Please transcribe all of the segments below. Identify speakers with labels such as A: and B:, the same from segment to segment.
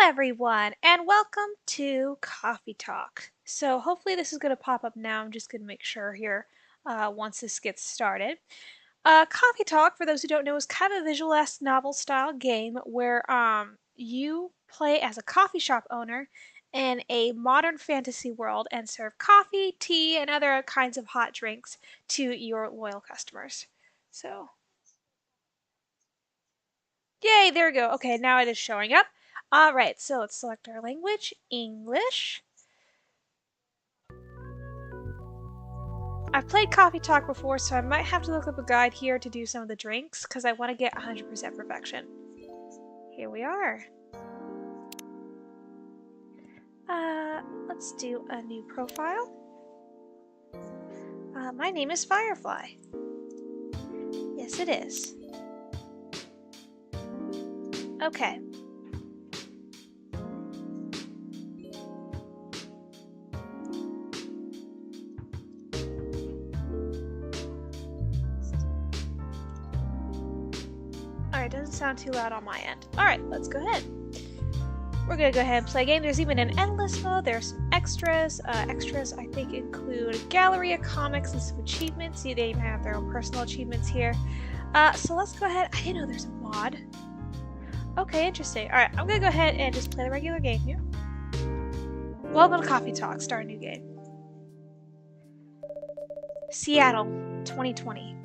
A: everyone, and welcome to Coffee Talk. So hopefully this is going to pop up now. I'm just going to make sure here once this gets started. Coffee Talk, for those who don't know, is kind of a visual-esque novel-style game where you play as a coffee shop owner in a modern fantasy world and serve coffee, tea, and other kinds of hot drinks to your loyal customers. So, yay, there we go. Okay, now it is showing up. Alright, so let's select our language, English. I've played Coffee Talk before, so I might have to look up a guide here to do some of the drinks, because I want to get 100% perfection. Here we are. Let's do a new profile. My name is Firefly. Yes, it is. Okay. Alright, doesn't sound too loud on my end. Alright, let's go ahead. We're gonna go ahead and play a game. There's even an endless mode. There's some extras. Extras, I think, include a gallery of comics and some achievements. They even have their own personal achievements here. So let's go ahead. I didn't know there's a mod. Okay, interesting. Alright, I'm gonna go ahead and just play the regular game here. Welcome to Coffee Talk. Start a new game. Seattle, 2020.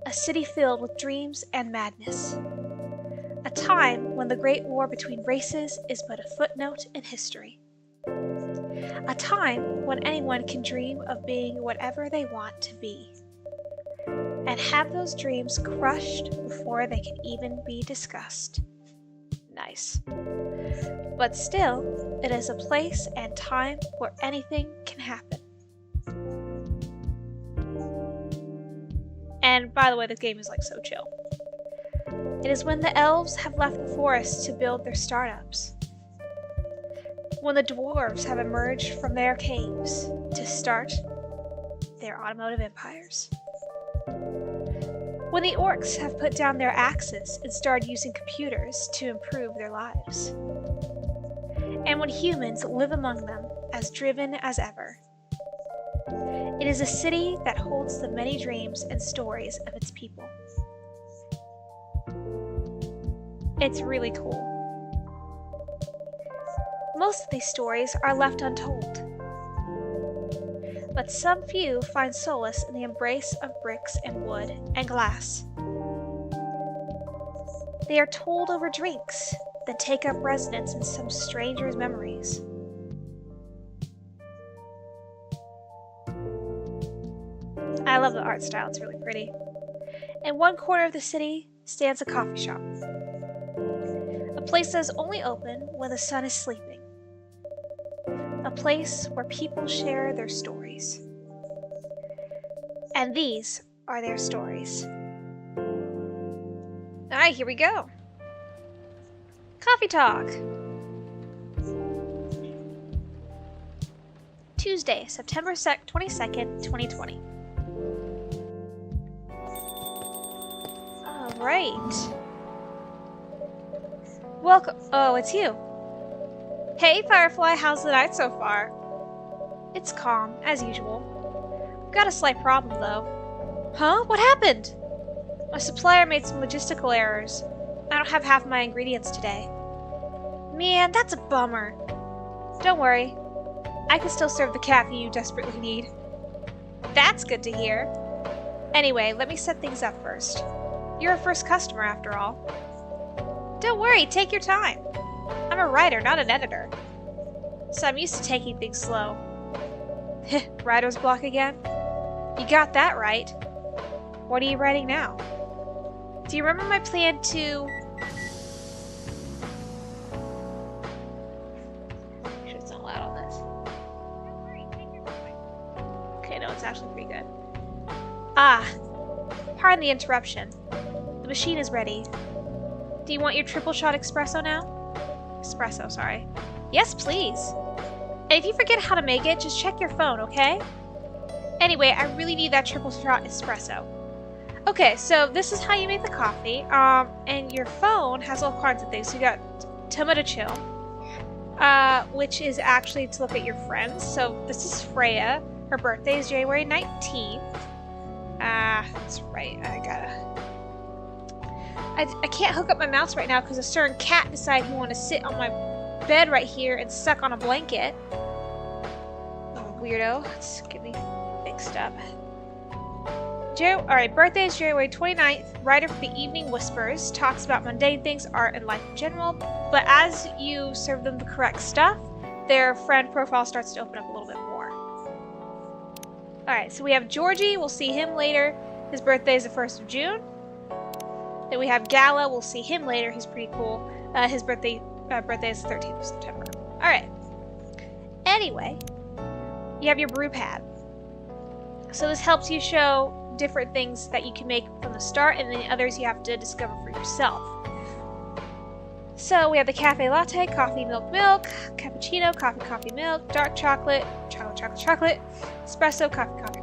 A: A city filled with dreams and madness. A time when the Great War between races is but a footnote in history. A time when anyone can dream of being whatever they want to be. And have those dreams crushed before they can even be discussed. Nice. But still, it is a place and time where anything can happen. And by the way, this game is like so chill. It is when the elves have left the forest to build their startups. When the dwarves have emerged from their caves to start their automotive empires. When the orcs have put down their axes and started using computers to improve their lives. And when humans live among them as driven as ever. It is a city that holds the many dreams and stories of its people. It's really cool. Most of these stories are left untold. But some few find solace in the embrace of bricks and wood and glass. They are told over drinks, then take up residence in some stranger's memories. I love the art style, it's really pretty. In one corner of the city stands a coffee shop. A place that is only open when the sun is sleeping. A place where people share their stories. And these are their stories. Alright, here we go. Coffee Talk. Tuesday, September 22nd, 2020. Alright. Welcome. Oh, it's you. Hey, Firefly, how's the night so far? It's calm, as usual. We've got a slight problem, though. Huh? What happened? My supplier made some logistical errors. I don't have half my ingredients today. Man, that's a bummer. Don't worry. I can still serve the caffeine you desperately need. That's good to hear. Anyway, let me set things up first. You're a first customer, after all. Don't worry, take your time. I'm a writer, not an editor. So I'm used to taking things slow. Writer's block again? You got that right. What are you writing now? Do you remember my plan to... Make sure it's not loud on this. Okay, no, it's actually pretty good. Ah, pardon the interruption. The machine is ready. Do you want your triple shot espresso now? Espresso, sorry. Yes, please. And if you forget how to make it, just check your phone, okay? Anyway, I really need that triple shot espresso. Okay, so this is how you make the coffee. And your phone has all kinds of things. So you got Tomato Chill, which is actually to look at your friends. So this is Freya. Her birthday is January 19th. That's right. I can't hook up my mouse right now because a certain cat decided he wanted to sit on my bed right here and suck on a blanket. Oh, weirdo. Let's get me fixed up. Alright, birthday is January 29th. Writer for the Evening Whispers. Talks about mundane things, art, and life in general. But as you serve them the correct stuff, their friend profile starts to open up a little bit more. Alright, so we have Georgie. We'll see him later. His birthday is the 1st of June. Then we have Gala. We'll see him later. He's pretty cool. His birthday is the 13th of September. Alright. Anyway, you have your brew pad. So this helps you show different things that you can make from the start, and then others you have to discover for yourself. So we have the cafe latte, coffee, milk, cappuccino, coffee, milk, dark chocolate, chocolate, espresso,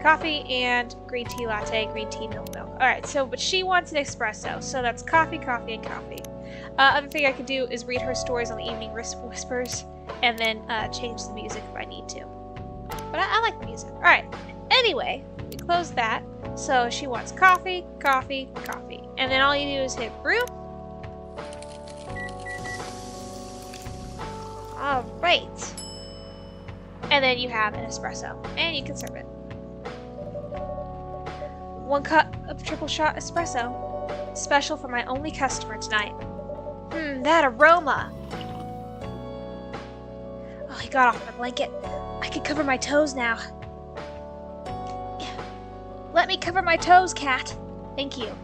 A: coffee, and green tea latte, green tea, milk. Alright, so, but she wants an espresso, so that's coffee, and coffee. Other thing I could do is read her stories on the Evening Whispers, and then change the music if I need to. But I like the music. Alright, anyway, we close that. So she wants coffee. And then all you do is hit brew. Alright. And then you have an espresso. And you can serve it. 1 cup of triple shot espresso. Special for my only customer tonight. That aroma. Oh, he got off my blanket. I can cover my toes now. Let me cover my toes, cat. Thank you.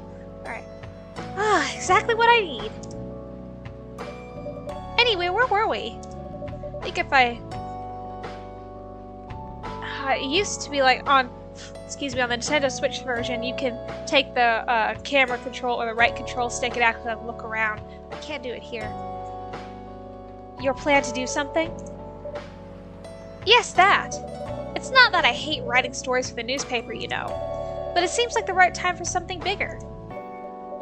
A: Alright. Exactly what I need. Anyway, where were we? I think if it used to be like on the Nintendo Switch version, you can take the camera control or the right control stick and actually look around. I can't do it here. Your plan to do something? Yes, that. It's not that I hate writing stories for the newspaper, you know. But it seems like the right time for something bigger.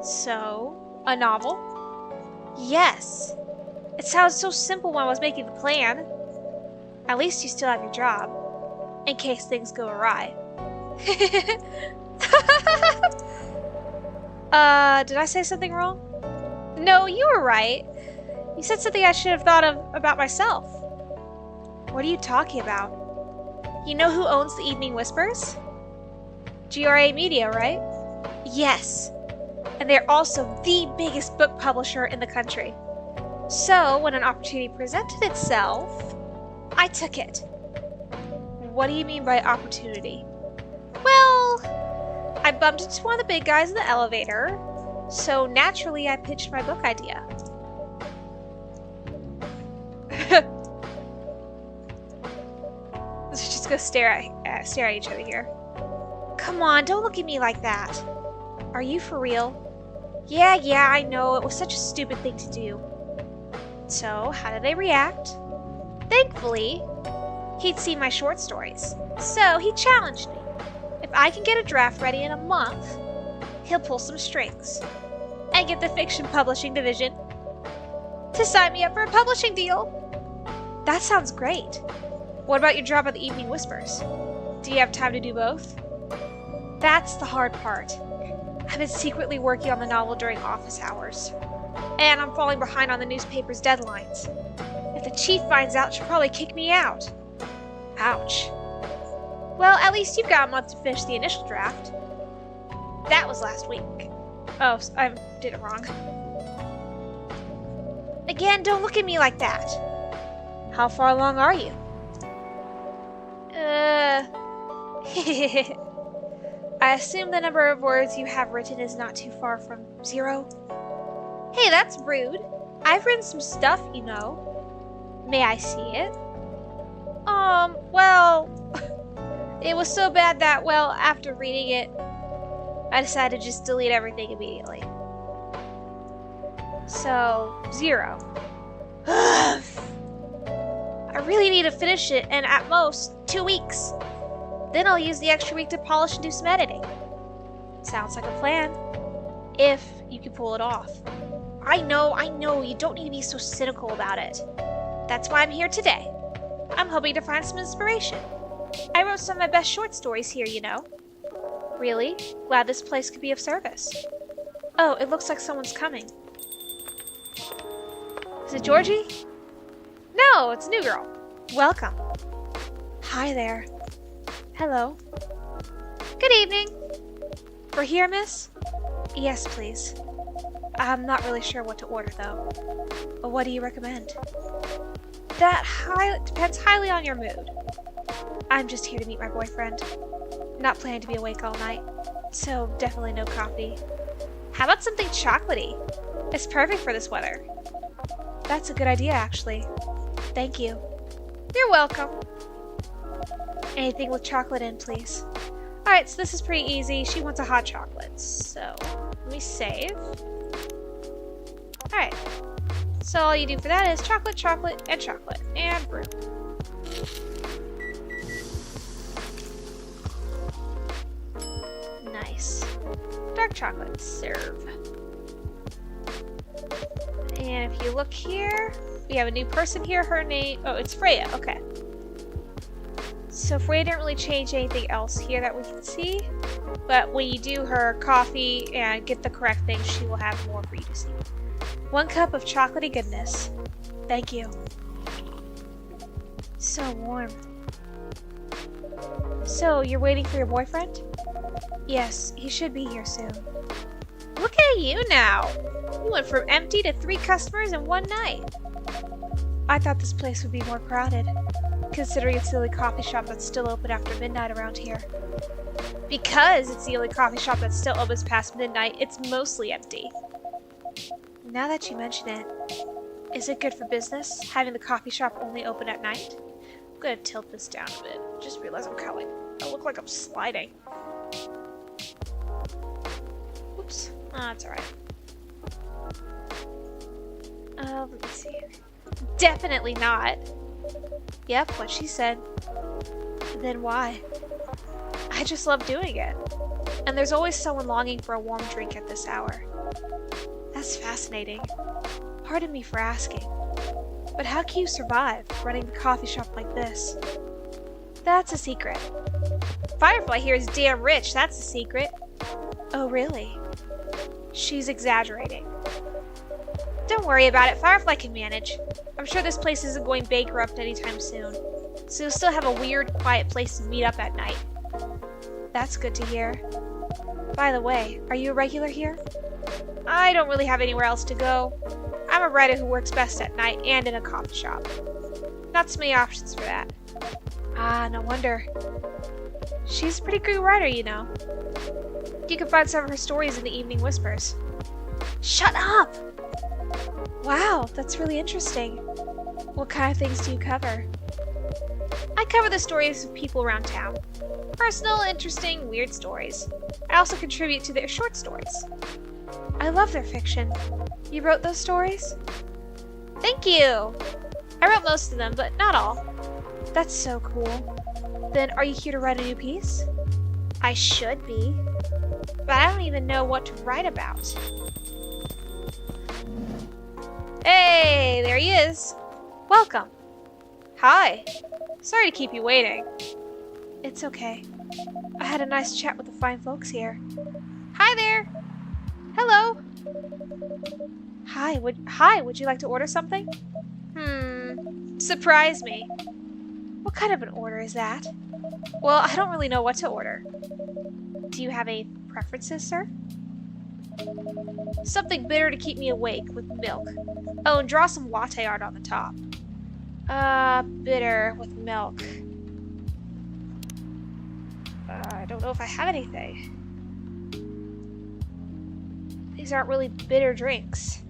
A: So, a novel? Yes. It sounds so simple when I was making the plan. At least you still have your job. In case things go awry. Did I say something wrong? No, you were right. You said something I should have thought of about myself. What are you talking about? You know who owns the Evening Whispers? GRA Media, right? Yes. And they're also the biggest book publisher in the country. So, when an opportunity presented itself, I took it. What do you mean by opportunity? Well, I bumped into one of the big guys in the elevator, so naturally I pitched my book idea. Let's just go stare at each other here. Come on, don't look at me like that. Are you for real? Yeah, I know. It was such a stupid thing to do. So, how did they react? Thankfully, he'd seen my short stories. So, he challenged me. If I can get a draft ready in a month, he'll pull some strings. And get the fiction publishing division to sign me up for a publishing deal. That sounds great. What about your job at the Evening Whispers? Do you have time to do both? That's the hard part. I've been secretly working on the novel during office hours. And I'm falling behind on the newspaper's deadlines. If the chief finds out, she'll probably kick me out. Ouch. Well, at least you've got a month to finish the initial draft. That was last week. Oh, I did it wrong. Again, don't look at me like that. How far along are you? I assume the number of words you have written is not too far from 0. Hey, that's rude. I've written some stuff, you know. May I see it? Well, it was so bad that, well, after reading it, I decided to just delete everything immediately. So, 0. I really need to finish it, and at most, 2 weeks. Then I'll use the extra week to polish and do some editing. Sounds like a plan. If you can pull it off. I know, you don't need to be so cynical about it. That's why I'm here today. I'm hoping to find some inspiration. I wrote some of my best short stories here, you know. Really? Glad this place could be of service. Oh, it looks like someone's coming. Is it Georgie? No, it's a new girl. Welcome. Hi there. Hello. Good evening. We're here, miss? Yes, please. I'm not really sure what to order, though. What do you recommend? That depends highly on your mood. I'm just here to meet my boyfriend. Not planning to be awake all night, so definitely no coffee. How about something chocolatey? It's perfect for this weather. That's a good idea, actually. Thank you. You're welcome. Anything with chocolate in, please. Alright, so this is pretty easy. She wants a hot chocolate, so let me save. Alright, so all you do for that is chocolate, chocolate, and brew. Nice. Dark chocolate, serve. And if you look here, we have a new person here. Her name, oh, it's Freya, okay. So Freya didn't really change anything else here that we can see, but when you do her coffee and get the correct thing, she will have more for you to see. 1 cup of chocolatey goodness. Thank you. So warm. So, you're waiting for your boyfriend? Yes, he should be here soon. Look at you now! You went from empty to 3 customers in 1 night. I thought this place would be more crowded, considering it's the only coffee shop that's still open after midnight around here. Because it's the only coffee shop that still opens past midnight, it's mostly empty. Now that you mention it, is it good for business, having the coffee shop only open at night? I'm gonna tilt this down a bit. Just realized I look like I'm sliding. Oops. Oh, that's alright. Let me see. Definitely not. Yep, what she said. Then why? I just love doing it. And there's always someone longing for a warm drink at this hour. That's fascinating. Pardon me for asking. But how can you survive running the coffee shop like this? That's a secret. Firefly here is damn rich, that's a secret. Oh, really? She's exaggerating. Don't worry about it, Firefly can manage. I'm sure this place isn't going bankrupt anytime soon. So you'll still have a weird, quiet place to meet up at night. That's good to hear. By the way, are you a regular here? I don't really have anywhere else to go. I'm a writer who works best at night and in a coffee shop. Not so many options for that. Ah, no wonder. She's a pretty good writer, you know. You can find some of her stories in the Evening Whispers. Shut up! Wow, that's really interesting. What kind of things do you cover? I cover the stories of people around town. Personal, interesting, weird stories. I also contribute to their short stories. I love their fiction. You wrote those stories? Thank you! I wrote most of them, but not all. That's so cool. Then are you here to write a new piece? I should be. But I don't even know what to write about. Hey, there he is. Welcome. Hi. Sorry to keep you waiting. It's okay. I had a nice chat with the fine folks here. Hi there. Hello. Hi, would you like to order something? Surprise me. What kind of an order is that? Well, I don't really know what to order. Do you have any preferences, sir? Something bitter to keep me awake with milk. Oh, and draw some latte art on the top. Bitter with milk. I don't know if I have anything. These aren't really bitter drinks.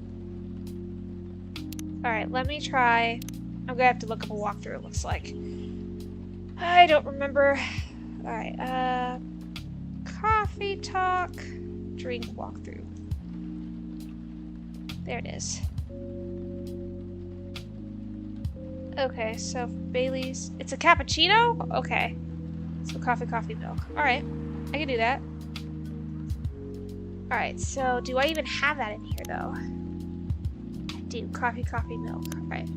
A: Alright, let me try. I'm gonna have to look up a walkthrough, it looks like. I don't remember. Alright, coffee talk, drink walkthrough. There it is. Okay, so Bailey's. It's a cappuccino? Okay. So coffee, milk. Alright, I can do that. Alright, so do I even have that in here, though? I do. Coffee, coffee, milk. Alright.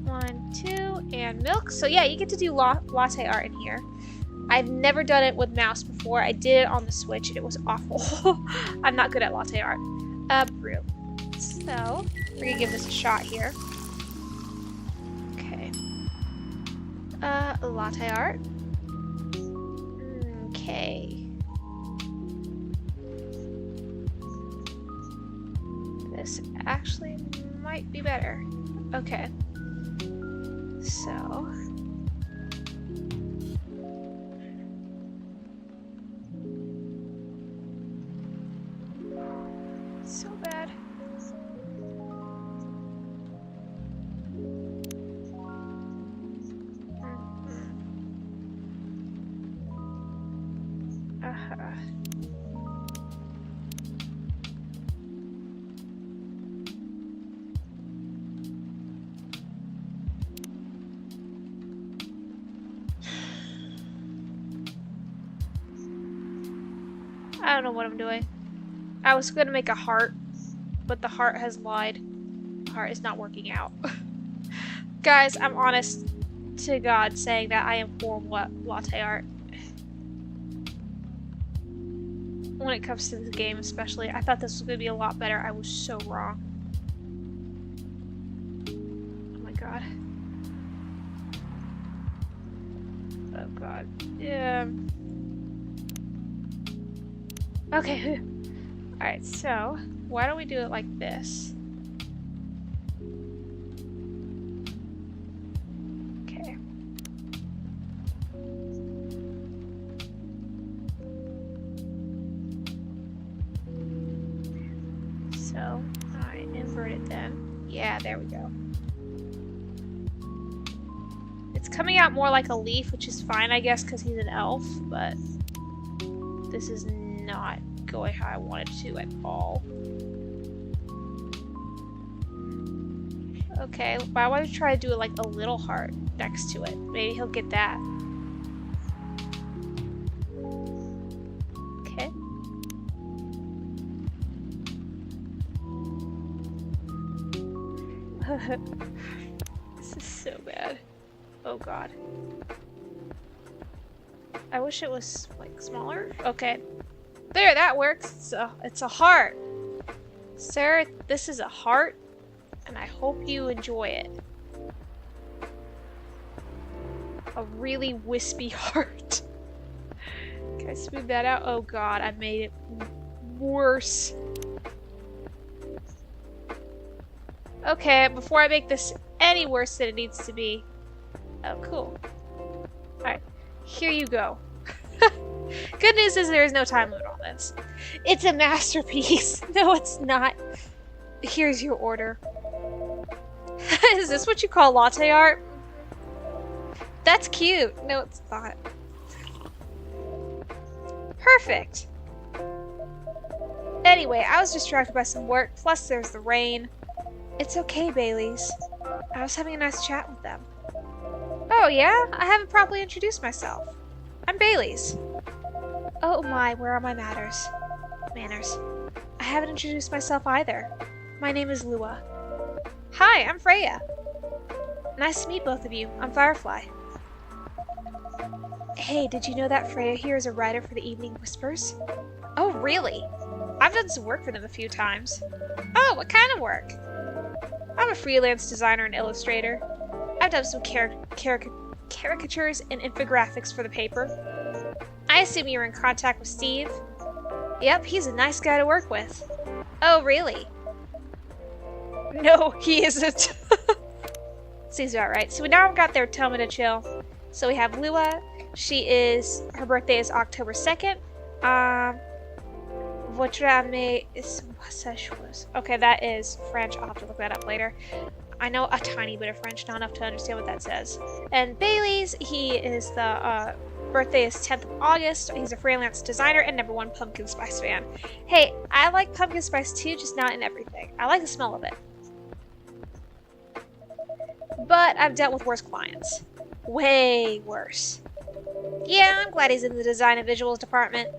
A: 1, 2, and milk. So yeah, you get to do latte art in here. I've never done it with mouse before. I did it on the Switch, and it was awful. I'm not good at latte art. Brew. So, we're gonna give this a shot here. Okay. Latte art. Okay. This actually might be better. Okay. So... so bad. I don't know what I'm doing. I was gonna make a heart, but the heart has lied. The heart is not working out. Guys, I'm honest to God saying that I am for latte art. When it comes to this game especially, I thought this was gonna be a lot better. I was so wrong. Oh my god. Oh god. Yeah. Okay. Alright, so why don't we do it like this? Okay. So, I invert it then. Yeah, there we go. It's coming out more like a leaf, which is fine, I guess, because he's an elf, but this is not going how I wanted to at all. Okay, why would I try to do it like a little heart next to it? Maybe he'll get that. Okay. This is so bad. Oh god. I wish it was like smaller. Okay. There, that works. It's a heart. Sir, this is a heart, and I hope you enjoy it. A really wispy heart. Can I smooth that out? Oh god, I made it worse. Okay, before I make this any worse than it needs to be. Oh, cool. Alright, here you go. Good news is there is no time limit on this. It's a masterpiece. No, it's not. Here's your order. Is this what you call latte art? That's cute. No, it's not. Perfect. Anyway, I was distracted by some work, plus there's the rain. It's okay, Baileys. I was having a nice chat with them. Oh yeah? I haven't properly introduced myself. I'm Baileys. Oh my, where are my manners? I haven't introduced myself either. My name is Lua. Hi, I'm Freya. Nice to meet both of you. I'm Firefly. Hey, did you know that Freya here is a writer for the Evening Whispers? Oh, really? I've done some work for them a few times. Oh, what kind of work? I'm a freelance designer and illustrator. I've done some caricatures and infographics for the paper. I assume you were in contact with Steve? Yep, he's a nice guy to work with. Oh, really? No, he isn't. Seems about right. So we now got their Tell Me to Chill. So we have Lua. Her birthday is October 2nd. Votre année is sècheuse. Okay, that is French. I'll have to look that up later. I know a tiny bit of French, not enough to understand what that says. And Baileys, birthday is 10th of August. He's a freelance designer and #1 pumpkin spice fan. Hey, I like pumpkin spice too, just not in everything. I like the smell of it. But I've dealt with worse clients. Way worse. Yeah, I'm glad he's in the design and visuals department.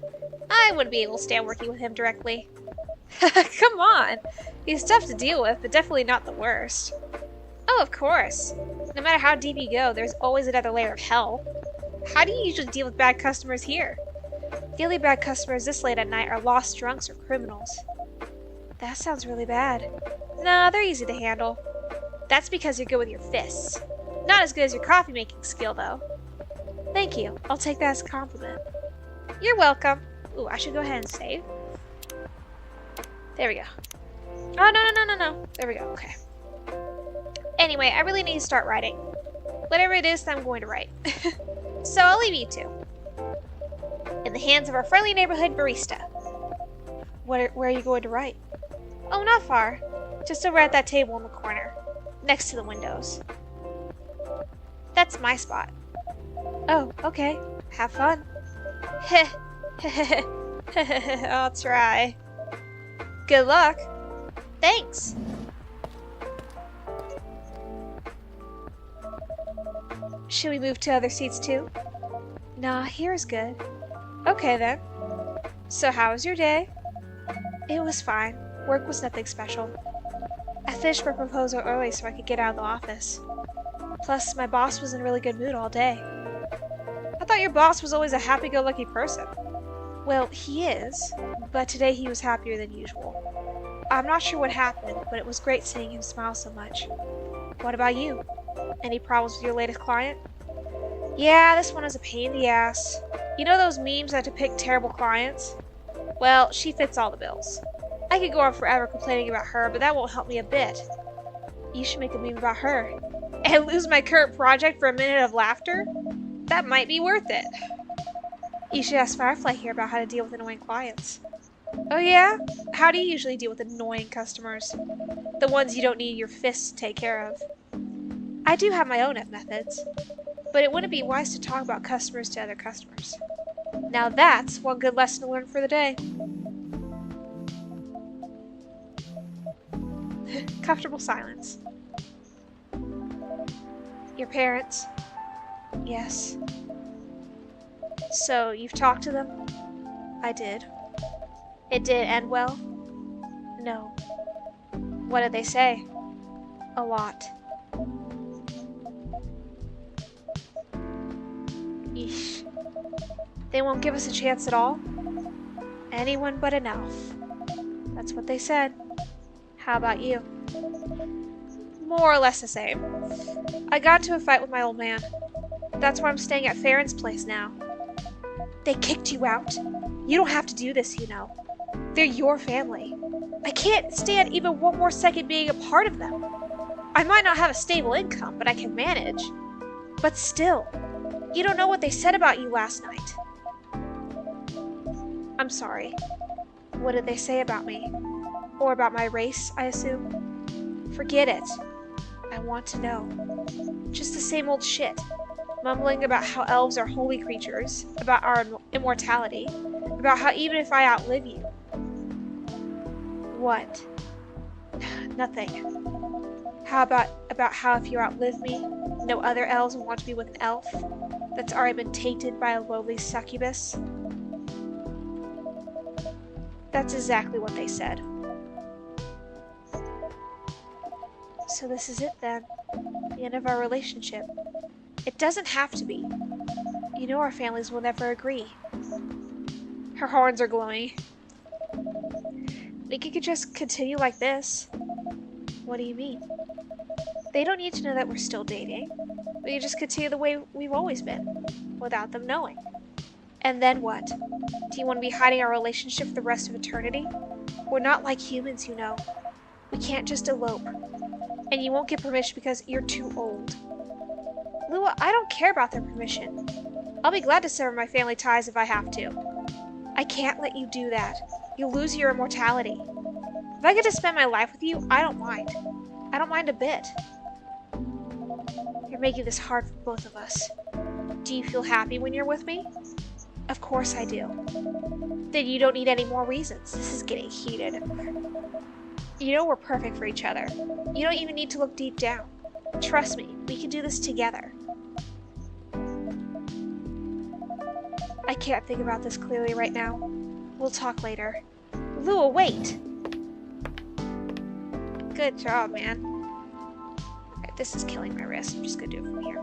A: I wouldn't be able to stand working with him directly. Come on! He's tough to deal with, but definitely not the worst. Oh, of course. No matter how deep you go, there's always another layer of hell. How do you usually deal with bad customers here? The only bad customers this late at night are lost drunks or criminals. That sounds really bad. Nah, they're easy to handle. That's because you're good with your fists. Not as good as your coffee making skill, though. Thank you. I'll take that as a compliment. You're welcome. Ooh, I should go ahead and save. There we go. Oh, no. There we go. Okay. Anyway, I really need to start writing. Whatever it is that I'm going to write. So I'll leave you two. In the hands of our friendly neighborhood barista. Where are you going to write? Oh, not far. Just over at that table in the corner. Next to the windows. That's my spot. Oh, okay. Have fun. Heh. I'll try. Good luck. Thanks. Should we move to other seats too? Nah, here's good. Okay then. So how was your day? It was fine. Work was nothing special. I finished my proposal early so I could get out of the office. Plus, my boss was in a really good mood all day. I thought your boss was always a happy-go-lucky person. Well, he is, but today he was happier than usual. I'm not sure what happened, but it was great seeing him smile so much. What about you? Any problems with your latest client? Yeah, this one is a pain in the ass. You know those memes that depict terrible clients? Well, she fits all the bills. I could go on forever complaining about her, but that won't help me a bit. You should make a meme about her. And lose my current project for a minute of laughter? That might be worth it. You should ask Firefly here about how to deal with annoying clients. Oh yeah? How do you usually deal with annoying customers? The ones you don't need your fists to take care of. I do have my own methods, but it wouldn't be wise to talk about customers to other customers. Now that's one good lesson to learn for the day. Comfortable silence. Your parents? Yes. So, you've talked to them? I did. It did end well? No. What did they say? A lot. Yeesh. They won't give us a chance at all? Anyone but an elf. That's what they said. How about you? More or less the same. I got into a fight with my old man. That's why I'm staying at Farron's place now. They kicked you out? You don't have to do this, you know. They're your family. I can't stand even one more second being a part of them. I might not have a stable income, but I can manage. But still, you don't know what they said about you last night. I'm sorry. What did they say about me? Or about my race, I assume? Forget it. I want to know. Just the same old shit. Mumbling about how elves are holy creatures, about our immortality, about how even if I outlive you. What? Nothing. How about how if you outlive me, no other elves will want to be with an elf that's already been tainted by a lowly succubus? That's exactly what they said. So this is it then. The end of our relationship. It doesn't have to be. You know our families will never agree. Her horns are glowing. We could just continue like this. What do you mean? They don't need to know that we're still dating. We can just continue the way we've always been, without them knowing. And then what? Do you want to be hiding our relationship for the rest of eternity? We're not like humans, you know. We can't just elope. And you won't get permission because you're too old. Lua, I don't care about their permission. I'll be glad to sever my family ties if I have to. I can't let you do that. You'll lose your immortality. If I get to spend my life with you, I don't mind. I don't mind a bit. You're making this hard for both of us. Do you feel happy when you're with me? Of course I do. Then you don't need any more reasons. This is getting heated. You know we're perfect for each other. You don't even need to look deep down. Trust me, we can do this together. I can't think about this clearly right now. We'll talk later. Lua, wait! Good job, man. Okay, this is killing my wrist. I'm just gonna do it from here.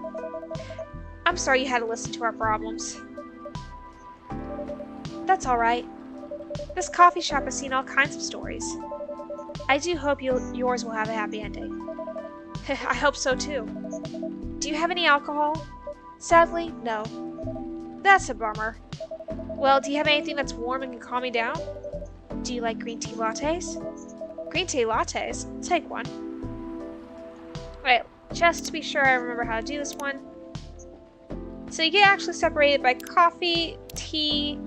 A: I'm sorry you had to listen to our problems. That's alright. This coffee shop has seen all kinds of stories. I do hope yours will have a happy ending. I hope so too. Do you have any alcohol? Sadly, no. That's a bummer. Well, do you have anything that's warm and can calm me down? Do you like green tea lattes? Green tea lattes? Take one. Alright, just to be sure I remember how to do this one. So you get actually separated by coffee, tea,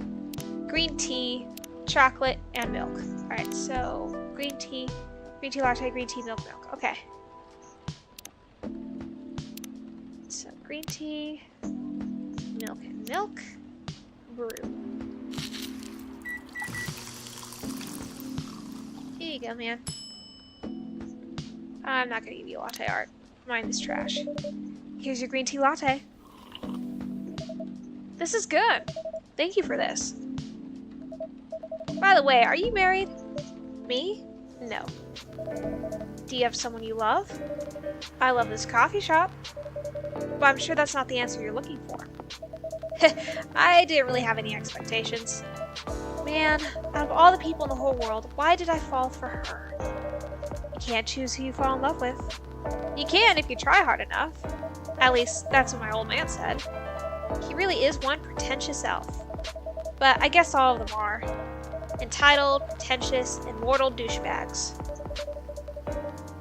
A: green tea, chocolate, and milk. Alright, so green tea latte, green tea, milk, milk. Okay. So green tea, milk, and milk. Brew. Here you go, man. I'm not gonna give you latte art. Mine is trash. Here's your green tea latte. This is good. Thank you for this. By the way, are you married? Me? No. Do you have someone you love? I love this coffee shop. But I'm sure that's not the answer you're looking for. I didn't really have any expectations. Man, out of all the people in the whole world, why did I fall for her? You can't choose who you fall in love with. You can if you try hard enough. At least, that's what my old man said. He really is one pretentious elf. But I guess all of them are. Entitled, pretentious, immortal douchebags.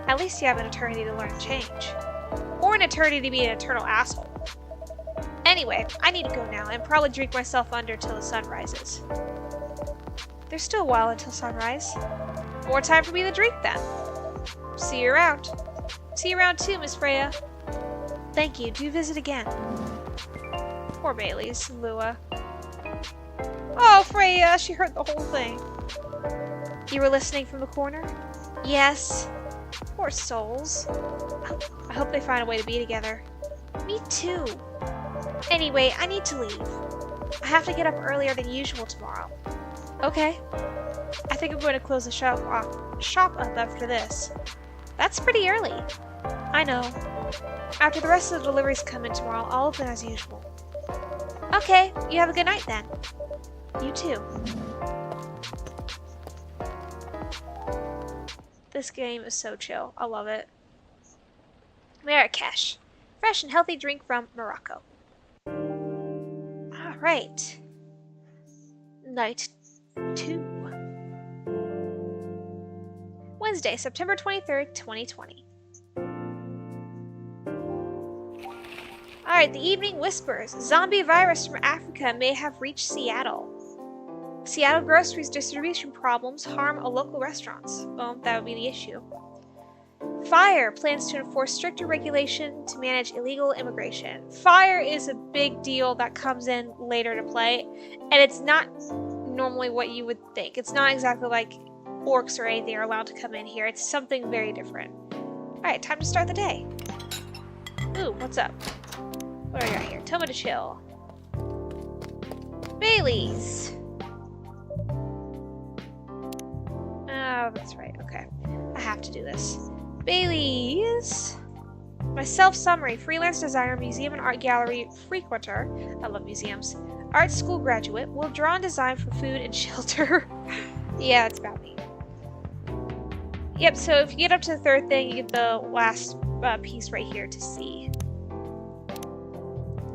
A: At least you have an eternity to learn to change. Or an eternity to be an eternal asshole. Anyway, I need to go now and probably drink myself under till the sun rises. There's still a while until sunrise. More time for me to drink then. See you around. See you around too, Miss Freya. Thank you. Do visit again. Poor Bailey's Lua. Oh, Freya! She heard the whole thing. You were listening from the corner? Yes. Poor souls. I hope they find a way to be together. Me too. Anyway, I need to leave. I have to get up earlier than usual tomorrow. Okay. I think I'm going to close the shop up after this. That's pretty early. I know. After the rest of the deliveries come in tomorrow, I'll open as usual. Okay, you have a good night then. You too. This game is so chill. I love it. Marrakesh. Fresh and healthy drink from Morocco. Alright. Night 2. Wednesday, September 23rd, 2020. Alright, the evening whispers. Zombie virus from Africa may have reached Seattle. Seattle groceries distribution problems harm a local restaurants. Well, that would be the issue. Fire plans to enforce stricter regulation to manage illegal immigration. Fire is a big deal that comes in later to play, and it's not normally what you would think. It's not exactly like orcs or anything are allowed to come in here. It's something very different. Alright, time to start the day. Ooh, what's up? What do I got here? Tell me to chill. Bailey's. Oh, that's right. Okay. I have to do this. Bailey's. My self-summary. Freelance designer, museum and art gallery frequenter. I love museums. Art school graduate. Will draw and design for food and shelter. Yeah, it's about me. Yep, so if you get up to the third thing, you get the last piece right here to see.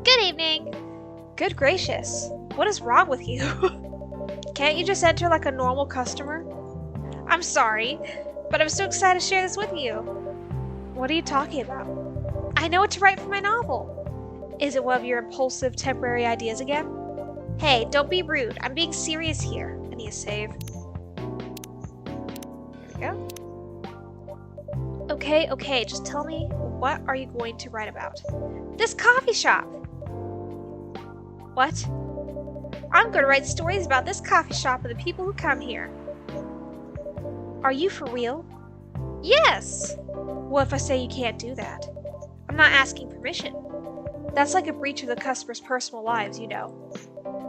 A: Good evening. Good gracious. What is wrong with you? Can't you just enter like a normal customer? I'm sorry, but I'm so excited to share this with you. What are you talking about? I know what to write for my novel. Is it one of your impulsive temporary ideas again? Hey, don't be rude. I'm being serious here. I need a save. There we go. Okay, just tell me, what are you going to write about? This coffee shop! What? I'm going to write stories about this coffee shop and the people who come here. Are you for real? Yes! What if I say you can't do that? I'm not asking permission. That's like a breach of the customer's personal lives, you know.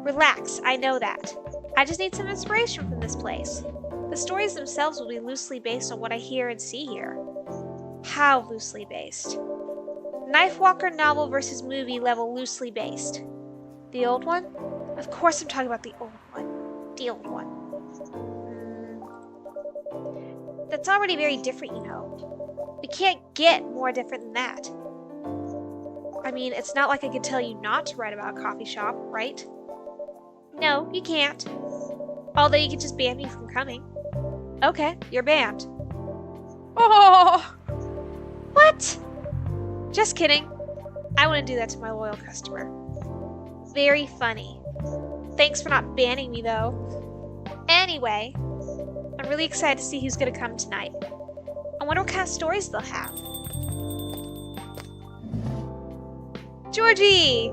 A: Relax, I know that. I just need some inspiration from this place. The stories themselves will be loosely based on what I hear and see here. How loosely based? Knifewalker novel versus movie level loosely based. The old one? Of course I'm talking about the old one. The old one. That's already very different, you know. We can't get more different than that. I mean, it's not like I could tell you not to write about a coffee shop, right? No, you can't. Although you could just ban me from coming. Okay, you're banned. Oh! What? Just kidding. I wouldn't do that to my loyal customer. Very funny. Thanks for not banning me, though. Anyway, I'm really excited to see who's gonna come tonight. I wonder what kind of stories they'll have. Georgie!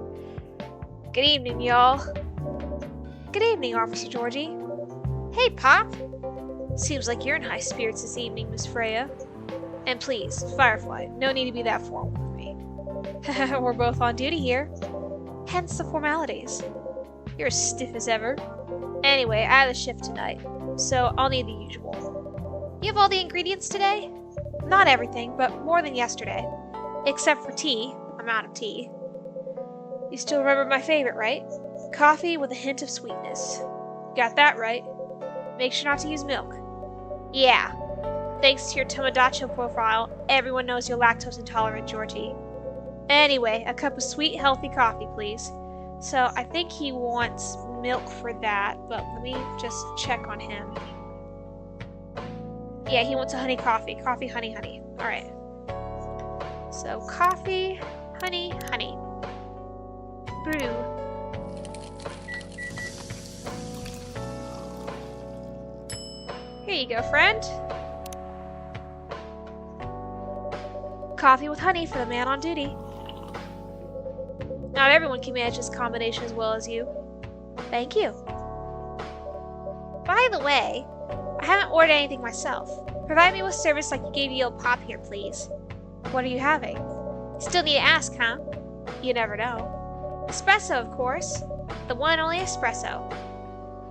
A: Good evening, y'all. Good evening, Officer Georgie. Hey, Pop. Seems like you're in high spirits this evening, Miss Freya. And please, Firefly, no need to be that formal with me. We're both on duty here. Hence the formalities. You're as stiff as ever. Anyway, I have a shift tonight, so I'll need the usual. You have all the ingredients today? Not everything, but more than yesterday. Except for tea. I'm out of tea. You still remember my favorite, right? Coffee with a hint of sweetness. Got that right. Make sure not to use milk. Yeah. Thanks to your Tomodachi profile, everyone knows you're lactose intolerant, Georgie. Anyway, a cup of sweet, healthy coffee, please. So, I think he wants milk for that, but let me just check on him. Yeah, he wants a honey coffee. Coffee, honey, honey. Alright. So, coffee, honey, honey. Brew. Here you go, friend. Coffee with honey for the man on duty. Not everyone can manage this combination as well as you. Thank you. By the way, I haven't ordered anything myself. Provide me with service like you gave your old Pop here, please. What are you having? Still need to ask, huh? You never know. Espresso, of course. The one and only espresso.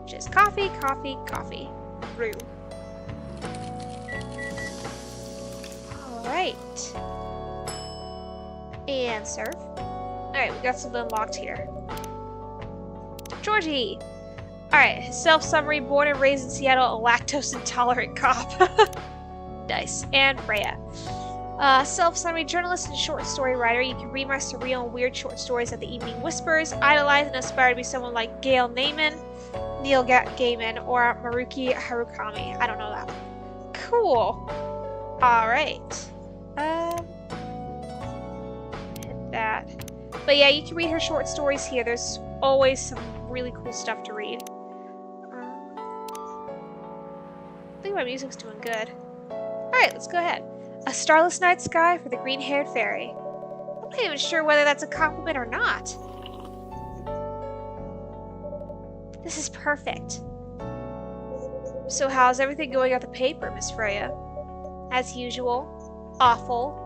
A: Which is coffee, coffee, coffee. Brew. Alright. And serve. Alright, we got something unlocked here. Georgie! Alright, self-summary, born and raised in Seattle, a lactose-intolerant cop. Nice. And Freya. Self-summary, journalist and short story writer. You can read my surreal and weird short stories at the Evening Whispers. Idolize and aspire to be someone like Gail Naiman, Neil Gaiman, or Maruki Harukami. I don't know that. Cool. Alright. Hit that. But yeah, you can read her short stories here. There's always some really cool stuff to read. I think my music's doing good. Alright, let's go ahead. A starless night sky for the green-haired fairy. I'm not even sure whether that's a compliment or not. This is perfect. So how's everything going at the paper, Miss Freya? As usual. Awful.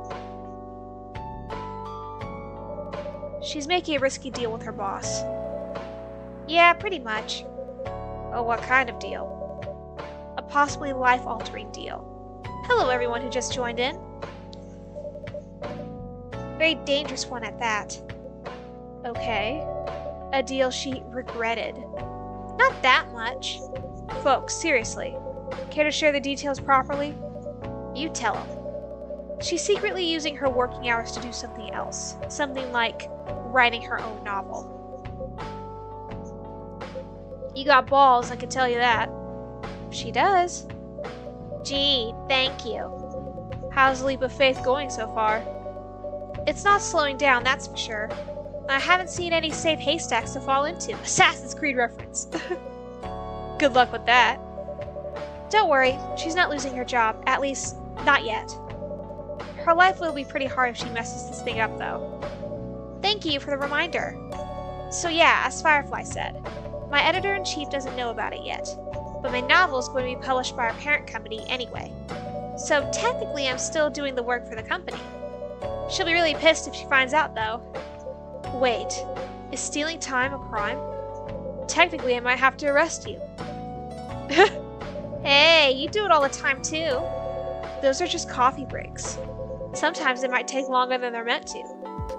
A: She's making a risky deal with her boss. Yeah, pretty much. Oh, what kind of deal? A possibly life-altering deal. Hello, everyone who just joined in. Very dangerous one at that. Okay. A deal she regretted. Not that much. Folks, seriously. Care to share the details properly? You tell them. She's secretly using her working hours to do something else. Something like writing her own novel. You got balls, I can tell you that. She does. Gee, thank you. How's the leap of faith going so far? It's not slowing down, that's for sure. I haven't seen any safe haystacks to fall into. Assassin's Creed reference. Good luck with that. Don't worry, she's not losing her job. At least, not yet. Her life will be pretty hard if she messes this thing up, though. Thank you for the reminder. So yeah, as Firefly said, my editor-in-chief doesn't know about it yet. But my novel is going to be published by our parent company anyway. So technically I'm still doing the work for the company. She'll be really pissed if she finds out though. Wait, is stealing time a crime? Technically, I might have to arrest you. Hey, you do it all the time too. Those are just coffee breaks. Sometimes they might take longer than they're meant to.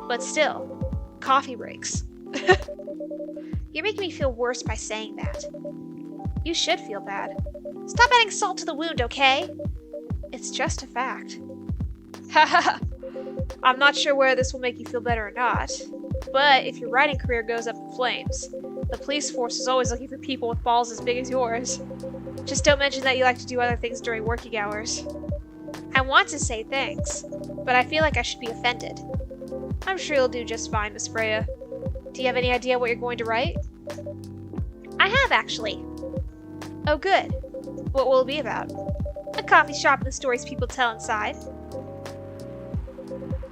A: But still, coffee breaks. You're making me feel worse by saying that. You should feel bad. Stop adding salt to the wound, okay? It's just a fact. Haha. I'm not sure whether this will make you feel better or not, but if your writing career goes up in flames, the police force is always looking for people with balls as big as yours. Just don't mention that you like to do other things during working hours. I want to say thanks, but I feel like I should be offended. I'm sure you'll do just fine, Miss Freya. Do you have any idea what you're going to write? I have, actually. Oh, good. What will it be about? A coffee shop and the stories people tell inside.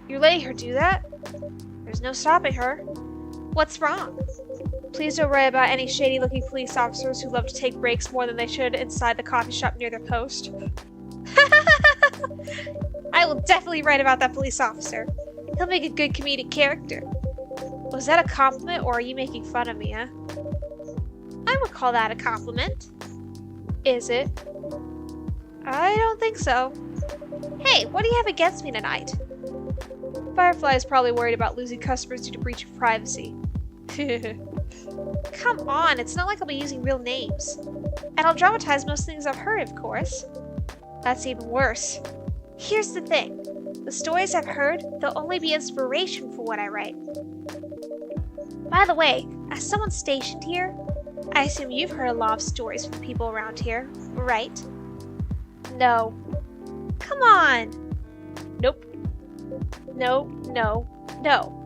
A: You're letting her do that? There's no stopping her. What's wrong? Please don't write about any shady-looking police officers who love to take breaks more than they should inside the coffee shop near their post. I will definitely write about that police officer. He'll make a good comedic character. Was that a compliment, or are you making fun of me, huh? I would call that a compliment. Is it? I don't think so. Hey, what do you have against me tonight? Firefly is probably worried about losing customers due to breach of privacy. Come on, it's not like I'll be using real names. And I'll dramatize most things I've heard, of course. That's even worse. Here's the thing. The stories I've heard, they'll only be inspiration for what I write. By the way, as someone stationed here, I assume you've heard a lot of stories from the people around here, right? No. Come on! Nope. No, no, no.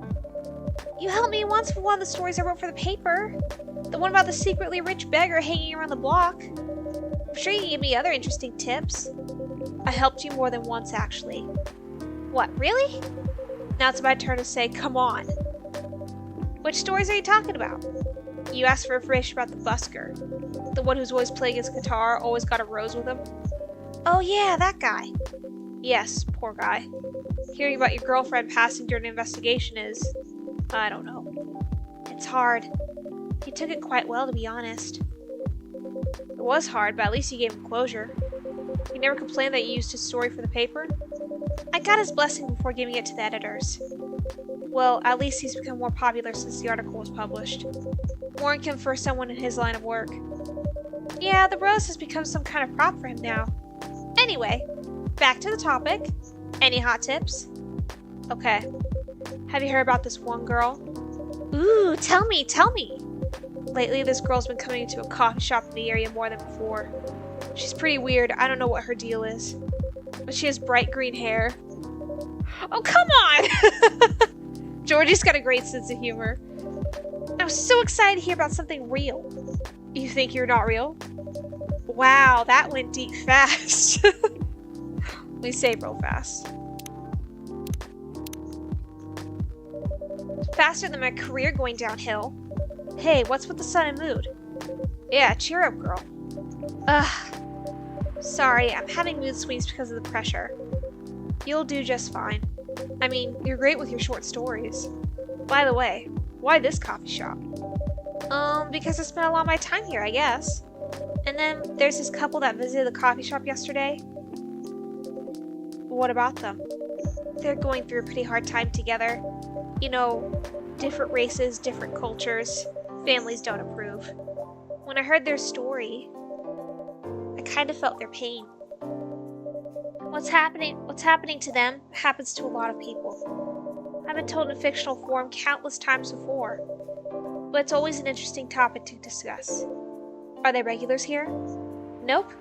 A: You helped me once with one of the stories I wrote for the paper. The one about the secretly rich beggar hanging around the block. I'm sure you can give me other interesting tips. I helped you more than once, actually. What, really? Now it's my turn to say, come on. Which stories are you talking about? You asked for information about the busker. The one who's always playing his guitar, always got a rose with him. Oh yeah, that guy. Yes, poor guy. Hearing about your girlfriend passing during an investigation is... I don't know. It's hard. He took it quite well, to be honest. It was hard, but at least you gave him closure. He never complained that you used his story for the paper? I got his blessing before giving it to the editors. Well, at least he's become more popular since the article was published. Warren can for someone in his line of work. Yeah, the rose has become some kind of prop for him now. Anyway, back to the topic. Any hot tips? Okay. Have you heard about this one girl? Ooh, tell me, tell me! Lately, this girl's been coming into a coffee shop in the area more than before. She's pretty weird, I don't know what her deal is. But she has bright green hair. Oh, come on! Georgie's got a great sense of humor. I was so excited to hear about something real. You think you're not real? Wow, that went deep fast. Let me save real fast. Faster than my career going downhill. Hey, what's with the sudden mood? Yeah, cheer up, girl. Ugh. Sorry, I'm having mood swings because of the pressure. You'll do just fine. I mean, you're great with your short stories. By the way, why this coffee shop? Because I spent a lot of my time here, I guess. And then there's this couple that visited the coffee shop yesterday. What about them? They're going through a pretty hard time together. You know, different races, different cultures. Families don't approve. When I heard their story, I kind of felt their pain. What's happening to them happens to a lot of people. I've been told in fictional form countless times before, but it's always an interesting topic to discuss. Are they regulars here? Nope.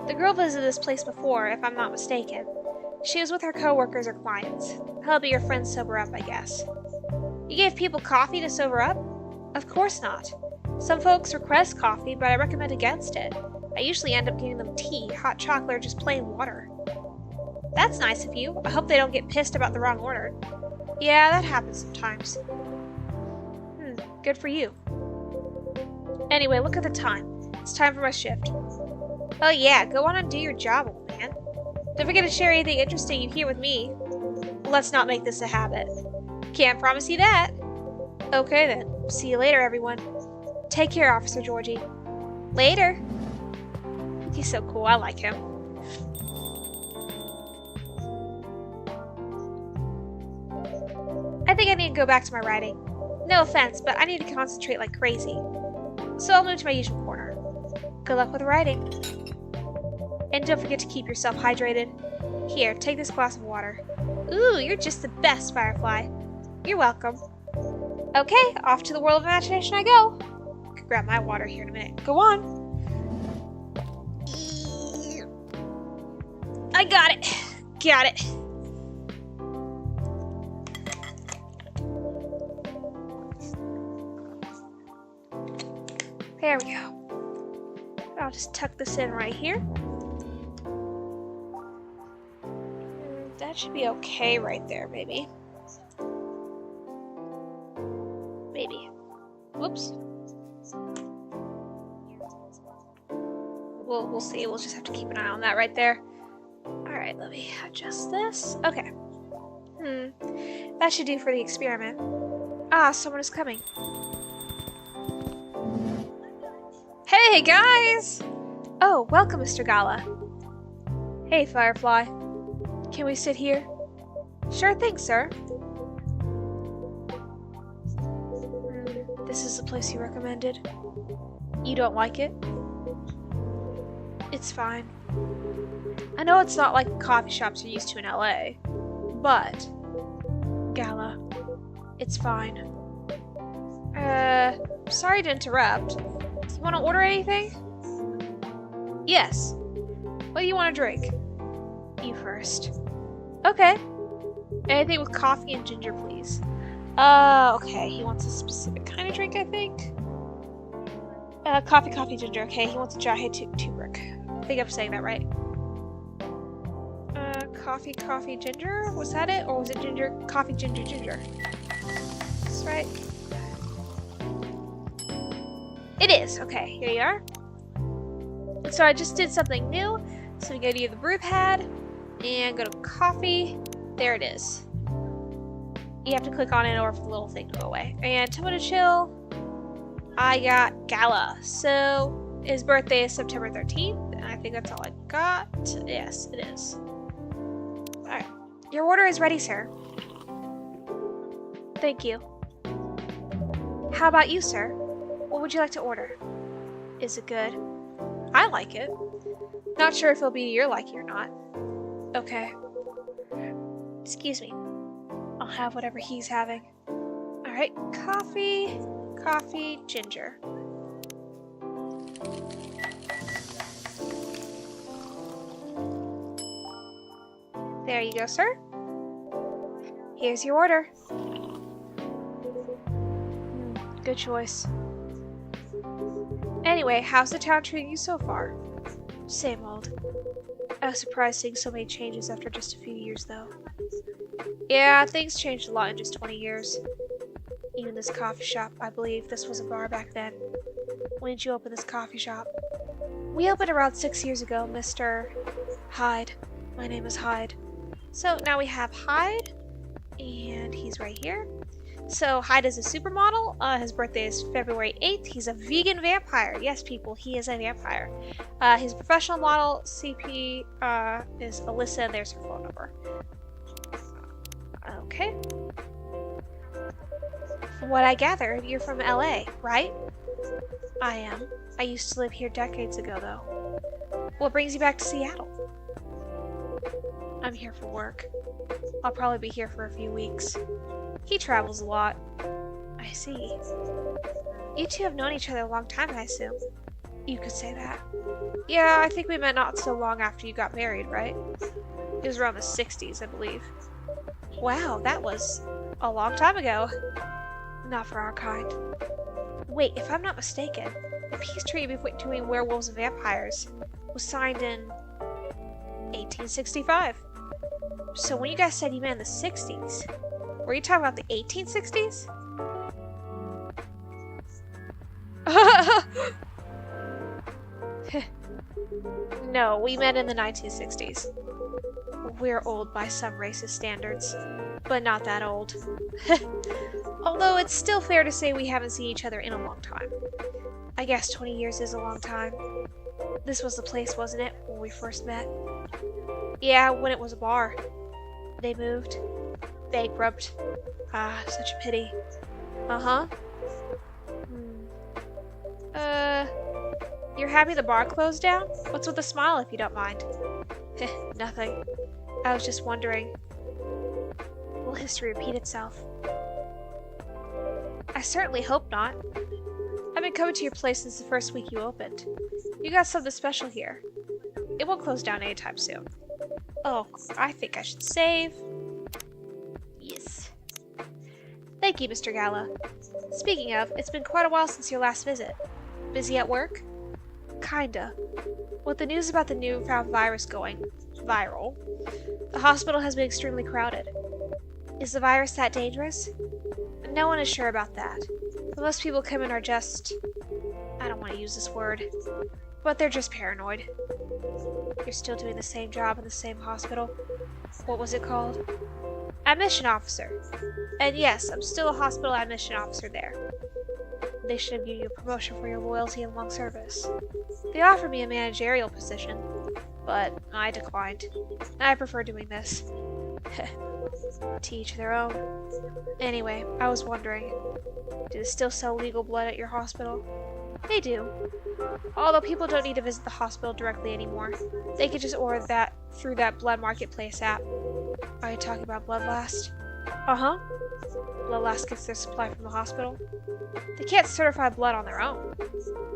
A: The girl visited this place before, if I'm not mistaken. She was with her coworkers or clients. Helping your friends sober up, I guess. You gave people coffee to sober up? Of course not. Some folks request coffee, but I recommend against it. I usually end up giving them tea, hot chocolate, or just plain water. That's nice of you. I hope they don't get pissed about the wrong order. Yeah, that happens sometimes. Good for you. Anyway, look at the time. It's time for my shift. Oh yeah, go on and do your job, old man. Don't forget to share anything interesting you hear with me. Let's not make this a habit. Can't promise you that. Okay then. See you later, everyone. Take care, Officer Georgie. Later. He's so cool. I like him. I think I need to go back to my writing. No offense, but I need to concentrate like crazy. So I'll move to my usual corner. Good luck with the writing. And don't forget to keep yourself hydrated. Here, take this glass of water. Ooh, you're just the best, Firefly. You're welcome. Okay, off to the world of imagination I go. I could grab my water here in a minute. Go on. I got it. Got it. There we go. I'll just tuck this in right here. That should be okay right there, maybe. Maybe. Whoops. We'll see. We'll just have to keep an eye on that right there. Alright, let me adjust this. Okay. That should do for the experiment. Ah, someone is coming. Hey, guys! Oh, welcome, Mr. Gala. Hey, Firefly. Can we sit here? Sure thing, sir. This is the place you recommended. You don't like it? It's fine. I know it's not like coffee shops you're used to in LA, but Gala, it's fine. Sorry to interrupt. Do you want to order anything? Yes. What do you want to drink? You first. Okay. Anything with coffee and ginger, please. Okay. He wants a specific kind of drink, I think. Coffee, ginger. Okay, he wants a Jahe turmeric. I think I'm saying that right. Coffee, ginger? Was that it? Or was it ginger? Coffee, ginger. That's right. It is. Okay, here you are. So I just did something new. So we go to the brew pad and go to coffee. There it is. You have to click on it in order for the little thing to go away. And tell me to chill. I got Gala. So his birthday is September 13th. And I think that's all I got. Yes, it is. Alright. Your order is ready, sir. Thank you. How about you, sir? What would you like to order? Is it good? I like it. Not sure if it'll be to your liking or not. Okay. Excuse me. I'll have whatever he's having. Alright, coffee, ginger. There you go, sir. Here's your order. Good choice. Anyway, how's the town treating you so far? Same old. I was surprised seeing so many changes after just a few years, though. Yeah, things changed a lot in just 20 years. Even this coffee shop, I believe this was a bar back then. When did you open this coffee shop? We opened around 6 years ago, Mr. Hyde. My name is Hyde. So now we have Hyde, and he's right here. So Hyde is a supermodel. His birthday is February 8th. He's a vegan vampire. Yes, people, he is a vampire. His professional model, CP, is Alyssa, and there's her phone number. Okay. From what I gathered, you're from LA, right? I am. I used to live here decades ago, though. What brings you back to Seattle? I'm here for work. I'll probably be here for a few weeks. He travels a lot. I see. You two have known each other a long time, I assume. You could say that. Yeah, I think we met not so long after you got married, right? It was around the 60s, I believe. Wow, that was a long time ago. Not for our kind. Wait, if I'm not mistaken, the peace treaty between werewolves and vampires was signed in 1865. So when you guys said you met in the 60s, were you talking about the 1860s? No, we met in the 1960s. We're old by some racist standards, but not that old. Although it's still fair to say we haven't seen each other in a long time. I guess 20 years is a long time. This was the place, wasn't it, when we first met? Yeah, when it was a bar. They moved. Bankrupt. Ah, such a pity. Uh-huh. You're happy the bar closed down? What's with the smile, if you don't mind? Nothing. I was just wondering. Will history repeat itself? I certainly hope not. I've been coming to your place since the first week you opened. You got something special here. It won't close down anytime soon. Oh, I think I should save. Yes. Thank you, Mr. Gala. Speaking of, it's been quite a while since your last visit. Busy at work? Kinda. With the news about the newfound virus going viral, the hospital has been extremely crowded. Is the virus that dangerous? No one is sure about that. But most people come in are just... I don't want to use this word. But they're just paranoid. You're still doing the same job in the same hospital? What was it called? Admission officer. And yes, I'm still a hospital admission officer there. They should have given you a promotion for your loyalty and long service. They offered me a managerial position, but I declined. I prefer doing this. To each their own. Anyway, I was wondering, do they still sell legal blood at your hospital? They do. Although people don't need to visit the hospital directly anymore. They can just order that through that Blood Marketplace app. Are you talking about Bloodlast? Uh-huh. Bloodlast gets their supply from the hospital. They can't certify blood on their own.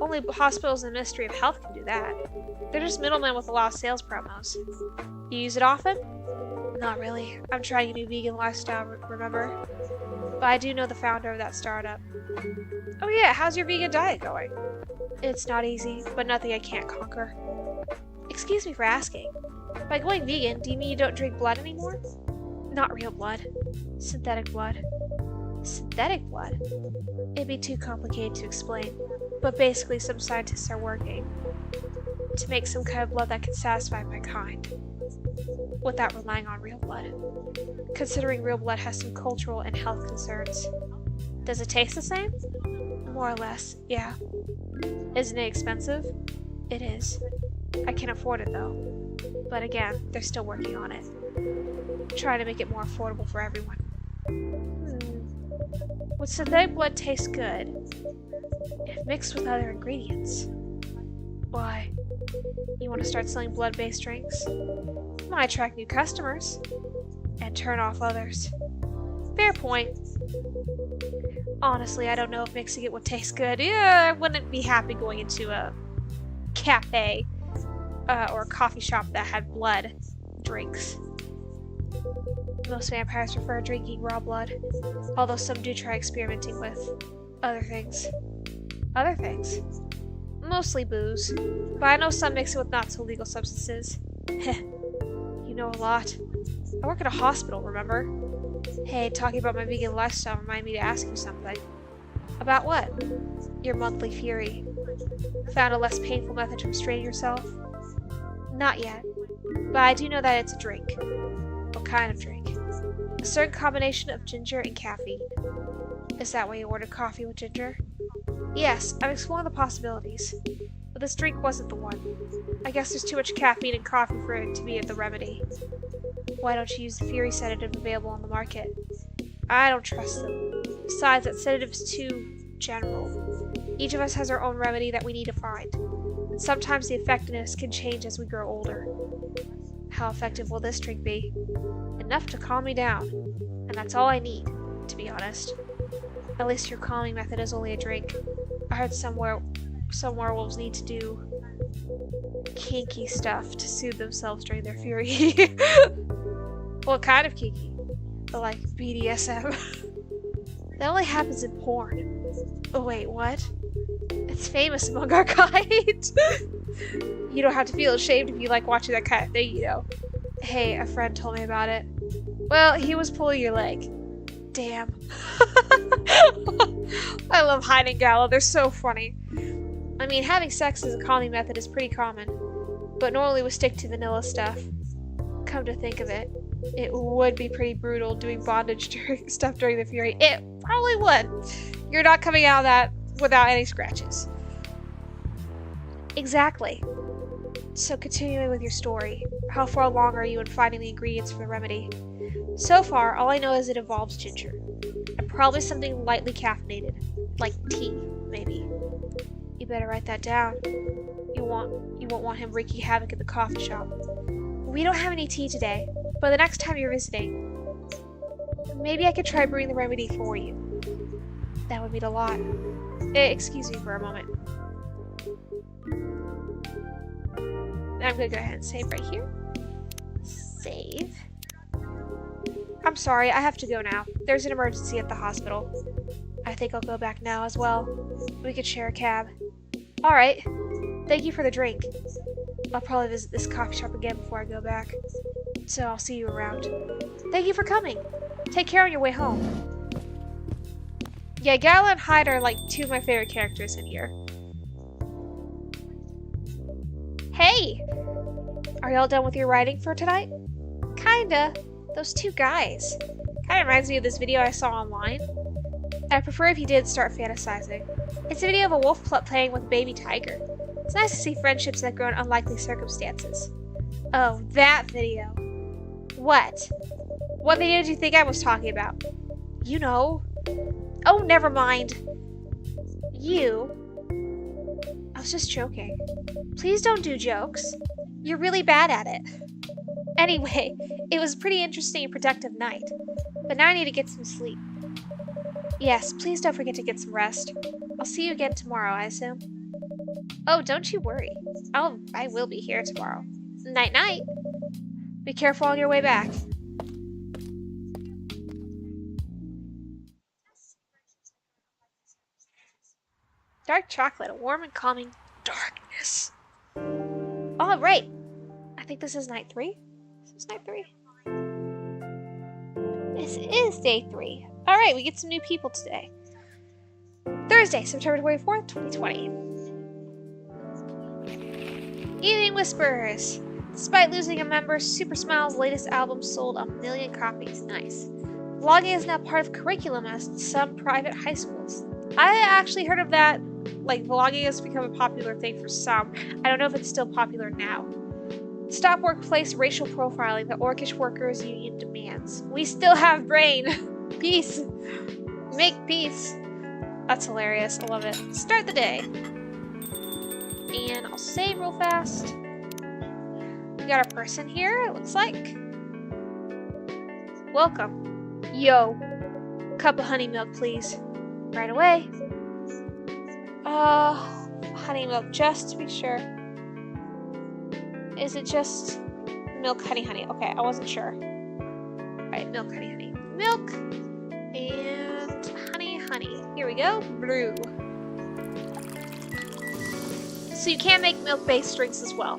A: Only hospitals and the Ministry of Health can do that. They're just middlemen with a lot of sales promos. You use it often? Not really. I'm trying a new vegan lifestyle, remember? But I do know the founder of that startup. Oh yeah, how's your vegan diet going? It's not easy, but nothing I can't conquer. Excuse me for asking. By going vegan, do you mean you don't drink blood anymore? Not real blood. Synthetic blood. Synthetic blood? It'd be too complicated to explain, but basically some scientists are working to make some kind of blood that can satisfy my kind, without relying on real blood. Considering real blood has some cultural and health concerns. Does it taste the same? More or less, yeah. Isn't it expensive? It is. I can afford it though. But again, they're still working on it. Trying to make it more affordable for everyone. Would synthetic blood taste good if mixed with other ingredients? Why? You want to start selling blood-based drinks? Might attract new customers and turn off others. Fair point. Honestly, I don't know if mixing it would taste good. Yeah, I wouldn't be happy going into a cafe or a coffee shop that had blood drinks. Most vampires prefer drinking raw blood, although some do try experimenting with other things. Other things? Mostly booze, but I know some mix it with not so legal substances. Heh, you know a lot. I work at a hospital, remember? Hey, talking about my vegan lifestyle reminded me to ask you something. About what? Your monthly fury. Found a less painful method to restrain yourself? Not yet, but I do know that it's a drink. What kind of drink? A certain combination of ginger and caffeine. Is that why you ordered coffee with ginger? Yes, I'm exploring the possibilities, but this drink wasn't the one. I guess there's too much caffeine in coffee for it to be the remedy. Why don't you use the Fury sedative available on the market? I don't trust them. Besides, that sedative is too general. Each of us has our own remedy that we need to find, and sometimes the effectiveness can change as we grow older. How effective will this drink be? Enough to calm me down, and that's all I need, to be honest. At least your calming method is only a drink. I heard some werewolves need to do kinky stuff to soothe themselves during their fury. What kind of kinky? Like BDSM? That only happens in porn. Oh wait, what? It's famous among our kind. You don't have to feel ashamed if you like watching that kind of thing, you know. Hey, a friend told me about it. Well, he was pulling your leg. Damn. I love Hyde and Gala, they're so funny. I mean, having sex as a calming method is pretty common, but normally we stick to vanilla stuff. Come to think of it, it would be pretty brutal doing bondage stuff during the fury. It probably would. You're not coming out of that without any scratches. Exactly. So continuing with your story, how far along are you in finding the ingredients for the remedy? So far, all I know is it involves ginger. And probably something lightly caffeinated. Like tea, maybe. You better write that down. You won't want him wreaking havoc at the coffee shop. We don't have any tea today, but the next time you're visiting, maybe I could try brewing the remedy for you. That would mean a lot. Excuse me for a moment. I'm gonna go ahead and save right here. Save. I'm sorry, I have to go now. There's an emergency at the hospital. I think I'll go back now as well. We could share a cab. Alright. Thank you for the drink. I'll probably visit this coffee shop again before I go back. So I'll see you around. Thank you for coming. Take care on your way home. Yeah, Gala and Hyde are like two of my favorite characters in here. Hey! Are y'all done with your writing for tonight? Kinda. Those two guys. Kinda reminds me of this video I saw online. I'd prefer if you did start fantasizing. It's a video of a wolf playing with a baby tiger. It's nice to see friendships that grow in unlikely circumstances. Oh, that video. What? What video did you think I was talking about? You know. Oh, never mind. You. I was just joking. Please don't do jokes. You're really bad at it. Anyway, it was a pretty interesting and productive night. But now I need to get some sleep. Yes, please don't forget to get some rest. I'll see you again tomorrow, I assume. Oh, don't you worry. I will be here tomorrow. Night-night. Be careful on your way back. Dark chocolate, a warm and calming darkness. Alright. I think this is night 3. This is night 3. This is day 3. Alright, we get some new people today. Thursday, September 24th, 2020. Evening Whispers. Despite losing a member, Super Smile's latest album sold 1 million copies. Nice. Vlogging is now part of curriculum at some private high schools. I actually heard of that. Like, vlogging has become a popular thing for some. I don't know if it's still popular now. Stop workplace racial profiling, the Orcish Workers Union demands. We still have brain. Peace. Make peace. That's hilarious. I love it. Start the day. And I'll save real fast. We got a person here, it looks like. Welcome. Yo. Cup of honey milk, please. Right away. Honey milk, just to be sure. Is it just milk, honey, honey? Okay, I wasn't sure. Alright, milk, honey, honey. Milk and honey, honey. Here we go. Brew. So you can make milk-based drinks as well.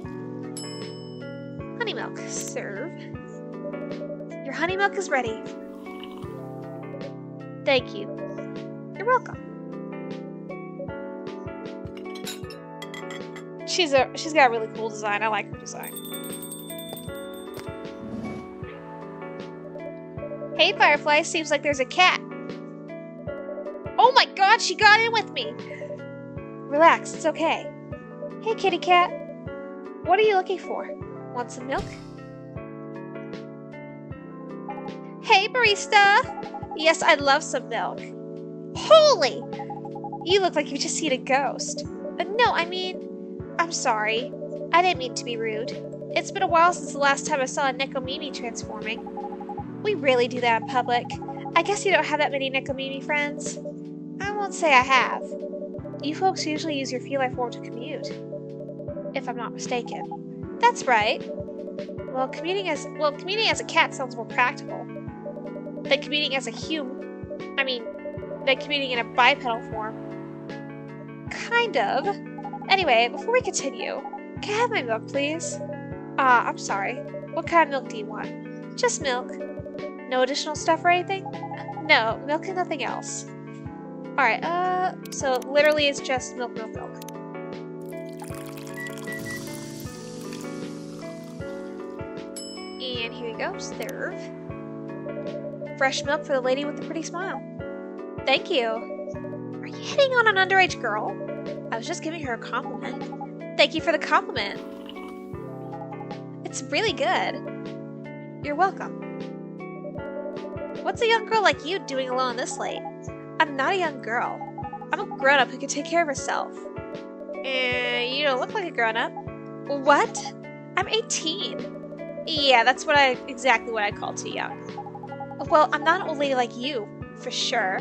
A: Honey milk. Serve. Your honey milk is ready. Thank you. You're welcome. She's got a really cool design. I like her design. Hey, Firefly. Seems like there's a cat. Oh my god, she got in with me! Relax, it's okay. Hey, kitty cat. What are you looking for? Want some milk? Hey, barista! Yes, I'd love some milk. Holy! You look like you just seen a ghost. No, I mean... I'm sorry. I didn't mean to be rude. It's been a while since the last time I saw a Nekomimi transforming. We rarely do that in public. I guess you don't have that many Nekomimi friends. I won't say I have. You folks usually use your feline form to commute. If I'm not mistaken. That's right. Well, commuting as a cat sounds more practical than commuting as a than commuting in a bipedal form. Kind of. Anyway, before we continue, can I have my milk, please? I'm sorry. What kind of milk do you want? Just milk. No additional stuff or anything? No, milk and nothing else. Alright, so literally it's just milk, milk, milk. And here you go, serve. Fresh milk for the lady with the pretty smile. Thank you. Are you hitting on an underage girl? I was just giving her a compliment. Thank you for the compliment. It's really good. You're welcome. What's a young girl like you doing alone this late? I'm not a young girl. I'm a grown-up who can take care of herself. You don't look like a grown-up. What? I'm 18. Yeah, that's exactly what I call too young. Well, I'm not an old lady like you, for sure.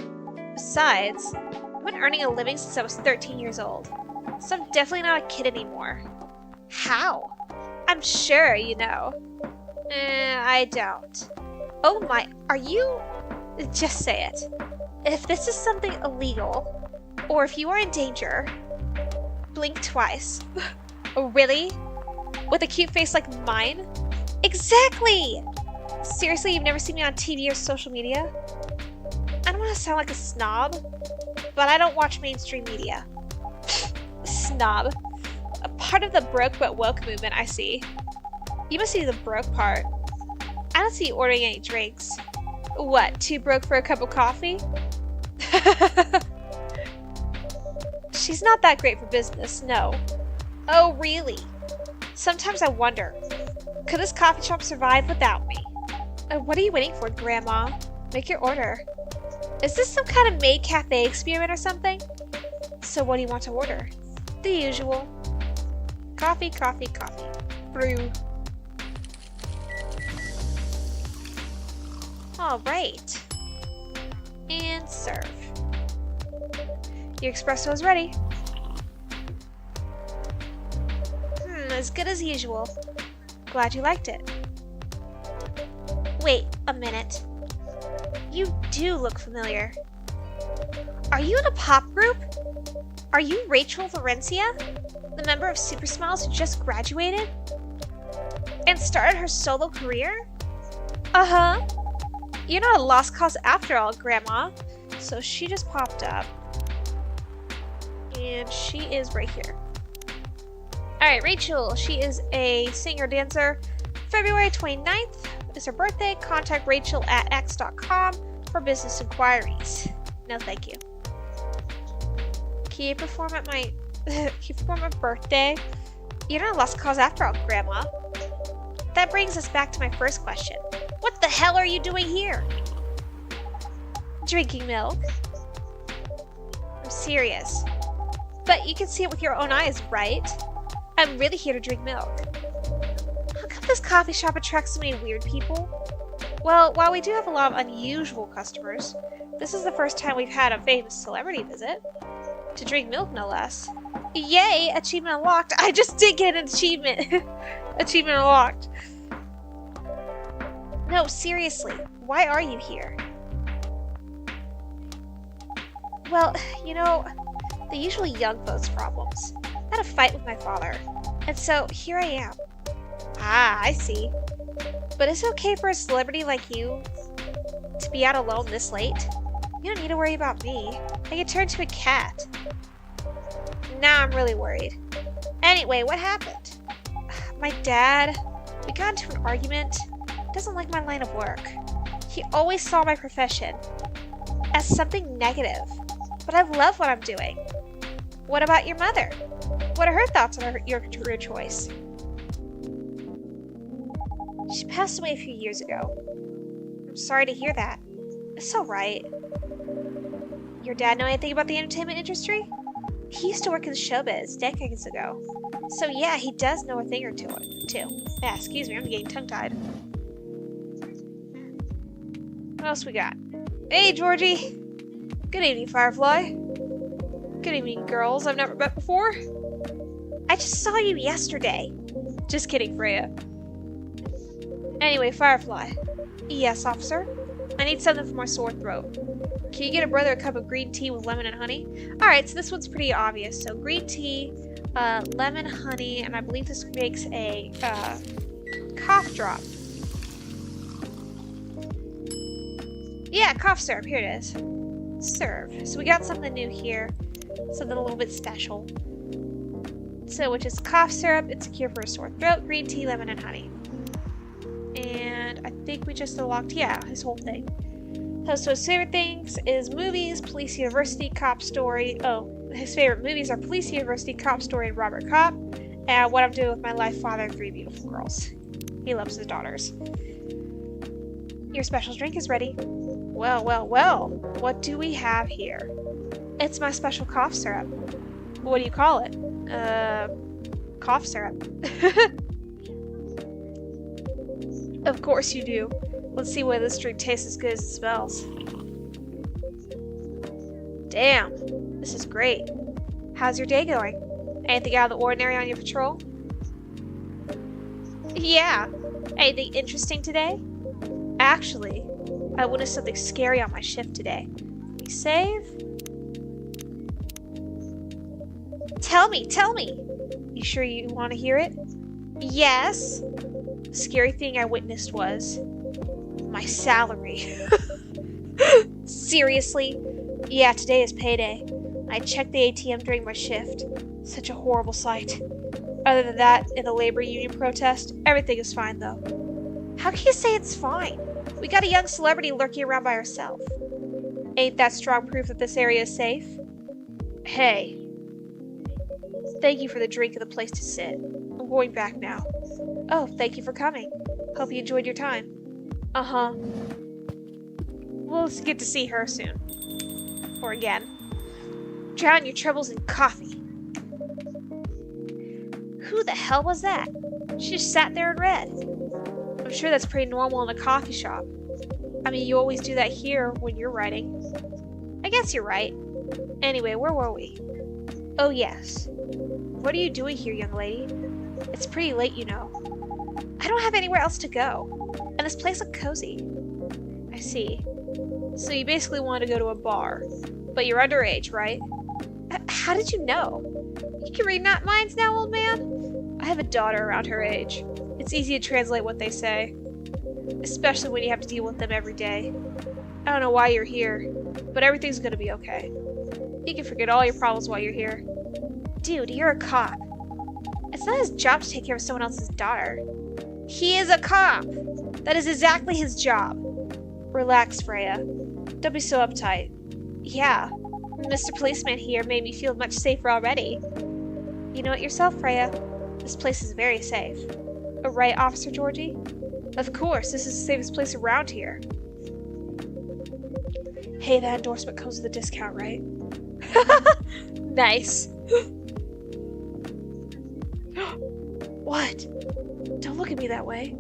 A: Besides, I've been earning a living since I was 13 years old. So I'm definitely not a kid anymore. How? I'm sure you know. I don't. Oh my, are you? Just say it. If this is something illegal, or if you are in danger, blink twice. Oh, really? With a cute face like mine? Exactly! Seriously, you've never seen me on TV or social media? I don't want to sound like a snob, but I don't watch mainstream media. Snob. A part of the broke but woke movement, I see. You must see the broke part. I don't see you ordering any drinks. What, too broke for a cup of coffee? She's not that great for business, no. Oh, really? Sometimes I wonder, could this coffee shop survive without me? What are you waiting for, Grandma? Make your order. Is this some kind of maid cafe experiment or something? So what do you want to order? The usual. Coffee, coffee, coffee. Brew. Alright. And serve. Your espresso is ready. As good as usual. Glad you liked it. Wait a minute. You do look familiar. Are you in a pop group? Are you Rachel Florencia? The member of Super Smiles who just graduated? And started her solo career? Uh-huh. You're not a lost cause after all, Grandma. So she just popped up. And she is right here. Alright, Rachel. She is a singer-dancer. February 29th is her birthday. Contact Rachel at x.com for business inquiries. No, thank you. Can you perform at my birthday? You're not a lost cause after all, Grandma. That brings us back to my first question. What the hell are you doing here? Drinking milk. I'm serious. But you can see it with your own eyes, right? I'm really here to drink milk. How come this coffee shop attracts so many weird people? Well, while we do have a lot of unusual customers, this is the first time we've had a famous celebrity visit. To drink milk, no less. Yay! Achievement unlocked! I just did get an achievement! Achievement unlocked. No, seriously. Why are you here? Well, you know, the usually young folks' problems. I had a fight with my father, and so here I am. Ah, I see. But is it okay for a celebrity like you to be out alone this late? You don't need to worry about me. I can turn to a cat. Now I'm really worried. Anyway, what happened? My dad, we got into an argument. He doesn't like my line of work. He always saw my profession as something negative, but I love what I'm doing. What about your mother? What are her thoughts on your career choice? She passed away a few years ago. I'm sorry to hear that. It's alright. Your dad know anything about the entertainment industry? He used to work in showbiz decades ago. So yeah, he does know a thing or two. Yeah, excuse me, I'm getting tongue-tied. What else we got? Hey, Georgie! Good evening, Firefly. Good evening, girls I've never met before. I just saw you yesterday. Just kidding, Freya. Anyway, Firefly. Yes, officer? I need something for my sore throat. Can you get a brother a cup of green tea with lemon and honey? Alright, so this one's pretty obvious. So green tea, lemon, honey, and I believe this makes a cough drop. Yeah, cough syrup. Here it is. Serve. So we got something new here. Something a little bit special. So, which is cough syrup. It's a cure for a sore throat. Green tea, lemon, and honey. And I think we just unlocked, yeah, his whole thing. So his favorite things is movies, Police University, Cop Story. Oh, his favorite movies are Police University, Cop Story, and Robert Cop. And what I'm doing with my life fathering 3 beautiful girls. He loves his daughters. Your special drink is ready. Well, well, well. What do we have here? It's my special cough syrup. What do you call it? Cough syrup. Of course you do. Let's see whether this drink tastes as good as it smells. Damn, this is great. How's your day going? Anything out of the ordinary on your patrol? Yeah. Anything interesting today? Actually, I witnessed something scary on my shift today. We save? Tell me! You sure you want to hear it? Yes. The scary thing I witnessed was my salary. Seriously? Yeah, today is payday. I checked the ATM during my shift. Such a horrible sight. Other than that, in the labor union protest, everything is fine though. How can you say it's fine? We got a young celebrity lurking around by herself. Ain't that strong proof that this area is safe? Hey. Thank you for the drink and the place to sit. I'm going back now. Oh, thank you for coming. Hope you enjoyed your time. Uh-huh. We'll get to see her soon. Or again. Drown your troubles in coffee. Who the hell was that? She just sat there and read. I'm sure that's pretty normal in a coffee shop. I mean, you always do that here when you're writing. I guess you're right. Anyway, where were we? Oh yes. What are you doing here, young lady? It's pretty late, you know. I don't have anywhere else to go. And this place looks cozy. I see. So you basically want to go to a bar. But you're underage, right? How did you know? You can read minds now, old man? I have a daughter around her age. It's easy to translate what they say. Especially when you have to deal with them every day. I don't know why you're here, but everything's gonna be okay. You can forget all your problems while you're here. Dude, you're a cop. It's not his job to take care of someone else's daughter. He is a cop! That is exactly his job. Relax, Freya. Don't be so uptight. Yeah, Mr. Policeman here made me feel much safer already. You know it yourself, Freya. This place is very safe. Right, Officer Georgie? Of course, this is the safest place around here. Hey, that endorsement comes with a discount, right? Nice. What? Don't look at me that way.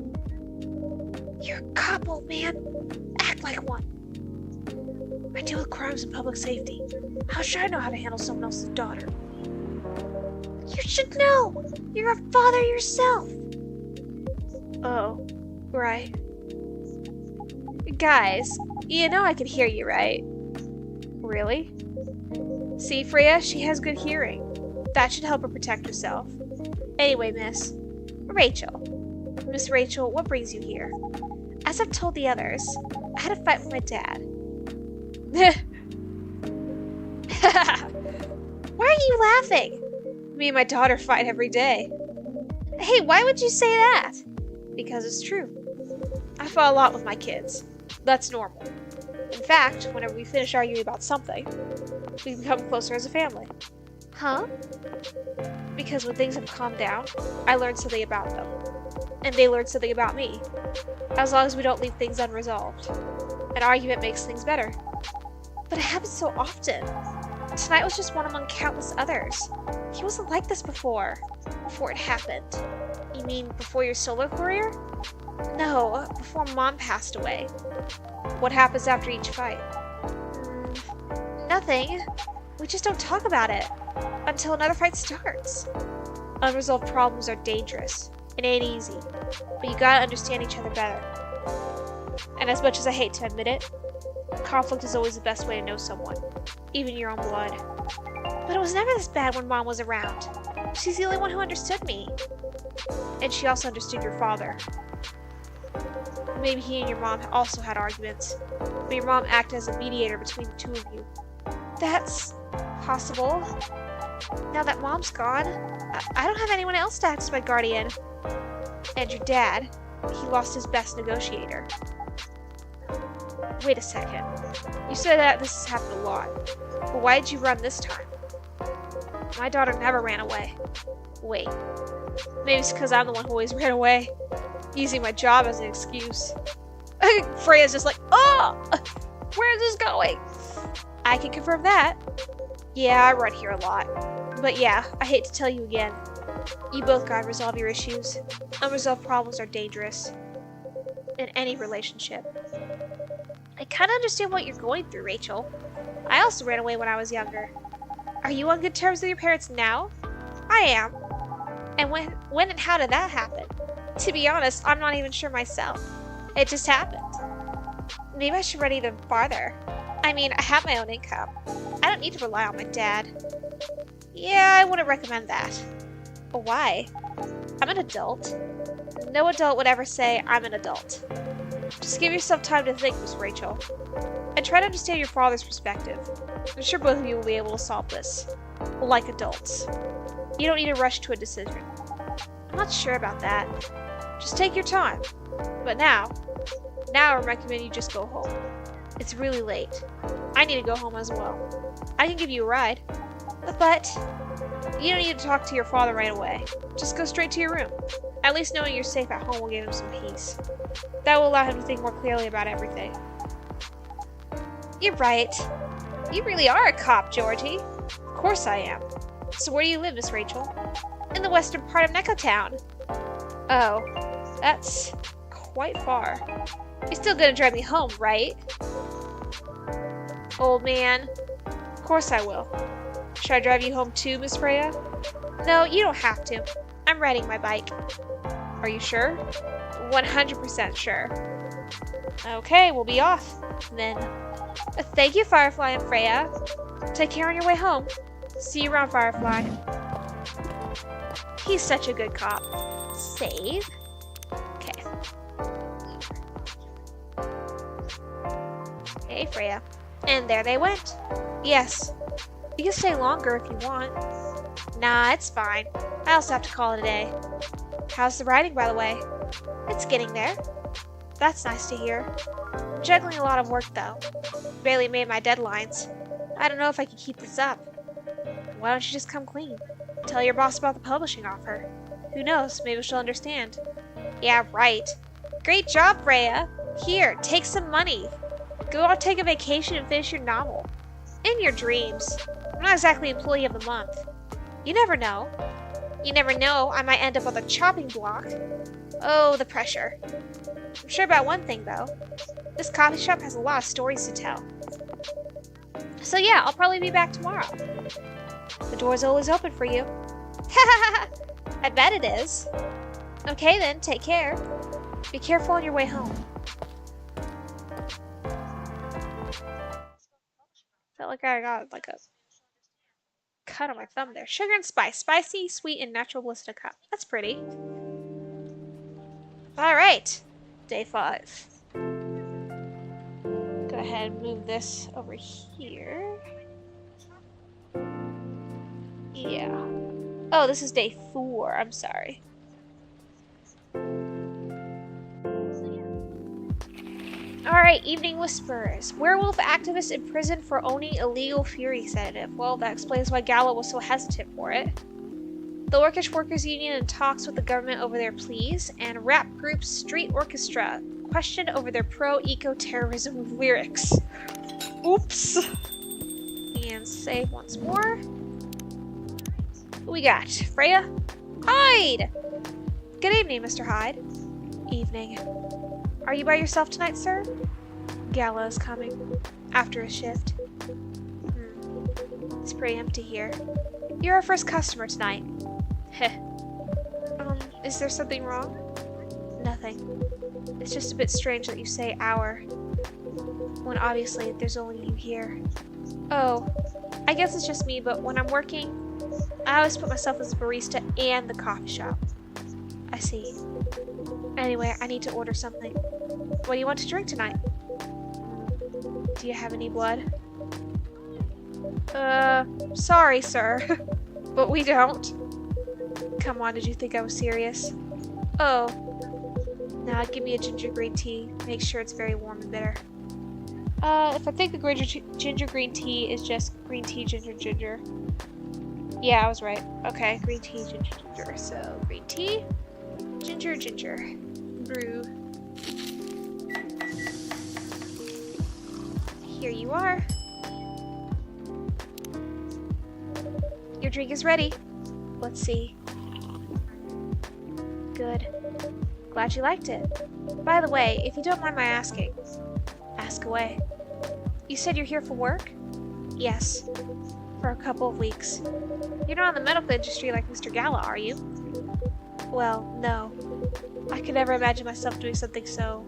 A: You're a cop, old man. Act like one. I deal with crimes and public safety. How should I know how to handle someone else's daughter? You should know! You're a father yourself! Oh, right. Guys, you know I can hear you, right? Really? See, Freya, she has good hearing. That should help her protect herself. Anyway, Miss Rachel, what brings you here? As I've told the others, I had a fight with my dad. Why are you laughing? Me and my daughter fight every day. Hey, why would you say that? Because it's true. I fought a lot with my kids. That's normal. In fact, whenever we finish arguing about something, we become closer as a family. Huh? Because when things have calmed down, I learned something about them. And they learned something about me. As long as we don't leave things unresolved. An argument makes things better. But it happens so often. Tonight was just one among countless others. He wasn't like this before. Before it happened. You mean before your solo career? No, before Mom passed away. What happens after each fight? Nothing. We just don't talk about it. Until another fight starts. Unresolved problems are dangerous. It ain't easy. But you gotta understand each other better. And as much as I hate to admit it, conflict is always the best way to know someone. Even your own blood. But it was never this bad when Mom was around. She's the only one who understood me. And she also understood your father. Maybe he and your mom also had arguments, but your mom acted as a mediator between the two of you. That's possible. Now that Mom's gone, I don't have anyone else to act as my guardian. And your dad, he lost his best negotiator. Wait a second. You said that this has happened a lot, but why did you run this time? My daughter never ran away. Wait, Maybe it's because I'm the one who always ran away, using my job as an excuse. Freya's just like, oh! Where is this going? I can confirm that. Yeah, I run here a lot. But yeah, I hate to tell you again. You both gotta resolve your issues. Unresolved problems are dangerous. In any relationship. I kinda understand what you're going through, Rachel. I also ran away when I was younger. Are you on good terms with your parents now? I am. And when and how did that happen? To be honest, I'm not even sure myself. It just happened. Maybe I should run even farther. I mean, I have my own income. I don't need to rely on my dad. Yeah, I wouldn't recommend that. But why? I'm an adult. No adult would ever say, I'm an adult. Just give yourself time to think, Miss Rachel. And try to understand your father's perspective. I'm sure both of you will be able to solve this. Like adults. You don't need to rush to a decision. I'm not sure about that. Just take your time. But now I recommend you just go home. It's really late. I need to go home as well. I can give you a ride. But you don't need to talk to your father right away. Just go straight to your room. At least knowing you're safe at home will give him some peace. That will allow him to think more clearly about everything. You're right. You really are a cop, Georgie. Of course I am. So where do you live, Miss Rachel? In the western part of Neko Town. Oh, that's quite far. You're still gonna drive me home, right? Old man. Of course I will. Should I drive you home too, Miss Freya? No, you don't have to. I'm riding my bike. Are you sure? 100% sure. Okay, we'll be off then. Thank you, Firefly and Freya. Take care on your way home. See you around, Firefly. He's such a good cop. Save. Okay. Hey, Freya. And there they went. Yes. You can stay longer if you want. Nah, it's fine. I also have to call it a day. How's the writing, by the way? It's getting there. That's nice to hear. I'm juggling a lot of work, though. Barely made my deadlines. I don't know if I can keep this up. Why don't you just come clean? Tell your boss about the publishing offer. Who knows, maybe she'll understand. Yeah, right. Great job, Freya. Here, take some money. Go out, take a vacation, and finish your novel. In your dreams. I'm not exactly employee of the month. You never know. You never know, I might end up on the chopping block. Oh, the pressure. I'm sure about one thing, though. This coffee shop has a lot of stories to tell. So yeah, I'll probably be back tomorrow. The door's always open for you. I bet it is. Okay then, take care. Be careful on your way home. Felt like I got like a cut on my thumb there. Sugar and spice. Spicy, sweet, and natural bliss in a cup. That's pretty. Alright. Day 5. Go ahead and move this over here. Yeah. Oh, this is day 4. I'm sorry. Alright, Evening Whispers. Werewolf activist imprisoned for owning illegal Fury sedative. Well, that explains why Gala was so hesitant for it. The Orcish Workers Union in talks with the government over their pleas, and rap group Street Orchestra questioned over their pro-eco-terrorism lyrics. Oops. And save once more. Who we got? Freya? Hyde! Good evening, Mr. Hyde. Evening. Are you by yourself tonight, sir? Gala is coming. After a shift. It's pretty empty here. You're our first customer tonight. Heh. Is there something wrong? Nothing. It's just a bit strange that you say our, when obviously there's only you here. Oh, I guess it's just me, but when I'm working, I always put myself as a barista and the coffee shop. I see. Anyway, I need to order something. What do you want to drink tonight? Do you have any blood? Sorry, sir. But we don't. Come on, did you think I was serious? Oh. Now give me a ginger green tea. Make sure it's very warm and bitter. If I think the ginger green tea is just green tea, ginger. Yeah, I was right. Okay, green tea, ginger, ginger. So, green tea, ginger, ginger. Brew. Here you are. Your drink is ready. Let's see. Good. Glad you liked it. By the way, if you don't mind my asking, ask away. You said you're here for work? Yes. For a couple of weeks. You're not in the medical industry like Mr. Gala, are you? Well, no. I could never imagine myself doing something so...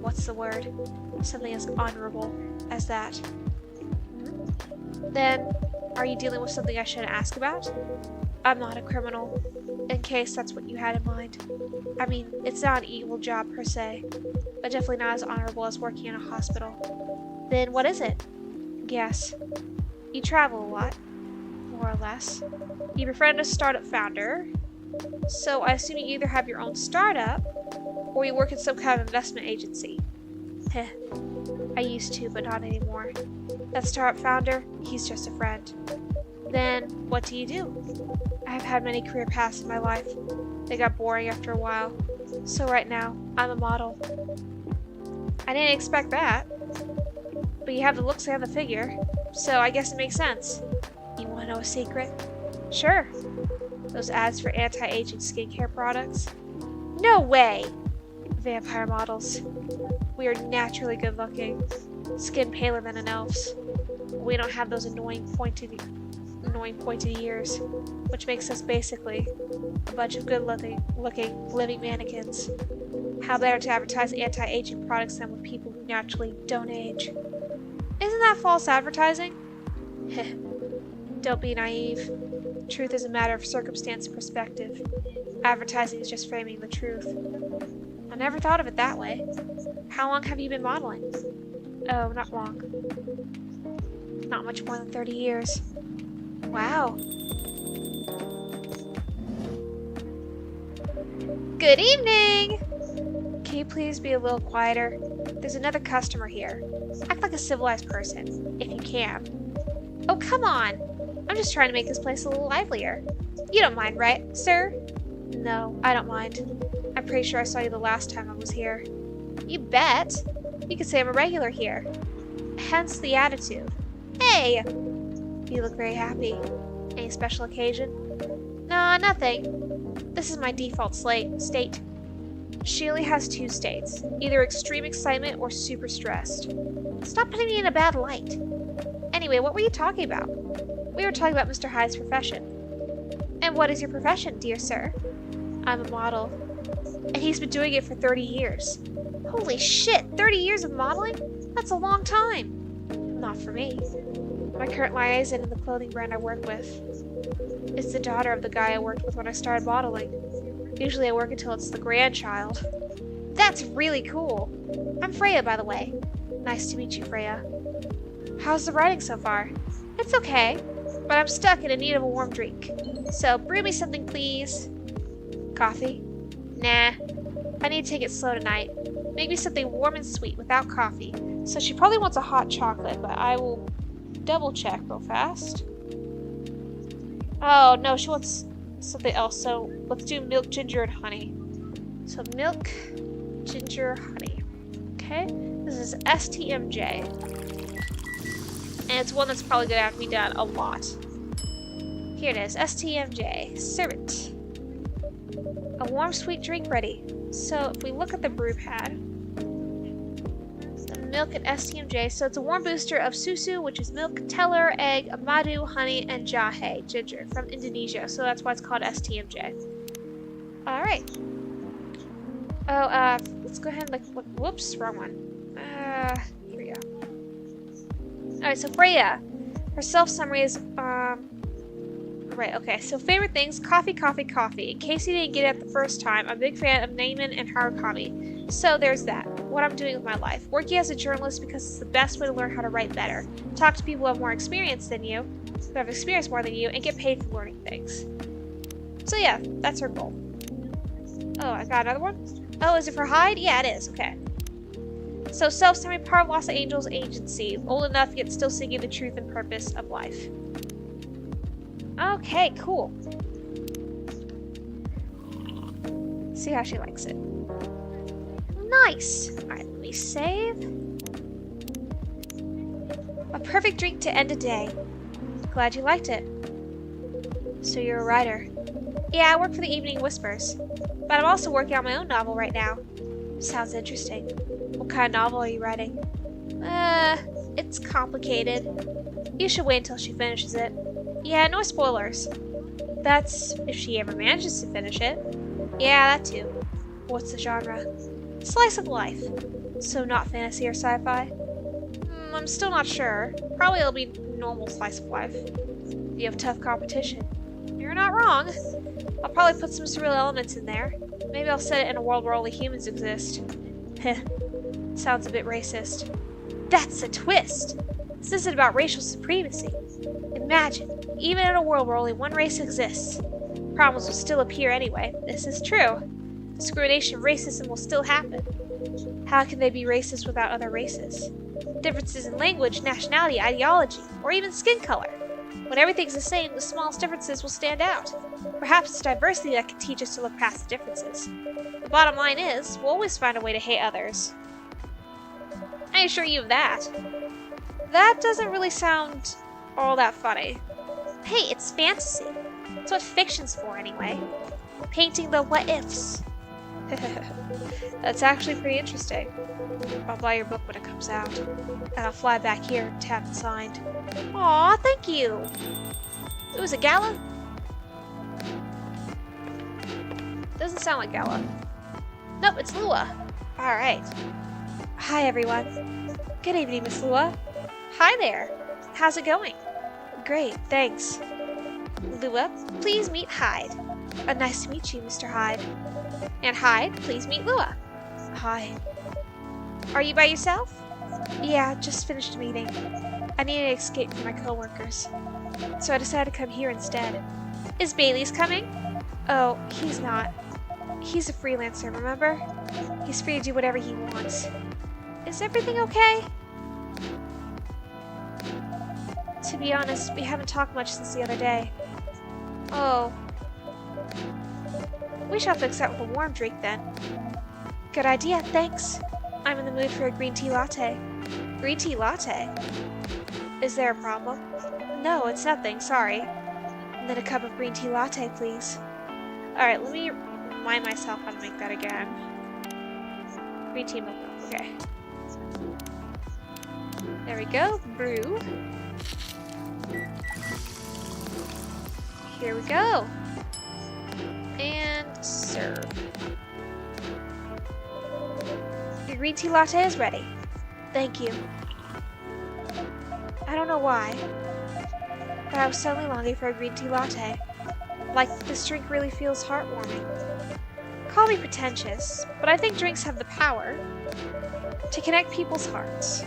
A: what's the word? Something as honorable as that. Then, are you dealing with something I shouldn't ask about? I'm not a criminal, in case that's what you had in mind. I mean, it's not an evil job per se, but definitely not as honorable as working in a hospital. Then what is it? Guess. You travel a lot, more or less. You befriended a startup founder, so I assume you either have your own startup, or you work in some kind of investment agency. Heh. I used to, but not anymore. That startup founder, he's just a friend. Then, what do you do? I've had many career paths in my life. They got boring after a while. So right now, I'm a model. I didn't expect that. But you have the looks and the figure, so I guess it makes sense. You want to know a secret? Sure. Those ads for anti-aging skincare products? No way! Vampire models. We are naturally good looking. Skin paler than an elf's. We don't have those annoying pointed ears, which makes us basically a bunch of good-looking living mannequins. How better to advertise anti-aging products than with people who naturally don't age? Isn't that false advertising? Heh. Don't be naive. Truth is a matter of circumstance and perspective. Advertising is just framing the truth. I never thought of it that way. How long have you been modeling? Oh, not long. Not much more than 30 years. Wow. Good evening! Can you please be a little quieter? There's another customer here. Act like a civilized person, if you can. Oh, come on! I'm just trying to make this place a little livelier. You don't mind, right, sir? No, I don't mind. I'm pretty sure I saw you the last time I was here. You bet! You could say I'm a regular here. Hence the attitude. Hey! You look very happy. Any special occasion? Nah, nothing. This is my default state. She only has 2 states. Either extreme excitement or super stressed. Stop putting me in a bad light. Anyway, what were you talking about? We were talking about Mr. Hyde's profession. And what is your profession, dear sir? I'm a model. And he's been doing it for 30 years. Holy shit, 30 years of modeling? That's a long time. Not for me. My current liaison in the clothing brand I work with. It's the daughter of the guy I worked with when I started modeling. Usually I work until it's the grandchild. That's really cool. I'm Freya, by the way. Nice to meet you, Freya. How's the writing so far? It's okay, but I'm stuck and in need of a warm drink. So brew me something, please. Coffee? Nah. I need to take it slow tonight. Make me something warm and sweet without coffee. So she probably wants a hot chocolate, but I will double check real fast. Oh, no, she wants something else. So let's do milk, ginger, and honey. So milk, ginger, honey. Okay, this is STMJ. And it's one that's probably going to have to be done a lot. Here it is, STMJ. Serve it. A warm, sweet drink ready. So if we look at the brew pad, the milk and STMJ, so it's a warm booster of susu, which is milk, teller, egg, madu, honey, and jahe, ginger, from Indonesia. So that's why it's called STMJ. Alright. Oh, let's go ahead and look, whoops, wrong one. Here we go. Alright, so Freya, her self-summary is, right, okay, so favorite things, coffee, coffee, coffee. In case you didn't get it the first time, I'm a big fan of Neiman and Harakami. So there's that. What I'm doing with my life. Working as a journalist because it's the best way to learn how to write better. Talk to people who have more experience than you, who have experienced more than you, and get paid for learning things. So yeah, that's her goal. Oh, I got another one? Oh, is it for Hyde? Yeah, it is, okay. So self-summary, part of Los Angeles Agency. Old enough, yet still seeking the truth and purpose of life. Okay, cool. See how she likes it. Nice! Alright, let me save. A perfect drink to end a day. Glad you liked it. So you're a writer. Yeah, I work for the Evening Whispers. But I'm also working on my own novel right now. Sounds interesting. What kind of novel are you writing? It's complicated. You should wait until she finishes it. Yeah, no spoilers. That's if she ever manages to finish it. Yeah, that too. What's the genre? Slice of life. So not fantasy or sci-fi? I'm still not sure. Probably it'll be normal slice of life. You have tough competition. You're not wrong. I'll probably put some surreal elements in there. Maybe I'll set it in a world where only humans exist. Heh. Sounds a bit racist. That's a twist! This isn't about racial supremacy. Imagine, even in a world where only one race exists, problems will still appear anyway. This is true. Discrimination and racism will still happen. How can they be racist without other races? Differences in language, nationality, ideology, or even skin color. When everything's the same, the smallest differences will stand out. Perhaps it's diversity that can teach us to look past the differences. The bottom line is, we'll always find a way to hate others. I assure you of that. That doesn't really sound all that funny. Hey, it's fantasy. That's what fiction's for anyway. Painting the what-ifs. That's actually pretty interesting. I'll buy your book when it comes out. And I'll fly back here to have it signed. Aw, thank you! It was a gala? Doesn't sound like gala. Nope, it's Lua. Alright. Hi, everyone. Good evening, Miss Lua. Hi there. How's it going? Great, thanks. Lua, please meet Hyde. Nice to meet you, Mr. Hyde. And Hyde, please meet Lua. Hi. Are you by yourself? Yeah, just finished a meeting. I needed to escape from my coworkers, so I decided to come here instead. Is Bailey's coming? Oh, he's not. He's a freelancer, remember? He's free to do whatever he wants. Is everything okay? To be honest, we haven't talked much since the other day. Oh. We shall fix that with a warm drink then. Good idea, thanks. I'm in the mood for a green tea latte. Green tea latte? Is there a problem? No, it's nothing, sorry. And then a cup of green tea latte, please. Alright, let me remind myself how to make that again. Green tea milk, okay. There we go, brew. Here we go. And serve. Your green tea latte is ready. Thank you. I don't know why, but I was suddenly longing for a green tea latte. Like, this drink really feels heartwarming. Call me pretentious, but I think drinks have the power to connect people's hearts.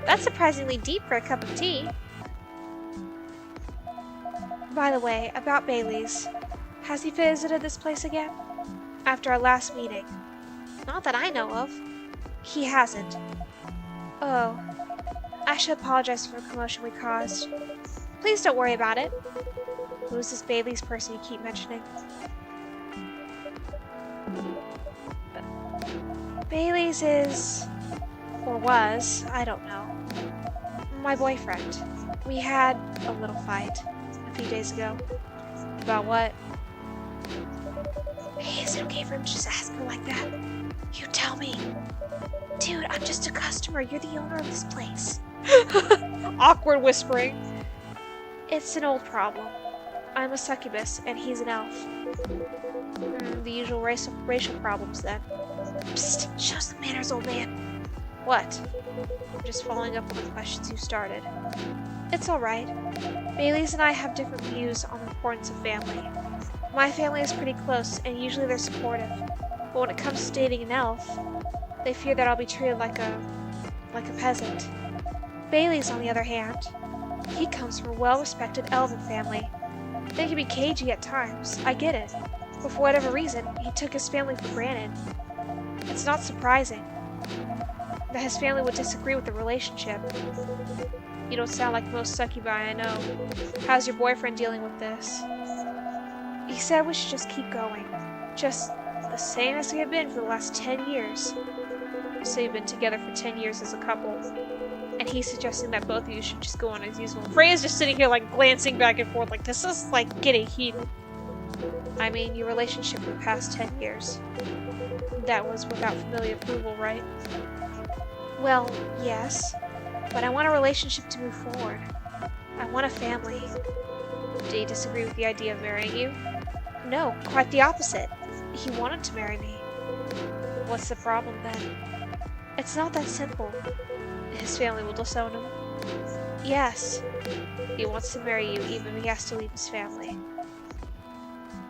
A: That's surprisingly deep for a cup of tea. By the way, about Bailey's. Has he visited this place again? After our last meeting? Not that I know of. He hasn't. Oh. I should apologize for the commotion we caused. Please don't worry about it. Who's this Bailey's person you keep mentioning? Bailey's is... or was, I don't know. My boyfriend. We had a little fight a few days ago. About what? Hey, is it okay for him to just ask her like that? You tell me. Dude, I'm just a customer. You're the owner of this place. Awkward whispering. It's an old problem. I'm a succubus, and he's an elf. The usual racial problems, then. Psst, show some manners, old man. What? I'm just following up on the questions you started. It's alright. Bailey's and I have different views on the importance of family. My family is pretty close, and usually they're supportive. But when it comes to dating an elf, they fear that I'll be treated like a peasant. Bailey's, on the other hand, he comes from a well-respected elven family. They can be cagey at times, I get it. But for whatever reason, he took his family for granted. It's not surprising that his family would disagree with the relationship. You don't sound like most succubi I know. How's your boyfriend dealing with this? He said we should just keep going. Just the same as we have been for the last 10 years. So you've been together for 10 years as a couple. And he's suggesting that both of you should just go on as usual. Freya's just sitting here like glancing back and forth like this is like getting heated. I mean, your relationship for the past 10 years. That was without familial approval, right? Well, yes. But I want a relationship to move forward. I want a family. Do you disagree with the idea of marrying you? No, quite the opposite. He wanted to marry me. What's the problem then? It's not that simple. His family will disown him. Yes. He wants to marry you even if he has to leave his family.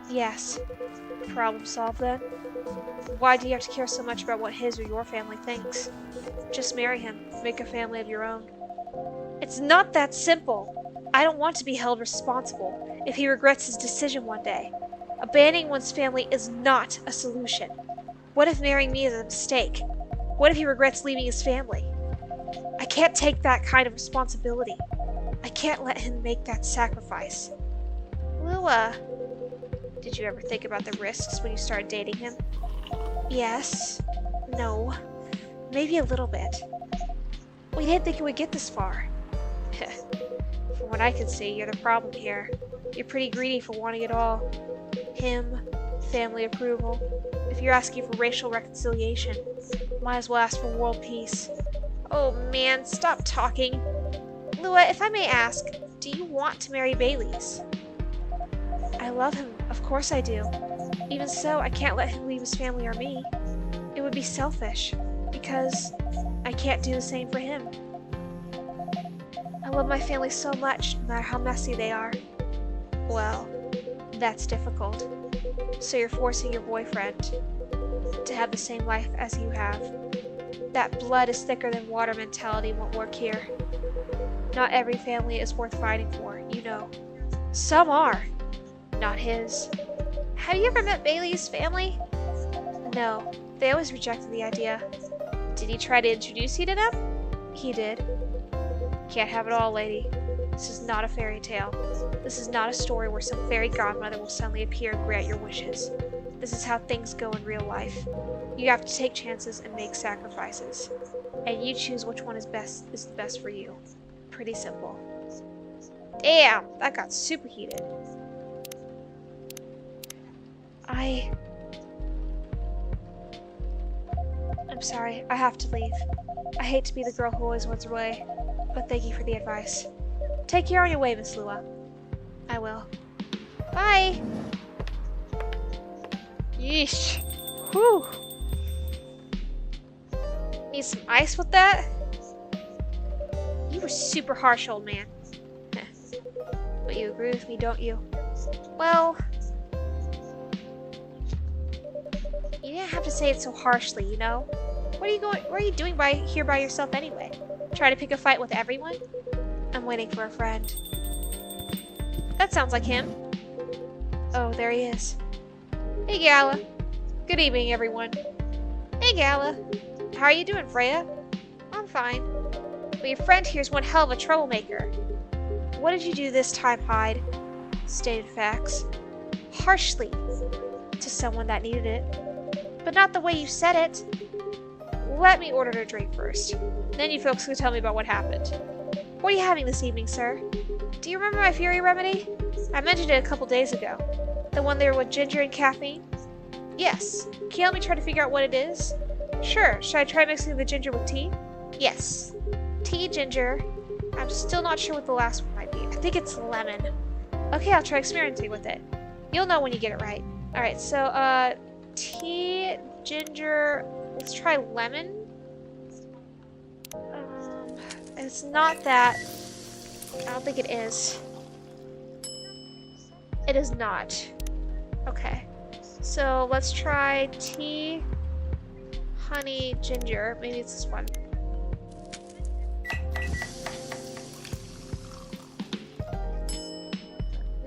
A: Yes. Problem solved then? Why do you have to care so much about what his or your family thinks? Just marry him. Make a family of your own. It's not that simple. I don't want to be held responsible if he regrets his decision one day. Abandoning one's family is not a solution. What if marrying me is a mistake? What if he regrets leaving his family? I can't take that kind of responsibility. I can't let him make that sacrifice. Lua, did you ever think about the risks when you started dating him? Yes. No. Maybe a little bit. We didn't think it would get this far. From what I can see, you're the problem here. You're pretty greedy for wanting it all. Him, family approval. If you're asking for racial reconciliation, might as well ask for world peace. Oh man, stop talking. Lua, if I may ask, do you want to marry Baileys? I love him, of course I do. Even so, I can't let him leave his family or me. It would be selfish, because I can't do the same for him. I love my family so much, no matter how messy they are. Well, that's difficult. So you're forcing your boyfriend to have the same life as you have. That blood is thicker than water mentality won't work here. Not every family is worth fighting for, you know. Some are. Not his. Have you ever met Bailey's family? No, they always rejected the idea. Did he try to introduce you to them? He did. Can't have it all, lady. This is not a fairy tale. This is not a story where some fairy godmother will suddenly appear and grant your wishes. This is how things go in real life. You have to take chances and make sacrifices. And you choose which one is the best for you. Pretty simple. Damn, that got super heated. I'm sorry, I have to leave. I hate to be the girl who always runs away, but thank you for the advice. Take care on your way, Miss Lua. I will. Bye! Yeesh. Whew. Need some ice with that? You were super harsh, old man. But you agree with me, don't you? Well... You didn't have to say it so harshly, you know? Where are you doing here by yourself anyway? Try to pick a fight with everyone? I'm waiting for a friend. That sounds like him. Oh, there he is. Hey, Gala. Good evening, everyone. Hey, Gala. How are you doing, Freya? I'm fine. But your friend here's one hell of a troublemaker. What did you do this time, Hyde? Stated facts. Harshly. To someone that needed it. But not the way you said it. Let me order a drink first. Then you folks can tell me about what happened. What are you having this evening, sir? Do you remember my Fury remedy? I mentioned it a couple days ago. The one there with ginger and caffeine? Yes. Can you help me try to figure out what it is? Sure. Should I try mixing the ginger with tea? Yes. Tea, ginger. I'm still not sure what the last one might be. I think it's lemon. Okay, I'll try experimenting with it. You'll know when you get it right. Alright, so, tea, ginger, let's try lemon. It's not that. I don't think it is. It is not. Okay. So let's try tea, honey, ginger. Maybe it's this one.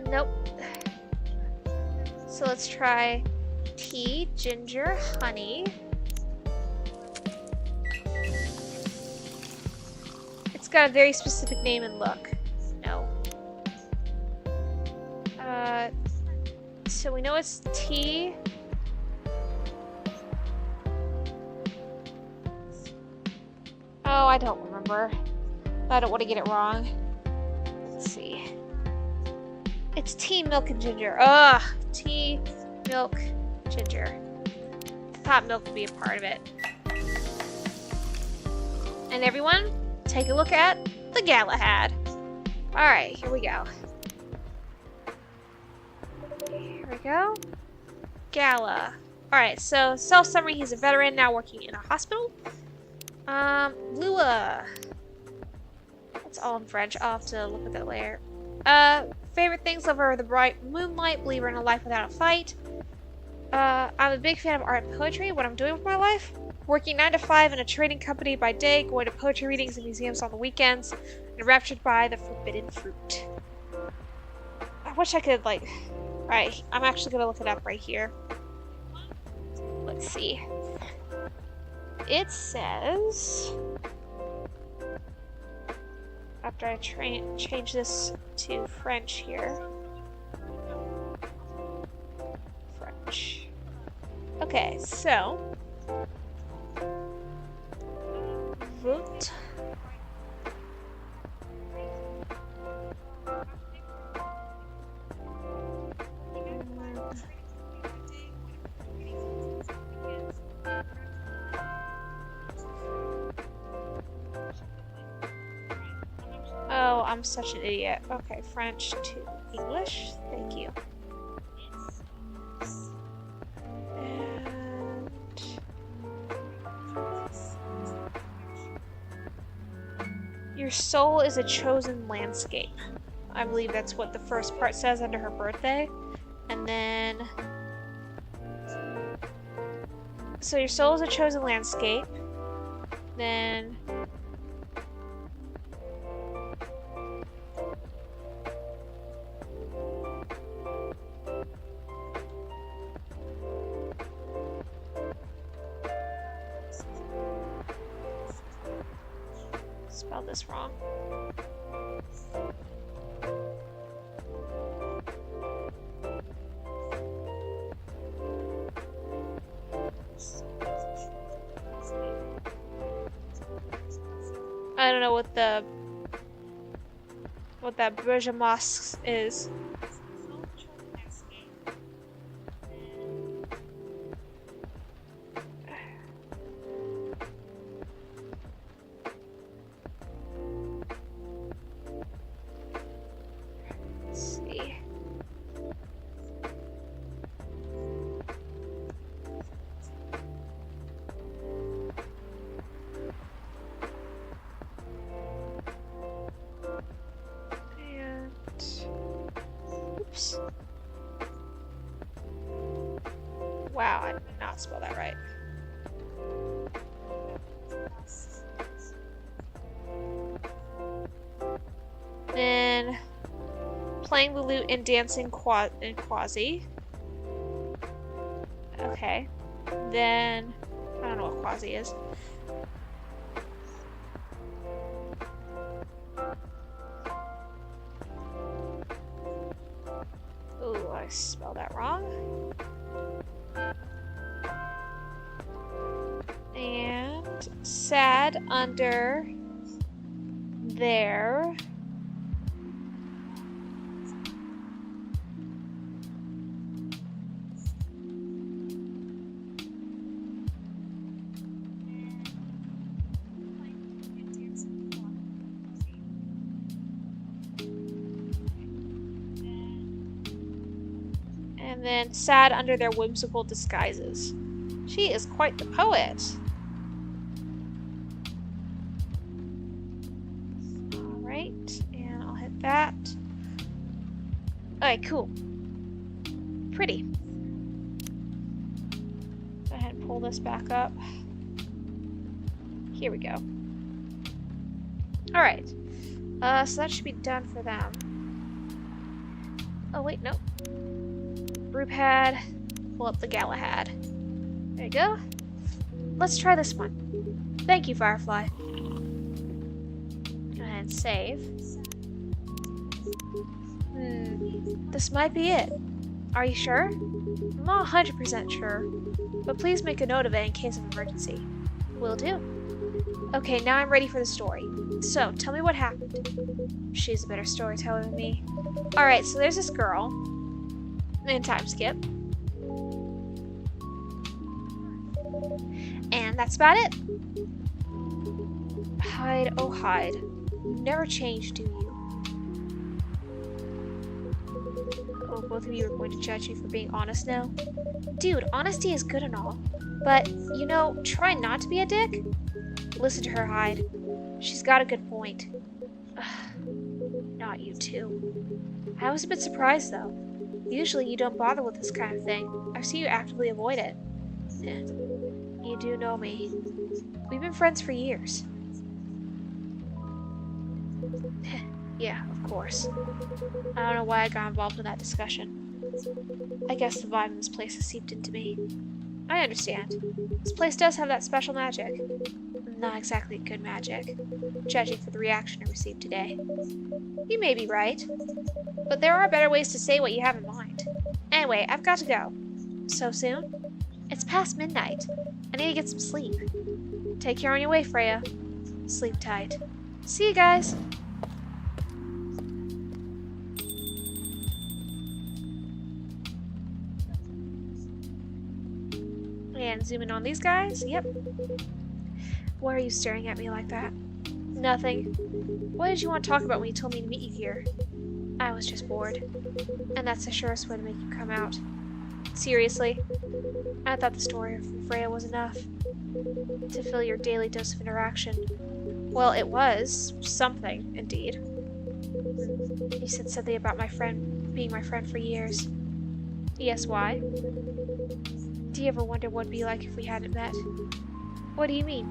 A: Nope. So let's try tea, ginger, honey. It's got a very specific name and look. No. So we know it's T. Oh, I don't remember. I don't want to get it wrong. Let's see. It's tea, milk, and ginger. Ugh! Tea, milk, ginger. I thought milk would be a part of it. And everyone, take a look at the Galahad. Alright, here we go. Here we go. Gala. Alright, so self-summary, he's a veteran now working in a hospital. Lua. That's all in French. I'll have to look at that later. Favorite things of her: the bright moonlight, believer in a life without a fight. I'm a big fan of art and poetry. What I'm doing with my life: working 9 to 5 in a trading company by day, going to poetry readings and museums on the weekends, and raptured by the forbidden fruit. I wish I could, like... Right, I'm actually gonna look it up right here. Let's see. It says... After I change this to French here. French. Okay, so... Vote. Oh, I'm such an idiot. Okay, French to English. Thank you. And... Your soul is a chosen landscape. I believe that's what the first part says under her birthday. And then... So your soul is a chosen landscape. Then... Spelled this wrong. I don't know what that Bergamasque is. Let's see. Oops. Wow, I did not spell that right. Then playing the lute and dancing in Quasi. Okay. Then I don't know what Quasi is. Ooh, I spelled that wrong. And sad under there. And then sad under their whimsical disguises. She is quite the poet. Alright, and I'll hit that. Alright, cool. Pretty. Go ahead and pull this back up. Here we go. Alright. So that should be done for them. Oh wait, no. Brew pad, pull up the Galahad. There you go. Let's try this one. Thank you, Firefly. Go ahead And save. This might be it. Are you sure? I'm not 100% sure, but please make a note of it in case of emergency. Will do. Okay, now I'm ready for the story. So, tell me what happened. She's a better storyteller than me. Alright, so there's this girl. And time skip. And that's about it. Hyde, oh Hyde. You never change, do you? Oh, both of you are going to judge me for being honest now? Dude, honesty is good and all. But, you know, try not to be a dick. Listen to her, Hyde. She's got a good point. Not you too. I was a bit surprised, though. Usually you don't bother with this kind of thing. I've seen you actively avoid it. You do know me. We've been friends for years. Yeah, of course. I don't know why I got involved in that discussion. I guess the vibe in this place has seeped into me. I understand. This place does have that special magic. Not exactly good magic, judging for the reaction I received today. You may be right, but there are better ways to say what you have in mind. Anyway, I've got to go. So soon? It's past midnight. I need to get some sleep. Take care on your way, Freya. Sleep tight. See you guys! And zoom in on these guys. Yep. Why are you staring at me like that? Nothing. What did you want to talk about when you told me to meet you here? I was just bored. And that's the surest way to make you come out. Seriously? I thought the story of Freya was enough to fill your daily dose of interaction. Well, it was something, indeed. You said something about my friend being my friend for years. Yes, why? Do you ever wonder what it'd be like if we hadn't met? What do you mean?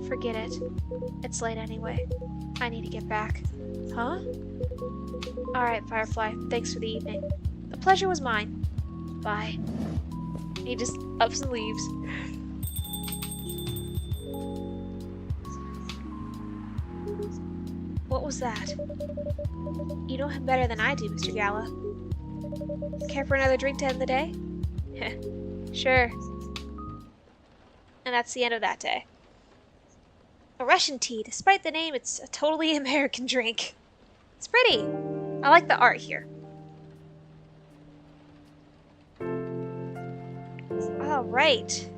A: Forget it. It's late anyway. I need to get back. Huh? Alright, Firefly. Thanks for the evening. The pleasure was mine. Bye. He just ups and leaves. What was that? You know him better than I do, Mr. Gala. Care for another drink to end the day? Sure. And that's the end of that day. A Russian tea. Despite the name, it's a totally American drink. It's pretty. I like the art here. Alright.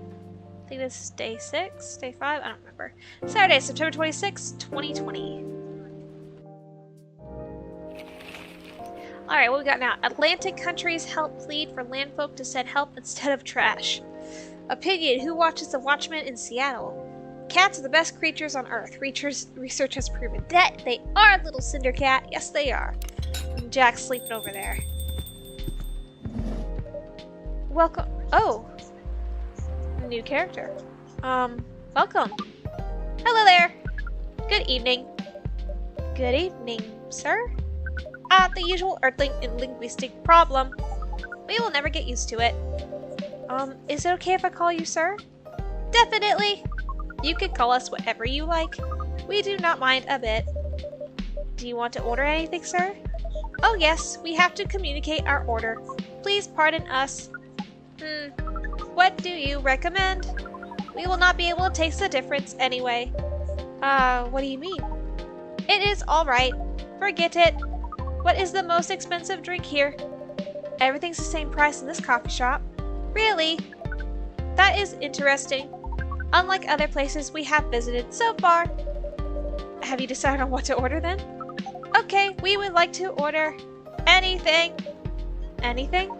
A: I think this is day 6, day 5, I don't remember. Saturday, September 26, 2020. Alright, what we got now? Atlantic countries help plead for landfolk to send help instead of trash. Opinion, who watches The Watchmen in Seattle? Cats are the best creatures on Earth. Research has proven that they are, little cinder cat. Yes, they are. And Jack's sleeping over there. Welcome. Oh. New character. Welcome. Hello there. Good evening. Good evening, sir. The usual Earthling and linguistic problem. We will never get used to it. Is it okay if I call you sir? Definitely. You can call us whatever you like. We do not mind a bit. Do you want to order anything, sir? Oh yes, we have to communicate our order. Please pardon us. What do you recommend? We will not be able to taste the difference anyway. What do you mean? It is alright. Forget it. What is the most expensive drink here? Everything's the same price in this coffee shop. Really? That is interesting. Unlike other places we have visited so far. Have you decided on what to order then? Okay, we would like to order anything. Anything?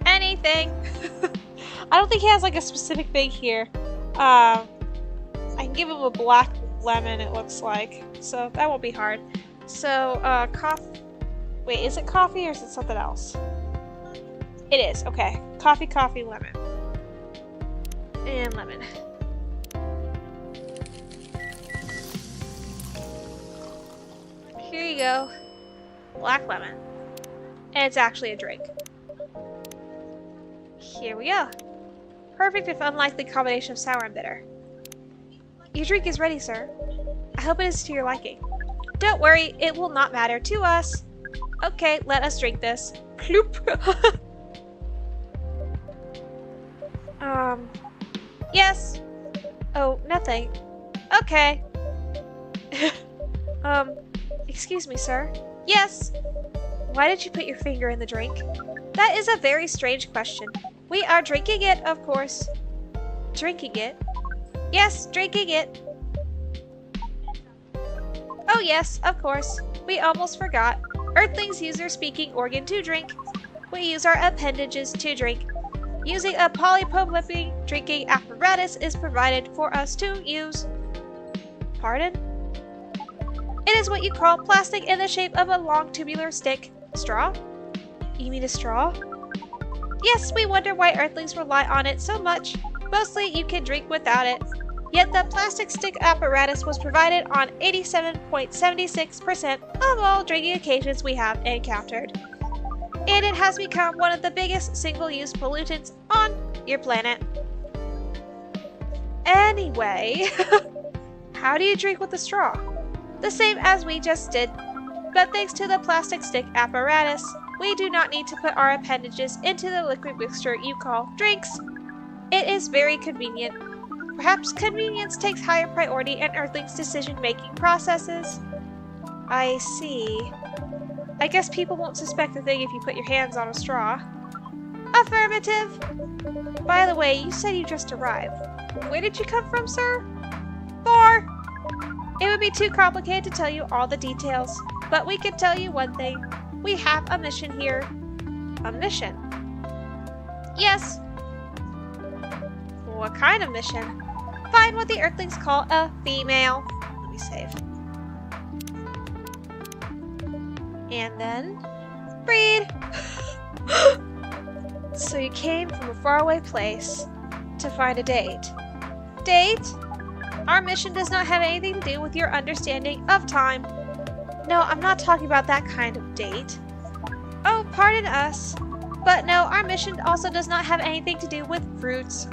A: Anything. I don't think he has like a specific thing here. I can give him a black lemon, it looks like. So that won't be hard. So, coffee. Wait, is it coffee or is it something else? It is, okay. Coffee, lemon. And lemon. Here you go. Black lemon. And it's actually a drink. Here we go. Perfect if unlikely combination of sour and bitter. Your drink is ready, sir. I hope it is to your liking. Don't worry, it will not matter to us. Okay, let us drink this. Ploop. Yes. Oh, nothing. Okay. Excuse me, sir. Yes. Why did you put your finger in the drink? That is a very strange question. We are drinking it, of course. Drinking it? Yes, drinking it. Oh yes, of course. We almost forgot. Earthlings use their speaking organ to drink. We use our appendages to drink. Using a polypropylene drinking apparatus is provided for us to use. Pardon? It is what you call plastic in the shape of a long tubular stick. Straw? You mean a straw? Yes, we wonder why Earthlings rely on it so much. Mostly you can drink without it. Yet the plastic stick apparatus was provided on 87.76% of all drinking occasions we have encountered. And it has become one of the biggest single-use pollutants on your planet. Anyway, how do you drink with a straw? The same as we just did, but thanks to the plastic stick apparatus, we do not need to put our appendages into the liquid mixture you call drinks. It is very convenient. Perhaps convenience takes higher priority in Earthlings' decision-making processes. I see. I guess people won't suspect a thing if you put your hands on a straw. Affirmative! By the way, you said you just arrived. Where did you come from, sir? Far! It would be too complicated to tell you all the details, but we can tell you one thing. We have a mission here. A mission? Yes. What kind of mission? Find what the Earthlings call a female. Let me save. And then breed. So you came from a faraway place to find a date. Date? Our mission does not have anything to do with your understanding of time. No, I'm not talking about that kind of date. Oh, pardon us. But no, our mission also does not have anything to do with fruits.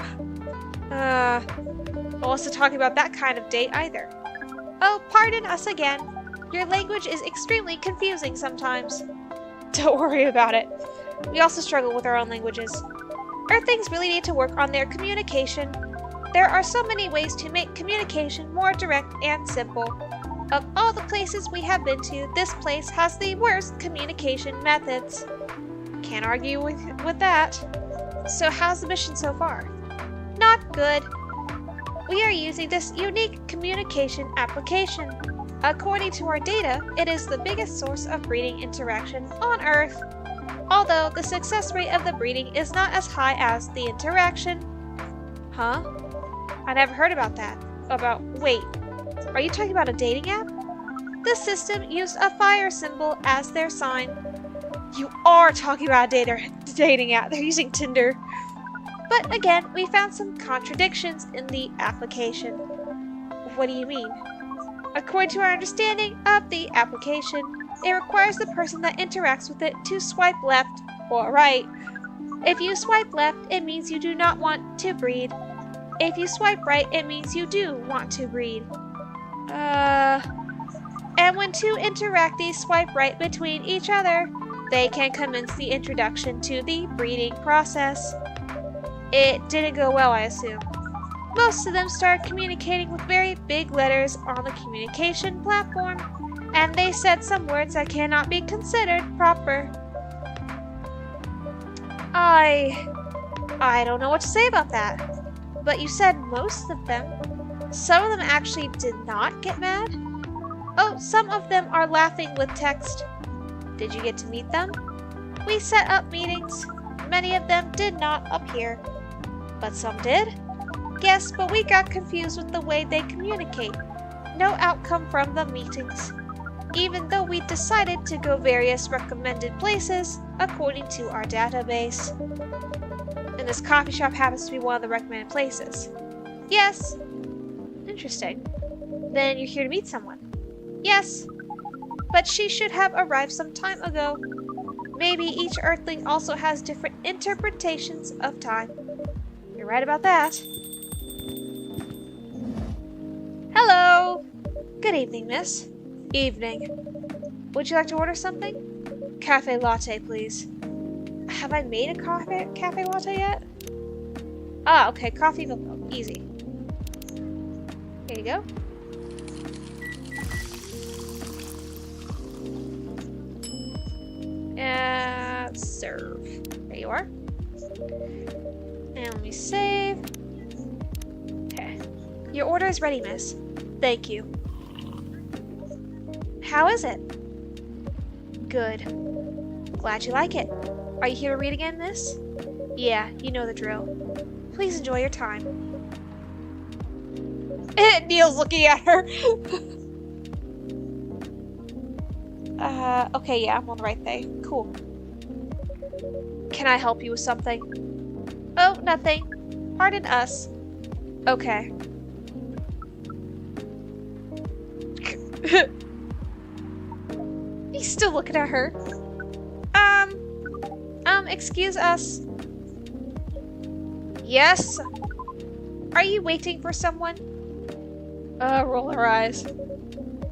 A: Also talking about that kind of date either. Oh, pardon us again. Your language is extremely confusing sometimes. Don't worry about it. We also struggle with our own languages. Earthlings really need to work on their communication. There are so many ways to make communication more direct and simple. Of all the places we have been to, this place has the worst communication methods. Can't argue with that. So how's the mission so far? Not good. We are using this unique communication application. According to our data, it is the biggest source of breeding interaction on Earth. Although the success rate of the breeding is not as high as the interaction. Huh? I never heard about that. Wait, are you talking about a dating app? The system used a fire symbol as their sign. You are talking about a dating app. They're using Tinder. But again, we found some contradictions in the application. What do you mean? According to our understanding of the application, it requires the person that interacts with it to swipe left or right. If you swipe left, it means you do not want to breed. If you swipe right, it means you do want to breed. And when two interactees swipe right between each other, they can commence the introduction to the breeding process. It didn't go well, I assume. Most of them started communicating with very big letters on the communication platform, and they said some words that cannot be considered proper. I don't know what to say about that. But you said most of them. Some of them actually did not get mad? Oh, some of them are laughing with text. Did you get to meet them? We set up meetings. Many of them did not appear. But some did? Yes, but we got confused with the way they communicate. No outcome from the meetings. Even though we decided to go various recommended places according to our database. And this coffee shop happens to be one of the recommended places. Yes. Interesting. Then you're here to meet someone. Yes. But she should have arrived some time ago. Maybe each Earthling also has different interpretations of time. You're right about that. Good evening, miss.
B: Evening.
A: Would you like to order something?
B: Cafe latte, please.
A: Have I made a cafe latte yet? Ah, okay, coffee milk. Easy. Here you go. Serve. There you are. And let me save. Okay. Your order is ready, miss.
B: Thank you.
A: How is it?
B: Good.
A: Glad you like it. Are you here to read again, miss?
B: Yeah, you know the drill.
A: Please enjoy your time.
B: Neil's looking at her.
A: Okay, yeah, I'm on the right thing. Cool.
B: Can I help you with something?
A: Oh, nothing. Pardon us.
B: Okay.
A: He's still looking at her. Excuse us.
B: Yes?
A: Are you waiting for someone?
B: Roll her eyes.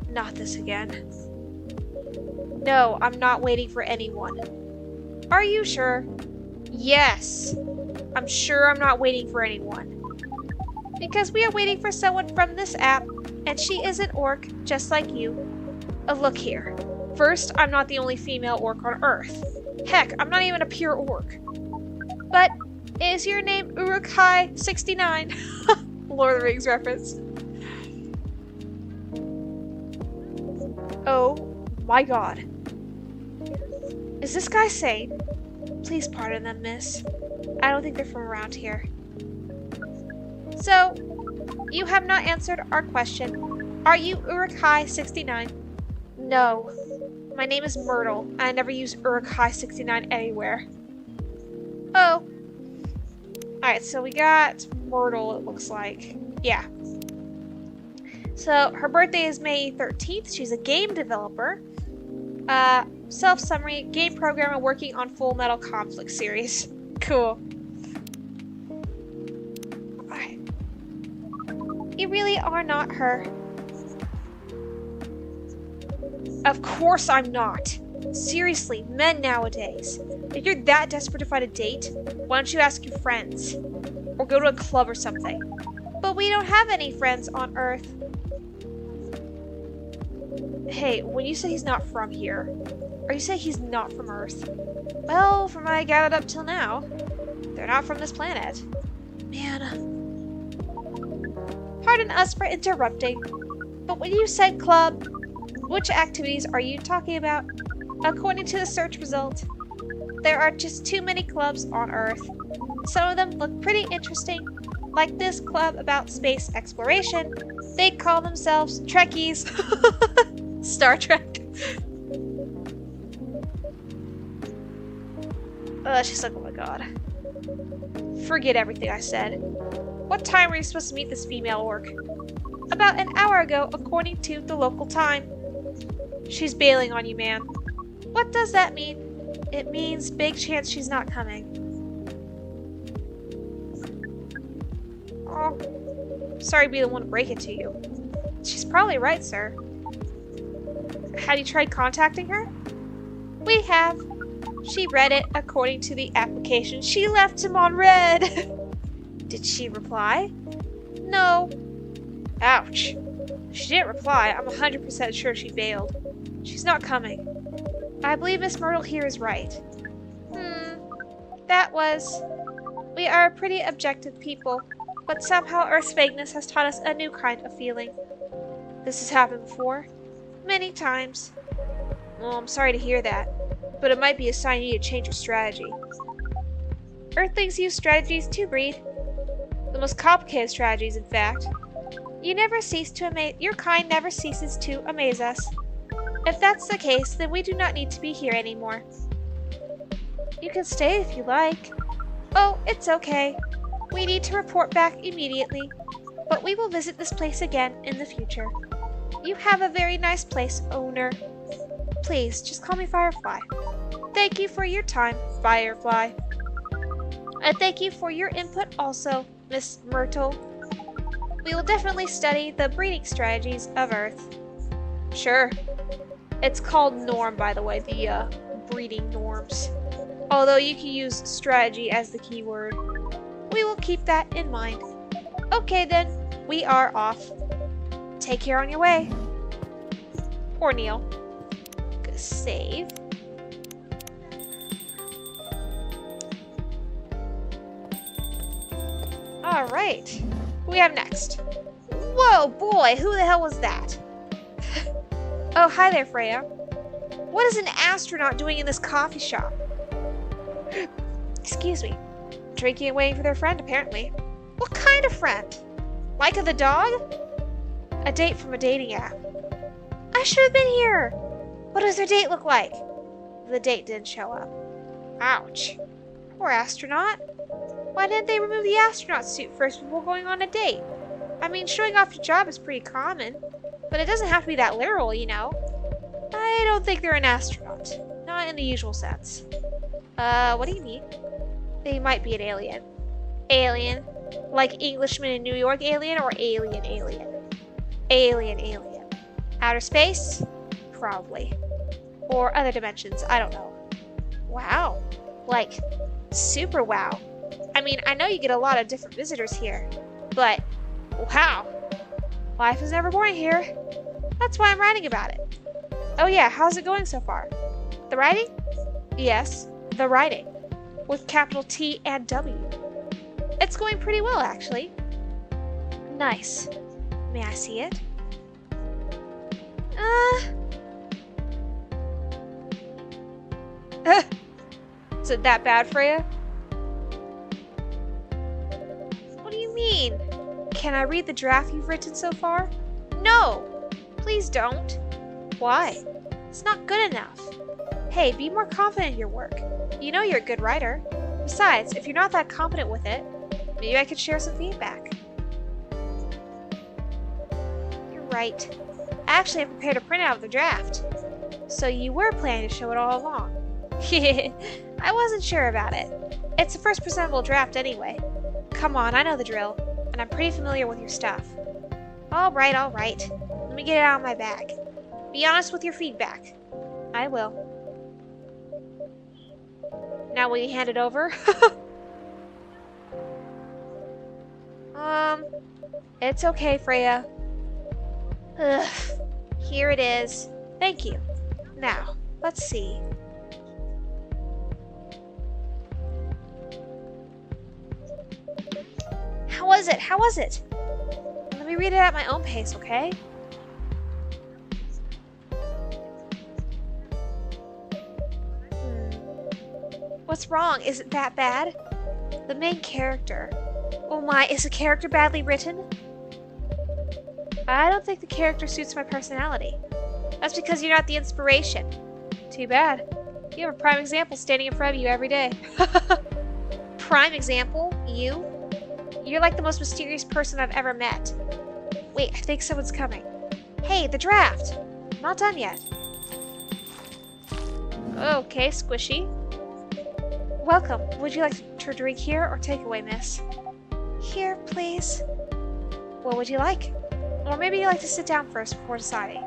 A: Not this again.
B: No, I'm not waiting for anyone.
A: Are you sure?
B: Yes. I'm sure I'm not waiting for anyone.
A: Because we are waiting for someone from this app, and she is an orc, just like you.
B: Look here. First, I'm not the only female orc on Earth. Heck, I'm not even a pure orc.
A: But is your name Uruk-hai-69?
B: Lord of the Rings reference. Oh my god.
A: Is this guy sane? Please pardon them, miss. I don't think they're from around here. So, you have not answered our question. Are you Uruk-hai-69?
B: No.
A: My name is Myrtle. I never use Uruk-hai-69 anywhere. Oh. Alright, so we got Myrtle, it looks like. Yeah. So, her birthday is May 13th. She's a game developer. Self-summary, game programmer working on Full Metal Conflict series.
B: Cool.
A: Alright. You really are not her.
B: Of course I'm not. Seriously, men nowadays. If you're that desperate to find a date, why don't you ask your friends? Or go to a club or something.
A: But we don't have any friends on Earth.
B: Hey, when you say he's not from here, are you saying he's not from Earth?
A: Well, from what I gathered up till now, they're not from this planet.
B: Man.
A: Pardon us for interrupting, but when you said club, which activities are you talking about? According to the search result, there are just too many clubs on Earth. Some of them look pretty interesting, like this club about space exploration. They call themselves Trekkies.
B: Star Trek.
A: She's like, oh my god.
B: Forget everything I said. What time were you supposed to meet this female orc?
A: About an hour ago, according to the local time.
B: She's bailing on you, man.
A: What does that mean? It means big chance she's not coming.
B: Oh, sorry to be the one to break it to you.
A: She's probably right, sir.
B: Have you tried contacting her?
A: We have. She read it according to the application she left him on red.
B: Did she reply?
A: No.
B: Ouch. If she didn't reply, I'm 100% sure she bailed. She's not coming.
A: I believe Miss Myrtle here is right. That was... We are pretty objective people, but somehow Earth's vagueness has taught us a new kind of feeling.
B: This has happened before?
A: Many times.
B: Well, I'm sorry to hear that, but it might be a sign you need to change your strategy.
A: Earthlings use strategies to breed.
B: The most complicated strategies, in fact.
A: You never cease to amaze. Your kind never ceases to amaze us. If that's the case, then we do not need to be here anymore.
B: You can stay if you like.
A: Oh, it's okay. We need to report back immediately, but we will visit this place again in the future. You have a very nice place, owner.
B: Please, just call me Firefly.
A: Thank you for your time, Firefly. I thank you for your input also, Miss Myrtle. We will definitely study the breeding strategies of Earth.
B: Sure. It's called norm, by the way, the breeding norms. Although you can use strategy as the keyword. We will keep that in mind. Okay then, we are off. Take care on your way. Or Neil. Gonna save. Alright. Who we have next? Whoa, boy, who the hell was that? Oh, hi there, Freya. What is an astronaut doing in this coffee shop? Excuse me. Drinking and waiting for their friend, apparently. What kind of friend? Micah the dog? A date from a dating app. I should have been here. What does their date look like? The date didn't show up. Ouch. Poor astronaut. Why didn't they remove the astronaut suit first before going on a date? I mean, showing off your job is pretty common, but it doesn't have to be that literal, you know? I don't think they're an astronaut. Not in the usual sense. What do you mean? They might be an alien. Alien? Like Englishman in New York alien or alien alien? Alien alien. Outer space? Probably. Or other dimensions, I don't know. Wow. Like, super wow. I mean, I know you get a lot of different visitors here, but wow. Life is never boring here. That's why I'm writing about it. Oh yeah, how's it going so far? The writing? Yes, the writing. With capital T and W. It's going pretty well, actually. Nice. May I see it? Is it that bad, Freya? What do you mean? Can I read the draft you've written so far? No! Please don't. Why? It's not good enough. Hey, be more confident in your work. You know you're a good writer. Besides, if you're not that confident with it, maybe I could share some feedback. You're right. I actually have prepared a printout of the draft. So you were planning to show it all along. I wasn't sure about it. It's the first presentable draft anyway. Come on, I know the drill, and I'm pretty familiar with your stuff. Alright, alright. Let me get it out of my bag. Be honest with your feedback. I will. Now will you hand it over? It's okay, Freya. Ugh. Here it is. Thank you. Now, let's see. How was it? How was it? Let me read it at my own pace, okay? What's wrong? Is it that bad? The main character. Oh my, is the character badly written? I don't think the character suits my personality. That's because you're not the inspiration. Too bad. You have a prime example standing in front of you every day. Prime example? You? You're like the most mysterious person I've ever met. Wait, I think someone's coming. Hey, the draft! I'm not done yet. Okay, squishy. Welcome. Would you like to drink here or takeaway, miss? Here, please. What would you like? Or maybe you'd like to sit down first before deciding.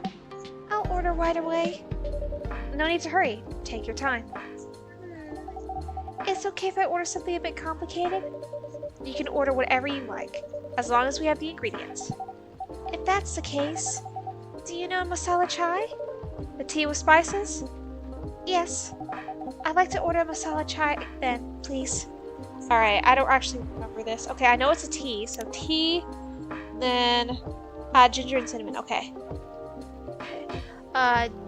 B: I'll order right away. No need to hurry. Take your time. It's okay if I order something a bit complicated? You can order whatever you like, as long as we have the ingredients. If that's the case, do you know masala chai? The tea with spices? Yes. I'd like to order a masala chai then, please. Alright, I don't actually remember this. Okay, I know it's a tea, so tea, then ginger and cinnamon. Okay.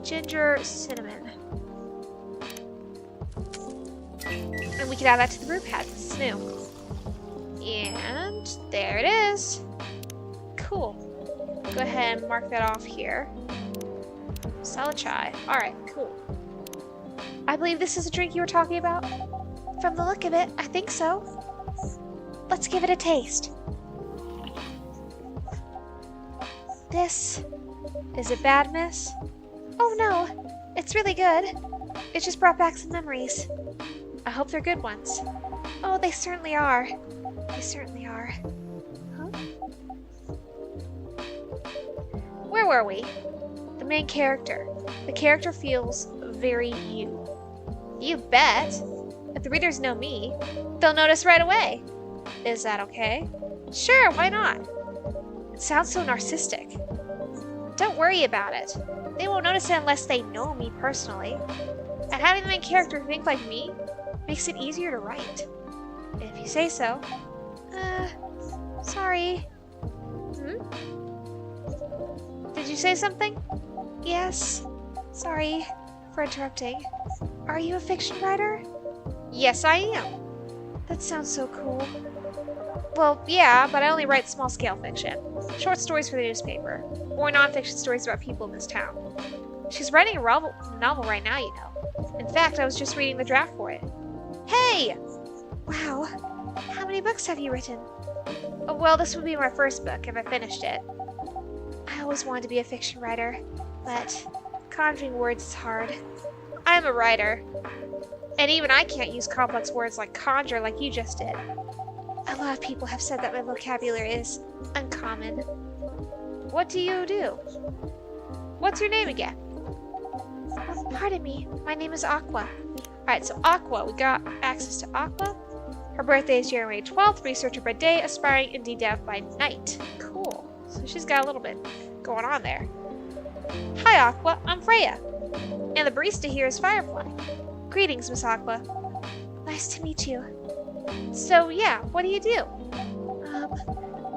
B: Ginger, cinnamon. And we can add that to the brew pad since it's new. And there it is. Cool. Go ahead and mark that off here. Masala chai. Alright, cool. I believe this is a drink you were talking about? From the look of it, I think so. Let's give it a taste. This... Is it bad, miss? Oh no, it's really good. It just brought back some memories. I hope they're good ones. Oh, they certainly are. They certainly are. Huh? Where were we? The The main character. The character feels very you. You bet. If the readers know me, they'll notice right away. Is that okay? Sure, why not? It sounds so narcissistic. Don't worry about it. They won't notice it unless they know me personally. And having the main character think like me makes it easier to write. If you say so. Sorry. Did you say something? Yes. Sorry for interrupting. Are you a fiction writer? Yes, I am. That sounds so cool. Well, yeah, but I only write small-scale fiction. Short stories for the newspaper. Or non-fiction stories about people in this town. She's writing a novel right now, you know. In fact, I was just reading the draft for it. Hey! Wow. How many books have you written? Oh, well, this would be my first book if I finished it. I always wanted to be a fiction writer, but conjuring words is hard. I'm a writer. And even I can't use complex words like conjure like you just did. A lot of people have said that my vocabulary is uncommon. What do you do? What's your name again? Pardon me, my name is Aqua. Alright, so Aqua, we got access to Aqua. Her birthday is January 12th, researcher by day, aspiring indie dev by night. Cool. So she's got a little bit going on there. Hi Aqua, I'm Freya. And the barista here is Firefly. Greetings, Miss Aqua. Nice to meet you. So yeah, what do you do?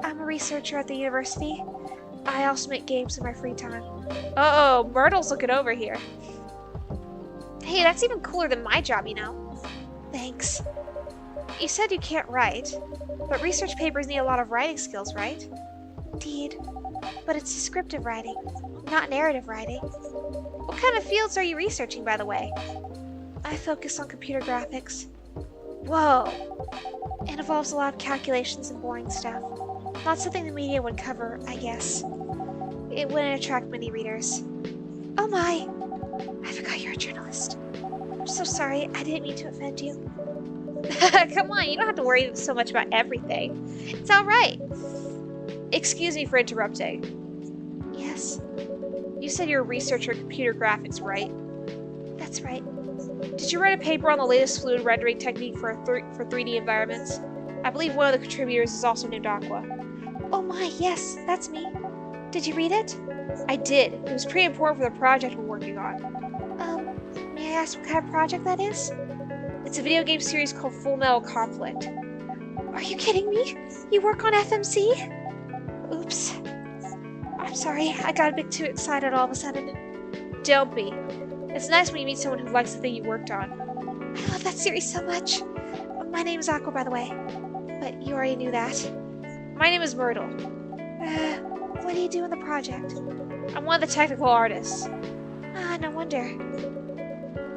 B: I'm a researcher at the university. I also make games in my free time. Uh-oh, Myrtle's looking over here. Hey, that's even cooler than my job, you know. Thanks. You said you can't write, but research papers need a lot of writing skills, right? Indeed, but it's descriptive writing, not narrative writing. What kind of fields are you researching, by the way? I focus on computer graphics. Whoa! It involves a lot of calculations and boring stuff. Not something the media would cover, I guess. It wouldn't attract many readers. Oh my! I forgot you're a journalist. I'm so sorry, I didn't mean to offend you. Come on, you don't have to worry so much about everything. It's alright. Excuse me for interrupting. Yes? You said you're a researcher in computer graphics, right? That's right. Did you write a paper on the latest fluid rendering technique for 3D environments? I believe one of the contributors is also named Aqua. Oh my, yes, that's me. Did you read it? I did. It was pretty important for the project we're working on. May I ask what kind of project that is? It's a video game series called Full Metal Conflict. Are you kidding me? You work on FMC? Oops. I'm sorry, I got a bit too excited all of a sudden. Don't be. It's nice when you meet someone who likes the thing you worked on. I love that series so much. My name is Aqua, by the way. But you already knew that. My name is Myrtle. What do you do in the project? I'm one of the technical artists. No wonder.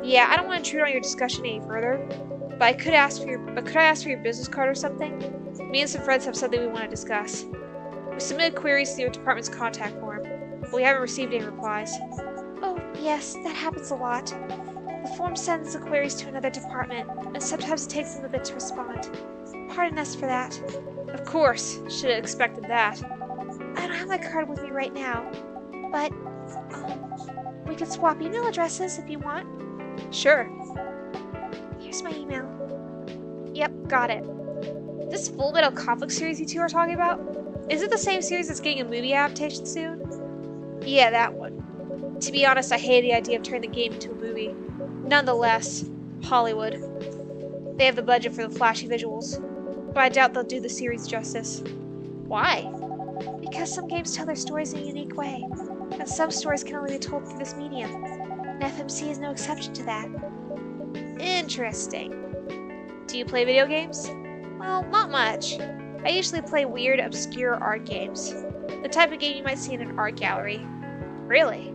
B: Yeah, I don't want to intrude on your discussion any further, but could I ask for your business card or something? Me and some friends have something we want to discuss. We submitted queries to your department's contact form, but we haven't received any replies. Oh, yes, that happens a lot. The form sends the queries to another department, and sometimes it takes them a bit to respond. Pardon us for that. Of course, should have expected that. I don't have my card with me right now, but, we could swap email addresses if you want. Sure. Here's my email. Yep, got it. This Full Metal Conflict series you two are talking about? Is it the same series that's getting a movie adaptation soon? Yeah, that one. To be honest, I hate the idea of turning the game into a movie. Nonetheless, Hollywood. They have the budget for the flashy visuals, but I doubt they'll do the series justice. Why? Because some games tell their stories in a unique way, and some stories can only be told through this medium. And FMC is no exception to that. Interesting. Do you play video games? Well, not much. I usually play weird, obscure art games. The type of game you might see in an art gallery. Really?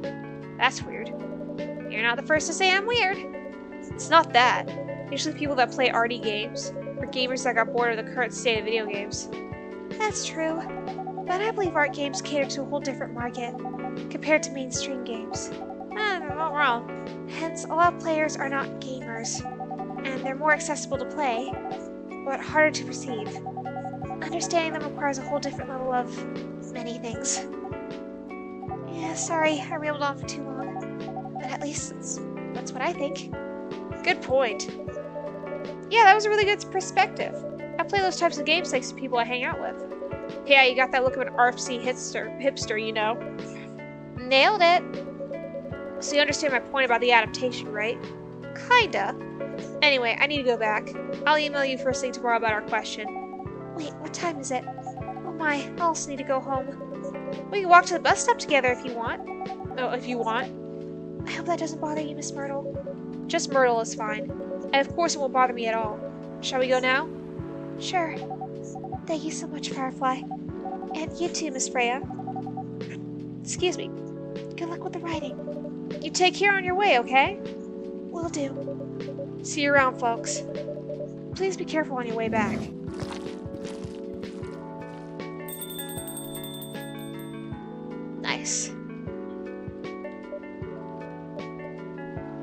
B: That's weird. You're not the first to say I'm weird. It's not that. Usually people that play arty games are gamers that got bored of the current state of video games. That's true. But I believe art games cater to a whole different market compared to mainstream games. They're not wrong. Hence, a lot of players are not gamers, and they're more accessible to play, but harder to perceive. Understanding them requires a whole different level of many things. Yeah, sorry, I rambled on for too long. But at least that's what I think.
A: Good point. Yeah, that was a really good perspective. I play those types of games thanks to people I hang out with. Yeah, you got that look of an artsy hipster, you know.
B: Nailed it.
A: So you understand my point about the adaptation, right?
B: Kinda.
A: Anyway, I need to go back. I'll email you first thing tomorrow about our question.
B: Wait, what time is it? Oh my, I also need to go home.
A: We can walk to the bus stop together if you want. Oh, if you want.
B: I hope that doesn't bother you, Miss Myrtle.
A: Just Myrtle is fine. And of course it won't bother me at all. Shall we go now?
B: Sure. Thank you so much, Firefly. And you too, Miss Freya.
A: Excuse me.
B: Good luck with the writing.
A: You take care on your way, okay?
B: Will do.
A: See you around, folks. Please be careful on your way back. Nice.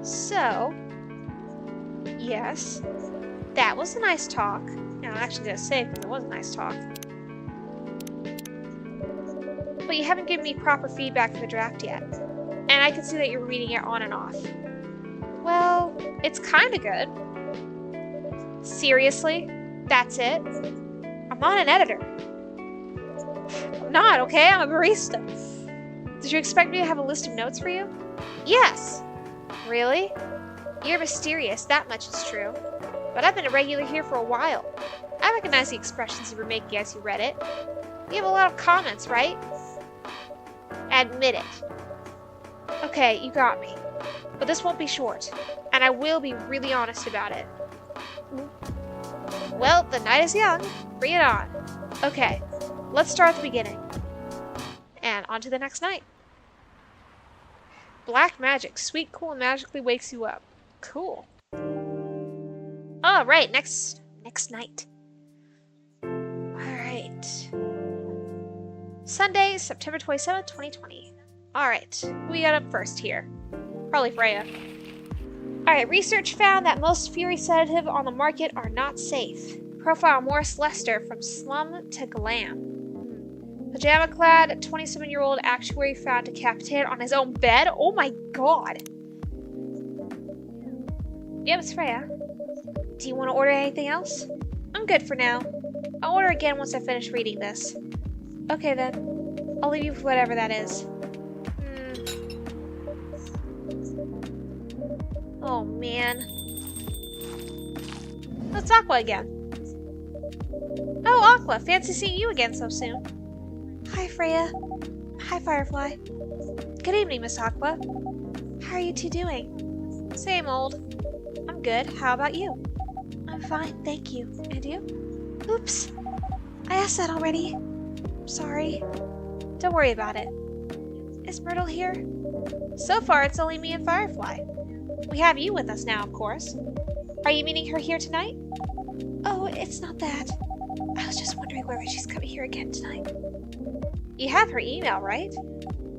A: So, yes, that was a nice talk. Yeah, I'm actually gonna say it was a nice talk. But you haven't given me proper feedback for the draft yet. And I can see that you're reading it on and off. Well, it's kinda good. Seriously? That's it? I'm not an editor. I'm not, okay? I'm a barista. Did you expect me to have a list of notes for you? Yes. Really? You're mysterious, that much is true. But I've been a regular here for a while. I recognize the expressions you were making as you read it. You have a lot of comments, right? Admit it. Okay, you got me. But this won't be short, and I will be really honest about it. Well, the night is young. Bring it on. Okay, let's start at the beginning. And on to the next night. Black magic. Sweet, cool, and magically wakes you up. Cool. Alright, next night. Alright. Sunday, September 27th, 2020. Alright, who we got up first here? Probably Freya. Alright, research found that most Fury sedative on the market are not safe. Profile Morris Lester from slum to glam. Pajama-clad, 27-year-old actuary found decapitated on his own bed? Oh my god! Yeah, Miss Freya. Do you want to order anything else? I'm good for now. I'll order again once I finish reading this. Okay then. I'll leave you with whatever that is. Oh man. It's Aqua again. Oh, Aqua, fancy seeing you again so soon.
B: Hi, Freya. Hi, Firefly.
A: Good evening, Miss Aqua.
B: How are you two doing?
A: Same old. I'm good. How about you?
B: I'm fine, thank you.
A: And you?
B: Oops. I asked that already. I'm sorry.
A: Don't worry about it.
B: Is Myrtle here?
A: So far, it's only me and Firefly. We have you with us now, of course. Are you meeting her here tonight?
B: Oh, it's not that. I was just wondering whether she's coming here again tonight.
A: You have her email, right?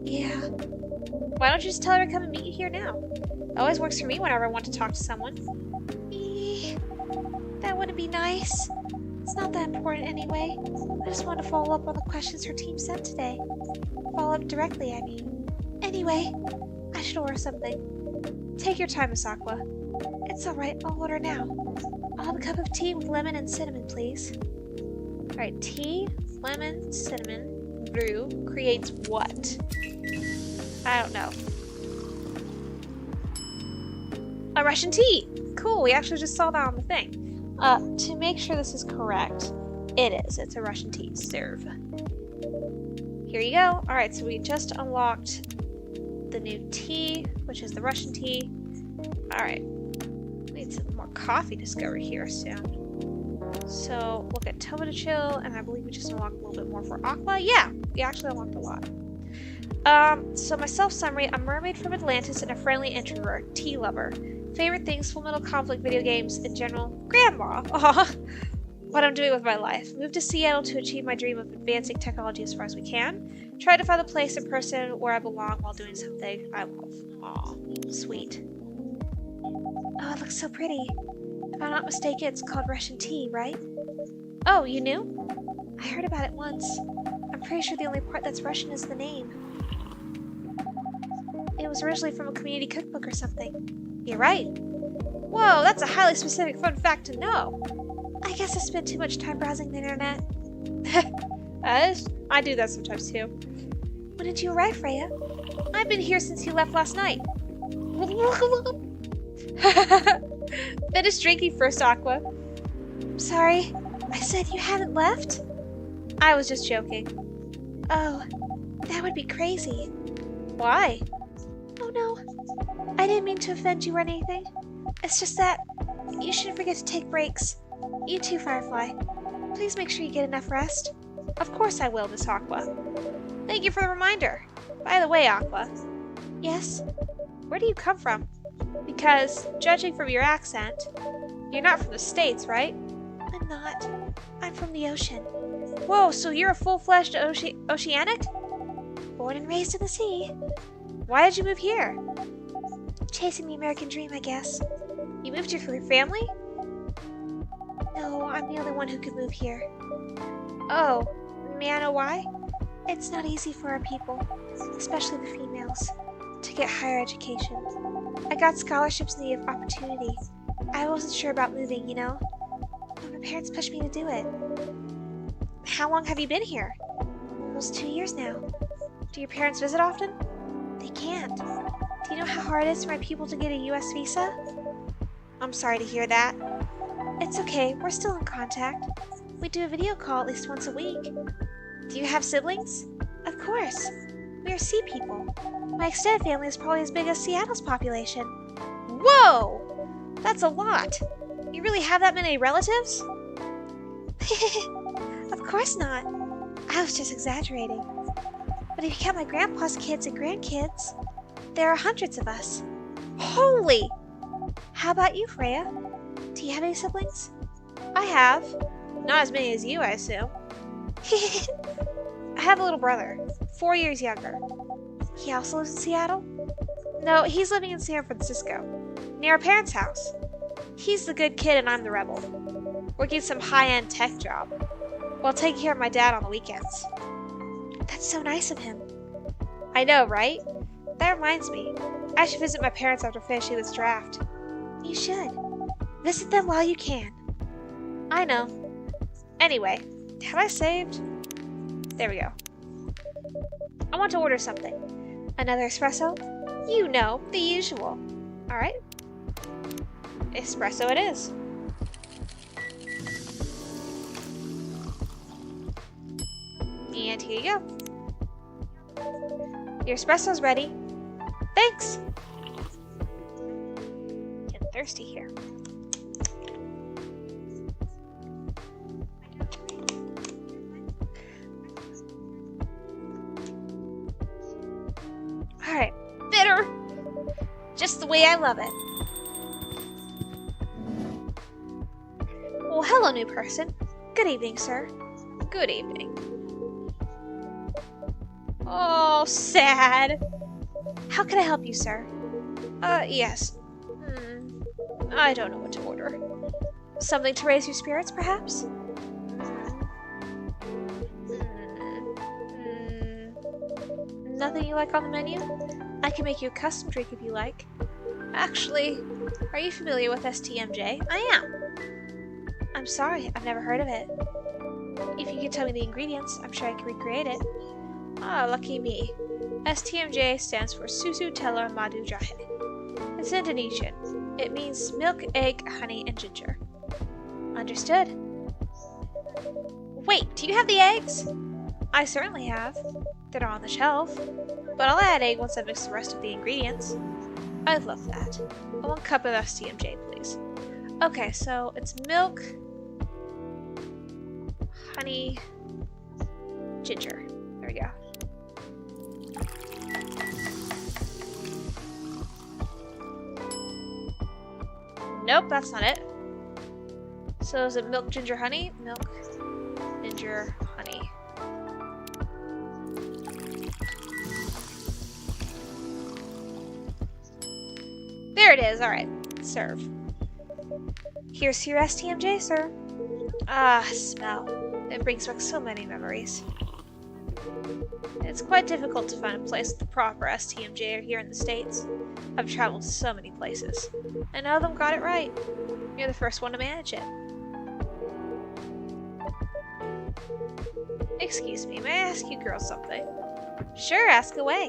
B: Yeah.
A: Why don't you just tell her to come and meet you here now? It always works for me whenever I want to talk to someone.
B: That wouldn't be nice. It's not that important anyway. I just want to follow up on the questions her team sent today. Follow up directly, I mean. Anyway, I should order something.
A: Take your time, Miss Aqua.
B: It's alright, I'll order now. I'll have a cup of tea with lemon and cinnamon, please.
A: Alright, tea, lemon, cinnamon, brew creates what? I don't know. A Russian tea! Cool, we actually just saw that on the thing. To make sure this is correct, it is. It's a Russian tea. Serve. Here you go. Alright, so we just unlocked the new tea, which is the Russian tea. Alright. Need some more coffee discovered here soon. So, we'll get Toma to chill, and I believe we just unlocked a little bit more for Aqua. Yeah, we actually unlocked a lot. So my self-summary, a mermaid from Atlantis and a friendly introvert, tea lover. Favorite things, Full Metal Conflict video games, in general, grandma. Aw. What I'm doing with my life. Moved to Seattle to achieve my dream of advancing technology as far as we can. Try to find a place and person where I belong while doing something I love. Aw, sweet.
B: Oh, it looks so pretty. If I'm not mistaken, it's called Russian tea, right?
A: Oh, you knew?
B: I heard about it once. I'm pretty sure the only part that's Russian is the name.
A: it was originally from a community cookbook or something. You're right. Whoa, that's a highly specific fun fact to know. I guess I spent too much time browsing the internet. I do that sometimes too. When did you arrive, Freya? I've been here since you left last night. Finish drinking first, Aqua. Sorry, I said you haven't left? I was just joking. Oh, that would be crazy. Why? Oh no, I didn't mean to offend you or anything. It's just that you shouldn't forget to take breaks. You too, Firefly. Please make sure you get enough rest. Of course I will, Miss Aqua. Thank you for the reminder. By the way, Aqua. Yes? Where do you come from? Because, judging from your accent, you're not from the States, right? I'm not. I'm from the ocean. Whoa, so you're a full-fledged oceanic? Born and raised in the sea. Why did you move here? Chasing the American dream, I guess. You moved here for your family? No, I'm the only one who could move here. Oh, may I know why? It's not easy for our people, especially the females, to get higher education. I got scholarships and the opportunity. I wasn't sure about moving, you know? But my parents pushed me to do it. How long have you been here? Almost 2 years now. Do your parents visit often? They can't. Do you know how hard it is for my people to get a US visa? I'm sorry to hear that. It's okay, we're still in contact. We do a video call at least once a week. Do you have siblings? Of course. We are sea people. My extended family is probably as big as Seattle's population. Whoa! That's a lot. You really have that many relatives? Of course not. I was just exaggerating. But if you count my grandpa's kids and grandkids, there are hundreds of us. Holy! How about you, Freya? Do you have any siblings? I have. Not as many as you, I assume. I have a little brother, 4 years younger. He also lives in Seattle? No, he's living in San Francisco, near our parents' house. He's the good kid and I'm the rebel. Working some high-end tech job, while taking care of my dad on the weekends. That's so nice of him. I know, right? That reminds me, I should visit my parents after finishing this draft. You should. Visit them while you can. I know. Anyway, have I saved? There we go. I want to order something. Another espresso? You know, the usual. Alright. Espresso it is. And here you go. Your espresso's ready. Thanks! Getting thirsty here. Alright, bitter! Just the way I love it. Well, hello, new person. Good evening, sir. Good evening. Oh, sad. How can I help you, sir? Yes. I don't know what to order. Something to raise your spirits, perhaps? Nothing you like on the menu? I can make you a custom drink if you like. Actually, are you familiar with STMJ? I am. I'm sorry, I've never heard of it. If you could tell me the ingredients, I'm sure I can recreate it. Ah, lucky me. STMJ stands for Susu Tela Madu Jahe. It's Indonesian. It means milk, egg, honey, and ginger. Understood. Wait, do you have the eggs? I certainly have. They're on the shelf. But I'll add egg once I mix the rest of the ingredients. I'd love that. 1 cup of STMJ, please. Okay, so it's milk, honey, ginger. There we go. Nope, that's not it. So is it milk, ginger, honey? Milk, ginger, honey. There it is. Alright. Serve. Here's your STMJ, sir. Ah, smell. It brings back so many memories. It's quite difficult to find a place with the proper STMJ here in the States. I've traveled to so many places, and none of them got it right. You're the first one to manage it. Excuse me, may I ask you girls something? Sure, ask away.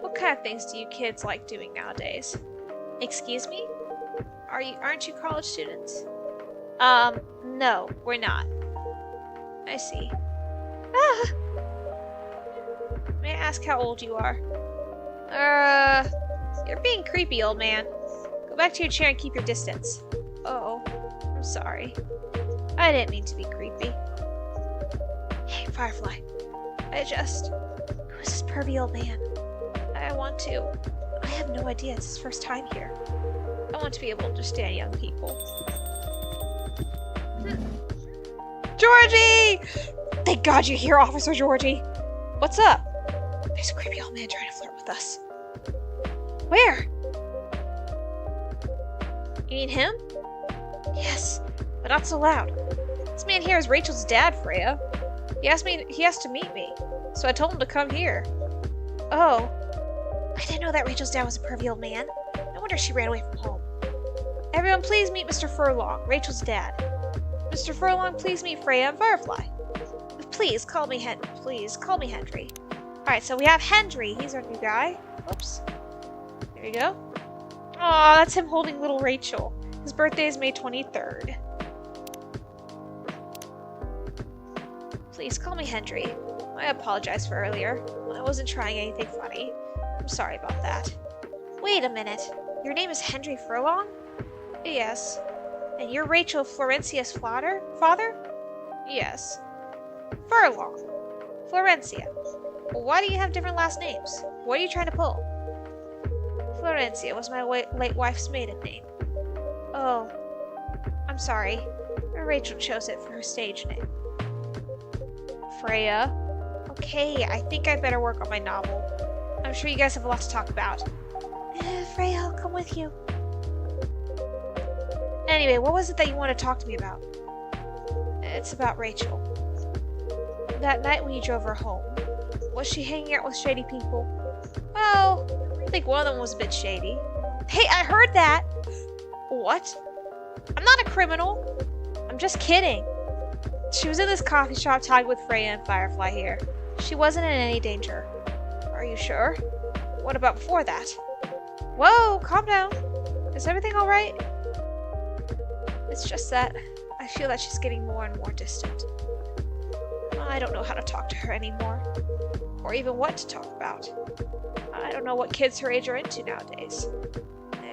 A: What kind of things do you kids like doing nowadays? Excuse me? Aren't you college students? No, we're not. I see. Ah! May I ask how old you are? You're being creepy, old man. Go back to your chair and keep your distance. Oh, I'm sorry. I didn't mean to be creepy. Hey, Firefly. Who's this pervy old man? I have no idea, it's his first time here. I want to be able to understand young people. Georgie! Thank God you're here, Officer Georgie. What's up? There's a creepy old man trying to flirt with us. Where? You mean him? Yes, but not so loud. This man here is Rachel's dad, Freya. He asked me he has to meet me, so I told him to come here. Oh. I didn't know that Rachel's dad was a pervy old man. No wonder she ran away from home. Everyone please meet Mr. Furlong, Rachel's dad. Mr. Furlong, please meet Freya and Firefly. Please, call me Henry. Alright, so we have Henry. He's our new guy. Oops. There you go. Aw, that's him holding little Rachel. His birthday is May 23rd. Please, call me Henry. I apologize for earlier. I wasn't trying anything funny. I'm sorry about that. Wait a minute. Your name is Henry Furlong? Yes. And you're Rachel Florencia's father? Yes. Furlong. Florencia. Why do you have different last names? What are you trying to pull? Florencia was my late wife's maiden name. Oh. I'm sorry. Rachel chose it for her stage name. Freya. Okay, I think I'd better work on my novel. I'm sure you guys have a lot to talk about. Freya, I'll come with you. Anyway, what was it that you wanted to talk to me about? It's about Rachel. That night when you drove her home, was she hanging out with shady people? Well, I think one of them was a bit shady. Hey, I heard that! What? I'm not a criminal. I'm just kidding. She was in this coffee shop talking with Freya and Firefly here. She wasn't in any danger. Are you sure? What about before that? Whoa, calm down. Is everything alright? It's just that I feel that she's getting more and more distant. I don't know how to talk to her anymore. Or even what to talk about. I don't know what kids her age are into nowadays.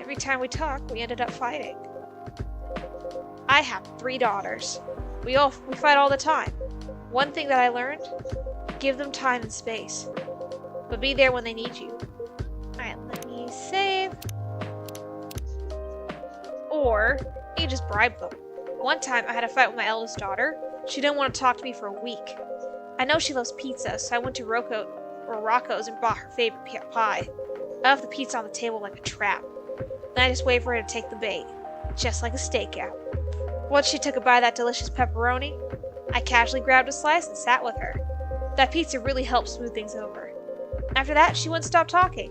A: Every time we talk, we ended up fighting. I have 3 daughters. We fight all the time. One thing that I learned, give them time and space. But be there when they need you. Alright, let me save. Or, you just bribe them. One time, I had a fight with my eldest daughter. She didn't want to talk to me for a week. I know she loves pizza, so I went to Rocco's and bought her favorite pie. I left the pizza on the table like a trap. Then I just waited for her to take the bait. Just like a stakeout. Once she took a bite of that delicious pepperoni, I casually grabbed a slice and sat with her. That pizza really helped smooth things over. After that, she wouldn't stop talking.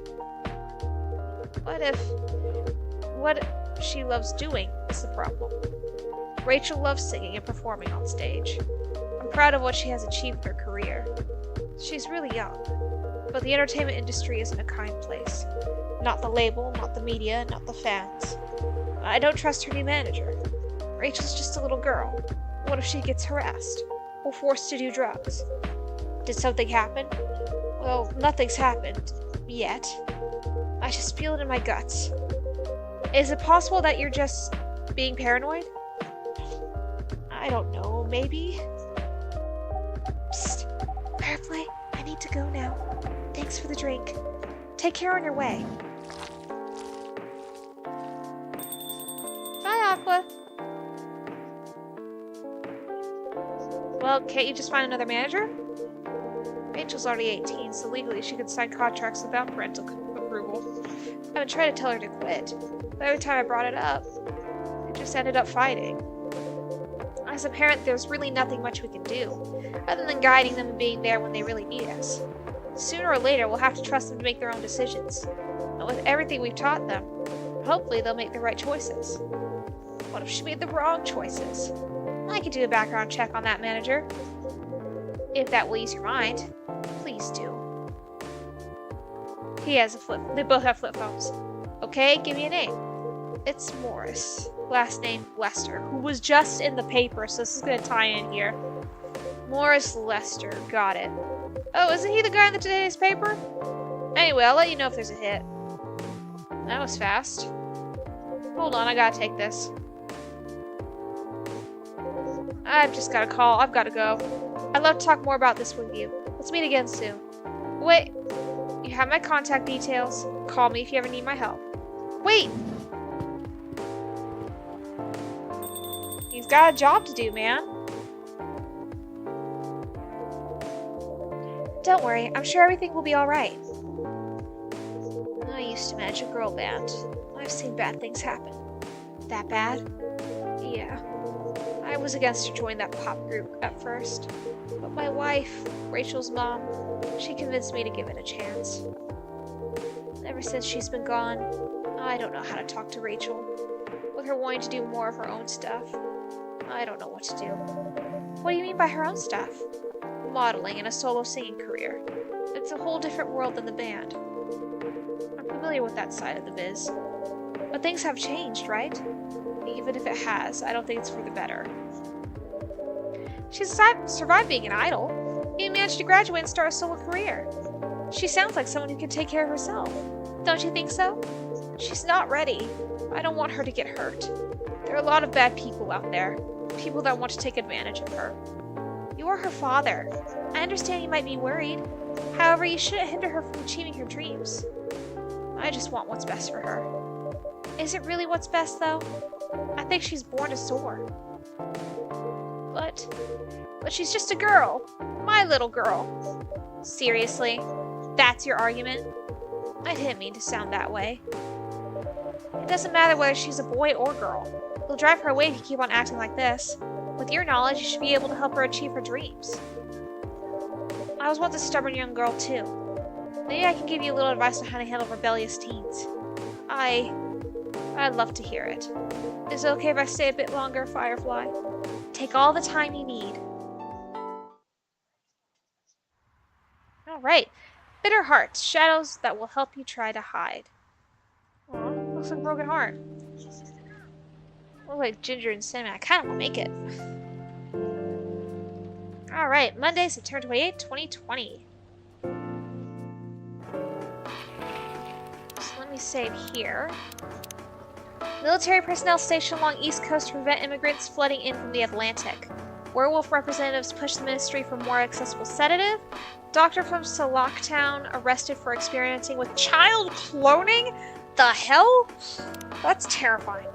A: What she loves doing is the problem. Rachel loves singing and performing on stage. I'm proud of what she has achieved in her career. She's really young, but the entertainment industry isn't a kind place. Not the label, not the media, not the fans. I don't trust her new manager. Rachel's just a little girl. What if she gets harassed? Or forced to do drugs? Did something happen? Well, nothing's happened. Yet. I just feel it in my guts. Is it possible that you're just being paranoid? I don't know, maybe? Psst. Firefly, I need to go now. Thanks for the drink. Take care on your way. Bye, Aqua. Well, can't you just find another manager? Rachel's already 18, so legally she can sign contracts without parental approval. I've been trying to tell her to quit, but every time I brought it up, we just ended up fighting. I
B: As a parent, there's really nothing much we can do, other than guiding them and being there when they really need us. Sooner or later, we'll have to trust them to make their own decisions. And with everything we've taught them, hopefully they'll make the right choices. What if she made the wrong choices? I could do a background check on that, manager. If that will ease your mind, please do. He has a flip. They both have flip phones. Okay, give me a name. It's Morris. Last name Lester, who was just in the paper, so this is gonna tie in here. Morris Lester, got it. Oh, isn't he the guy in the today's paper? Anyway, I'll let you know if there's a hit. That was fast. Hold on, I gotta take this. I've just got a call. I've gotta go. I'd love to talk more about this with you. Let's meet again soon. Wait. You have my contact details. Call me if you ever need my help. Wait! He's got a job to do, man. Don't worry. I'm sure everything will be alright. I used to manage a girl band. I've seen bad things happen. That bad? Yeah. I was against her joining that pop group at first. But my wife, Rachel's mom, she convinced me to give it a chance. Ever since she's been gone, I don't know how to talk to Rachel. With her wanting to do more of her own stuff, I don't know what to do. What do you mean by her own stuff? Modeling and a solo singing career. It's a whole different world than the band. I'm familiar with that side of the biz. But things have changed, right? Even if it has, I don't think it's for the better. She's survived being an idol. Even managed to graduate and start a solo career. She sounds like someone who can take care of herself. Don't you think so? She's not ready. I don't want her to get hurt. There are a lot of bad people out there. People that want to take advantage of her. You are her father. I understand you might be worried. However, you shouldn't hinder her from achieving her dreams. I just want what's best for her. Is it really what's best, though? I think she's born to soar. But she's just a girl. My little girl. Seriously? That's your argument? I didn't mean to sound that way. It doesn't matter whether she's a boy or girl. It'll drive her away if you keep on acting like this. With your knowledge, you should be able to help her achieve her dreams. I was once a stubborn young girl, too. Maybe I can give you a little advice on how to handle rebellious teens. I'd love to hear it. Is it okay if I stay a bit longer, Firefly? Take all the time you need. Alright. Bitter hearts, shadows that will help you try to hide. Aw, looks like a broken heart. Look like Ginger and Cinnamon. I kind of want to make it. Alright, Monday, September 28, 2020. So let me save here. Military personnel stationed along East Coast to prevent immigrants flooding in from the Atlantic. Werewolf representatives push the ministry for more accessible sedative. Doctor from Salaktown arrested for experimenting with child cloning? The hell? That's terrifying.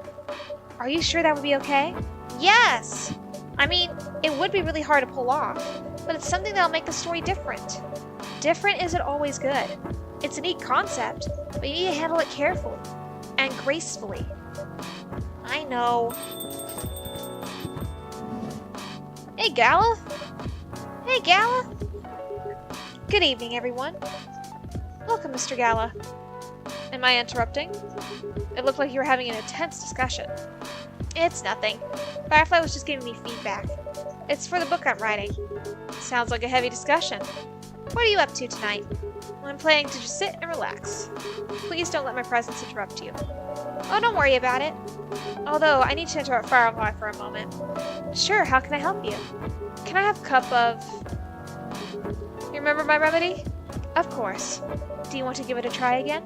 B: Are you sure that would be okay? Yes! I mean, it would be really hard to pull off, but it's something that'll make the story different. Different isn't always good. It's a neat concept, but you need to handle it carefully and gracefully. I know. Hey, Gala. Hey, Gala. Good evening, everyone. Welcome, Mr. Gala. Am I interrupting? It looked like you were having an intense discussion. It's nothing. Firefly was just giving me feedback. It's for the book I'm writing. Sounds like a heavy discussion. What are you up to tonight? I'm planning to just sit and relax. Please don't let my presence interrupt you. Oh, don't worry about it. Although, I need to interrupt Firefly for a moment. Sure, how can I help you? Can I have a cup of... You remember my remedy? Of course. Do you want to give it a try again?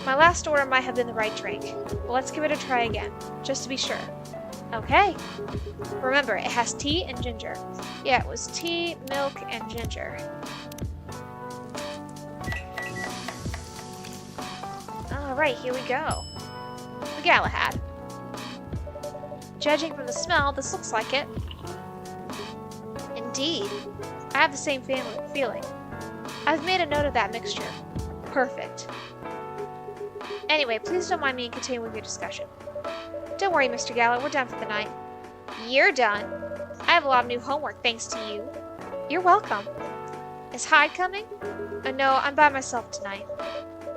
B: My last order might have been the right drink, but let's give it a try again, just to be sure. Okay. Remember, it has tea and ginger. Yeah, it was tea, milk, and ginger. Alright, here we go. The Galahad. Judging from the smell, this looks like it. Indeed. I have the same feeling. I've made a note of that mixture. Perfect. Anyway, please don't mind me and continue with your discussion. Don't worry, Mr. Gala, we're done for the night. You're done. I have a lot of new homework thanks to you.
A: You're welcome.
B: Is Hyde coming? No, I'm by myself tonight.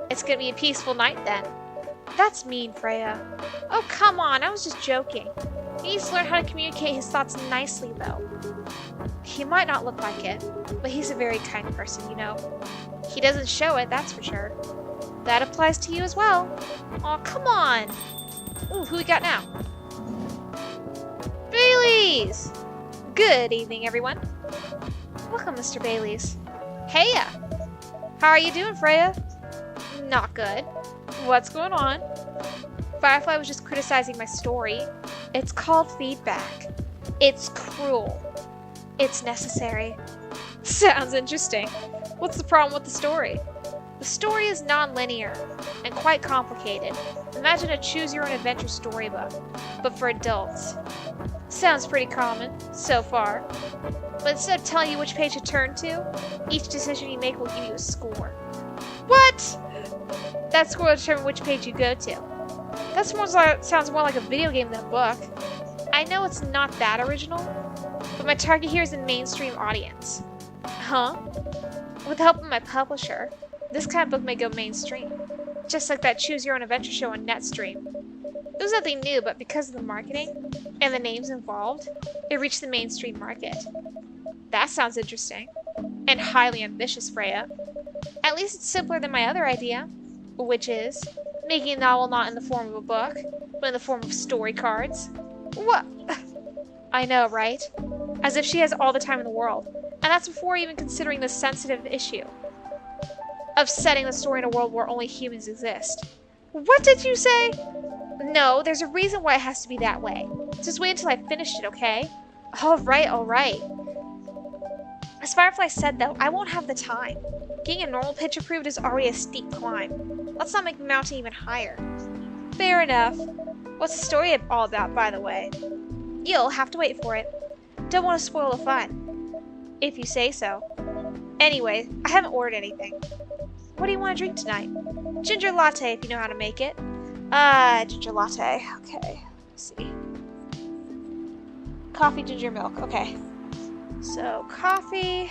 B: It's gonna be a peaceful night then.
A: That's mean, Freya.
B: Oh, come on, I was just joking. He needs to learn how to communicate his thoughts nicely, though.
A: He might not look like it, but he's a very kind person, you know.
B: He doesn't show it, that's for sure.
A: That applies to you as well.
B: Aw, come on.
A: Ooh, who we got now?
B: Baileys!
A: Good evening, everyone.
B: Welcome, Mr. Baileys.
A: Heya! How are you doing, Freya?
B: Not good.
A: What's going on?
B: Firefly was just criticizing my story.
A: It's called feedback.
B: It's cruel. It's necessary.
A: Sounds interesting. What's the problem with the story?
B: The story is non-linear and quite complicated. Imagine a choose-your-own-adventure storybook, but for adults.
A: Sounds pretty common, so far.
B: But instead of telling you which page to turn to, each decision you make will give you a score.
A: What?
B: That score will determine which page you go to.
A: That sounds more like a video game than a book.
B: I know it's not that original, but my target here is a mainstream audience.
A: Huh?
B: With the help of my publisher, this kind of book may go mainstream. Just like that Choose Your Own Adventure show on Netstream. It was nothing new, but because of the marketing and the names involved, it reached the mainstream market.
A: That sounds interesting.
B: And highly ambitious, Freya. At least it's simpler than my other idea, which is making a novel not in the form of a book, but in the form of story cards.
A: What?
B: I know, right? As if she has all the time in the world. And that's before even considering the sensitive issue of setting the story in a world where only humans exist.
A: What did you say?
B: No, there's a reason why it has to be that way. Just wait until I finished it, okay?
A: Alright, alright.
B: As Firefly said, though, I won't have the time. Getting a normal pitch approved is already a steep climb. Let's not make the mountain even higher.
A: Fair enough. What's the story all about, by the way?
B: You'll have to wait for it.
A: Don't want to spoil the fun. If you say so. Anyway, I haven't ordered anything. What do you want to drink tonight? Ginger latte, if you know how to make it. Ginger latte. Okay. Let's see. Coffee, ginger, milk. Okay. So, coffee,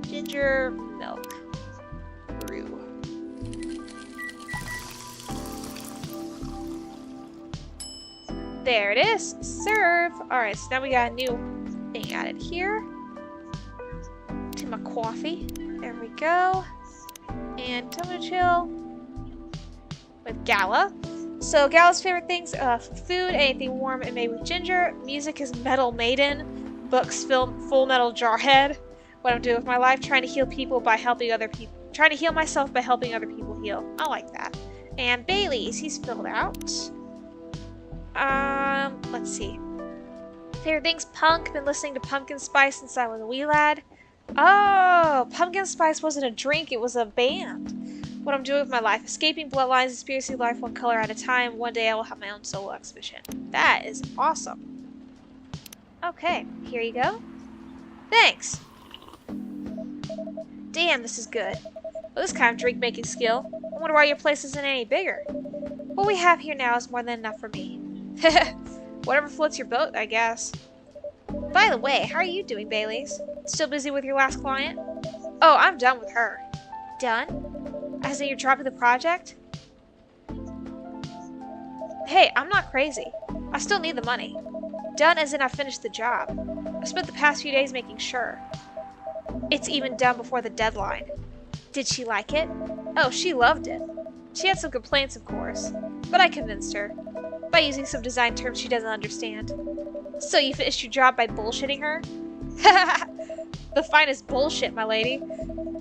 A: ginger, milk. Brew. There it is. Serve. Alright, so now we got a new thing added here. To my coffee. There we go. And Tomo Chill with Gala. So Gala's favorite things, food, anything warm and made with ginger. Music is Metal Maiden. Books, Full Metal Jarhead. What I'm doing with my life, trying to heal people by helping other people. Trying to heal myself by helping other people heal. I like that. And Bailey's, he's filled out. Let's see. Favorite things, punk. Been listening to Pumpkin Spice since I was a wee lad. Oh, Pumpkin Spice wasn't a drink, it was a band. What I'm doing with my life. Escaping bloodlines, experiencing life one color at a time. One day I will have my own solo exhibition. That is awesome. Okay, here you go. Thanks. Damn, this is good. Well, this kind of drink-making skill. I wonder why your place isn't any bigger. What we have here now is more than enough for me. Whatever floats your boat, I guess. By the way, how are you doing, Baileys? Still busy with your last client? Oh, I'm done with her. Done? As in you're dropping the project? Hey, I'm not crazy. I still need the money. Done as in I finished the job. I spent the past few days making sure. It's even done before the deadline. Did she like it? Oh, she loved it. She had some complaints, of course, but I convinced her. By using some design terms she doesn't understand. So you finished your job by bullshitting her? The finest bullshit, my lady.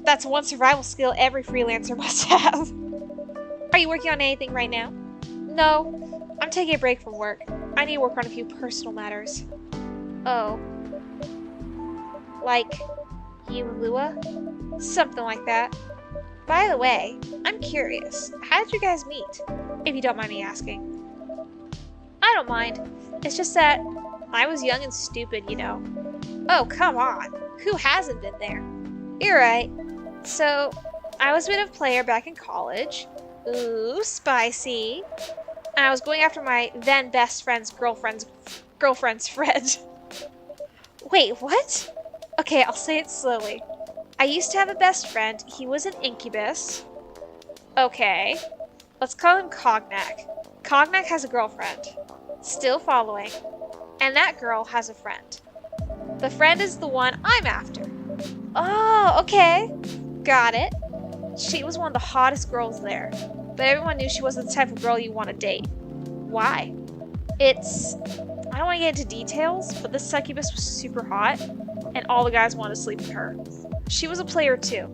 A: That's one survival skill every freelancer must have. Are you working on anything right now? No, I'm taking a break from work. I need to work on a few personal matters. Oh. Like you and Lua? Something like that. By the way, I'm curious. How did you guys meet? If you don't mind me asking. I don't mind. It's just that I was young and stupid, you know. Oh, come on. Who hasn't been there? You're right. So, I was a bit of a player back in college. Ooh, spicy. And I was going after my then best friend's girlfriend's girlfriend's friend. Wait, what? Okay, I'll say it slowly. I used to have a best friend. He was an incubus. Okay. Let's call him Cognac. Cognac has a girlfriend. Still following. And that girl has a friend. The friend is the one I'm after. Oh, okay. Got it. She was one of the hottest girls there. But everyone knew she wasn't the type of girl you want to date. Why? I don't want to get into details, but this succubus was super hot, and all the guys wanted to sleep with her. She was a player too.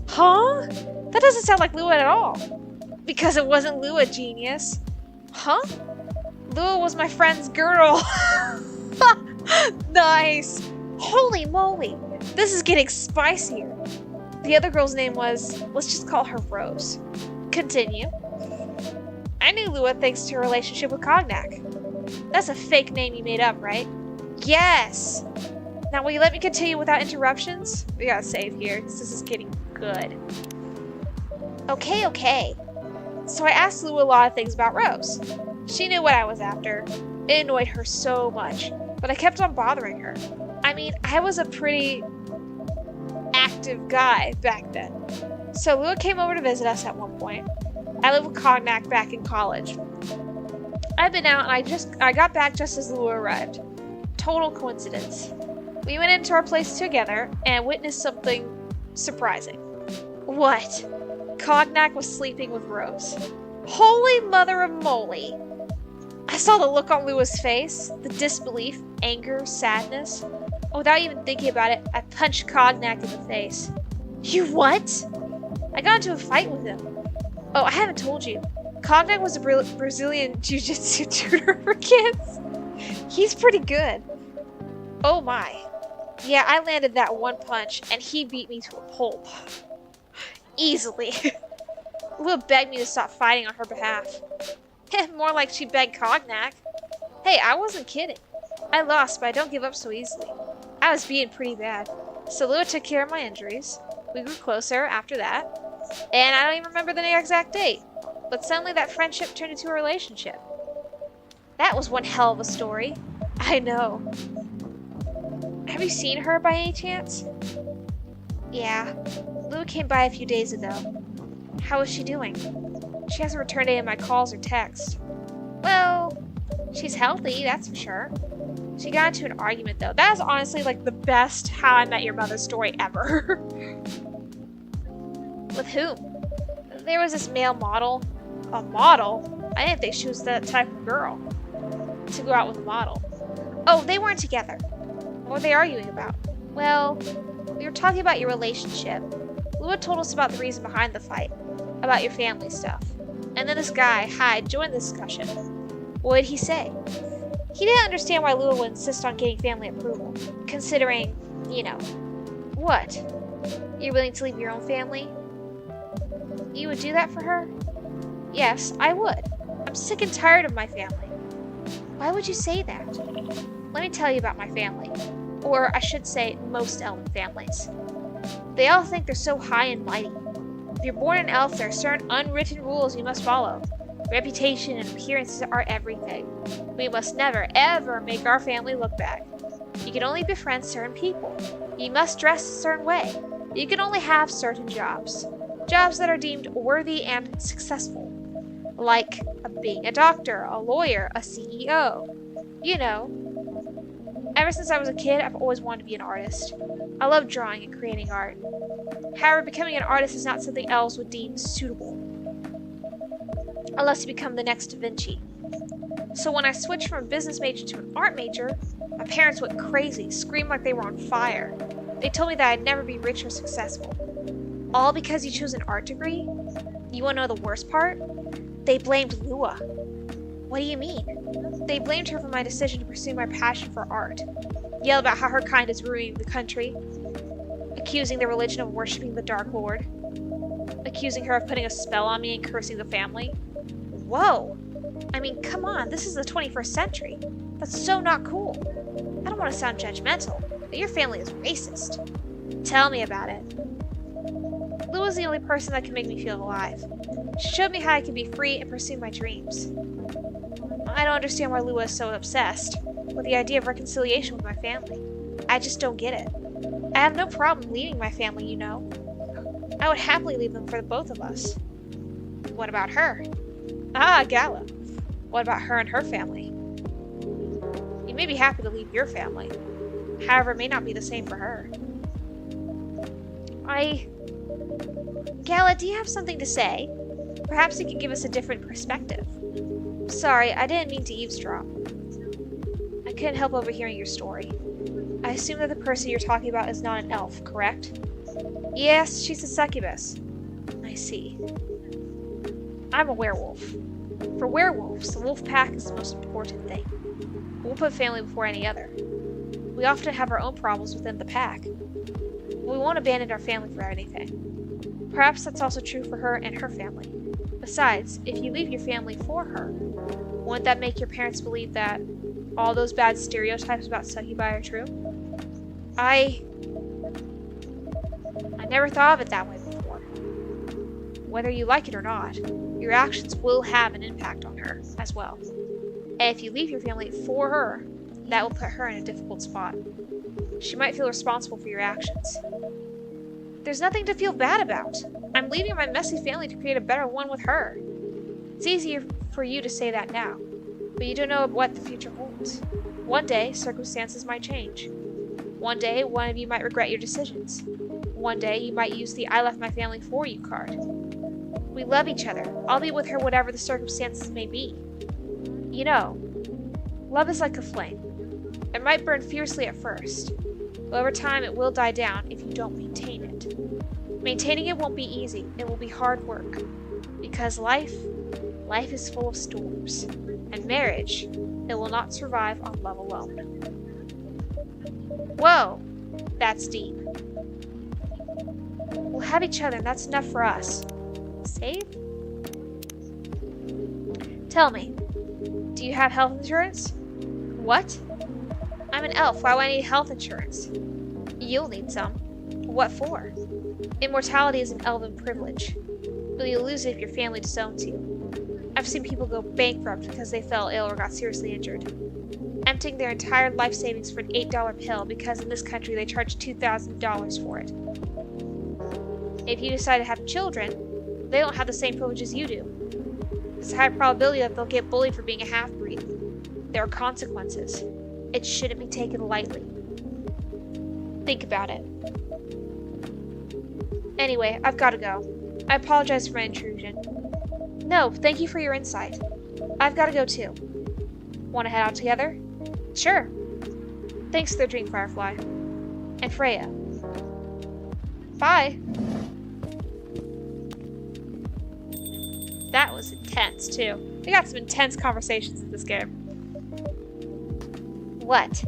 A: Huh? That doesn't sound like Lua at all. Because it wasn't Lua, genius. Huh? Lua was my friend's girl. Nice. Holy moly. This is getting spicier. The other girl's name was, let's just call her Rose. Continue. I knew Lua thanks to her relationship with Cognac. That's a fake name you made up, right? Yes! Now will you let me continue without interruptions? We gotta save here, because this is getting good. Okay. So I asked Lua a lot of things about Rose. She knew what I was after. It annoyed her so much, but I kept on bothering her. I mean, I was a pretty active guy back then. So Lua came over to visit us at one point. I lived with Cognac back in college. I've been out and I got back just as Lua arrived. Total coincidence. We went into our place together and witnessed something surprising. What? Cognac was sleeping with Rose. Holy mother of moly! I saw the look on Lua's face, the disbelief, anger, sadness. Without even thinking about it, I punched Cognac in the face. You what? I got into a fight with him. Oh, I haven't told you. Cognac was a Brazilian jiu-jitsu tutor for kids. He's pretty good. Oh my. Yeah, I landed that one punch, and he beat me to a pulp. Easily. Lua begged me to stop fighting on her behalf. More like she begged Cognac. Hey, I wasn't kidding. I lost, but I don't give up so easily. I was beaten pretty bad. So Lua took care of my injuries. We grew closer after that. And I don't even remember the exact date. But suddenly that friendship turned into a relationship. That was one hell of a story. I know. Have you seen her by any chance? Yeah. Lua came by a few days ago. How is she doing? She hasn't returned any of my calls or texts. Well, she's healthy, that's for sure. She got into an argument though. That is honestly like the best How I Met Your Mother story ever. With whom? There was this male model. A model? I didn't think she was that type of girl to go out with a model. Oh, they weren't together. What were they arguing about? Well, we were talking about your relationship. Lua told us about the reason behind the fight, about your family stuff. And then this guy, Hyde, joined the discussion. What did he say? He didn't understand why Lua would insist on getting family approval, considering, you know. What? You're willing to leave your own family? You would do that for her? Yes, I would. I'm sick and tired of my family. Why would you say that? Let me tell you about my family. Or I should say, most elven families. They all think they're so high and mighty. If you're born an elf, there are certain unwritten rules you must follow. Reputation and appearances are everything. We must never, ever make our family look bad. You can only befriend certain people. You must dress a certain way. You can only have certain jobs. Jobs that are deemed worthy and successful. Like being a doctor, a lawyer, a CEO. You know. Ever since I was a kid, I've always wanted to be an artist. I love drawing and creating art. However, becoming an artist is not something elves would deem suitable. Unless you become the next Da Vinci. So when I switched from a business major to an art major, my parents went crazy, screamed like they were on fire. They told me that I'd never be rich or successful. All because you chose an art degree? You wanna know the worst part? They blamed Lua. What do you mean? They blamed her for my decision to pursue my passion for art. Yelled about how her kind is ruining the country. Accusing the religion of worshipping the Dark Lord. Accusing her of putting a spell on me and cursing the family. Whoa! I mean, come on, this is the 21st century. That's so not cool. I don't want to sound judgmental, but your family is racist. Tell me about it. Lua's the only person that can make me feel alive. She showed me how I can be free and pursue my dreams. I don't understand why Lua is so obsessed.
B: with the idea of reconciliation with my family. I just don't get it. I have no problem leaving my family, you know. I would happily leave them for the both of us. What about her? Ah, Gala. What about her and her family? You may be happy to leave your family. However, it may not be the same for her. Gala, do you have something to say? Perhaps you could give us a different perspective. Sorry, I didn't mean to eavesdrop. I couldn't help overhearing your story. I assume that the person you're talking about is not an elf, correct? Yes, she's a succubus. I see. I'm a werewolf. For werewolves, the wolf pack is the most important thing. We'll put family before any other. We often have our own problems within the pack. We won't abandon our family for anything. Perhaps that's also true for her and her family. Besides, if you leave your family for her, wouldn't that make your parents believe that all those bad stereotypes about succubi are true? I never thought of it that way before. Whether you like it or not, your actions will have an impact on her as well. And if you leave your family for her, that will put her in a difficult spot. She might feel responsible for your actions. There's nothing to feel bad about. I'm leaving my messy family to create a better one with her. It's easier for you to say that now, but you don't know what the future holds. One day, circumstances might change. One day, one of you might regret your decisions. One day, you might use the I left my family for you card. We love each other. I'll be with her whatever the circumstances may be. You know, love is like a flame. It might burn fiercely at first, but over time it will die down if you don't maintain it. Maintaining it won't be easy. It will be hard work. Because life is full of storms. And marriage, it will not survive on love alone. Whoa, that's deep. We'll have each other and that's enough for us. Save? Tell me, do you have health insurance? What? I'm an elf. Why would I need health insurance? You'll need some. What for? Immortality is an elven privilege, but you'll lose it if your family disowns you. I've seen people go bankrupt because they fell ill or got seriously injured, emptying their entire life savings for an $8 pill because in this country they charge $2,000 for it. If you decide to have children, they don't have the same privileges you do. There's a high probability that they'll get bullied for being a half-breed. There are consequences. It shouldn't be taken lightly. Think about it. Anyway, I've got to go. I apologize for my intrusion. No, thank you for your insight. I've got to go too. Want to head out together? Sure. Thanks for the drink, Firefly. And Freya. Bye. That was intense, too. We got some intense conversations in this game. What?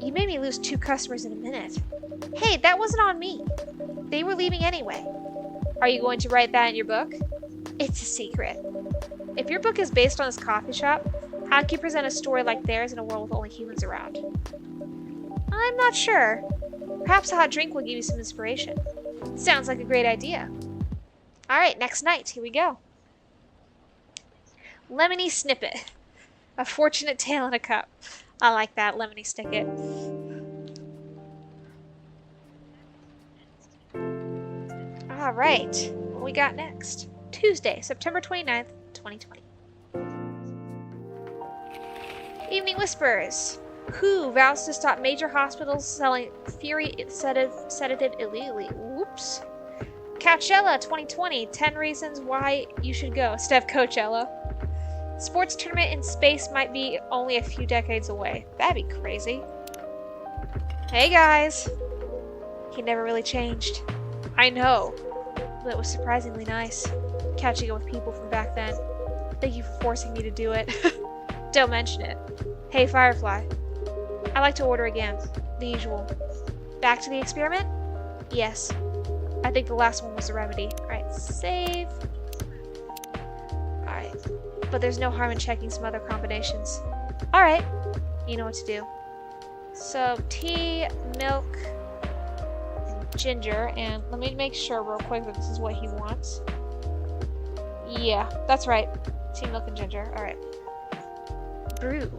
B: You made me lose 2 customers in a minute. Hey, that wasn't on me. They were leaving anyway. Are you going to write that in your book? It's a secret. If your book is based on this coffee shop, how can you present a story like theirs in a world with only humans around? I'm not sure. Perhaps a hot drink will give you some inspiration. Sounds like a great idea. Alright, next night. Here we go. Lemony Snippet. A fortunate tale in a cup. I like that, Lemony Snicket. Alright, what we got next? Tuesday, September 29th, 2020. Evening Whispers. WHO vows to stop major hospitals selling Fury sedative illegally. Whoops. Coachella 2020. 10 reasons why you should go instead of Coachella. Sports tournament in space might be only a few decades away. That'd be crazy. Hey guys. He never really changed. I know. But it was surprisingly nice. Catching up with people from back then. Thank you for forcing me to do it. Don't mention it. Hey Firefly. I'd like to order again. The usual. Back to the experiment? Yes. I think the last one was the remedy. Alright, save. Alright. But there's no harm in checking some other combinations. Alright. You know what to do. So, tea, milk, and ginger, and let me make sure real quick that this is what he wants. Yeah, that's right. Tea, milk, and ginger. Alright. Brew.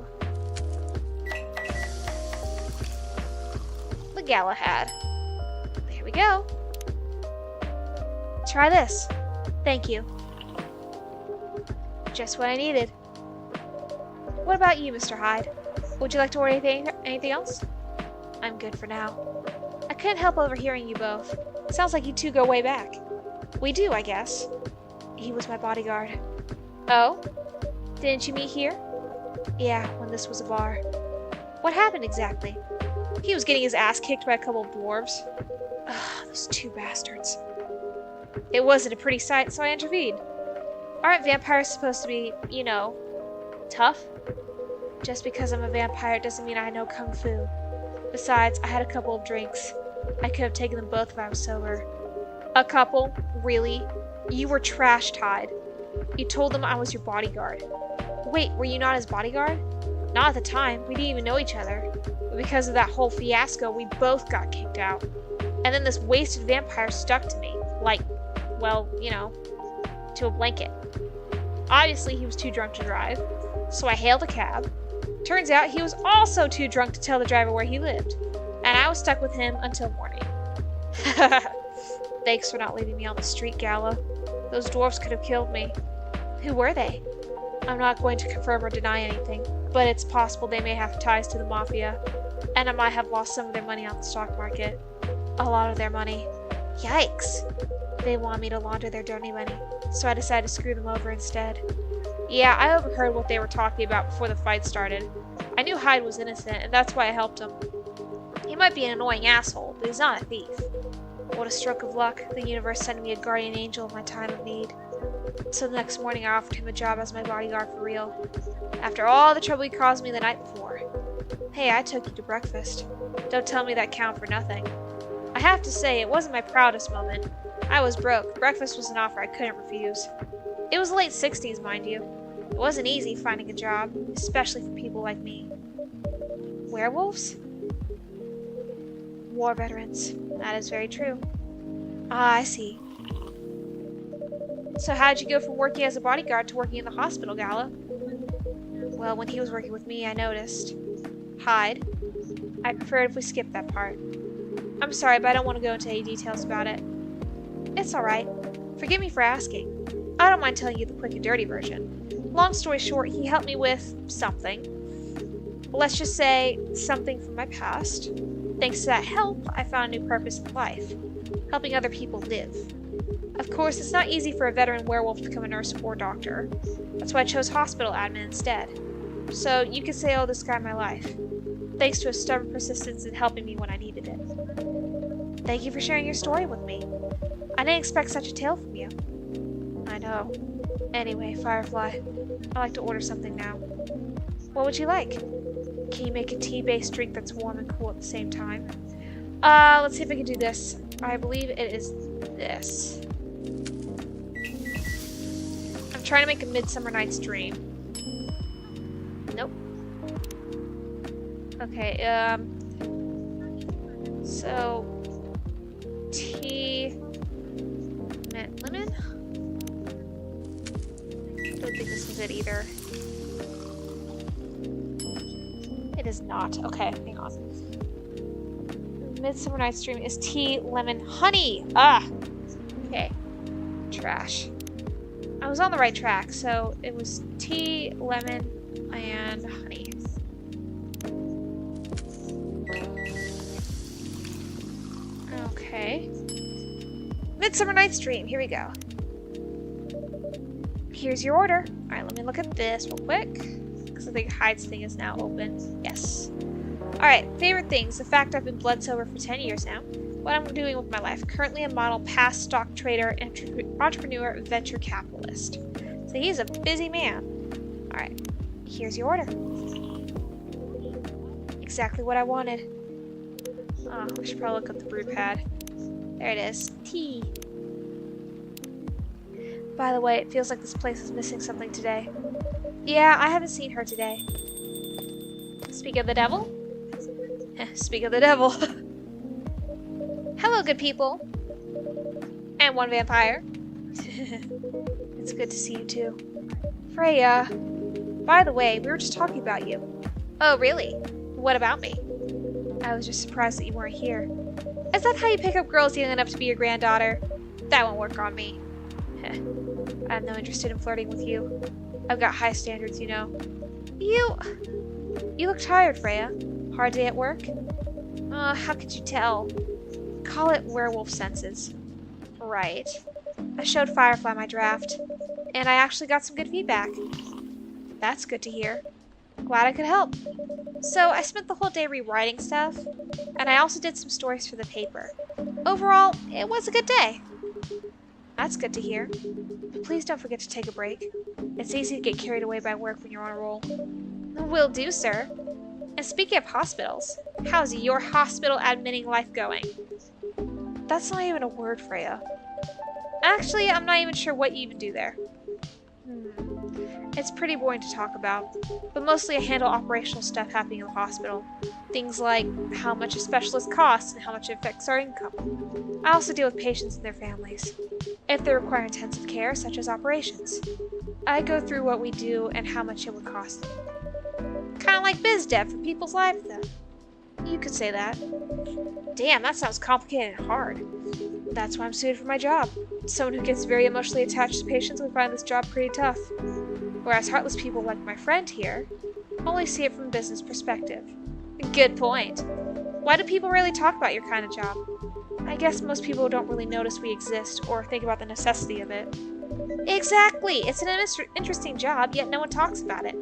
B: the Galahad. There we go. Try this.
A: Thank you.
B: Just what I needed. What about you, Mr. Hyde? Would you like to order anything else?
A: I'm good for now.
B: I couldn't help overhearing you both. Sounds like you two go way back. We do, I guess.
A: He was my bodyguard.
B: Oh? Didn't you meet here?
A: Yeah, when this was a bar.
B: What happened exactly? He was getting his ass kicked by a couple of dwarves.
A: Ugh, those two bastards.
B: It wasn't a pretty sight, so I intervened. Aren't vampires supposed to be, you know, tough?
A: Just because I'm a vampire doesn't mean I know kung fu. Besides, I had a couple of drinks. I could have taken them both if I was sober.
B: A couple? Really? You were trashed, Hyde. You told them I was your bodyguard.
A: Wait, were you not his bodyguard?
B: Not at the time. We didn't even know each other. But because of that whole fiasco, we both got kicked out. And then this wasted vampire stuck to me. Like, well, you know, to a blanket. Obviously, he was too drunk to drive, so I hailed a cab. Turns out he was also too drunk to tell the driver where he lived, and I was stuck with him until morning.
A: Thanks for not leaving me on the street, Gala.
B: Those dwarves could have killed me.
A: Who were they?
B: I'm not going to confirm or deny anything, but it's possible they may have ties to the mafia, and I might have lost some of their money on the stock market.
A: A lot of their money.
B: Yikes!
A: They want me to launder their dirty money, so I decided to screw them over instead.
B: Yeah, I overheard what they were talking about before the fight started. I knew Hyde was innocent, and that's why I helped him. He might be an annoying asshole, but he's not a thief.
A: What a stroke of luck, the universe sending me a guardian angel in my time of need. So the next morning I offered him a job as my bodyguard for real, after all the trouble he caused me the night before. Hey, I took you to breakfast. Don't tell me that count for nothing.
B: I have to say, it wasn't my proudest moment. I was broke. Breakfast was an offer I couldn't refuse. It was the late 60s, mind you. It wasn't easy finding a job, especially for people like me.
A: Werewolves?
B: War veterans. That is very true.
A: Ah, I see.
B: So how'd you go from working as a bodyguard to working in the hospital, Gala?
A: Well, when he was working with me, I noticed.
B: Hyde?
A: I prefer if we skip that part.
B: I'm sorry, but I don't want to go into any details about it.
A: It's alright. Forgive me for asking. I don't mind telling you the quick and dirty version. Long story short, he helped me with something. Let's just say something from my past. Thanks to that help, I found a new purpose in life. Helping other people live. Of course, it's not easy for a veteran werewolf to become a nurse or doctor. That's why I chose hospital admin instead. So you could say I owe this guy my life. Thanks to his stubborn persistence in helping me when I needed it. Thank you for sharing your story with me. I didn't expect such a tale from you. I know. Anyway, Firefly, I'd like to order something now. What would you like? Can you make a tea-based drink that's warm and cool at the same time? Let's see if I can do this. I believe it is this. I'm trying to make a Midsummer Night's Dream. Nope. Okay, so tea, mint lemon. Don't think this is it either. It is not. Okay, hang on. Midsummer Night's Dream is tea, lemon, honey. Ah. Okay. Trash. I was on the right track, so it was tea, lemon, and honey. Okay. Midsummer Night's Dream. Here we go. Here's your order. Alright, let me look at this real quick. Because I think Hyde's thing is now open. Yes. Alright, favorite things. The fact I've been blood sober for 10 years now. What I'm doing with my life. Currently a model, past stock trader, entrepreneur, venture capitalist. So he's a busy man. Alright, here's your order. Exactly what I wanted. Oh, I should probably look up the brew pad. There it is. Tea. By the way, it feels like this place is missing something today. Yeah, I haven't seen her today. Speak of the devil? Speak of the devil. Hello, good people. And one vampire. It's good to see you too. Freya. By the way, we were just talking about you.
B: Oh, really?
A: What about me? I was just surprised that you weren't here. Is that how you pick up girls young enough to be your granddaughter? That won't work on me. I have no interest in flirting with you. I've got high standards, you know. You look tired, Freya. Hard day at work? How could you tell? Call it werewolf senses. Right. I showed Firefly my draft, and I actually got some good feedback. That's good to hear. Glad I could help. So I spent the whole day rewriting stuff, and I also did some stories for the paper. Overall, it was a good day. That's good to hear. But please don't forget to take a break. It's easy to get carried away by work when you're on a roll. Will do, sir. And speaking of hospitals, how's your hospital admitting life going? That's not even a word, Freya. Actually, I'm not even sure what you even do there. It's pretty boring to talk about, but mostly I handle operational stuff happening in the hospital. Things like how much a specialist costs and how much it affects our income. I also deal with patients and their families, if they require intensive care, such as operations. I go through what we do and how much it would cost them. Kind of like biz dev for people's lives, then. You could say that. Damn, that sounds complicated and hard. That's why I'm suited for my job. Someone who gets very emotionally attached to patients would find this job pretty tough. Whereas heartless people like my friend here only see it from a business perspective. Good point. Why do people really talk about your kind of job? I guess most people don't really notice we exist or think about the necessity of it. Exactly! It's an interesting job, yet no one talks about it.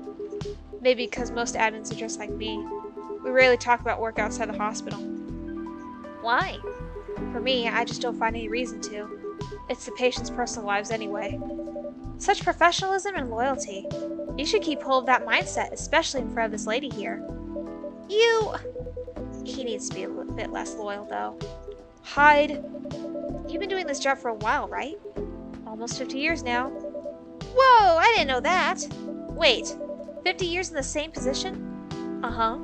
A: Maybe because most admins are just like me. We rarely talk about work outside the hospital. Why? For me, I just don't find any reason to. It's the patients' personal lives anyway. Such professionalism and loyalty. You should keep hold of that mindset, especially in front of this lady here. He needs to be a bit less loyal, though. Hyde, you've been doing this job for a while, right? Almost 50 years now. Whoa, I didn't know that. Wait, 50 years in the same position? Uh-huh.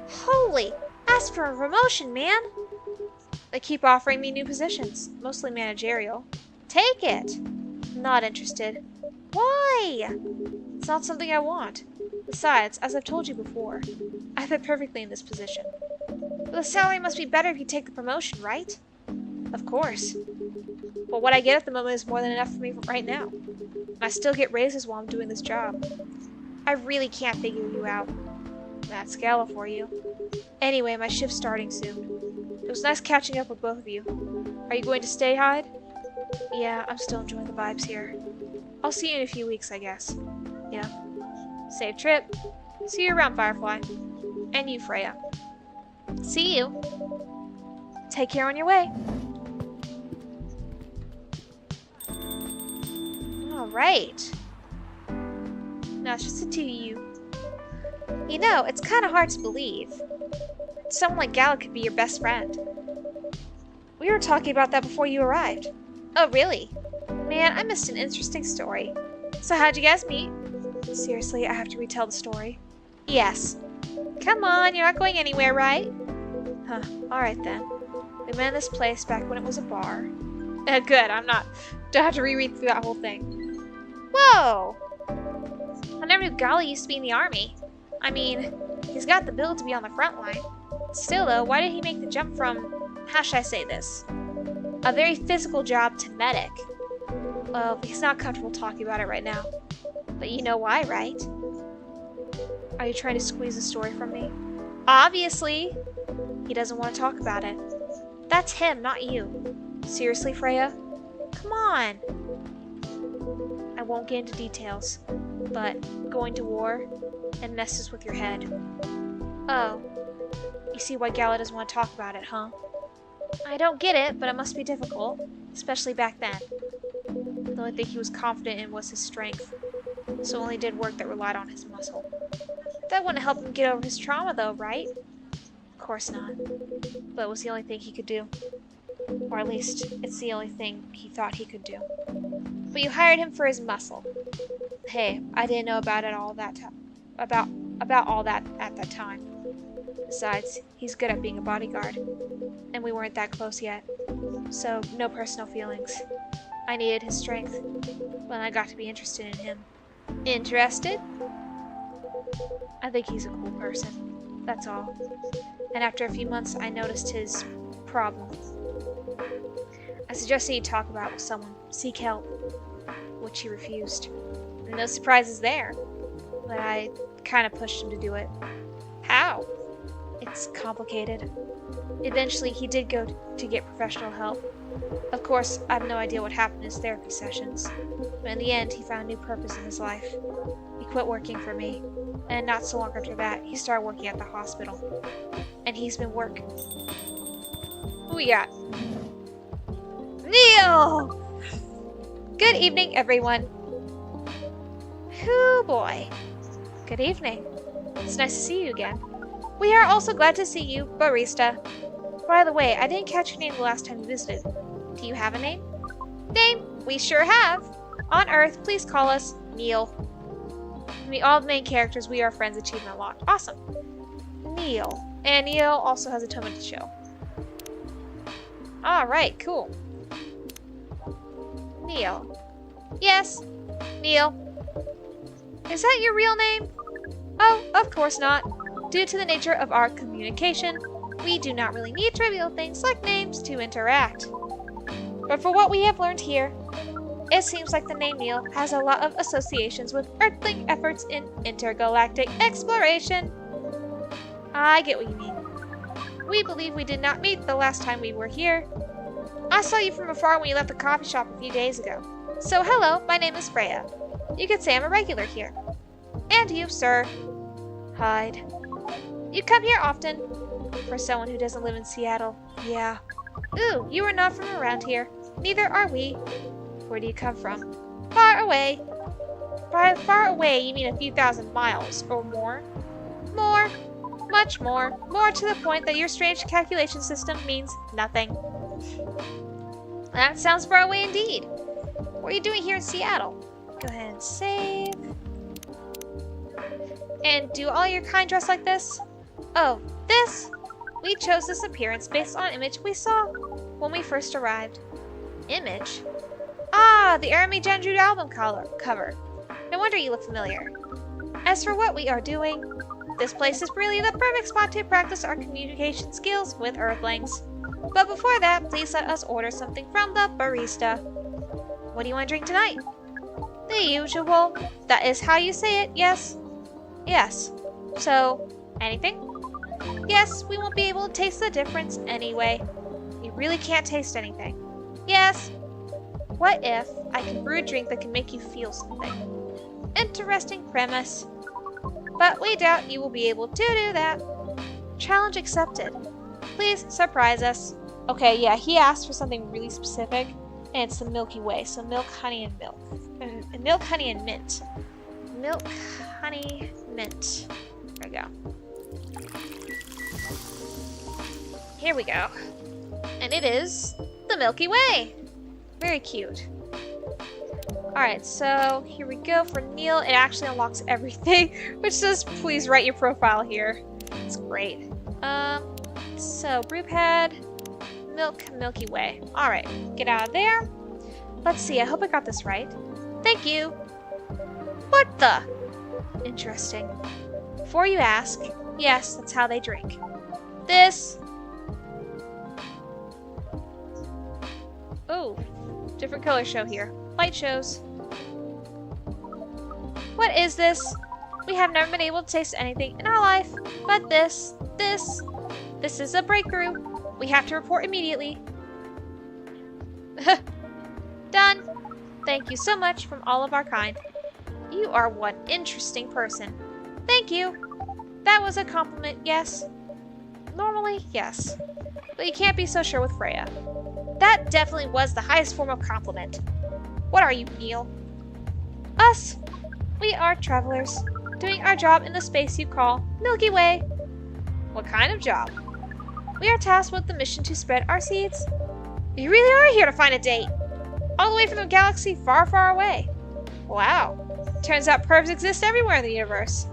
A: Holy, ask for a promotion, man. They keep offering me new positions, mostly managerial. Take it. Not interested. Why? It's not something I want. Besides, as I've told you before, I fit perfectly in this position. But the salary must be better if you take the promotion, right? Of course. But what I get at the moment is more than enough for me right now. I still get raises while I'm doing this job. I really can't figure you out. That's Gala for you. Anyway, my shift's starting soon. It was nice catching up with both of you. Are you going to stay, Hyde? Yeah, I'm still enjoying the vibes here. I'll see you in a few weeks, I guess. Yeah. Safe trip. See you around, Firefly. And you, Freya. See you. Take care on your way. Alright. Now it's just the two of you. You know, it's kind of hard to believe. Someone like Gala could be your best friend. We were talking about that before you arrived. Oh, really? Man, I missed an interesting story. So how'd you guys meet? Seriously, I have to retell the story. Yes. Come on, you're not going anywhere, right? Huh, alright then. We met in this place back when it was a bar. Good, don't have to reread through that whole thing. Whoa! I never knew Gala used to be in the army. I mean, he's got the build to be on the front line. Still though, why did he make the jump from, how should I say this? A very physical job to medic. Well, he's not comfortable talking about it right now. But you know why, right? Are you trying to squeeze a story from me? Obviously! He doesn't want to talk about it. That's him, not you. Seriously, Freya? Come on! I won't get into details, but going to war, it messes with your head. Oh. You see why Gala doesn't want to talk about it, huh? I don't get it, but it must be difficult, especially back then. The only thing he was confident in was his strength, so only did work that relied on his muscle. That wouldn't help him get over his trauma though, right? Of course not. But it was the only thing he could do. Or at least, it's the only thing he thought he could do. But you hired him for his muscle. Hey, I didn't know about it all that time. About all that at that time. Besides, he's good at being a bodyguard. And we weren't that close yet. So, no personal feelings. I needed his strength. When I got to be interested in him. Interested? I think he's a cool person. That's all. and after a few months I noticed his problem. I suggested he talk about it with someone, seek help, which he refused. No surprises there, but I kind of pushed him to do it.
B: How?
A: It's complicated. Eventually, he did go to get professional help. Of course, I have no idea what happened in his therapy sessions, but in the end, he found a new purpose in his life. He quit working for me, and not so long after that, he started working at the hospital. And he's been working. Who we got? Neil! Good evening, everyone. Hoo boy. Good evening. It's nice to see you again. We are also glad to see you, Barista. By the way, I didn't catch your name the last time you visited. Do you have a name? Name? We sure have. On Earth, please call us Neil. To meet all the main characters, we are friends. Achievement unlocked. Awesome. Neil. And Neil also has a totem to show. Alright, cool. Neil. Yes, Neil. Is that your real name? Oh, of course not. Due to the nature of our communication, we do not really need trivial things like names to interact. But for what we have learned here, it seems like the name Neil has a lot of associations with Earthling efforts in intergalactic exploration. I get what you mean. We believe we did not meet the last time we were here. I saw you from afar when you left the coffee shop a few days ago. So hello, my name is Freya. You could say I'm a regular here. And you, sir. Hyde. You come here often? For someone who doesn't live in Seattle, yeah. Ooh, you are not from around here. Neither are we. Where do you come from? Far away. By far away, you mean a few thousand miles, or more? More. Much more. More to the point that your strange calculation system means nothing. That sounds far away indeed. What are you doing here in Seattle? Go ahead and save. And do all your kind dress like this? Oh, this? We chose this appearance based on an image we saw when we first arrived. Image? Ah, the Arami Genju album cover. No wonder you look familiar. As for what we are doing, this place is really the perfect spot to practice our communication skills with Earthlings. But before that, please let us order something from the barista. What do you want to drink tonight? The usual. That is how you say it, yes? Yes. So, anything? Yes, we won't be able to taste the difference anyway. You really can't taste anything. Yes. What if I can brew a drink that can make you feel something? Interesting premise. But we doubt you will be able to do that. Challenge accepted. Please surprise us. Okay, yeah, he asked for something really specific, and it's the Milky Way. So milk, honey, and milk. Milk, honey, and mint. Milk, honey, mint. There we go. Here we go. And it is the Milky Way. Very cute. Alright, so here we go for Neil. It actually unlocks everything, which says please write your profile here. It's great. So brew pad, milk, Milky Way. Alright, get out of there. Let's see, I hope I got this right. Thank you. What the? Interesting. Before you ask, yes, that's how they drink. This. Oh, different color show here. Light shows. What is this? We have never been able to taste anything in our life, but this is a breakthrough. We have to report immediately. Done. Thank you so much from all of our kind. You are one interesting person. Thank you. That was a compliment, yes? Normally, yes. But you can't be so sure with Freya. That definitely was the highest form of compliment. What are you, Neil? Us. We are travelers, doing our job in the space you call Milky Way. What kind of job? We are tasked with the mission to spread our seeds. You really are here to find a date. All the way from a galaxy far, far away. Wow. Turns out pervs exist everywhere in the universe.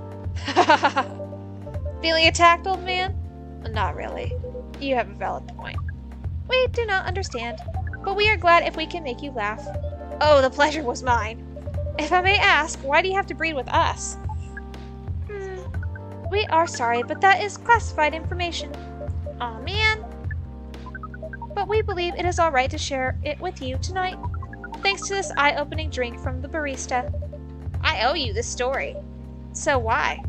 A: Feeling attacked, old man? Not really. You have a valid point. We do not understand, but we are glad if we can make you laugh. Oh, the pleasure was mine. If I may ask, why do you have to breed with us? We are sorry, but that is classified information.
B: Aw, man. But we believe it is alright to share it with you tonight, thanks to this eye-opening drink from the barista. I owe you this story. So why?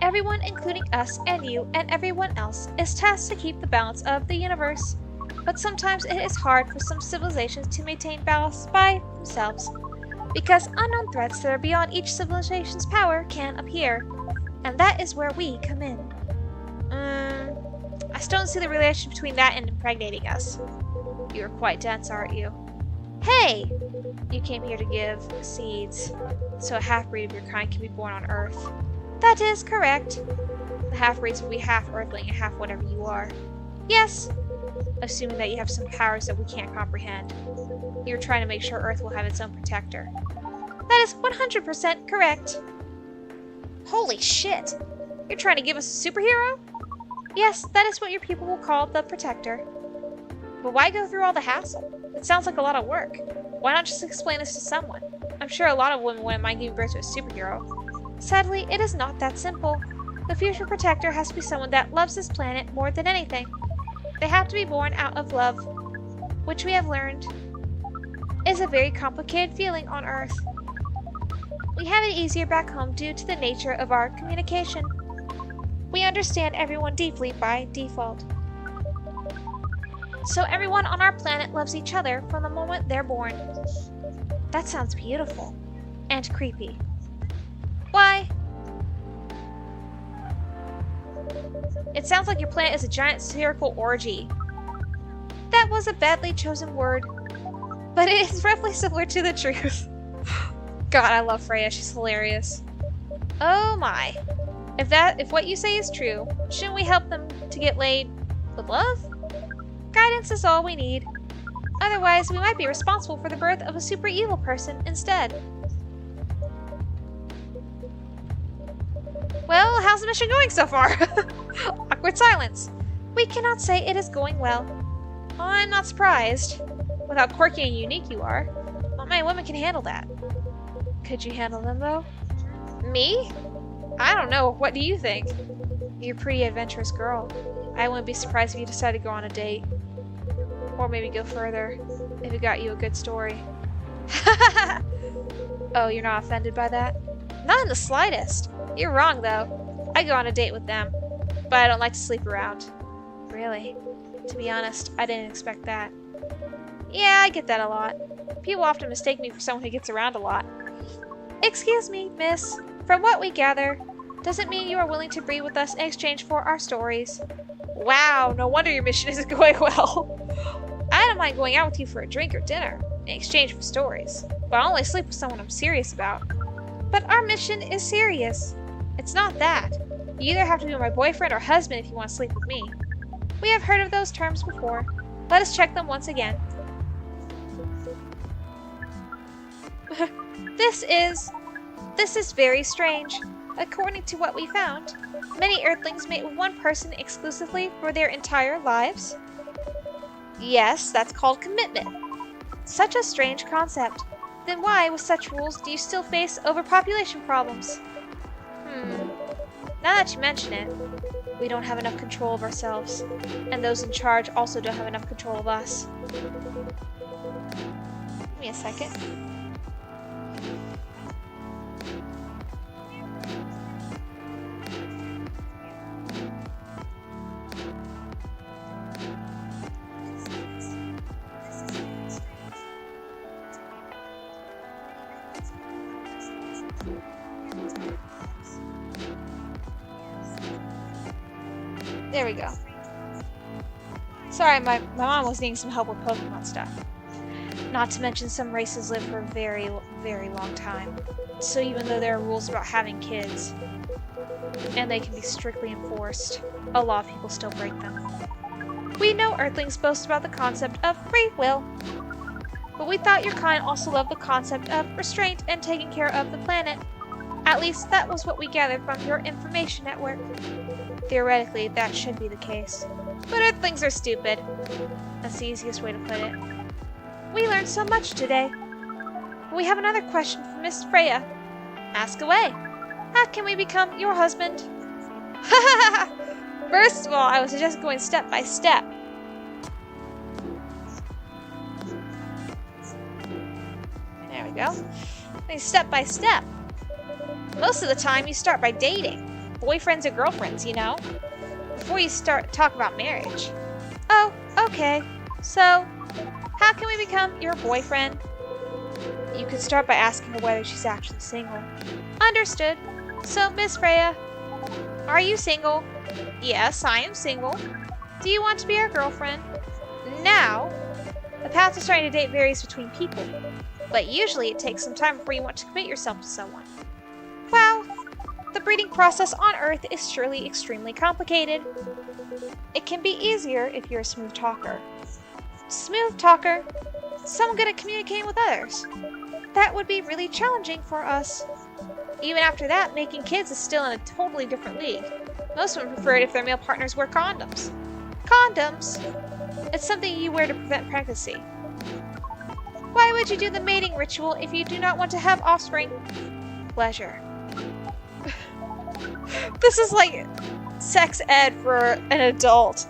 B: Everyone, including us and you and everyone else, is tasked to keep the balance of the universe. But sometimes it is hard for some civilizations to maintain balance by themselves, because unknown threats that are beyond each civilization's power can appear. And that is where we come in. I still don't see the relation between that and impregnating us. You're quite dense, aren't you? Hey! You came here to give seeds, so a half-breed of your kind can be born on Earth. That is correct. The half-breeds will be half Earthling and half whatever you are. Yes. Assuming that you have some powers that we can't comprehend. You're trying to make sure Earth will have its own protector. That is 100% correct. Holy shit! You're trying to give us a superhero? Yes, that is what your people will call the Protector. But why go through all the hassle? It sounds like a lot of work. Why not just explain this to someone? I'm sure a lot of women wouldn't mind giving birth to a superhero. Sadly, it is not that simple. The future Protector has to be someone that loves this planet more than anything. They have to be born out of love, which we have learned is a very complicated feeling on Earth. We have it easier back home due to the nature of our communication. We understand everyone deeply by default. So everyone on our planet loves each other from the moment they're born. That sounds beautiful. And creepy. Why? It sounds like your planet is a giant spherical orgy. That was a badly chosen word, but it is roughly similar to the truth. God, I love Freya. She's hilarious. Oh my. If what you say is true, shouldn't we help them to get laid with love? Guidance is all we need. Otherwise, we might be responsible for the birth of a super evil person instead. Well, how's the mission going so far? Awkward silence. We cannot say it is going well. I'm not surprised. With how quirky and unique you are, not many women can handle that. Could you handle them, though? Me? I don't know. What do you think? You're a pretty adventurous girl. I wouldn't be surprised if you decided to go on a date. Or maybe go further, if it got you a good story. Oh, you're not offended by that? Not in the slightest. You're wrong, though. I go on a date with them, but I don't like to sleep around. Really? To be honest, I didn't expect that. Yeah, I get that a lot. People often mistake me for someone who gets around a lot. Excuse me, miss. From what we gather, does it mean you are willing to breed with us in exchange for our stories? Wow, no wonder your mission isn't going well. I don't mind going out with you for a drink or dinner in exchange for stories, but I'll only sleep with someone I'm serious about. But our mission is serious. It's not that. You either have to be my boyfriend or husband if you want to sleep with me. We have heard of those terms before. Let us check them once again. This is very strange. According to what we found, many Earthlings mate with one person exclusively for their entire lives. Yes, that's called commitment. Such a strange concept. Then why, with such rules, do you still face overpopulation problems? Now that you mention it, we don't have enough control of ourselves, and those in charge also don't have enough control of us. Give me a second. There we go. Sorry, my mom was needing some help with Pokemon stuff. Not to mention some races live for a very, very long time. So even though there are rules about having kids, and they can be strictly enforced, a lot of people still break them. We know Earthlings boast about the concept of free will, but we thought your kind also loved the concept of restraint and taking care of the planet. At least that was what we gathered from your information network. Theoretically, that should be the case. But Earthlings are stupid. That's the easiest way to put it. We learned so much today. We have another question from Miss Freya. Ask away. How can we become your husband?
A: First of all, I would suggest going step by step. There we go. Step by step. Most of the time, you start by dating. Boyfriends or girlfriends, you know? Before you talk about marriage. Oh, okay. So, how can we become your boyfriend? You can start by asking her whether she's actually single. Understood. So, Miss Freya, are you single? Yes, I am single. Do you want to be our girlfriend? Now, the path to starting a date varies between people, but usually it takes some time before you want to commit yourself to someone. Well, the breeding process on Earth is surely extremely complicated. It can be easier if you're a smooth talker. Smooth talker? Someone good at communicating with others. That would be really challenging for us. Even after that, making kids is still in a totally different league. Most women prefer it if their male partners wear condoms. Condoms? It's something you wear to prevent pregnancy. Why would you do the mating ritual if you do not want to have offspring? Pleasure. This is like sex ed for an adult.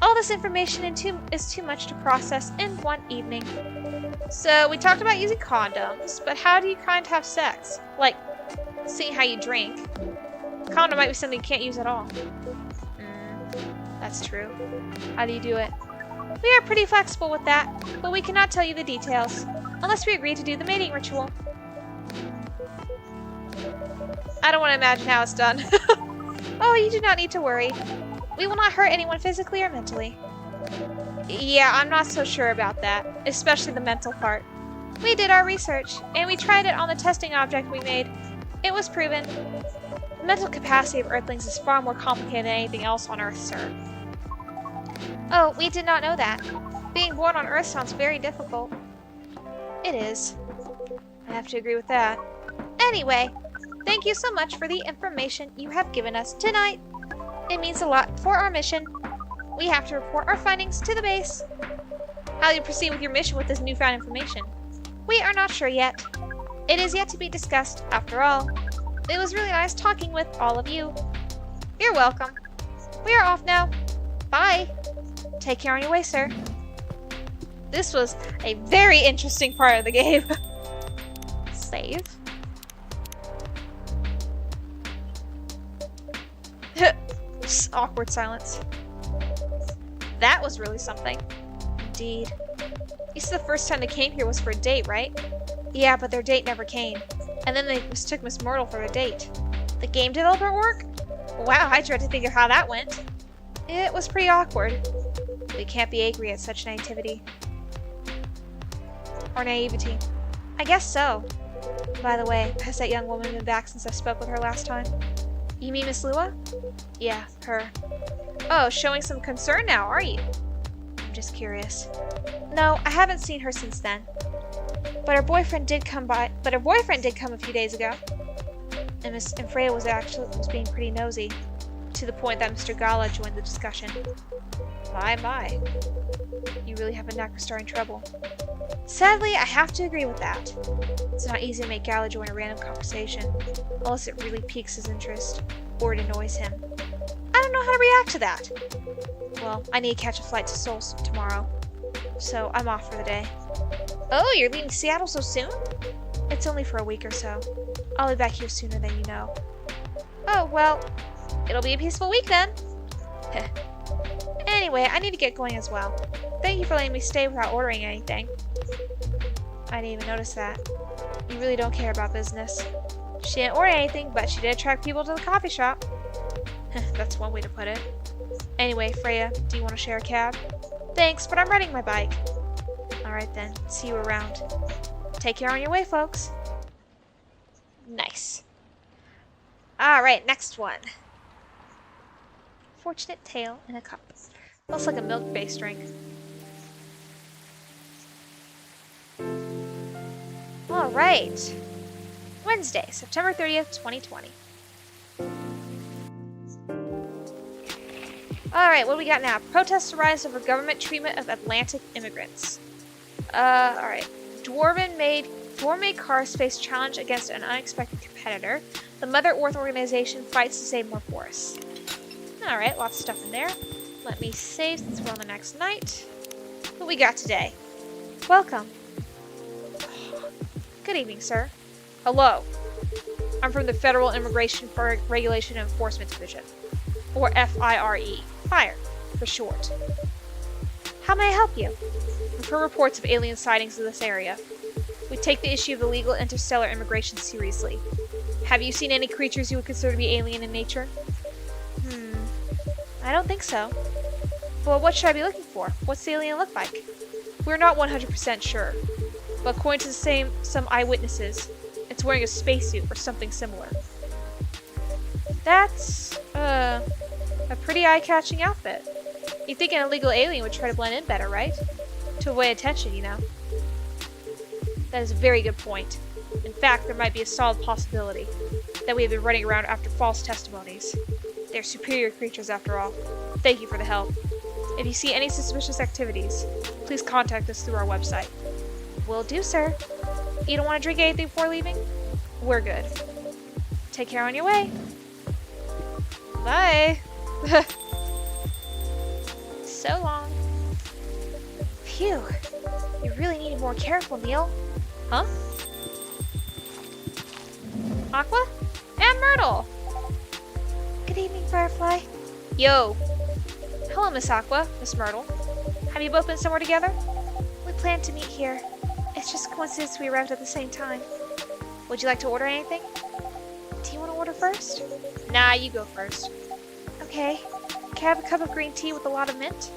A: All this information is too much to process in one evening. So we talked about using condoms, but how do you kind of have sex? Like, seeing how you drink. Condom might be something you can't use at all. That's true. How do you do it? We are pretty flexible with that, but we cannot tell you the details, unless we agree to do the mating ritual. I don't want to imagine how it's done. Oh, you do not need to worry. We will not hurt anyone physically or mentally. Yeah, I'm not so sure about that, especially the mental part. We did our research, and we tried it on the testing object we made. It was proven. The mental capacity of Earthlings is far more complicated than anything else on Earth, sir. Oh, we did not know that. Being born on Earth sounds very difficult. It is. I have to agree with that. Anyway, thank you so much for the information you have given us tonight. It means a lot for our mission. We have to report our findings to the base. How do you proceed with your mission with this newfound information? We are not sure yet. It is yet to be discussed, after all. It was really nice talking with all of you. You're welcome. We are off now. Bye. Take care on your way, sir. This was a very interesting part of the game. Save. Just awkward silence. That was really something. Indeed. You said the first time they came here was for a date, right? Yeah, but their date never came. And then they mistook Miss Myrtle for a date. The game developer work? Wow, I tried to think of how that went. It was pretty awkward. We can't be angry at such naivety. Or naivety. I guess so. By the way, has that young woman been back since I spoke with her last time? You mean Miss Lua? Yeah, her. Oh, showing some concern now, are you? I'm just curious. No, I haven't seen her since then. But her boyfriend did come a few days ago. And Freya was being pretty nosy, to the point that Mr. Gala joined the discussion. My. You really have a knack for starting trouble. Sadly, I have to agree with that. It's not easy to make Gala join a random conversation, unless it really piques his interest, or it annoys him. I don't know how to react to that. Well, I need to catch a flight to Seoul tomorrow, so I'm off for the day. Oh, you're leaving Seattle so soon? It's only for a week or so. I'll be back here sooner than you know. Oh, well, it'll be a peaceful week then. Anyway, I need to get going as well. Thank you for letting me stay without ordering anything. I didn't even notice that. You really don't care about business. She didn't order anything, but she did attract people to the coffee shop. That's one way to put it. Anyway, Freya, do you want to share a cab? Thanks, but I'm riding my bike. Alright then, see you around. Take care on your way, folks. Nice. Alright, next one. Fortunate tale in a cup. Smells like a milk-based drink. Alright. Wednesday, September 30th, 2020. Alright, what do we got now? Protests arise over government treatment of Atlantic immigrants. Alright. Dwarven-made cars face challenge against an unexpected competitor. The Mother Earth organization fights to save more forests. Alright, lots of stuff in there. Let me save since we're on the next night. What we got today? Welcome. Good evening, sir. Hello. I'm from the Federal Immigration Regulation and Enforcement Division, or FIRE, FIRE for short. How may I help you? We've heard reports of alien sightings in this area. We take the issue of illegal interstellar immigration seriously. Have you seen any creatures you would consider to be alien in nature? I don't think so. Well, what should I be looking for? What's the alien look like? We're not 100% sure, but according to some eyewitnesses, it's wearing a spacesuit or something similar. That's, a pretty eye-catching outfit. You'd think an illegal alien would try to blend in better, right? To avoid attention, you know. That is a very good point. In fact, there might be a solid possibility that we have been running around after false testimonies. They're superior creatures after all. Thank you for the help. If you see any suspicious activities, please contact us through our website. Will do, sir. You don't want to drink anything before leaving? We're good. Take care on your way. Bye. So long. Phew. You really need to be more careful, Neil. Huh? Aqua? And Myrtle! Good evening, Firefly. Yo. Hello, Miss Aqua, Miss Myrtle. Have you both been somewhere together? We planned to meet here. It's just coincidence we arrived at the same time. Would you like to order anything? Do you want to order first? Nah, you go first. Okay. Can I have a cup of green tea with a lot of mint?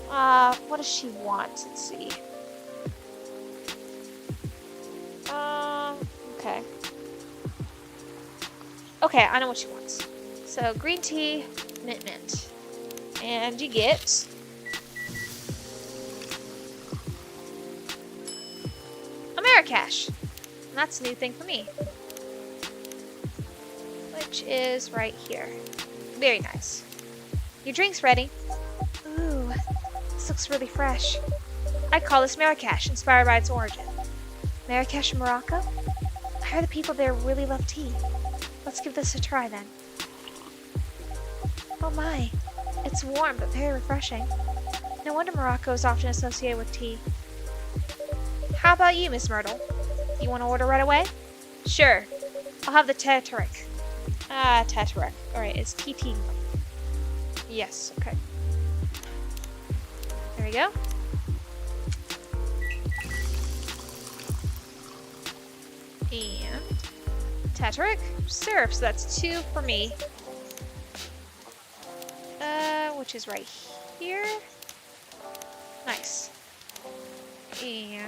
A: What does she want? Let's see. Okay. Okay, I know what she wants. So, green tea, mint. And you get Americash. And that's a new thing for me. Which is right here. Very nice. Your drink's ready. Ooh, this looks really fresh. I call this Marrakesh, inspired by its origin. Marrakesh in Morocco? I heard the people there really love tea. Let's give this a try then. Oh my, it's warm but very refreshing. No wonder Morocco is often associated with tea. How about you, Miss Myrtle? You want to order right away? Sure. I'll have the Tetrick. Tetrick. Alright, it's TT. Yes, okay. There we go. And Tetrick syrup, so that's 2 for me. Which is right here. Nice. And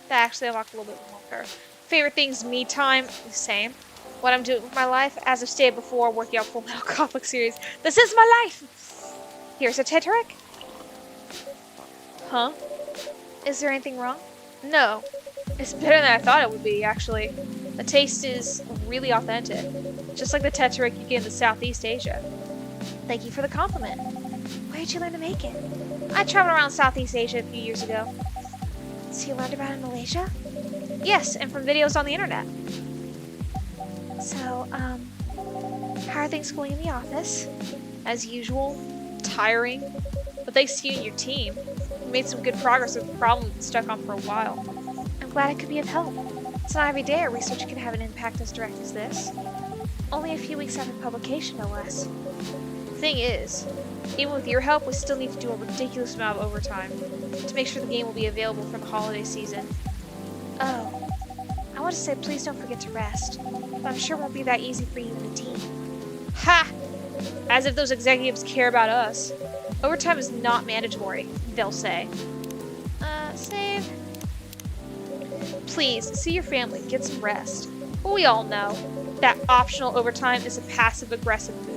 A: that actually unlocked a little bit longer. Favorite things, me time, the same. What I'm doing with my life, as I've stated before, working out Full Metal Complex series. This is my life! Here's a Tetrick. Huh? Is there anything wrong? No. It's better than I thought it would be, actually. The taste is really authentic. Just like the Tetrick you get in the Southeast Asia. Thank you for the compliment. Where did you learn to make it? I traveled around Southeast Asia a few years ago. So you learned about it in Malaysia? Yes, and from videos on the internet. So, how are things going in the office? As usual, tiring. But thanks to you and your team, we made some good progress with the problem we've been stuck on for a while. I'm glad I could be of help. It's not every day our research can have an impact as direct as this. Only a few weeks after publication, no less. The thing is, even with your help, we still need to do a ridiculous amount of overtime to make sure the game will be available for the holiday season. Oh, I want to say please don't forget to rest, but I'm sure it won't be that easy for you and the team. Ha! As if those executives care about us. Overtime is not mandatory, they'll say. Save. Please, see your family, get some rest. But we all know that optional overtime is a passive-aggressive move.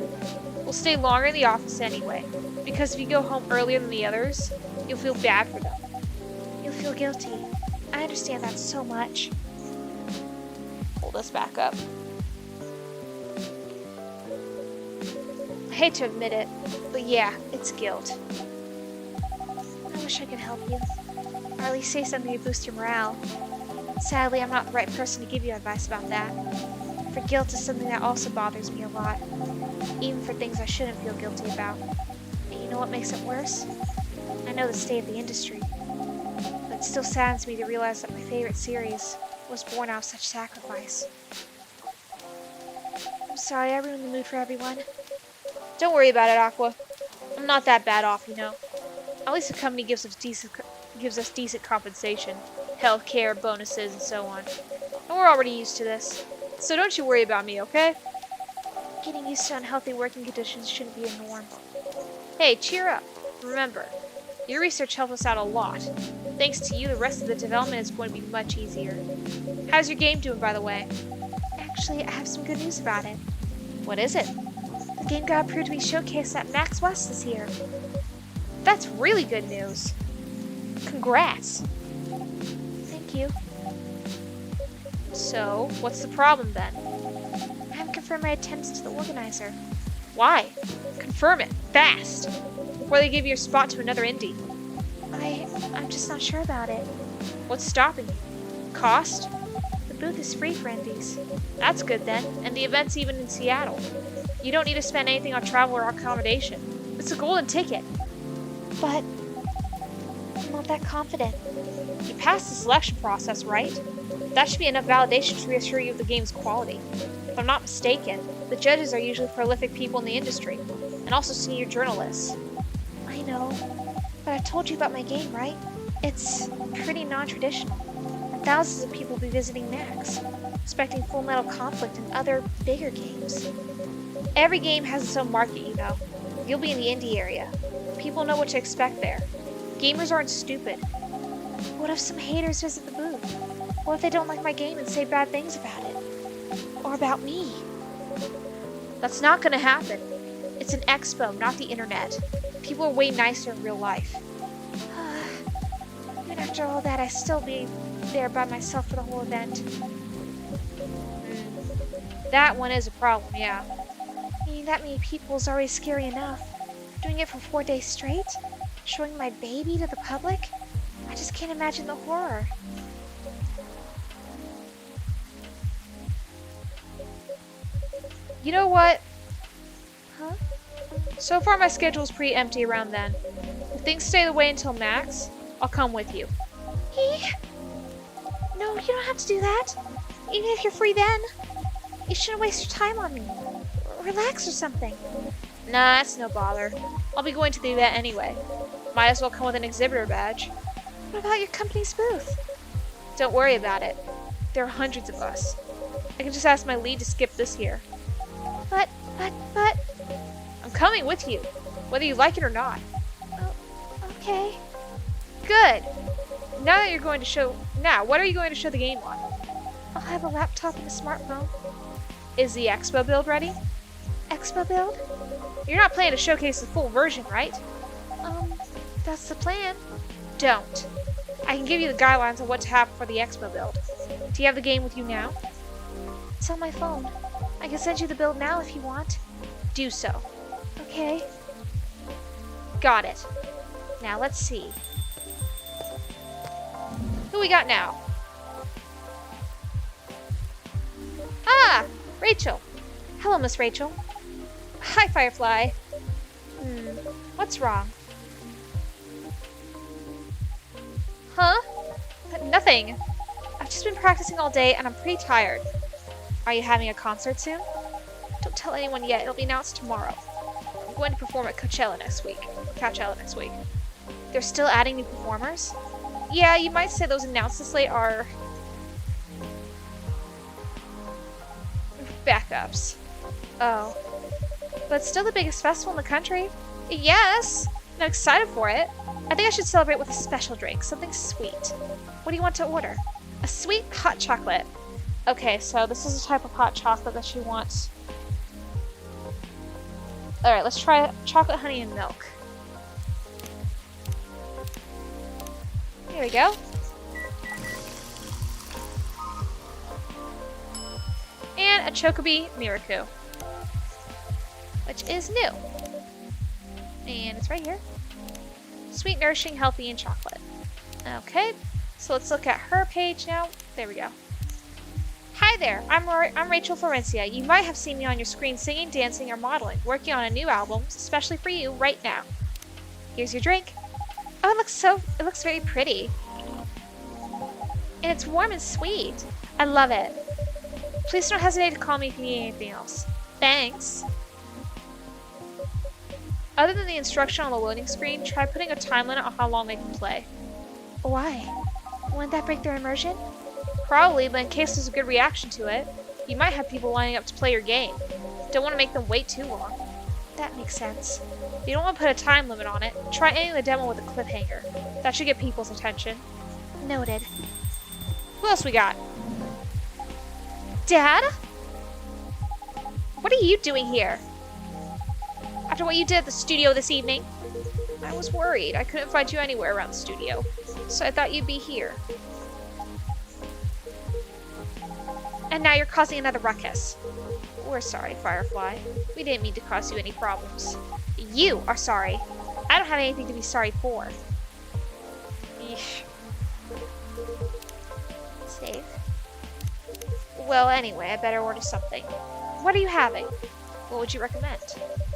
A: We'll stay longer in the office anyway, because if you go home earlier than the others, you'll feel bad for them. You'll feel guilty. I understand that so much. Hold us back up. I hate to admit it, but yeah, it's guilt. I wish I could help you, or at least say something to boost your morale. Sadly, I'm not the right person to give you advice about that.
B: For guilt is something that also bothers me a lot, even for things I shouldn't feel guilty about. And you know what makes it worse? I know the state of the industry, but it still saddens me to realize that my favorite series was born out of such sacrifice. I'm sorry I ruined the mood for everyone. Don't worry about it, Aqua. I'm not that bad off, you know. At least the company gives us decent compensation, health care, bonuses, and so on. And we're already used to this. So don't you worry about me, okay? Getting used to unhealthy working conditions shouldn't be a norm. Hey, cheer up. Remember, your research helped us out a lot. Thanks to you, the rest of the development is going to be much easier. How's your game doing, by the way? Actually, I have some good news about it. What is it? The game got approved to be showcased at Max West this year. That's really good news. Congrats. Thank you. So, what's the problem then? I haven't confirmed my attendance to the organizer. Why? Confirm it, fast! Before they give you a spot to another indie. I'm just not sure about it. What's stopping you? Cost? The booth is free for indies. That's good then, and the event's even in Seattle. You don't need to spend anything on travel or accommodation. It's a golden ticket. But I'm not that confident. You passed the selection process, right? That should be enough validation to reassure you of the game's quality. If I'm not mistaken, the judges are usually prolific people in the industry, and also senior journalists. I know, but I told you about my game, right? It's pretty non-traditional, and thousands of people will be visiting Max, expecting Full Metal Conflict and other bigger games. Every game has its own market, you know. You'll be in the indie area. People know what to expect there. Gamers aren't stupid. What if some haters visit the booth? What if they don't like my game and say bad things about it? Or about me? That's not gonna happen. It's an expo, not the internet. People are way nicer in real life. Even after all that, I'd still be there by myself for the whole event. That one is a problem, yeah. Meeting that many people is already scary enough. Doing it for 4 days straight? Showing my baby to the public? I just can't imagine the horror. You know what? Huh? So far my schedule's pretty empty around then. If things stay the way until Max, I'll come with you. No, you don't have to do that. Even if you're free then. You shouldn't waste your time on me. Relax or something. Nah, that's no bother. I'll be going to the event anyway. Might as well come with an exhibitor badge. What about your company's booth? Don't worry about it. There are hundreds of us. I can just ask my lead to skip this year. But... I'm coming with you, whether you like it or not. Oh, okay. Good. Now, what are you going to show the game on? I'll have a laptop and a smartphone. Is the expo build ready? Expo build? You're not planning to showcase the full version, right? That's the plan. Don't. I can give you the guidelines on what to have for the expo build. Do you have the game with you now? It's on my phone. I can send you the build now if you want. Do so. Okay. Got it. Now let's see. Who we got now? Ah! Rachel. Hello, Miss Rachel. Hi, Firefly. What's wrong? Huh? Nothing. I've just been practicing all day and I'm pretty tired. Are you having a concert soon? Don't tell anyone yet. It'll be announced tomorrow. I'm going to perform at Coachella next week. They're still adding new performers? Yeah, you might say those announced this late are... backups. Oh. But it's still the biggest festival in the country. Yes! I'm excited for it. I think I should celebrate with a special drink. Something sweet. What do you want to order? A sweet hot chocolate. Okay, so this is the type of hot chocolate that she wants. Alright, let's try chocolate, honey, and milk. Here we go. And a Chocobi Miracle, which is new. And it's right here. Sweet, nourishing, healthy, and chocolate. Okay, so let's look at her page now. There we go. Hi Hi there, I'm Rachel Florencia. You might have seen me on your screen singing, dancing, or modeling, working on a new album, especially for you, right now. Here's your drink. Oh, it looks very pretty. And it's warm and sweet. I love it. Please don't hesitate to call me if you need anything else. Thanks. Other than the instruction on the loading screen, try putting a time limit on how long they can play. Why? Wouldn't that break their immersion? Probably, but in case there's a good reaction to it, you might have people lining up to play your game. Don't want to make them wait too long. That makes sense. If you don't want to put a time limit on it, try ending the demo with a cliffhanger. That should get people's attention. Noted. Who else we got? Dad? What are you doing here? After what you did at the studio this evening? I was worried. I couldn't find you anywhere around the studio, so I thought you'd be here. And now you're causing another ruckus. We're sorry, Firefly. We didn't mean to cause you any problems. You are sorry. I don't have anything to be sorry for. Eesh. Save. Well, anyway, I better order something. What are you having? What would you recommend?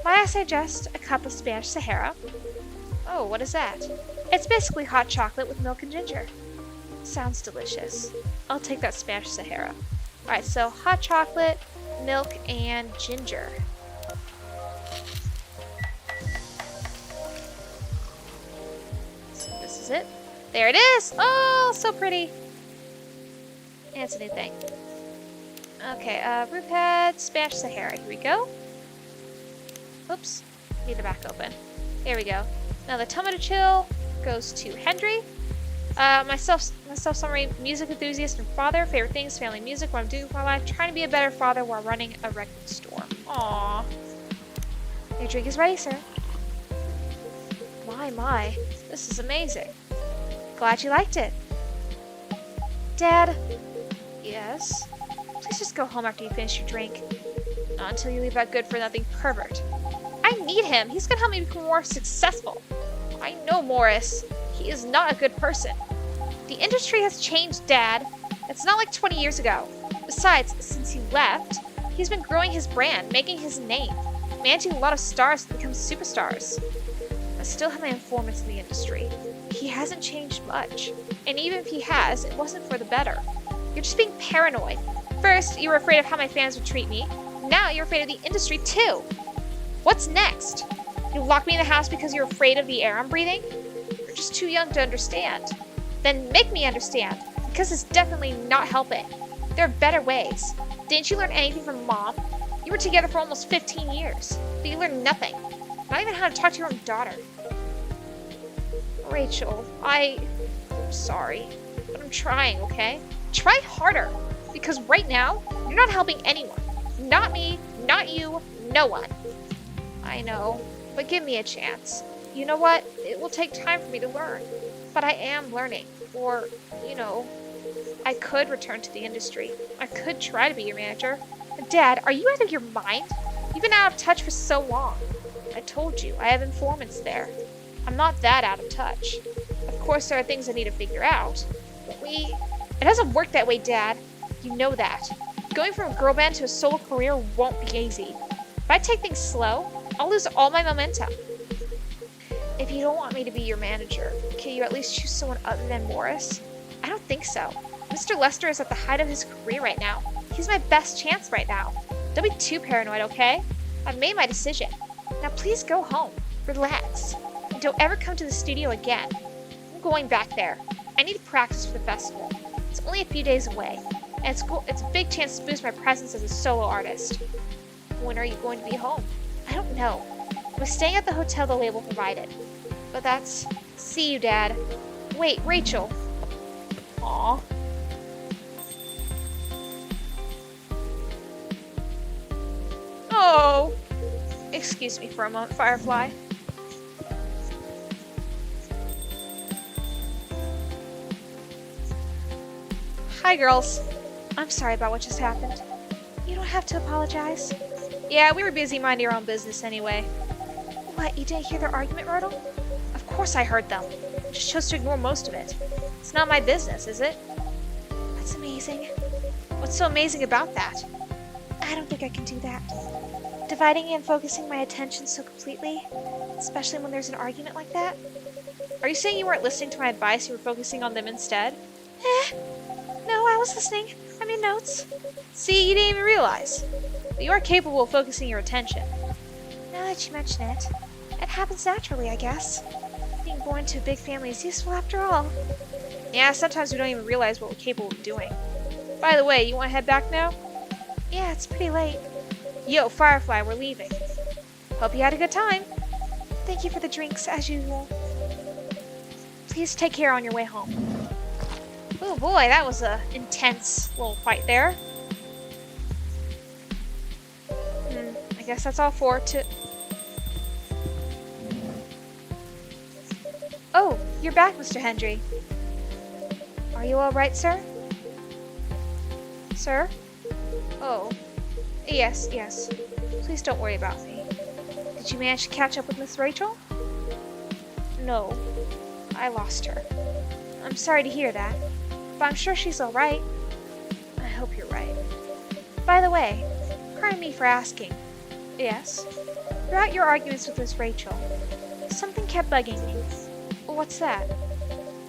B: Might I suggest a cup of Spanish Sahara? Oh, what is that? It's basically hot chocolate with milk and ginger. Sounds delicious. I'll take that Spanish Sahara. Alright, so hot chocolate, milk, and ginger. So this is it. There it is! Oh, so pretty! And it's a new thing. Okay, root pad, Spanish Sahara. Here we go. Oops, need the back open. There we go. Now the tomato chill goes to Henry. My self-summary, music enthusiast and father, favorite things, family music, what I'm doing with my life, trying to be a better father while running a record store. Aww. Your drink is ready, sir. My, this is amazing. Glad you liked it. Dad? Yes? Please just go home after you finish your drink. Not until you leave that good-for-nothing pervert. I need him. He's gonna help me become more successful. I know Morris. He is not a good person. The industry has changed, Dad. It's not like 20 years ago. Besides, since he left, he's been growing his brand, making his name, managing a lot of stars to become superstars. I still have my informants in the industry. He hasn't changed much. And even if he has, it wasn't for the better. You're just being paranoid. First, you were afraid of how my fans would treat me. Now you're afraid of the industry, too. What's next? You'll lock me in the house because you're afraid of the air I'm breathing? You're just too young to understand. Then make me understand, because it's definitely not helping. There are better ways. Didn't you learn anything from Mom? You were together for almost 15 years, but you learned nothing. Not even how to talk to your own daughter. Rachel, I'm sorry, but I'm trying, okay? Try harder, because right now, you're not helping anyone. Not me, not you, no one. I know, but give me a chance. You know what? It will take time for me to learn. But I am learning. Or, I could return to the industry. I could try to be your manager. Dad, are you out of your mind? You've been out of touch for so long. I told you, I have informants there. I'm not that out of touch. Of course, there are things I need to figure out. But it doesn't work that way, Dad. You know that. Going from a girl band to a solo career won't be easy. If I take things slow, I'll lose all my momentum. If you don't want me to be your manager, can you at least choose someone other than Morris? I don't think so. Mr. Lester is at the height of his career right now. He's my best chance right now. Don't be too paranoid, okay? I've made my decision. Now please go home. Relax. And don't ever come to the studio again. I'm going back there. I need to practice for the festival. It's only a few days away. And it's a big chance to boost my presence as a solo artist. When are you going to be home? I don't know. I was staying at the hotel the label provided. But that's... See you, Dad. Wait, Rachel. Aw. Oh. Excuse me for a moment, Firefly. Hi, girls. I'm sorry about what just happened. You don't have to apologize. Yeah, we were busy minding our own business anyway. What, you didn't hear their argument, Myrtle? Of course I heard them. Just chose to ignore most of it. It's not my business, is it? That's amazing. What's so amazing about that?
A: I don't think I can do that. Dividing and focusing my attention so completely, especially when there's an argument like that.
B: Are you saying you weren't listening to my advice, you were focusing on them instead?
A: No, I was listening. I made notes.
B: See, you didn't even realize. But you are capable of focusing your attention.
A: Now that you mention it, it happens naturally, I guess. Being born to a big family is useful after all.
B: Yeah, sometimes we don't even realize what we're capable of doing. By the way, you want to head back now?
A: Yeah, it's pretty late.
B: Yo, Firefly, we're leaving. Hope you had a good time.
A: Thank you for the drinks, as usual.
B: Please take care on your way home. Oh boy, that was a intense little fight there. I guess that's all for to... Oh, you're back, Mr. Hendry. Are you alright, sir? Sir? Oh. Yes. Please don't worry about me. Did you manage to catch up with Miss Rachel? No. I lost her. I'm sorry to hear that, but I'm sure she's alright. I hope you're right. By the way, pardon me for asking. Yes? Throughout your arguments with Miss Rachel, something kept bugging me. What's that?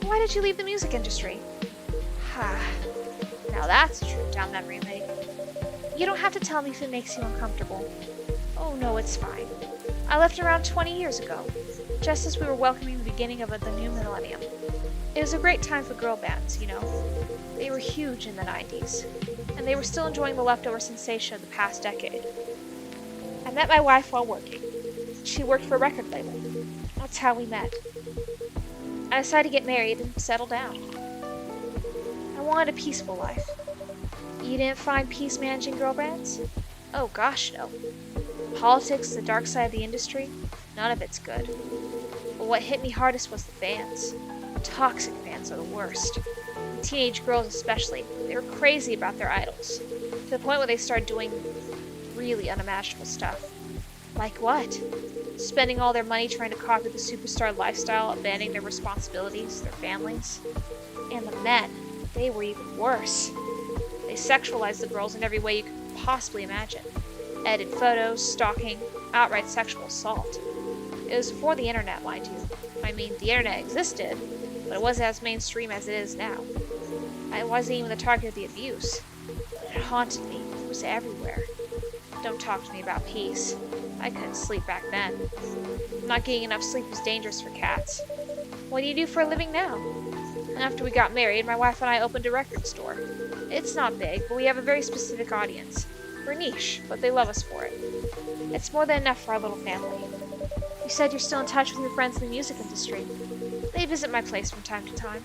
B: Why did you leave the music industry? Now that's a trip down memory lane. You don't have to tell me if it makes you uncomfortable. Oh no, it's fine. I left around 20 years ago, just as we were welcoming the beginning of the new millennium. It was a great time for girl bands, you know. They were huge in the 90s, and they were still enjoying the leftover sensation of the past decade. I met my wife while working. She worked for a record label. That's how we met. I decided to get married and settle down. I wanted a peaceful life. You didn't find peace managing girl bands? Oh gosh, no. Politics, the dark side of the industry, none of it's good. But what hit me hardest was the fans. Toxic fans are the worst. And teenage girls especially. They were crazy about their idols, to the point where they started doing really unimaginable stuff. Like what? Spending all their money trying to copy the superstar lifestyle, abandoning their responsibilities, their families. And the men, they were even worse. They sexualized the girls in every way you could possibly imagine. Edited photos, stalking, outright sexual assault. It was before the internet, mind you. I mean, the internet existed, but it wasn't as mainstream as it is now. I wasn't even the target of the abuse. It haunted me. It was everywhere. Don't talk to me about peace. I couldn't sleep back then. Not getting enough sleep is dangerous for cats. What do you do for a living now? After we got married, my wife and I opened a record store. It's not big, but we have a very specific audience. We're niche, but they love us for it. It's more than enough for our little family. You said you're still in touch with your friends in the music industry. They visit my place from time to time,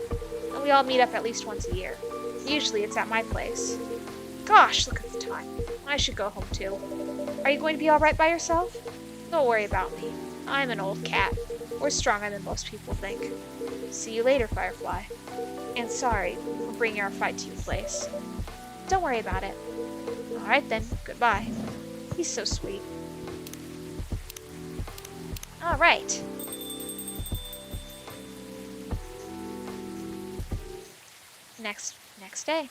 B: and we all meet up at least once a year. Usually it's at my place. Gosh, look at the time. I should go home too. Are you going to be alright by yourself? Don't worry about me. I'm an old cat. We're stronger than most people think. See you later, Firefly. And sorry for bringing our fight to your place. Don't worry about it. Alright then, goodbye. He's so sweet. Alright. Next day.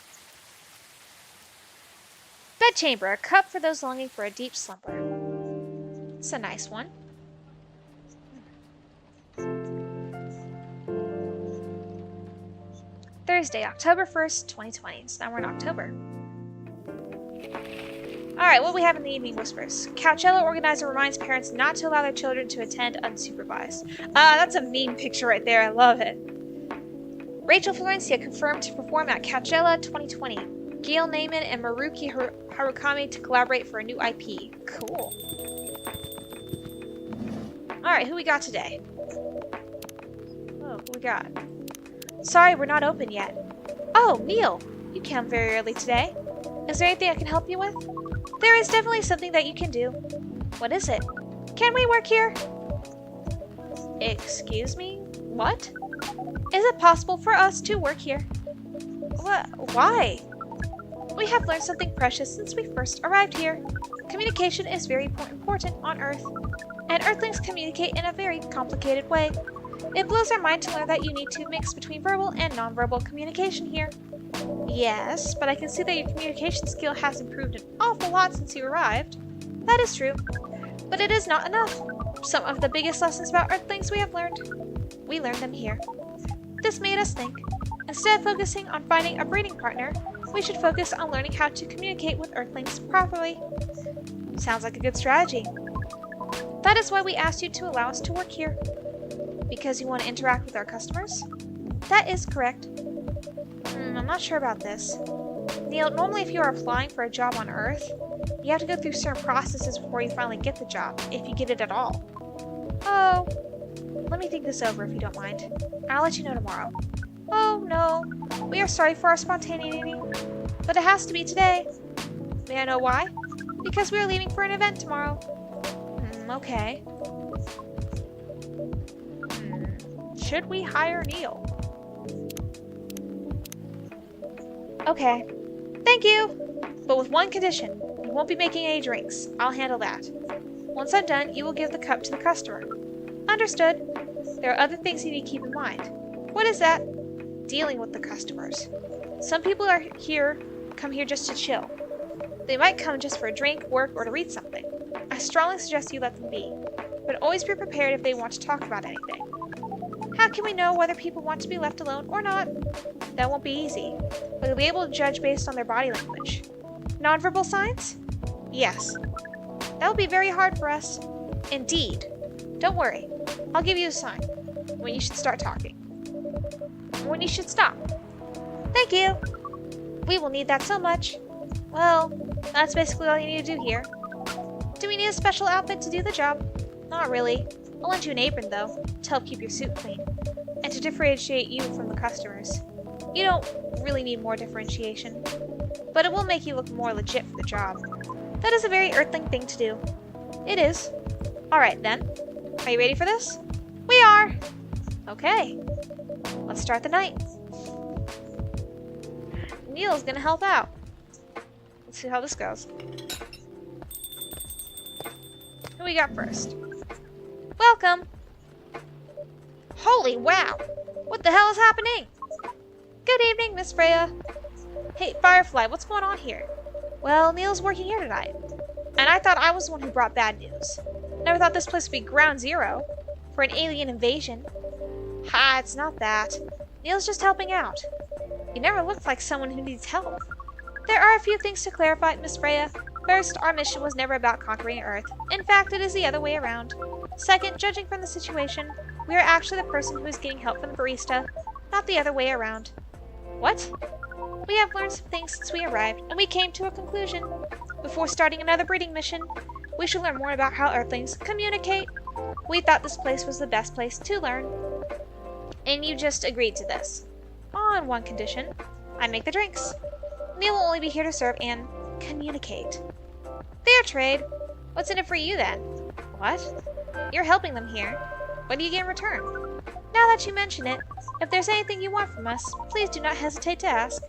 B: Bedchamber, a cup for those longing for a deep slumber. It's a nice one. Thursday, October 1st, 2020. So now we're in October. Alright, what we have in the Evening Whispers. Coachella organizer reminds parents not to allow their children to attend unsupervised. That's a mean picture right there. I love it. Rachel Valencia confirmed to perform at Coachella 2020. Gail Naiman and Maruki Harukami to collaborate for a new IP. Cool. Alright, who we got today? Oh, who we got? Sorry, we're not open yet. Oh, Neil! You came very early today. Is there anything I can help you with? There is definitely something that you can do. What is it? Can we work here? Excuse me? What? Is it possible for us to work here? What? Why? We have learned something precious since we first arrived here. Communication is very important on Earth, and Earthlings communicate in a very complicated way. It blows our mind to learn that you need to mix between verbal and nonverbal communication here.
A: Yes, but I can see that your communication skill has improved an awful lot since you arrived. That is true, but it is not enough. Some of the biggest lessons about Earthlings we have learned. We learned them here. This made us think. Instead of focusing on finding a breeding partner, we should focus on learning how to communicate with Earthlings properly. Sounds like a good strategy. That is why we asked you to allow us to work here. Because you want to interact with our customers? That is correct. I'm not sure about this. Neil, normally if you are applying for a job on Earth, you have to go through certain processes before you finally get the job, if you get it at all. Oh, let me think this over if you don't mind. I'll let you know tomorrow. Oh, no. We are sorry for our spontaneity, but it has to be today. May I know why? Because we are leaving for an event tomorrow. Okay. Should we hire Neil? Okay. Thank you! But with one condition. You won't be making any drinks. I'll handle that. Once I'm done, you will give the cup to the customer. Understood. There are other things you need to keep in mind. What is that? Dealing with the customers. Some people come here just to chill. They might come just for a drink, work, or to read something. I strongly suggest you let them be, but always be prepared if they want to talk about anything. How can we know whether people want to be left alone or not? That won't be easy, but you'll be able to judge based on their body language. Nonverbal signs? Yes. That will be very hard for us. Indeed. Don't worry. I'll give you a sign when you should start talking. When you should stop. Thank you. We will need that so much. Well, that's basically all you need to do here. Do we need a special outfit to do the job? Not really. I'll lend you an apron, though, to help keep your suit clean, and to differentiate you from the customers. You don't really need more differentiation, but it will make you look more legit for the job. That is a very Earthling thing to do. It is. Alright then. Are you ready for this? We are! Okay. Let's start the night. Neil's gonna help out. Let's see how this goes. Who we got first? Welcome! Holy wow! What the hell is happening? Good evening, Miss Freya. Hey, Firefly, what's going on here? Well, Neil's working here tonight. And I thought I was the one who brought bad news. Never thought this place would be ground zero for an alien invasion. Ha, it's not that. Neil's just helping out. You never looked like someone who needs help. There are a few things to clarify, Miss Freya. First, our mission was never about conquering Earth. In fact, it is the other way around. Second, judging from the situation, we are actually the person who is getting help from the barista, not the other way around. What? We have learned some things since we arrived, and we came to a conclusion. Before starting another breeding mission, we should learn more about how Earthlings communicate. We thought this place was the best place to learn. And you just agreed to this. On one condition, I make the drinks. Neil will only be here to serve and communicate. Fair trade. What's in it for you then? What? You're helping them here. What do you get in return? Now that you mention it, if there's anything you want from us, please do not hesitate to ask.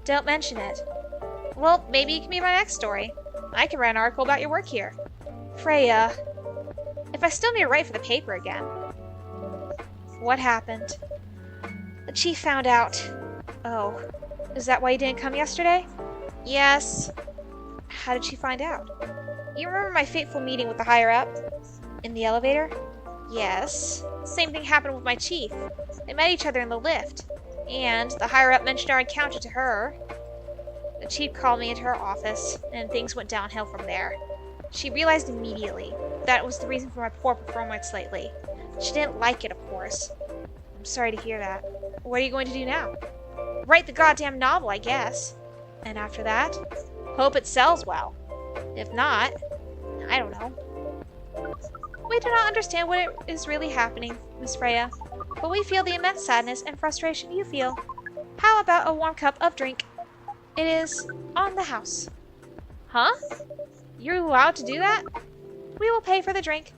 A: Don't mention it. Well, maybe you can be my next story. I can write an article about your work here. Freya. If I still need to write for the paper again. What happened? The chief found out. Oh. Is that why you didn't come yesterday? Yes. How did she find out? You remember my fateful meeting with the higher-up? In the elevator? Yes. Same thing happened with my chief. They met each other in the lift. And the higher-up mentioned our encounter to her. The chief called me into her office, and things went downhill from there. She realized immediately that was the reason for my poor performance lately. She didn't like it, of course. I'm sorry to hear that. What are you going to do now? Write the goddamn novel, I guess. And after that, hope it sells well. If not, I don't know. We do not understand what is really happening, Miss Freya, but we feel the immense sadness and frustration you feel. How about a warm cup of drink? It is on the house. Huh? You're allowed to do that? We will pay for the drink.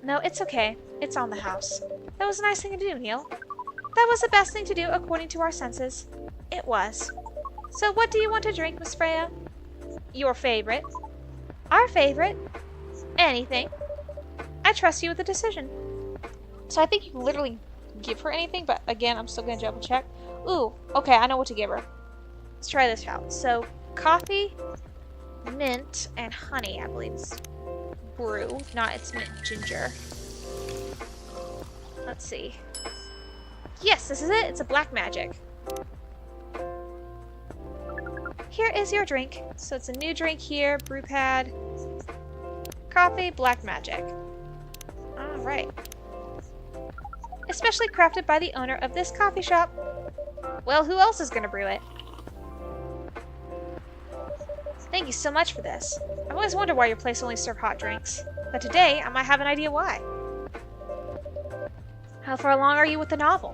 A: No, it's okay. It's on the house. That was a nice thing to do, Neil. That was the best thing to do according to our senses. It was. So what do you want to drink, Miss Freya? Your favorite. Our favorite. Anything. I trust you with the decision. So I think you can literally give her anything, but again, I'm still going to double check. Ooh, okay, I know what to give her. Let's try this out. So, coffee, mint, and honey, I believe is brew. Not it's mint ginger. Let's see. Yes, this is it. It's a black magic. Here is your drink. So it's a new drink here. Brew pad. Coffee, black magic. Alright. Especially crafted by the owner of this coffee shop. Well, who else is gonna brew it? Thank you so much for this. I've always wondered why your place only serves hot drinks. But today, I might have an idea why. How far along are you with the novel?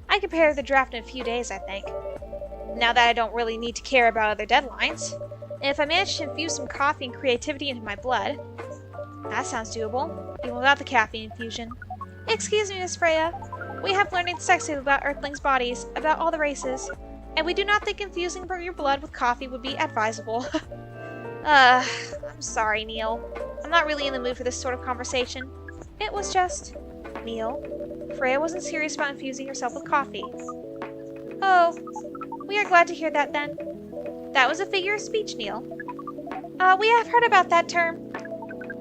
A: I can prepare the draft in a few days, I think. Now that I don't really need to care about other deadlines. And if I manage to infuse some coffee and creativity into my blood... That sounds doable, even without the caffeine infusion. Excuse me, Miss Freya. We have learning sexy about Earthlings' bodies, about all the races, and we do not think infusing your blood with coffee would be advisable. I'm sorry, Neil. I'm not really in the mood for this sort of conversation. It was just... Neil, Freya wasn't serious about infusing herself with coffee. Oh, we are glad to hear that then. That was a figure of speech, Neil. We have heard about that term.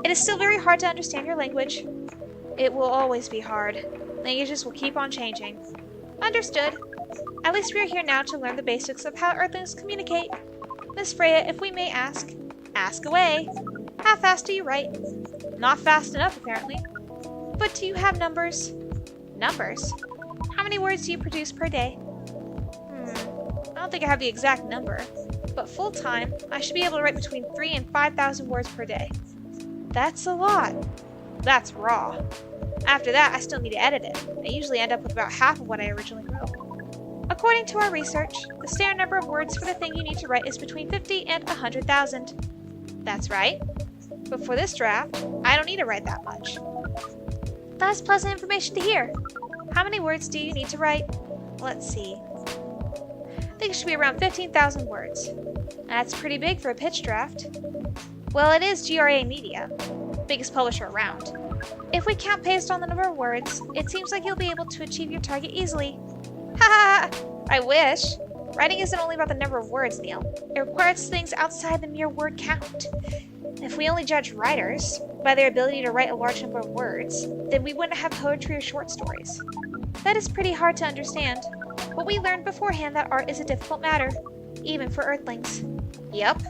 A: It is still very hard to understand your language. It will always be hard. Languages will keep on changing. Understood. At least we are here now to learn the basics of how Earthlings communicate. Miss Freya, if we may ask away. How fast do you write? Not fast enough, apparently. But do you have numbers? Numbers? How many words do you produce per day? I don't think I have the exact number, but full-time, I should be able to write between 3,000 and 5,000 words per day. That's a lot. That's raw. After that, I still need to edit it. I usually end up with about half of what I originally wrote. According to our research, the standard number of words for the thing you need to write is between 50 and 100,000. That's right. But for this draft, I don't need to write that much. That's pleasant information to hear. How many words do you need to write? Let's see. I think it should be around 15,000 words. That's pretty big for a pitch draft. Well, it is GRA Media, biggest publisher around. If we count based on the number of words, it seems like you'll be able to achieve your target easily. Ha ha! I wish. Writing isn't only about the number of words, Neil. It requires things outside the mere word count. If we only judge writers by their ability to write a large number of words, then we wouldn't have poetry or short stories. That is pretty hard to understand, but we learned beforehand that art is a difficult matter, even for Earthlings. Yup.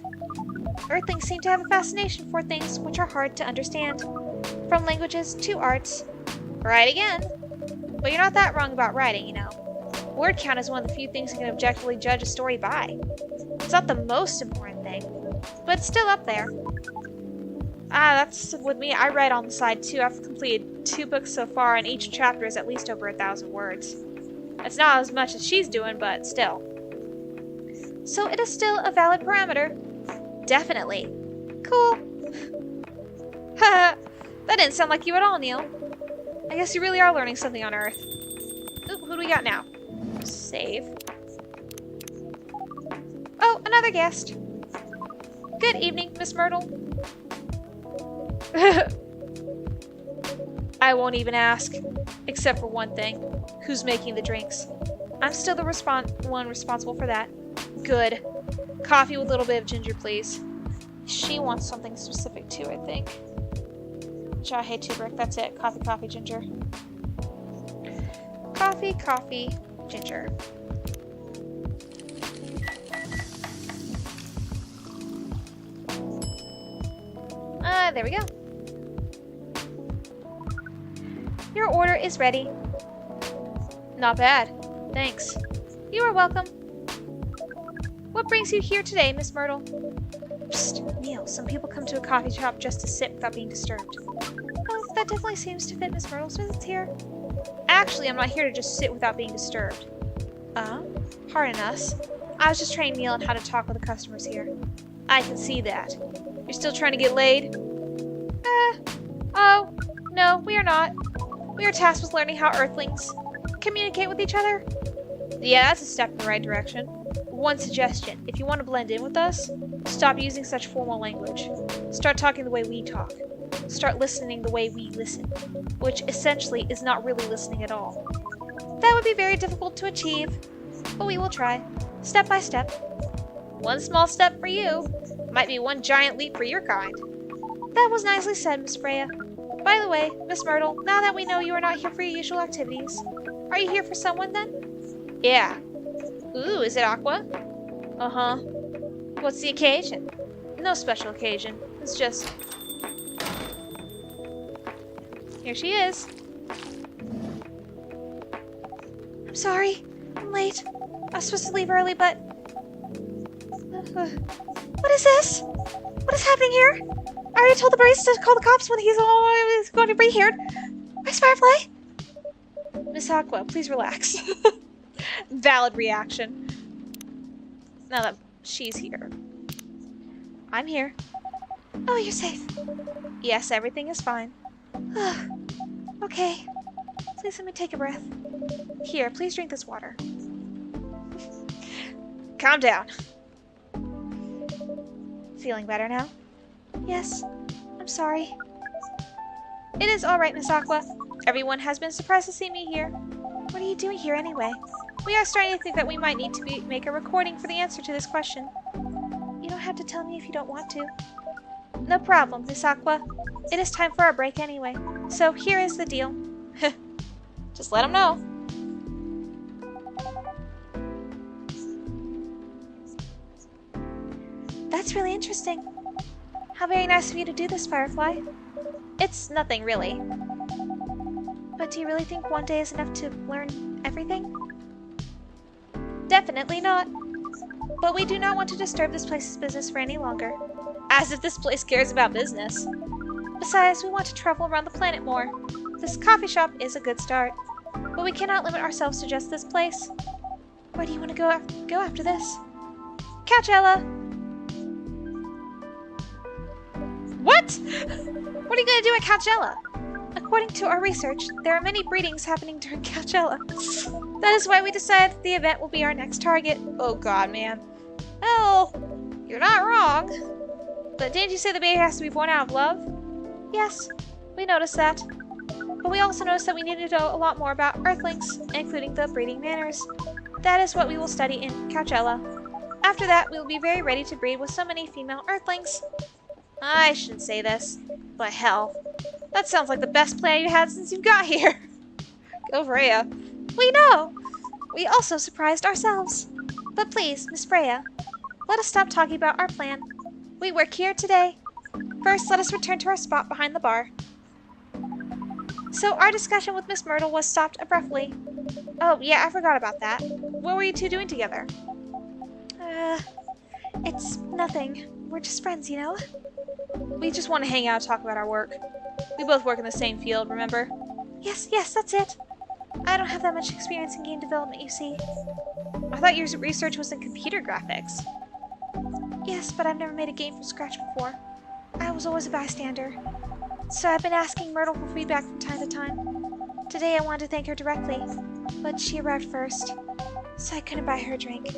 A: Earthlings seem to have a fascination for things which are hard to understand, from languages to arts. Right again. But you're not that wrong about writing, you know. Word count is one of the few things you can objectively judge a story by. It's not the most important thing, but it's still up there. That's with me. I write on the side too. I've completed 2 books so far, and each chapter is at least over 1,000 words. It's not as much as she's doing, but still. So it is still a valid parameter. Definitely. Cool. Haha, that didn't sound like you at all, Neil. I guess you really are learning something on Earth. Ooh, who do we got now? Save. Oh, another guest. Good evening, Miss Myrtle. I won't even ask, except for one thing. Who's making the drinks? I'm still the one responsible for that. Good. Coffee with a little bit of ginger, please. She wants something specific too, I think. Jahe turmeric, that's it. Coffee, coffee, ginger. Coffee, coffee, ginger. There we go. Your order is ready. Not bad. Thanks. You are welcome. What brings you here today, Miss Myrtle? Psst, Neil, some people come to a coffee shop just to sit without being disturbed. Oh, that definitely seems to fit Miss Myrtle's visits here. Actually, I'm not here to just sit without being disturbed. Pardon us. I was just training Neil on how to talk with the customers here. I can see that. You're still trying to get laid? Oh, no, we are not. We are tasked with learning how Earthlings communicate with each other. Yeah, that's a step in the right direction. One suggestion, if you want to blend in with us, stop using such formal language. Start talking the way we talk. Start listening the way we listen, which essentially is not really listening at all. That would be very difficult to achieve, but we will try. Step by step. One small step for you. Might be one giant leap for your kind. That was nicely said, Miss Freya. By the way, Miss Myrtle, now that we know you are not here for your usual activities, are you here for someone then? Yeah. Ooh, is it Aqua? Uh-huh. What's the occasion? No special occasion. It's just... Here she is. I'm sorry. I'm late. I was supposed to leave early, but... What is this? What is happening here? I already told the barista to call the cops when he's going to be here. Where's Firefly? Miss Aqua, please relax. Valid reaction. Now that she's here. I'm here. Oh, you're safe. Yes, everything is fine. Okay. Please let me take a breath. Here, please drink this water. Calm down. Feeling better now? Yes. I'm sorry. It is alright, Miss Aqua. Everyone has been surprised to see me here. What are you doing here anyway? We are starting to think that we might need to make a recording for the answer to this question. You don't have to tell me if you don't want to. No problem, Miss Aqua. It is time for our break anyway. So here is the deal. Just let them know. That's really interesting. How very nice of you to do this, Firefly. It's nothing, really. But do you really think one day is enough to learn everything? Definitely not. But we do not want to disturb this place's business for any longer. As if this place cares about business. Besides, we want to travel around the planet more. This coffee shop is a good start. But we cannot limit ourselves to just this place. Where do you want to go after this? Couchella! What? What are you going to do at Couchella? According to our research, there are many breedings happening during Couchella. That is why we decided the event will be our next target. Oh god, man. Well, you're not wrong. But didn't you say the baby has to be born out of love? Yes, we noticed that. But we also noticed that we needed to know a lot more about Earthlings, including the breeding manners. That is what we will study in Couchella. After that, we will be very ready to breed with so many female Earthlings. I shouldn't say this, but hell, that sounds like the best plan you had since you got here. Go Freya. We know! We also surprised ourselves. But please, Miss Freya, let us stop talking about our plan. We work here today. First, let us return to our spot behind the bar. So our discussion with Miss Myrtle was stopped abruptly. Oh, yeah, I forgot about that. What were you two doing together? It's nothing. We're just friends, you know? We just want to hang out and talk about our work. We both work in the same field, remember? Yes, that's it. I don't have that much experience in game development, you see. I thought your research was in computer graphics. Yes, but I've never made a game from scratch before. I was always a bystander. So I've been asking Myrtle for feedback from time to time. Today I wanted to thank her directly, but she arrived first, so I couldn't buy her a drink.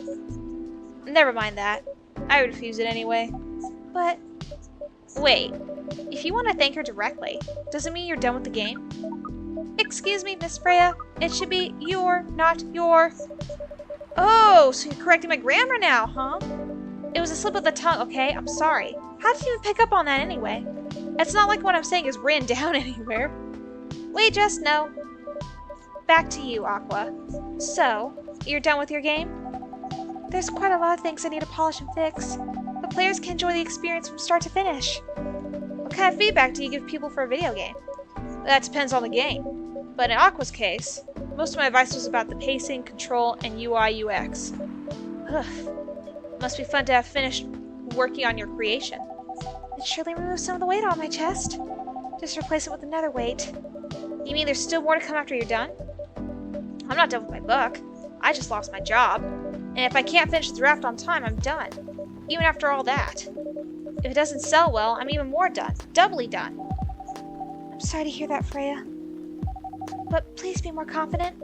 A: Never mind that. I would refuse it anyway. But... wait. If you want to thank her directly, does it mean you're done with the game? Excuse me, Miss Freya. It should be your, not your... Oh, so you're correcting my grammar now, huh? It was a slip of the tongue, okay? I'm sorry. How did you even pick up on that anyway? It's not like what I'm saying is written down anywhere. We just know. Back to you, Aqua. So, you're done with your game? There's quite a lot of things I need to polish and fix. The players can enjoy the experience from start to finish. What kind of feedback do you give people for a video game? That depends on the game. But in Aqua's case, most of my advice was about the pacing, control, and UI UX. Ugh. Must be fun to have finished working on your creation. It surely removes some of the weight on my chest. Just replace it with another weight. You mean there's still more to come after you're done? I'm not done with my book. I just lost my job. And if I can't finish the draft on time, I'm done. Even after all that. If it doesn't sell well, I'm even more done. Doubly done. I'm sorry to hear that, Freya. But please be more confident.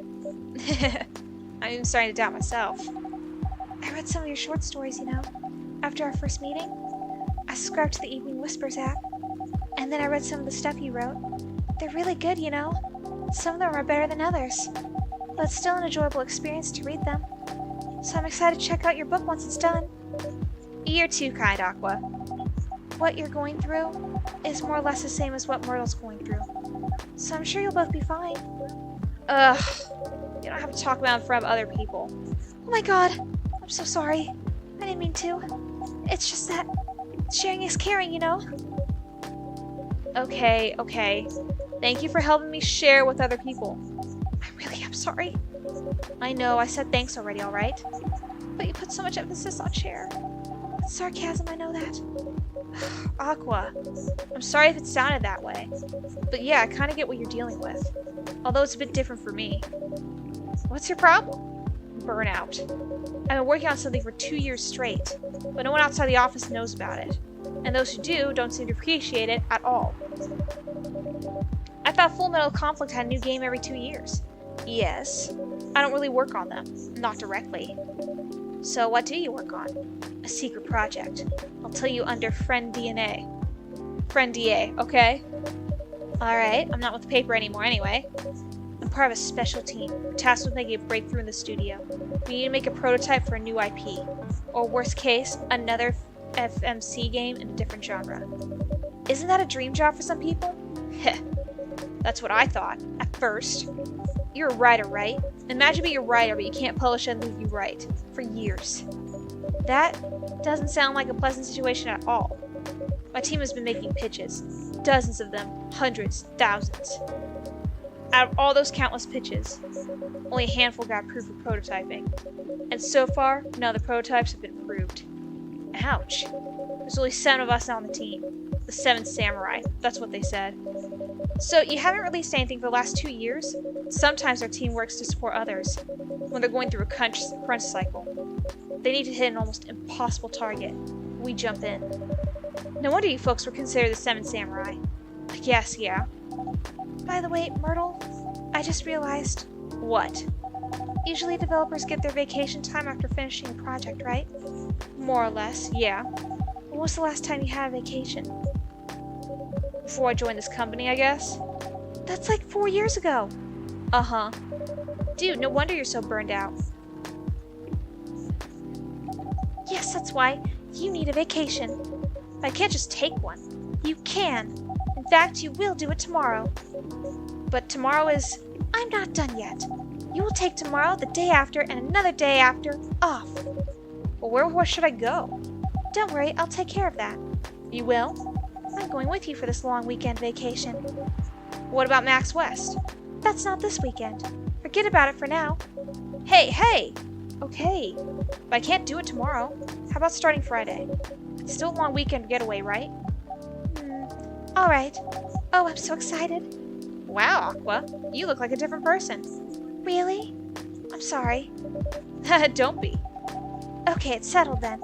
A: I'm even starting to doubt myself. I read some of your short stories, you know. After our first meeting, I subscribed to the Evening Whispers app. And then I read some of the stuff you wrote. They're really good, you know. Some of them are better than others. But it's still an enjoyable experience to read them. so I'm excited to check out your book once it's done.
B: You're too kind, Aqua.
A: What you're going through is more or less the same as what Myrtle's going through, so I'm sure you'll both be fine.
B: Ugh. You don't have to talk about it in front of other people.
A: Oh my god, I'm so sorry. I didn't mean to. It's just that sharing is caring, you know?
B: Okay, okay. Thank you for helping me share with other people.
A: I really am sorry.
B: I know, I said thanks already, alright?
A: But you put so much emphasis on share. It's sarcasm, I know that.
B: Aqua, I'm sorry if it sounded that way. But yeah, I kind of get what you're dealing with. Although it's a bit different for me. What's your problem? Burnout. I've been working on something for 2 years straight, but no one outside the office knows about it. And those who do don't seem to appreciate it at all. I thought Full Metal Conflict had a new game every 2 years. Yes. I don't really work on them. Not directly. So what do you work on? A secret project. I'll tell you under Friend DNA. Friend DA, okay? Alright, I'm not with the paper anymore anyway. I'm part of a special team. We're tasked with making a breakthrough in the studio. We need to make a prototype for a new IP. Or worst case, another FMC game in a different genre. Isn't that a dream job for some people? Heh. That's what I thought, at first. You're a writer, right? Imagine being a writer, but you can't publish anything you write. For years. That doesn't sound like a pleasant situation at all. My team has been making pitches. Dozens of them. Hundreds. Thousands. Out of all those countless pitches, only a handful got approved for prototyping. And so far, none of the prototypes have been approved. Ouch. There's only 7 of us on the team. The 7 samurai. That's what they said. So, you haven't released anything for the last 2 years? Sometimes our team works to support others, when they're going through a crunch cycle. They need to hit an almost impossible target. We jump in. No wonder you folks were considered the 7 samurai. I guess, yeah.
A: By the way, Myrtle, I just realized...
B: What?
A: Usually developers get their vacation time after finishing a project, right?
B: More or less, yeah.
A: When was the last time you had a vacation?
B: Before I joined this company, I guess.
A: That's like 4 years ago.
B: Uh-huh. Dude, no wonder you're so burned out.
A: Yes, that's why. You need a vacation.
B: But I can't just take one.
A: You can. In fact, you will do it tomorrow.
B: But tomorrow is...
A: I'm not done yet. You will take tomorrow, the day after, and another day after off.
B: Well, where should I go?
A: Don't worry, I'll take care of that.
B: You will?
A: I'm going with you for this long weekend vacation.
B: What about Max West?
A: That's not this weekend. Forget about it for now.
B: Hey, hey! Okay, but I can't do it tomorrow. How about starting Friday? It's still a long weekend getaway, right?
A: Alright. Oh, I'm so excited.
B: Wow, Aqua, you look like a different person.
A: Really? I'm sorry.
B: Don't be.
A: Okay, it's settled then.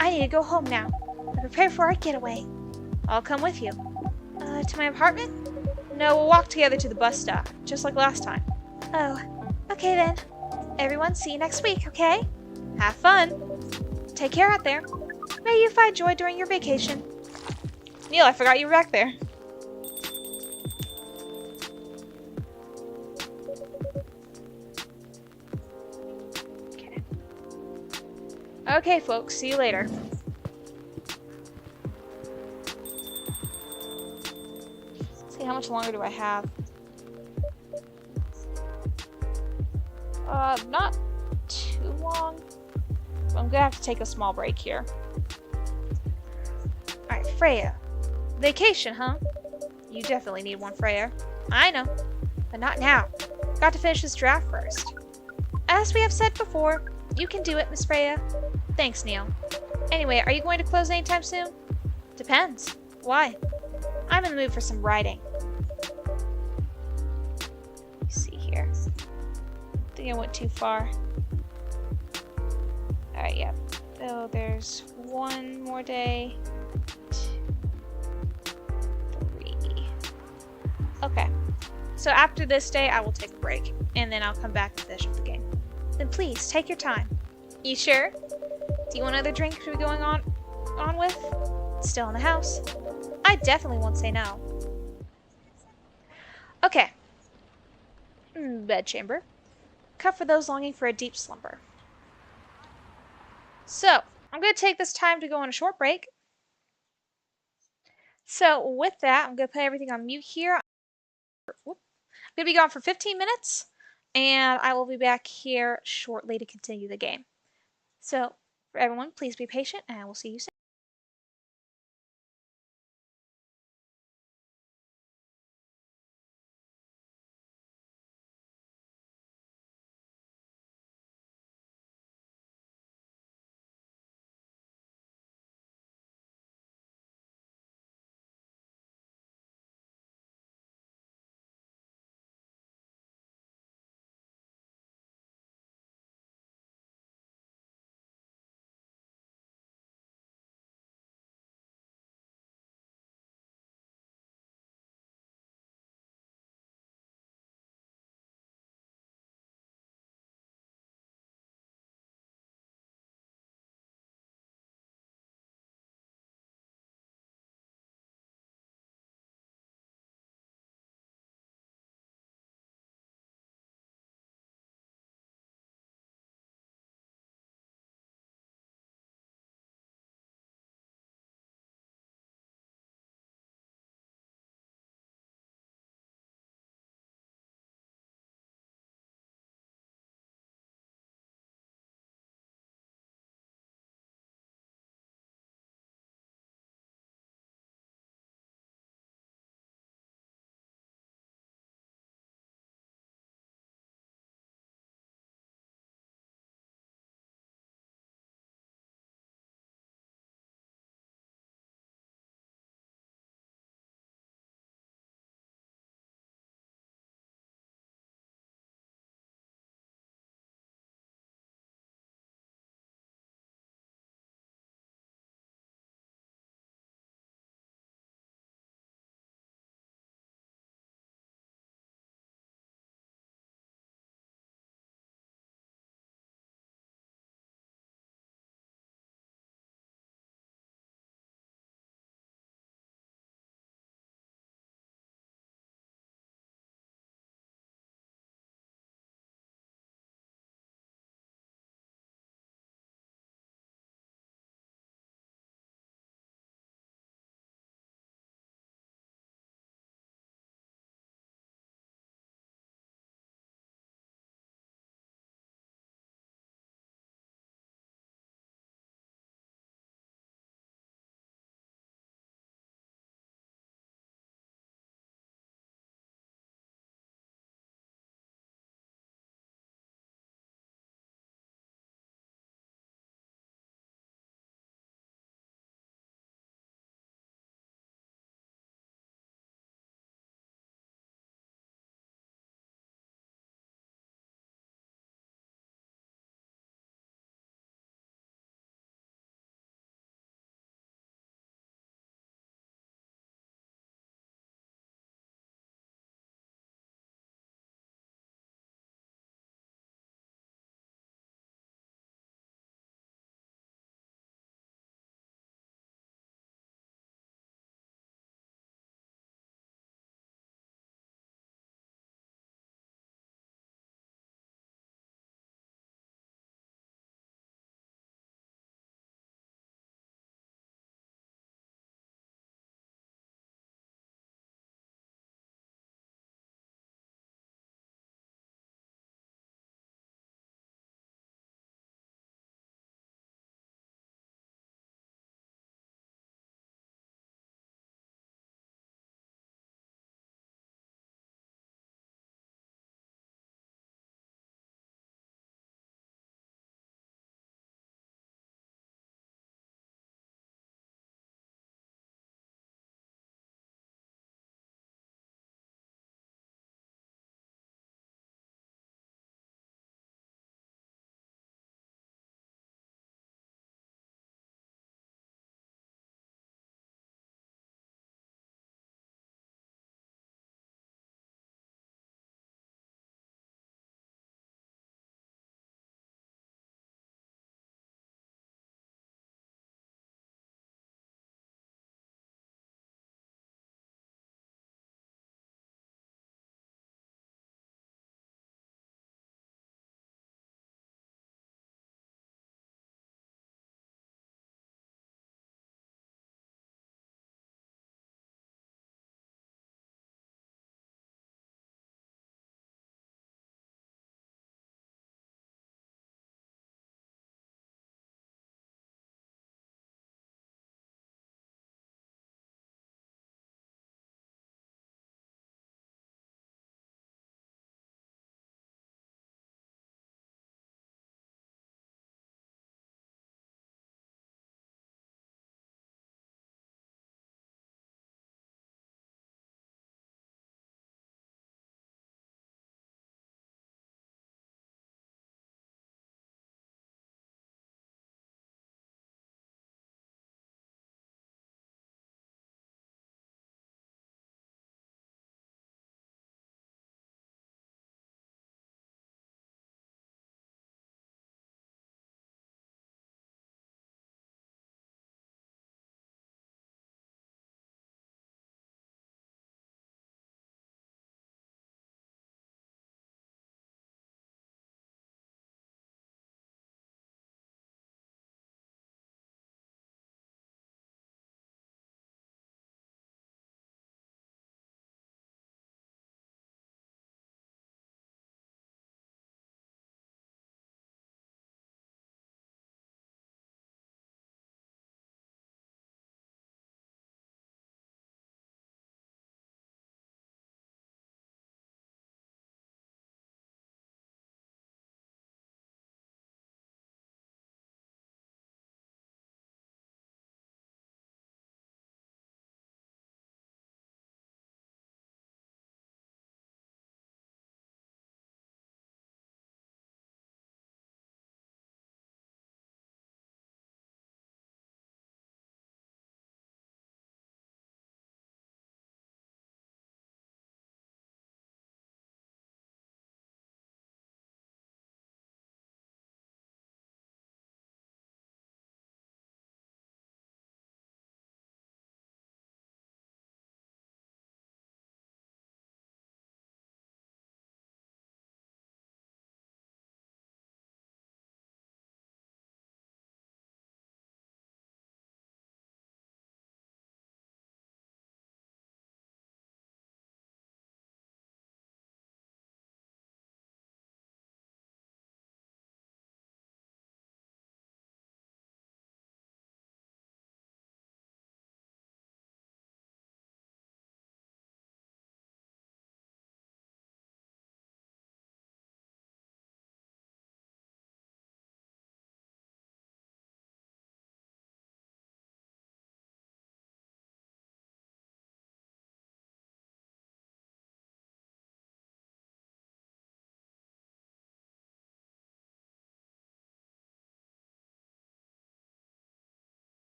A: I need to go home now. I'm prepared for our getaway.
B: I'll come with you.
A: To my apartment?
B: No, we'll walk together to the bus stop, just like last time.
A: Oh, okay then. Everyone, see you next week, okay?
B: Have fun.
A: Take care out there. May you find joy during your vacation.
B: Neil, I forgot you were back there. Okay, folks, see you later. Let's see, how much longer do I have? Not too long. I'm gonna have to take a small break here. Alright, Freya. Vacation, huh? You definitely need one, Freya. I know, but not now. Got to finish this draft first.
A: As we have said before, you can do it, Miss Freya.
B: Thanks, Neil. Anyway, are you going to close anytime soon?
A: Depends.
B: Why?
A: I'm in the mood for some writing.
B: Let's see here. I think I went too far. Alright, yeah. So there's one more day. 2, 3. Okay. So after this day, I will take a break. And then I'll come back and finish up the game.
A: Then please, take your time.
B: You sure? Do you want another drink to be going on with?
A: It's still in the house.
B: I definitely won't say no. Okay. Bedchamber. Cup for those longing for a deep slumber.
A: So, I'm going to take this time to go on a short break. So, with that, I'm going to put everything on mute here. I'm going to be gone for 15 minutes, and I will be back here shortly to continue the game. So, for everyone, please be patient, and we'll see you soon.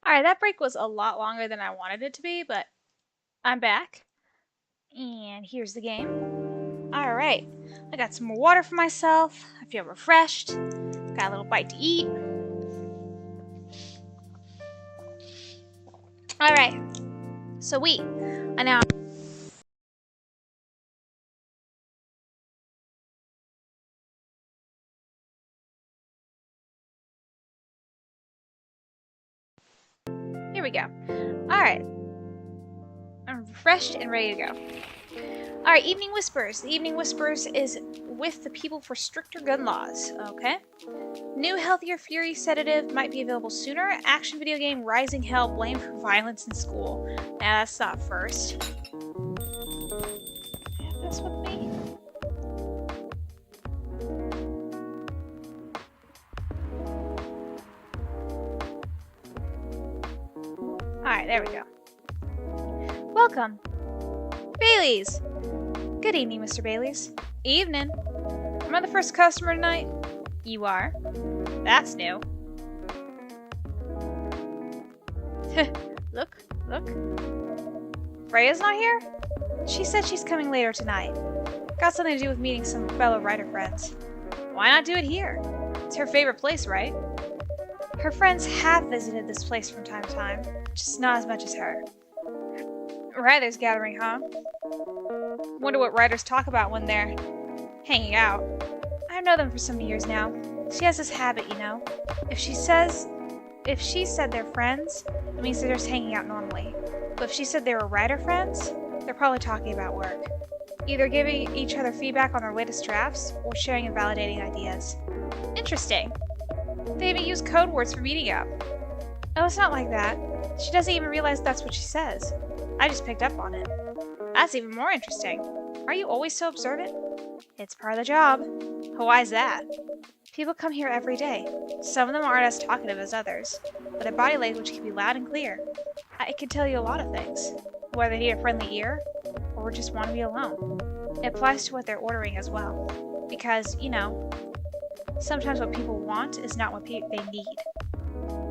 A: Alright, that break was a lot longer than I wanted it to be, but I'm back. And here's the game. Alright, I got some more water for myself. I feel refreshed. Got a little bite to eat. Alright, so we are now... Here we go. Alright. I'm refreshed and ready to go. Alright, Evening Whispers. The Evening Whispers is with the people for stricter gun laws. Okay. New Healthier Fury sedative might be available sooner. Action video game Rising Hell blamed for violence in school. Now that's not first. Have this with me. Alright, there we go. Welcome. Bailey's! Good evening, Mr. Bailey's. Evening. Am I the first customer tonight? You are. That's new. Look. Freya's not here? She said she's coming later tonight. Got something to do with meeting some fellow writer friends. Why not do it here? It's her favorite place, right? Her friends have visited this place from time to time, just not as much as her. Writers gathering, huh? Wonder what writers talk about when they're hanging out. I've known them for some years now. She has this habit, you know. If she said they're friends, it means they're just hanging out normally. But if she said they were writer friends, they're probably talking about work. Either giving each other feedback on their latest drafts, or sharing and validating ideas. Interesting. They even use code words for meeting up. Oh, it's not like that. She doesn't even realize that's what she says. I just picked up on it. That's even more interesting. Are you always so observant? It's part of the job. Why is that? People come here every day. Some of them aren't as talkative as others, but their body language can be loud and clear. It can tell you a lot of things, whether they need a friendly ear or just want to be alone. It applies to what they're ordering as well, because, you know, sometimes what people want is not what they need.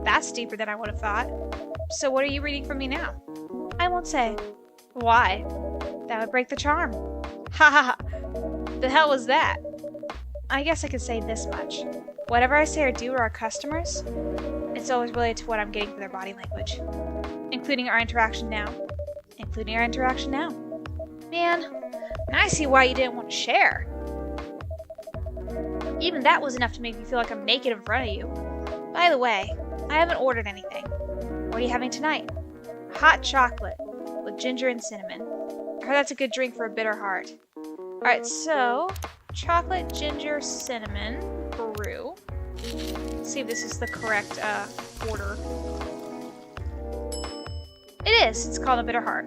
A: That's deeper than I would have thought. So what are you reading from me now? I won't say. Why? That would break the charm. Ha ha ha! The hell was that? I guess I could say this much. Whatever I say or do to our customers, it's always related to what I'm getting for their body language. Including our interaction now. Man, I see why you didn't want to share. Even that was enough to make me feel like I'm naked in front of you. By the way, I haven't ordered anything. What are you having tonight? Hot chocolate with ginger and cinnamon. I heard that's a good drink for a bitter heart. Alright, so chocolate, ginger, cinnamon, brew. Let's see if this is the correct order. It is. It's called a bitter heart.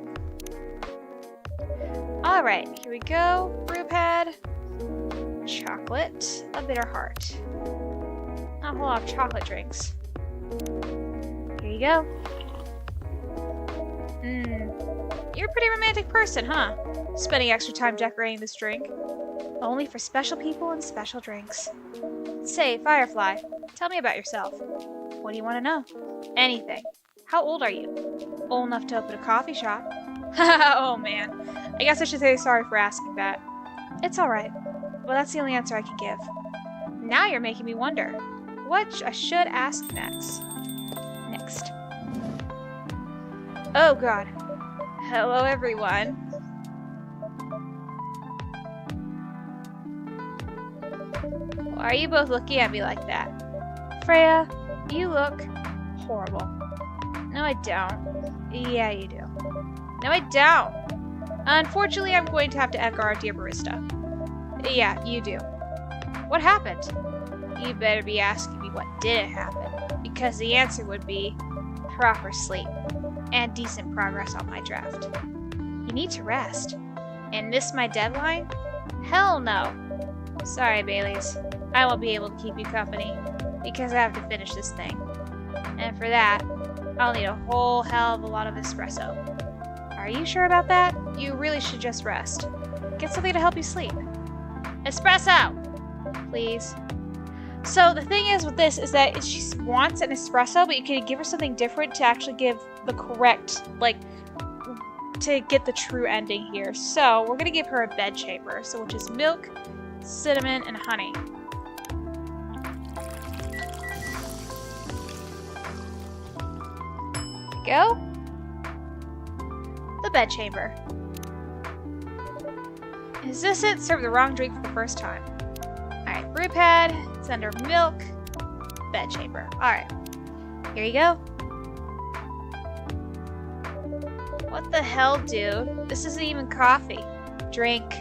A: Alright, here we go. Brew pad. Chocolate, a bitter heart. Not a whole lot of chocolate drinks. Here you go. You're a pretty romantic person, huh? Spending extra time decorating this drink. Only for special people and special drinks. Say, Firefly, tell me about yourself. What do you want to know? Anything. How old are you? Old enough to open a coffee shop. Oh man. I guess I should say sorry for asking that. It's alright. Well, that's the only answer I can give. Now you're making me wonder. What I should ask next. Oh god. Hello everyone. Why are you both looking at me like that? Freya, you look horrible. No, I don't. Yeah, you do. No, I don't. Unfortunately, I'm going to have to echo our dear barista. Yeah, you do. What happened? You better be asking me what didn't happen, because the answer would be proper sleep and decent progress on my draft. You need to rest. And miss my deadline? Hell no. Sorry, Baileys. I won't be able to keep you company, because I have to finish this thing. And for that, I'll need a whole hell of a lot of espresso. Are you sure about that? You really should just rest. Get something to help you sleep. Espresso! Please. So the thing is with this is that she wants an espresso, but you can give her something different to actually give the correct, like, to get the true ending here. So we're gonna give her a bed chamber, so which is milk, cinnamon, and honey. There we go. The bed chamber. Is this it? Serve the wrong drink for the first time. Alright, brew pad, send her milk, bed chamber. Alright, here you go. What the hell, dude? This isn't even coffee. Drink.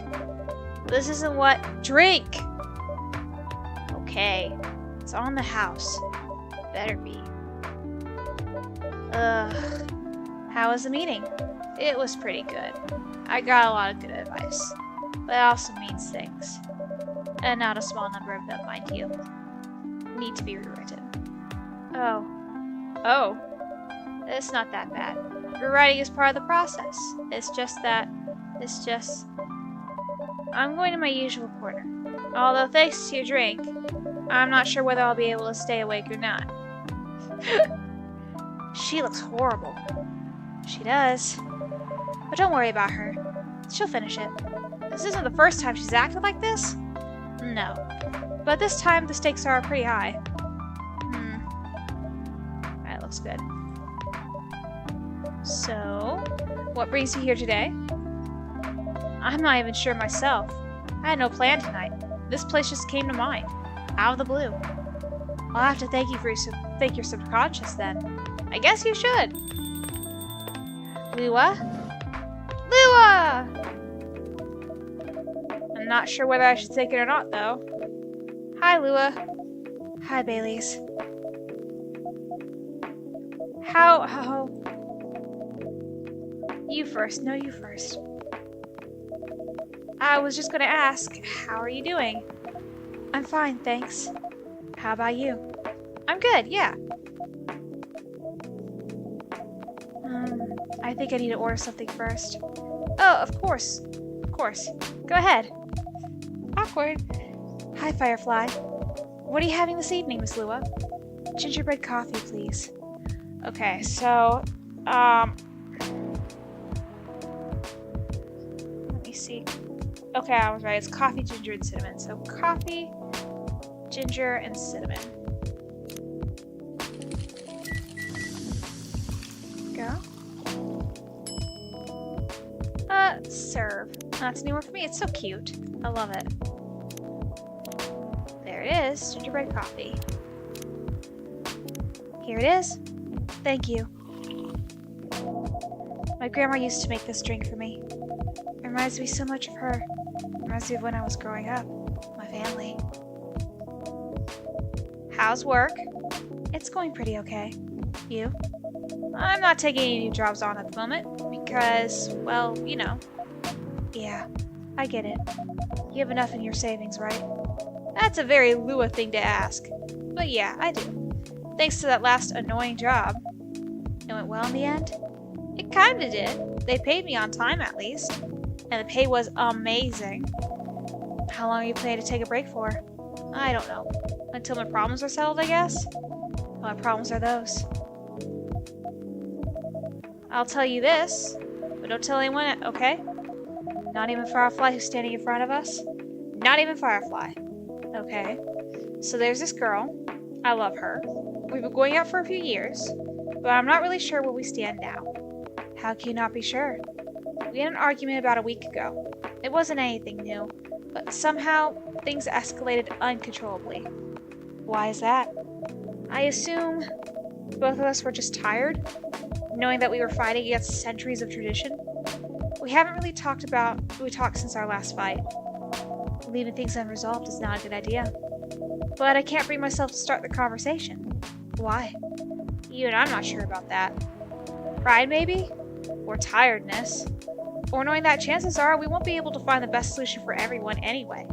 A: This isn't what? Drink! Okay, it's on the house. Better be. Ugh. How was the meeting? It was pretty good. I got a lot of good advice. But it also means things. And not a small number of them, mind you. Need to be rewritten. Oh. Oh. It's not that bad. Rewriting is part of the process. It's just that... I'm going to my usual corner. Although thanks to your drink, I'm not sure whether I'll be able to stay awake or not. She looks horrible. She does. But don't worry about her. She'll finish it. This isn't the first time she's acted like this? No. But this time the stakes are pretty high. That looks good. So, what brings you here today? I'm not even sure myself. I had no plan tonight. This place just came to mind. Out of the blue. I'll have to thank your subconscious then. I guess you should. Lua? Lua! I'm not sure whether I should take it or not, though. Hi, Lua. Hi, Baileys. How... You first. No, you first. I was just gonna ask, how are you doing? I'm fine, thanks. How about you? I'm good, yeah. I think I need to order something first. Oh, of course. Of course. Go ahead. Awkward. Hi, Firefly. What are you having this evening, Miss Lua? Gingerbread coffee, please. Okay, so, let me see. Okay, I was right. It's coffee, ginger, and cinnamon. So, coffee, ginger, and cinnamon. Go. Serve. That's a new one for me. It's so cute. I love it. There it is. Gingerbread coffee. Here it is. Thank you. My grandma used to make this drink for me. It reminds me so much of her. It reminds me of when I was growing up. My family. How's work? It's going pretty okay. You? I'm not taking any new jobs on at the moment because, well, you know. Yeah, I get it. You have enough in your savings, right? That's a very Lua thing to ask. But yeah, I do. Thanks to that last annoying job. It went well in the end? It kinda did. They paid me on time at least. And the pay was amazing. How long are you planning to take a break for? I don't know. Until my problems are settled, I guess? My problems are those. I'll tell you this, but don't tell anyone, okay? Not even Firefly who's standing in front of us? Not even Firefly. Okay. So there's this girl. I love her. We've been going out for a few years, but I'm not really sure where we stand now. How can you not be sure? We had an argument about a week ago. It wasn't anything new, but somehow things escalated uncontrollably. Why is that? I assume both of us were just tired, knowing that we were fighting against centuries of tradition. We haven't really talked since our last fight. Leaving things unresolved is not a good idea. But I can't bring myself to start the conversation. Why? Even I'm not sure about that. Pride, maybe? Or tiredness? Or knowing that chances are we won't be able to find the best solution for everyone anyway.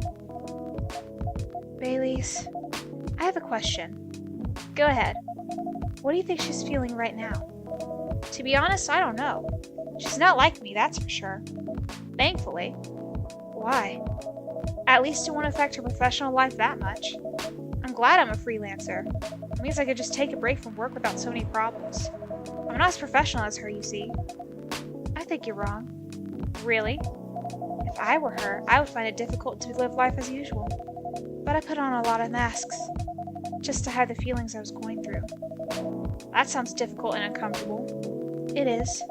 A: Baileys, I have a question. Go ahead. What do you think she's feeling right now? To be honest, I don't know. She's not like me, that's for sure. Thankfully. Why? At least it won't affect her professional life that much. I'm glad I'm a freelancer. It means I could just take a break from work without so many problems. I'm not as professional as her, you see. I think you're wrong. Really? If I were her, I would find it difficult to live life as usual. But I put on a lot of masks, just to hide the feelings I was going through. That sounds difficult and uncomfortable. It is.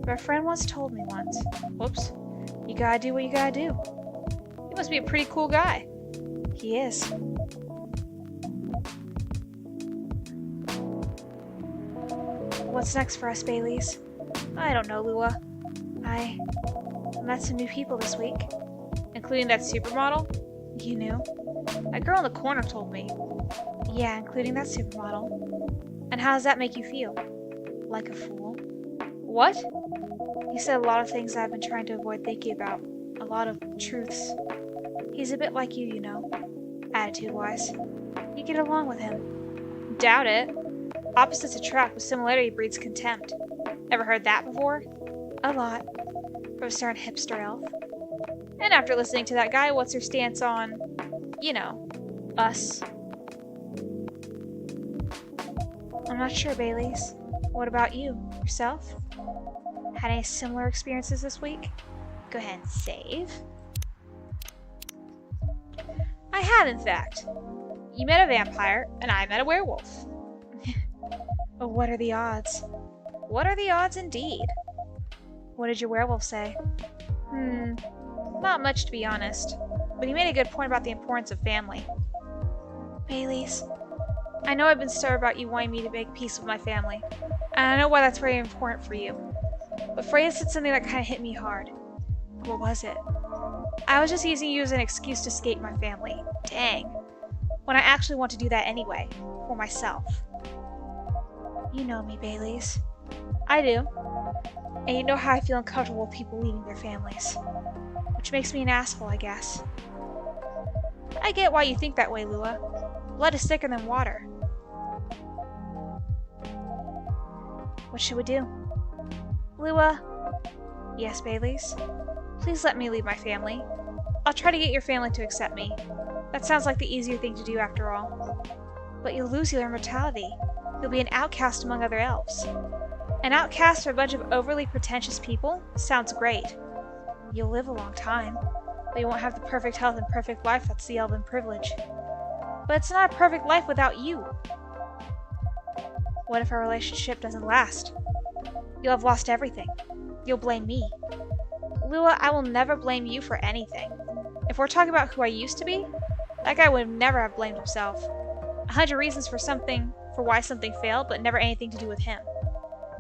A: But a friend once told me once, whoops, you gotta do what you gotta do. He must be a pretty cool guy. He is. What's next for us, Baileys? I don't know, Lua. I met some new people this week. Including that supermodel? You knew? That girl in the corner told me. Yeah, including that supermodel. And how does that make you feel? Like a fool. What? He said a lot of things I've been trying to avoid thinking about. A lot of truths. He's a bit like you know. Attitude-wise. You get along with him. Doubt it. Opposites attract, but similarity breeds contempt. Ever heard that before? A lot. From a certain hipster elf. And after listening to that guy, what's your stance on, you know, us? I'm not sure, Baileys. What about you? Yourself? Had any similar experiences this week? Go ahead and save. I have, in fact. You met a vampire, and I met a werewolf. What are the odds? What are the odds indeed? What did your werewolf say? Not much to be honest, but he made a good point about the importance of family. Baileys, I know I've been stirred about you wanting me to make peace with my family, and I know why that's very important for you. But Freya said something that kind of hit me hard. What was it? I was just using you as an excuse to escape my family. Dang. When I actually want to do that anyway, for myself. You know me, Baileys. I do. And you know how I feel uncomfortable with people leaving their families. Which makes me an asshole, I guess. I get why you think that way, Lua. Blood is thicker than water. What should we do? Lua? Yes, Baileys? Please let me leave my family. I'll try to get your family to accept me. That sounds like the easier thing to do after all. But you'll lose your immortality. You'll be an outcast among other elves. An outcast for a bunch of overly pretentious people? Sounds great. You'll live a long time, but you won't have the perfect health and perfect life that's the elven privilege. But it's not a perfect life without you. What if our relationship doesn't last? You'll have lost everything. You'll blame me. Lua, I will never blame you for anything. If we're talking about who I used to be, that guy would never have blamed himself. 100 reasons for why something failed, but never anything to do with him.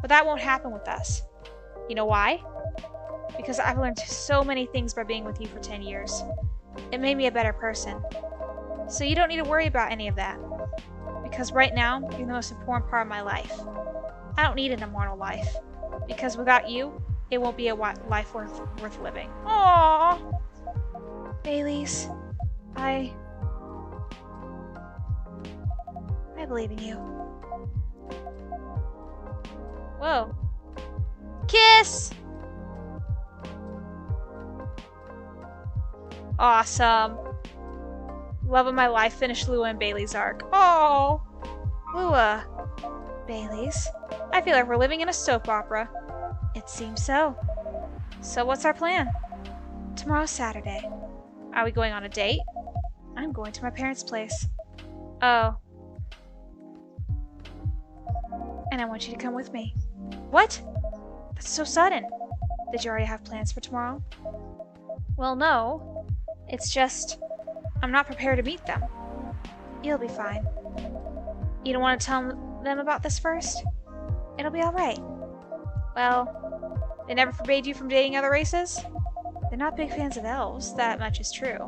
A: But that won't happen with us. You know why? Because I've learned so many things by being with you for 10 years. It made me a better person. So you don't need to worry about any of that. Because right now, you're the most important part of my life. I don't need an immortal life. Because without you, it won't be a life worth living. Aww! Baileys, I believe in you. Whoa. Kiss! Awesome. Love of my life finished Lua and Bailey's arc. Oh, Lua. Baileys. I feel like we're living in a soap opera. It seems so. So what's our plan? Tomorrow's Saturday. Are we going on a date? I'm going to my parents' place. Oh. And I want you to come with me. What? That's so sudden. Did you already have plans for tomorrow? Well, no. It's just, I'm not prepared to meet them. You'll be fine. You don't want to tell them about this first? It'll be alright. Well, they never forbade you from dating other races? They're not big fans of elves, that much is true.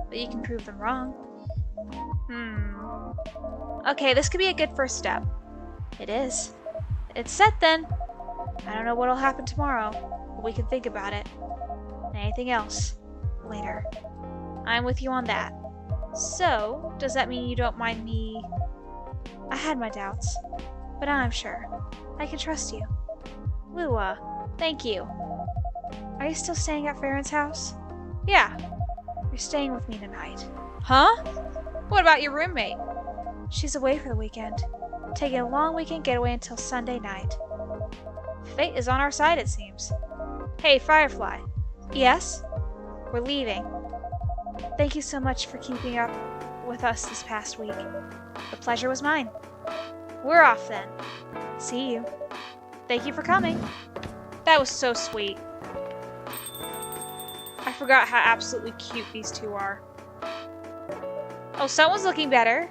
A: But you can prove them wrong. Okay, this could be a good first step. It is. It's set then. I don't know what'll happen tomorrow, but we can think about it. And anything else, later. I'm with you on that. So, does that mean you don't mind me? I had my doubts, but I'm sure. I can trust you. Lua, thank you. Are you still staying at Farron's house? Yeah. You're staying with me tonight. Huh? What about your roommate? She's away for the weekend, taking a long weekend getaway until Sunday night. Fate is on our side, it seems. Hey, Firefly. Yes? We're leaving. Thank you so much for keeping up with us this past week. The pleasure was mine. We're off then. See you. Thank you for coming. That was so sweet. I forgot how absolutely cute these two are. Oh, someone's looking better.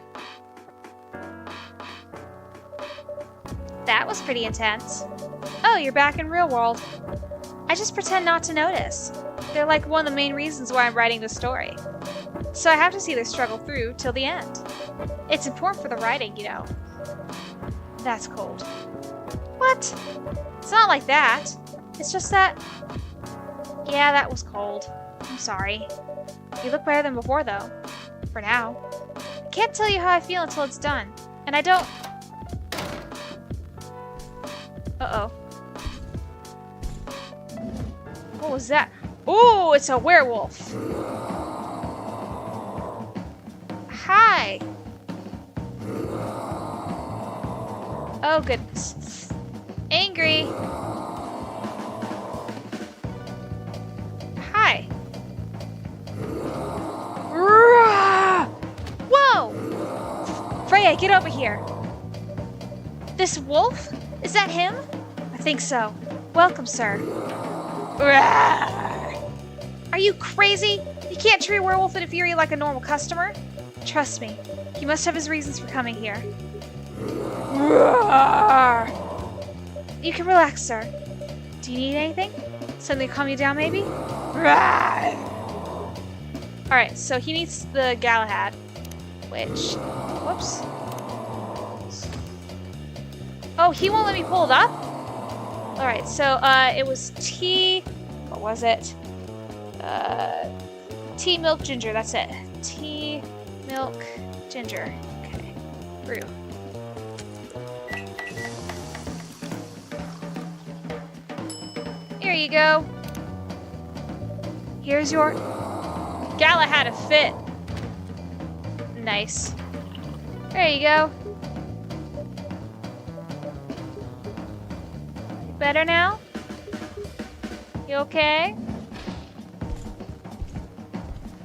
A: That was pretty intense. Oh, you're back in real world. I just pretend not to notice. They're like one of the main reasons why I'm writing this story. So I have to see their struggle through till the end. It's important for the writing, you know. That's cold. What? It's not like that. It's just that... Yeah, that was cold. I'm sorry. You look better than before, though. For now. I can't tell you how I feel until it's done. And I don't... Uh-oh. What was that? Ooh, it's a werewolf. Hi. Oh, goodness. Angry. Hi. Whoa! Freya, get over here. This wolf? Is that him? I think so. Welcome, sir. Are you crazy? You can't treat a werewolf in a fury like a normal customer. Trust me, he must have his reasons for coming here. You can relax, sir. Do you need anything? Something to calm you down, maybe? Alright, so he needs the Galahad, which... Whoops. Oh, he won't let me pull it up? Alright, so, it was tea... What was it? Tea, milk, ginger, that's it. Tea, milk, ginger. Okay. Brew. Here you go. Here's your... Galahad a fit. Nice. There you go. You better now? You okay?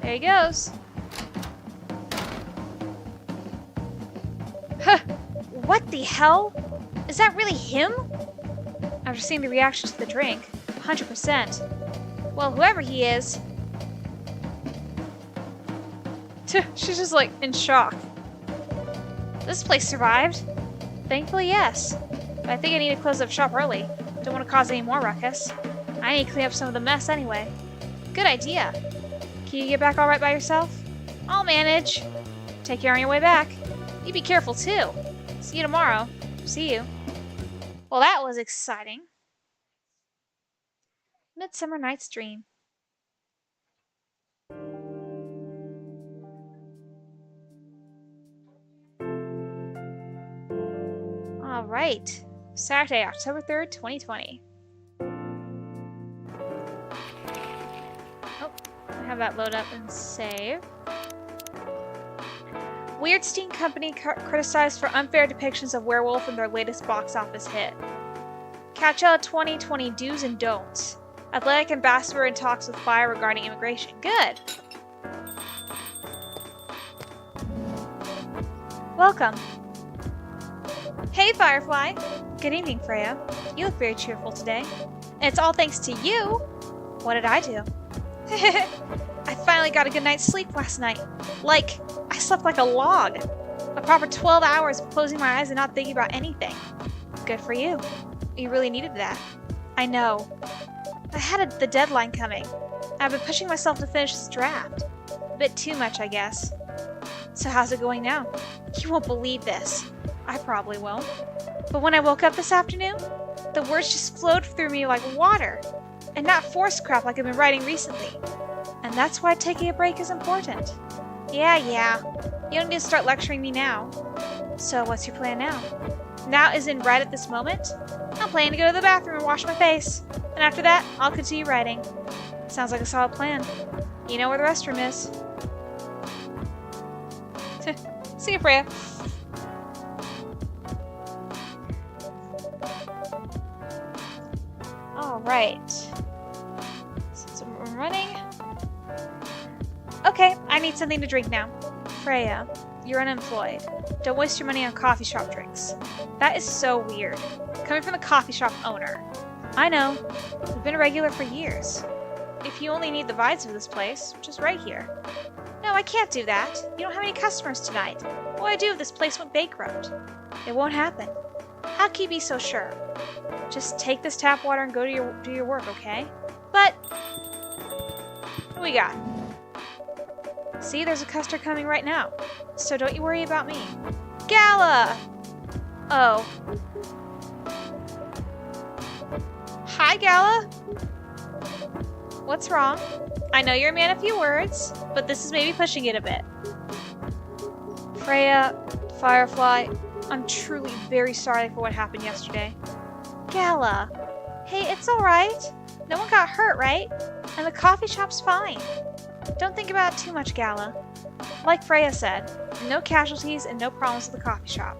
A: There he goes. Huh. What the hell? Is that really him? After seeing the reaction to the drink, 100%. Well, whoever he is... She's just like in shock. This place survived. Thankfully, yes. But I think I need to close up shop early. Don't want to cause any more ruckus. I need to clean up some of the mess anyway. Good idea. Can you get back all right by yourself? I'll manage. Take care on your way back. You be careful too. See you tomorrow. See you. Well, that was exciting. Midsummer Night's Dream. All right. Saturday, October 3rd, 2020. Oh, I have that load up and save. Weirdstein Company criticized for unfair depictions of werewolf in their latest box office hit. Coachella 2020 do's and don'ts. Athletic ambassador in talks with Fire regarding immigration. Good. Welcome. Hey, Firefly. Good evening, Freya. You look very cheerful today. And it's all thanks to you. What did I do? I finally got a good night's sleep last night. Like, I slept like a log. A proper 12 hours of closing my eyes and not thinking about anything. Good for you. You really needed that. I know. I had the deadline coming. I've been pushing myself to finish this draft. A bit too much, I guess. So how's it going now? You won't believe this. I probably won't. But when I woke up this afternoon, the words just flowed through me like water. And not forced crap like I've been writing recently. And that's why taking a break is important. Yeah. You don't need to start lecturing me now. So what's your plan now? Now is in right at this moment? I'm planning to go to the bathroom and wash my face. And after that, I'll continue writing. Sounds like a solid plan. You know where the restroom is. See you, Freya. Alright. Since I'm running... Okay, I need something to drink now. Freya, you're unemployed. Don't waste your money on coffee shop drinks. That is so weird. Coming from the coffee shop owner. I know. We've been a regular for years. If you only need the vibes of this place, which is right here. No, I can't do that. You don't have any customers tonight. What do I do if this place went bankrupt? It won't happen. How can you be so sure? Just take this tap water and go to do your work, okay? But... what do we got? See, there's a customer coming right now. So don't you worry about me. Gala! Oh. Hi, Gala. What's wrong? I know you're a man of few words, but this is maybe pushing it a bit. Freya, Firefly, I'm truly very sorry for what happened yesterday. Gala. Hey, it's alright. No one got hurt, right? And the coffee shop's fine. Don't think about it too much, Gala. Like Freya said, no casualties and no problems with the coffee shop.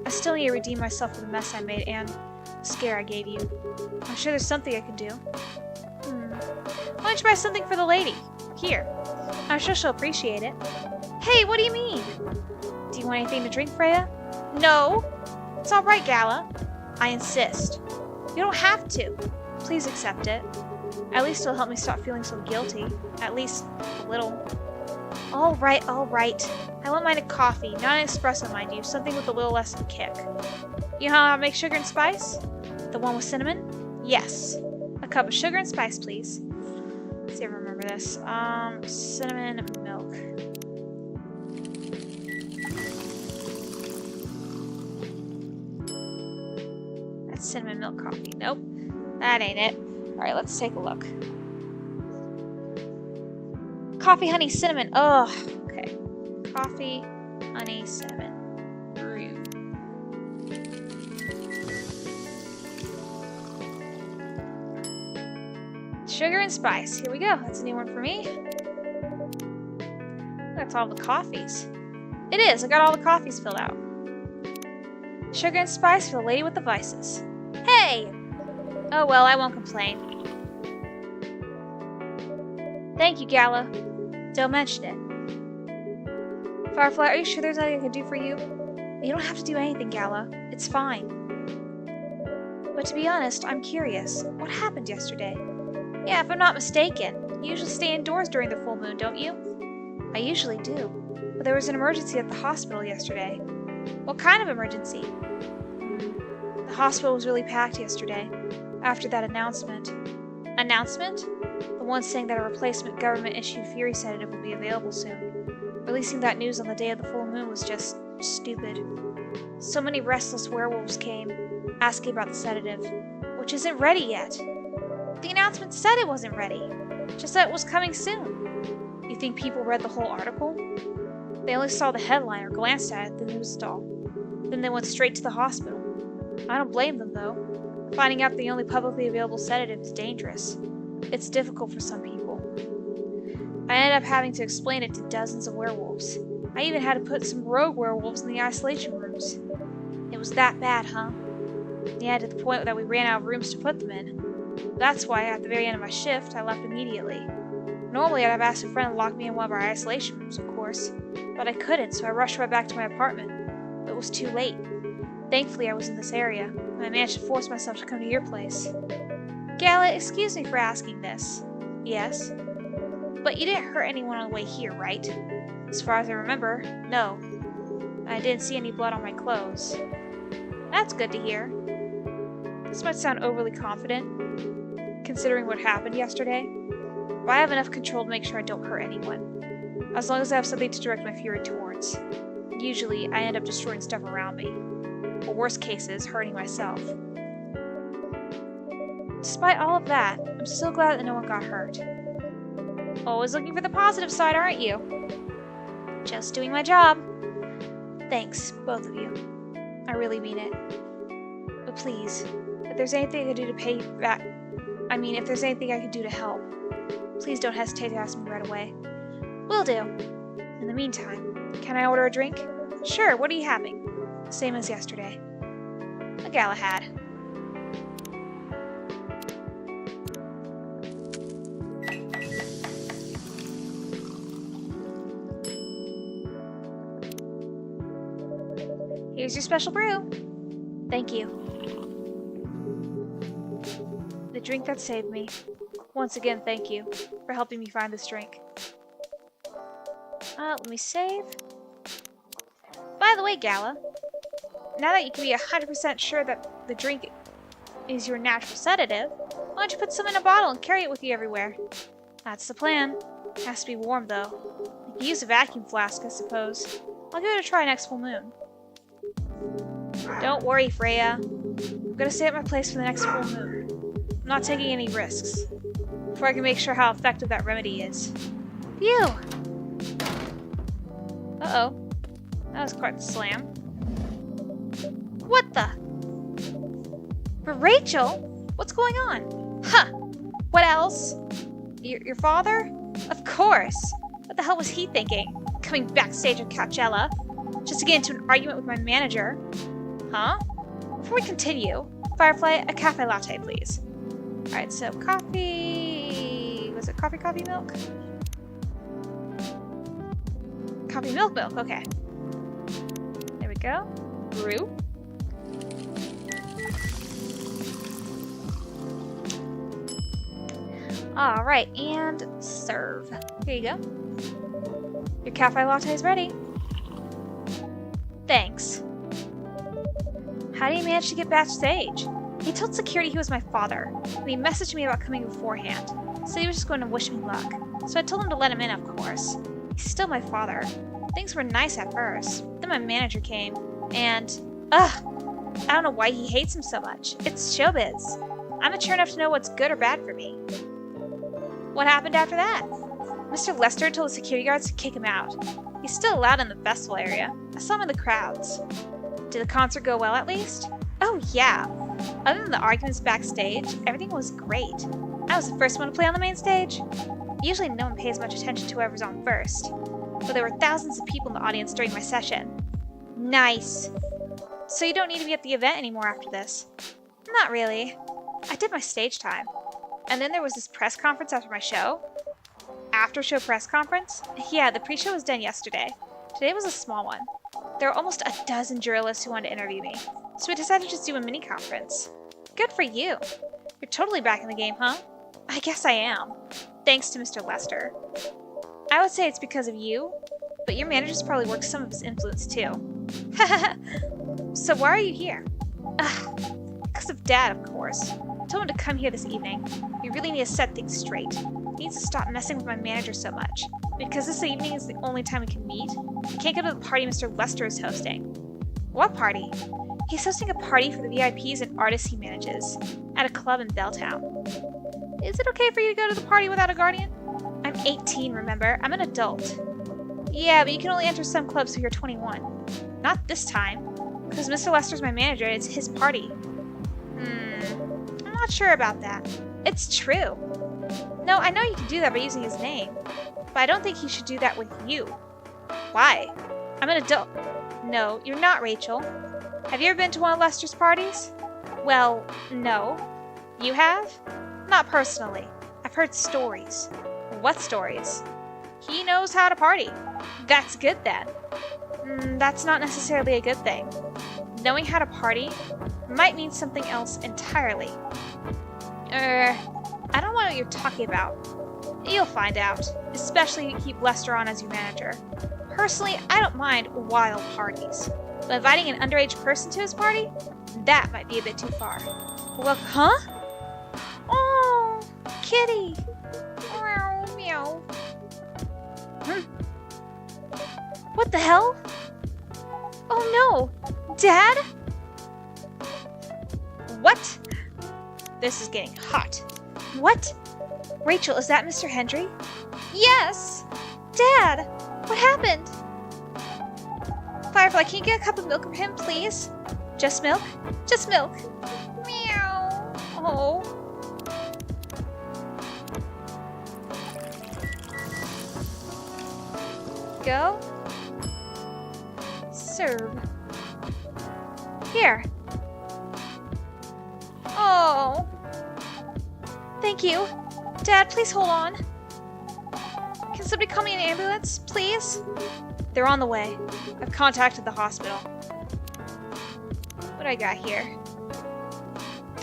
A: I still need to redeem myself for the mess I made and the scare I gave you. I'm sure there's something I can do. Why don't you buy something for the lady? Here. I'm sure she'll appreciate it. Hey, what do you mean? Do you want anything to drink, Freya? No. It's alright, Gala. I insist. You don't have to. Please accept it. At least it'll help me stop feeling so guilty. At least a little. Alright, alright. I won't mind a coffee, not an espresso, mind you. Something with a little less of a kick. You know how I make sugar and spice? The one with cinnamon? Yes. A cup of sugar and spice, please. Let's see if I remember this. Cinnamon milk. That's cinnamon milk coffee. Nope. That ain't it. Alright, let's take a look. Coffee, honey, cinnamon. Ugh. Okay. Coffee, honey, cinnamon. Brew. Sugar and spice. Here we go. That's a new one for me. That's all the coffees. It is. I got all the coffees filled out. Sugar and spice for the lady with the vices. Hey! Oh well, I won't complain. Thank you, Gala. Don't mention it. Firefly, are you sure there's nothing I can do for you? You don't have to do anything, Gala. It's fine. But to be honest, I'm curious. What happened yesterday? Yeah, if I'm not mistaken, you usually stay indoors during the full moon, don't you? I usually do. But there was an emergency at the hospital yesterday. What kind of emergency? The hospital was really packed yesterday, after that announcement. Announcement? The one saying that a replacement government-issued Fury sedative will be available soon. Releasing that news on the day of the full moon was just stupid. So many restless werewolves came, asking about the sedative, which isn't ready yet. The announcement said it wasn't ready, just that it was coming soon. You think people read the whole article? They only saw the headline or glanced at it at the news stall. Then they went straight to the hospital. I don't blame them, though. Finding out the only publicly available sedative is dangerous. It's difficult for some people. I ended up having to explain it to dozens of werewolves. I even had to put some rogue werewolves in the isolation rooms. It was that bad, huh? Yeah, to the point that we ran out of rooms to put them in. That's why, at the very end of my shift, I left immediately. Normally, I'd have asked a friend to lock me in one of our isolation rooms, of course. But I couldn't, so I rushed right back to my apartment. But it was too late. Thankfully, I was in this area, and I managed to force myself to come to your place. Gala, excuse me for asking this. Yes? But you didn't hurt anyone on the way here, right? As far as I remember, no. I didn't see any blood on my clothes. That's good to hear. This might sound overly confident, considering what happened yesterday, but I have enough control to make sure I don't hurt anyone. As long as I have something to direct my fury towards. Usually, I end up destroying stuff around me. Or worst cases, hurting myself. Despite all of that, I'm still glad that no one got hurt. Always looking for the positive side, aren't you? Just doing my job. Thanks, both of you. I really mean it. But please, if there's anything I could do to pay you back... if there's anything I could do to help, please don't hesitate to ask me right away. Will do. In the meantime, can I order a drink? Sure, what are you having? Same as yesterday. A Galahad. Here's your special brew. Thank you. The drink that saved me. Once again, thank you for helping me find this drink. Let me save. By the way, Gala, now that you can be 100% sure that the drink is your natural sedative, why don't you put some in a bottle and carry it with you everywhere? That's the plan. It has to be warm, though. You can use a vacuum flask, I suppose. I'll give it a try next full moon. Don't worry, Freya. I'm gonna stay at my place for the next full moon. I'm not taking any risks. Before I can make sure how effective that remedy is. Phew! Uh-oh. That was quite the slam. What the? For Rachel? What's going on? Huh! What else? Your father? Of course! What the hell was he thinking? Coming backstage at Coachella? Just to get into an argument with my manager? Huh? Before we continue, Firefly, a cafe latte, please. Alright, so coffee... Was it coffee milk? Coffee milk, okay. There we go. Brew. Alright, and serve. Here you go. Your cafe latte is ready. Thanks. How did he manage to get backstage? He told security he was my father, and he messaged me about coming beforehand. Said he was just going to wish me luck. So I told him to let him in, of course. He's still my father. Things were nice at first. Then my manager came, and... I don't know why he hates him so much. It's showbiz. I'm mature enough to know what's good or bad for me. What happened after that? Mr. Lester told the security guards to kick him out. He's still allowed in the festival area. I saw him in the crowds. Did the concert go well, at least? Oh, yeah. Other than the arguments backstage, everything was great. I was the first one to play on the main stage. Usually no one pays much attention to whoever's on first, but there were thousands of people in the audience during my session. Nice. So you don't need to be at the event anymore after this? Not really. I did my stage time. And then there was this press conference after my show. After-show press conference? Yeah, the pre-show was done yesterday. Today was a small one. There were almost a dozen journalists who wanted to interview me, so we decided to just do a mini-conference. Good for you. You're totally back in the game, huh? I guess I am. Thanks to Mr. Lester. I would say it's because of you, but your manager's probably worked some of his influence too. So why are you here? Because of Dad, of course. I told him to come here this evening. We really need to set things straight. He needs to stop messing with my manager so much. Because this evening is the only time we can meet, we can't go to the party Mr. Lester is hosting. What party? He's hosting a party for the VIPs and artists he manages, at a club in Belltown. Is it okay for you to go to the party without a guardian? I'm 18, remember? I'm an adult. Yeah, but you can only enter some clubs if you're 21. Not this time. Because Mr. Lester's my manager, it's his party. I'm not sure about that. It's true. No, I know you can do that by using his name. But I don't think he should do that with you. Why? I'm an adult. No, you're not, Rachel. Have you ever been to one of Lester's parties? Well, no. You have? Not personally. I've heard stories. What stories? He knows how to party. That's good then. That's not necessarily a good thing. Knowing how to party might mean something else entirely. I don't know what you're talking about. You'll find out, especially if you keep Lester on as your manager. Personally, I don't mind wild parties, but inviting an underage person to his party? That might be a bit too far. Well, huh? Oh, kitty. Meow, meow. What the hell? Oh no! Dad? What? This is getting hot. What? Rachel, is that Mr. Hendry? Yes! Dad! What happened? Firefly, can you get a cup of milk from him, please? Just milk? Just milk. Meow. Oh. Go. Serve. Here. Oh. Thank you. Dad, please hold on. Can somebody call me an ambulance, please? They're on the way. I've contacted the hospital. do I got here?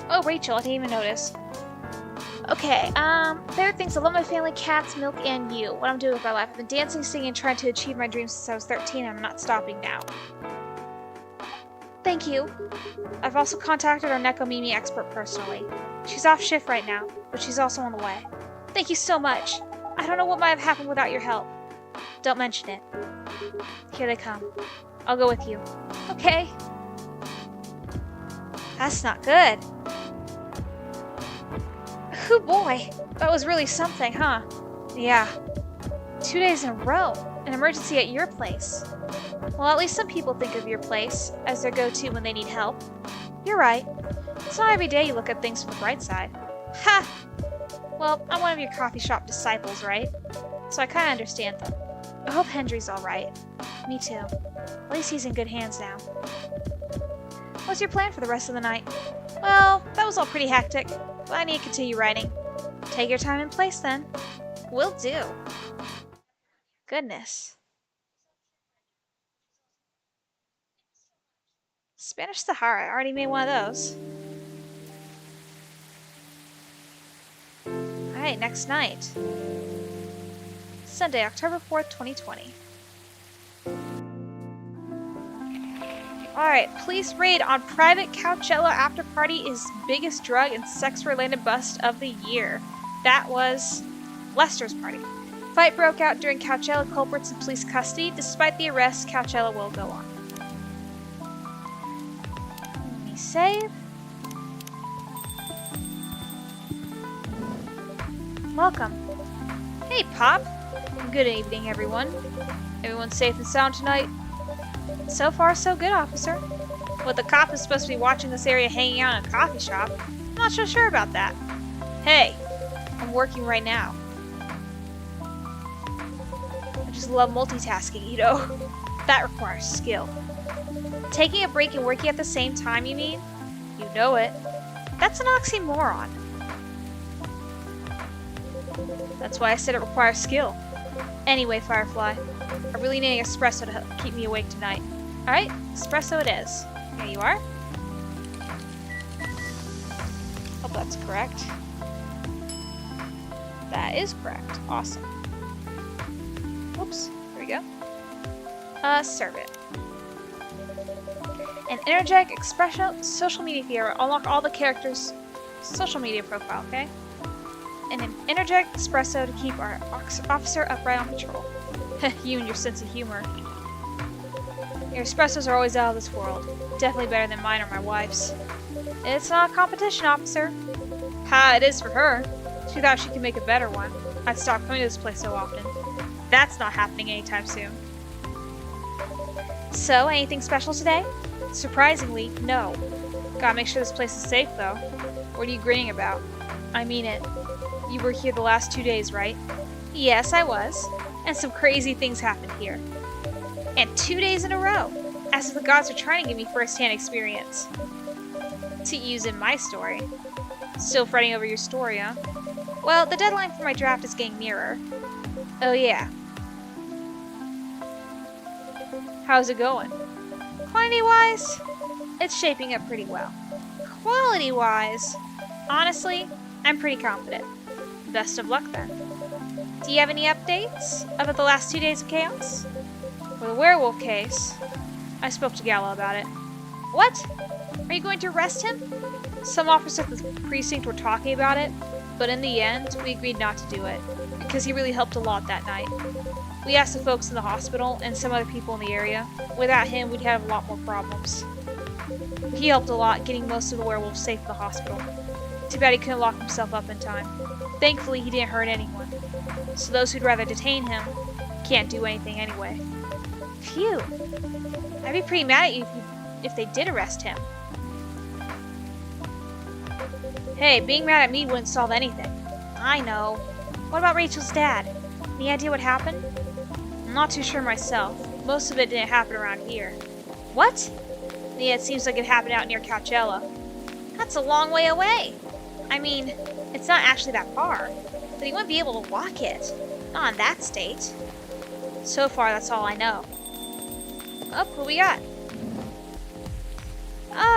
A: Oh, Rachel, I didn't even notice. Okay, favorite things. I love my family, cats, milk, and you. What I'm doing with my life. I've been dancing, singing, and trying to achieve my dreams since I was 13, and I'm not stopping now. Thank you. I've also contacted our Nekomimi expert personally. She's off shift right now, but she's also on the way. Thank you so much. I don't know what might have happened without your help. Don't mention it. Here they come. I'll go with you. Okay. That's not good. Oh boy, that was really something, huh? Yeah. 2 days in a row. An emergency at your place. Well, at least some people think of your place as their go-to when they need help. You're right. It's not every day you look at things from the bright side. Ha! Well, I'm one of your coffee shop disciples, right? So I kinda understand them. I hope Hendry's alright. Me too. At least he's in good hands now. What's your plan for the rest of the night? Well, that was all pretty hectic, but I need to continue writing. Take your time and place then. Will do. Goodness. Spanish Sahara. I already made one of those. Alright, next night. Sunday, October 4th, 2020. Alright, police raid on private Coachella after party is biggest drug and sex-related bust of the year. That was Lester's party. Fight broke out during Coachella, culprits in police custody. Despite the arrest, Coachella will go on. Let me save. Welcome. Hey, Pop. Good evening, everyone. Everyone's safe and sound tonight? So far, so good, officer. But the cop is supposed to be watching this area hanging out in a coffee shop. I'm not so sure about that. Hey, I'm working right now. I just love multitasking, you know? That requires skill. Taking a break and working at the same time, you mean? You know it. That's an oxymoron. That's why I said it requires skill. Anyway, Firefly, I really need an espresso to help keep me awake tonight. Alright, espresso it is. Here you are. Hope that's correct. That is correct. Awesome. Oops, there we go. Serve it. An energetic espresso social media feed. Unlock all the characters' social media profile, okay? And an energetic espresso to keep our officer upright on patrol. You and your sense of humor. Your espressos are always out of this world. Definitely better than mine or my wife's. It's not a competition, officer. Ha, it is for her. She thought she could make a better one. I'd stop coming to this place so often. That's not happening anytime soon. So, anything special today? Surprisingly, no. Gotta make sure this place is safe, though. What are you grinning about? I mean it. You were here the last 2 days, right? Yes, I was. And some crazy things happened here. And 2 days in a row. As if the gods are trying to give me first-hand experience. To use in my story. Still fretting over your story, huh? Well, the deadline for my draft is getting nearer. Oh yeah. How's it going? Quantity-wise, it's shaping up pretty well. Quality-wise, honestly, I'm pretty confident. Best of luck then. Do you have any updates about the last 2 days of chaos? For the werewolf case, I spoke to Gallo about it. What? Are you going to arrest him? Some officers at the precinct were talking about it, but in the end, we agreed not to do it, because he really helped a lot that night. We asked the folks in the hospital and some other people in the area. Without him, we'd have a lot more problems. He helped a lot getting most of the werewolves safe to the hospital. Too bad he couldn't lock himself up in time. Thankfully, he didn't hurt anyone. So those who'd rather detain him can't do anything anyway. Phew. I'd be pretty mad at you if they did arrest him. Hey, being mad at me wouldn't solve anything. I know. What about Rachel's dad? Any idea what happened? I'm not too sure myself. Most of it didn't happen around here. What? Yeah, it seems like it happened out near Coachella. That's a long way away. I mean, it's not actually that far, but he wouldn't be able to walk it. Not in that state. So far, that's all I know. Oh, what we got?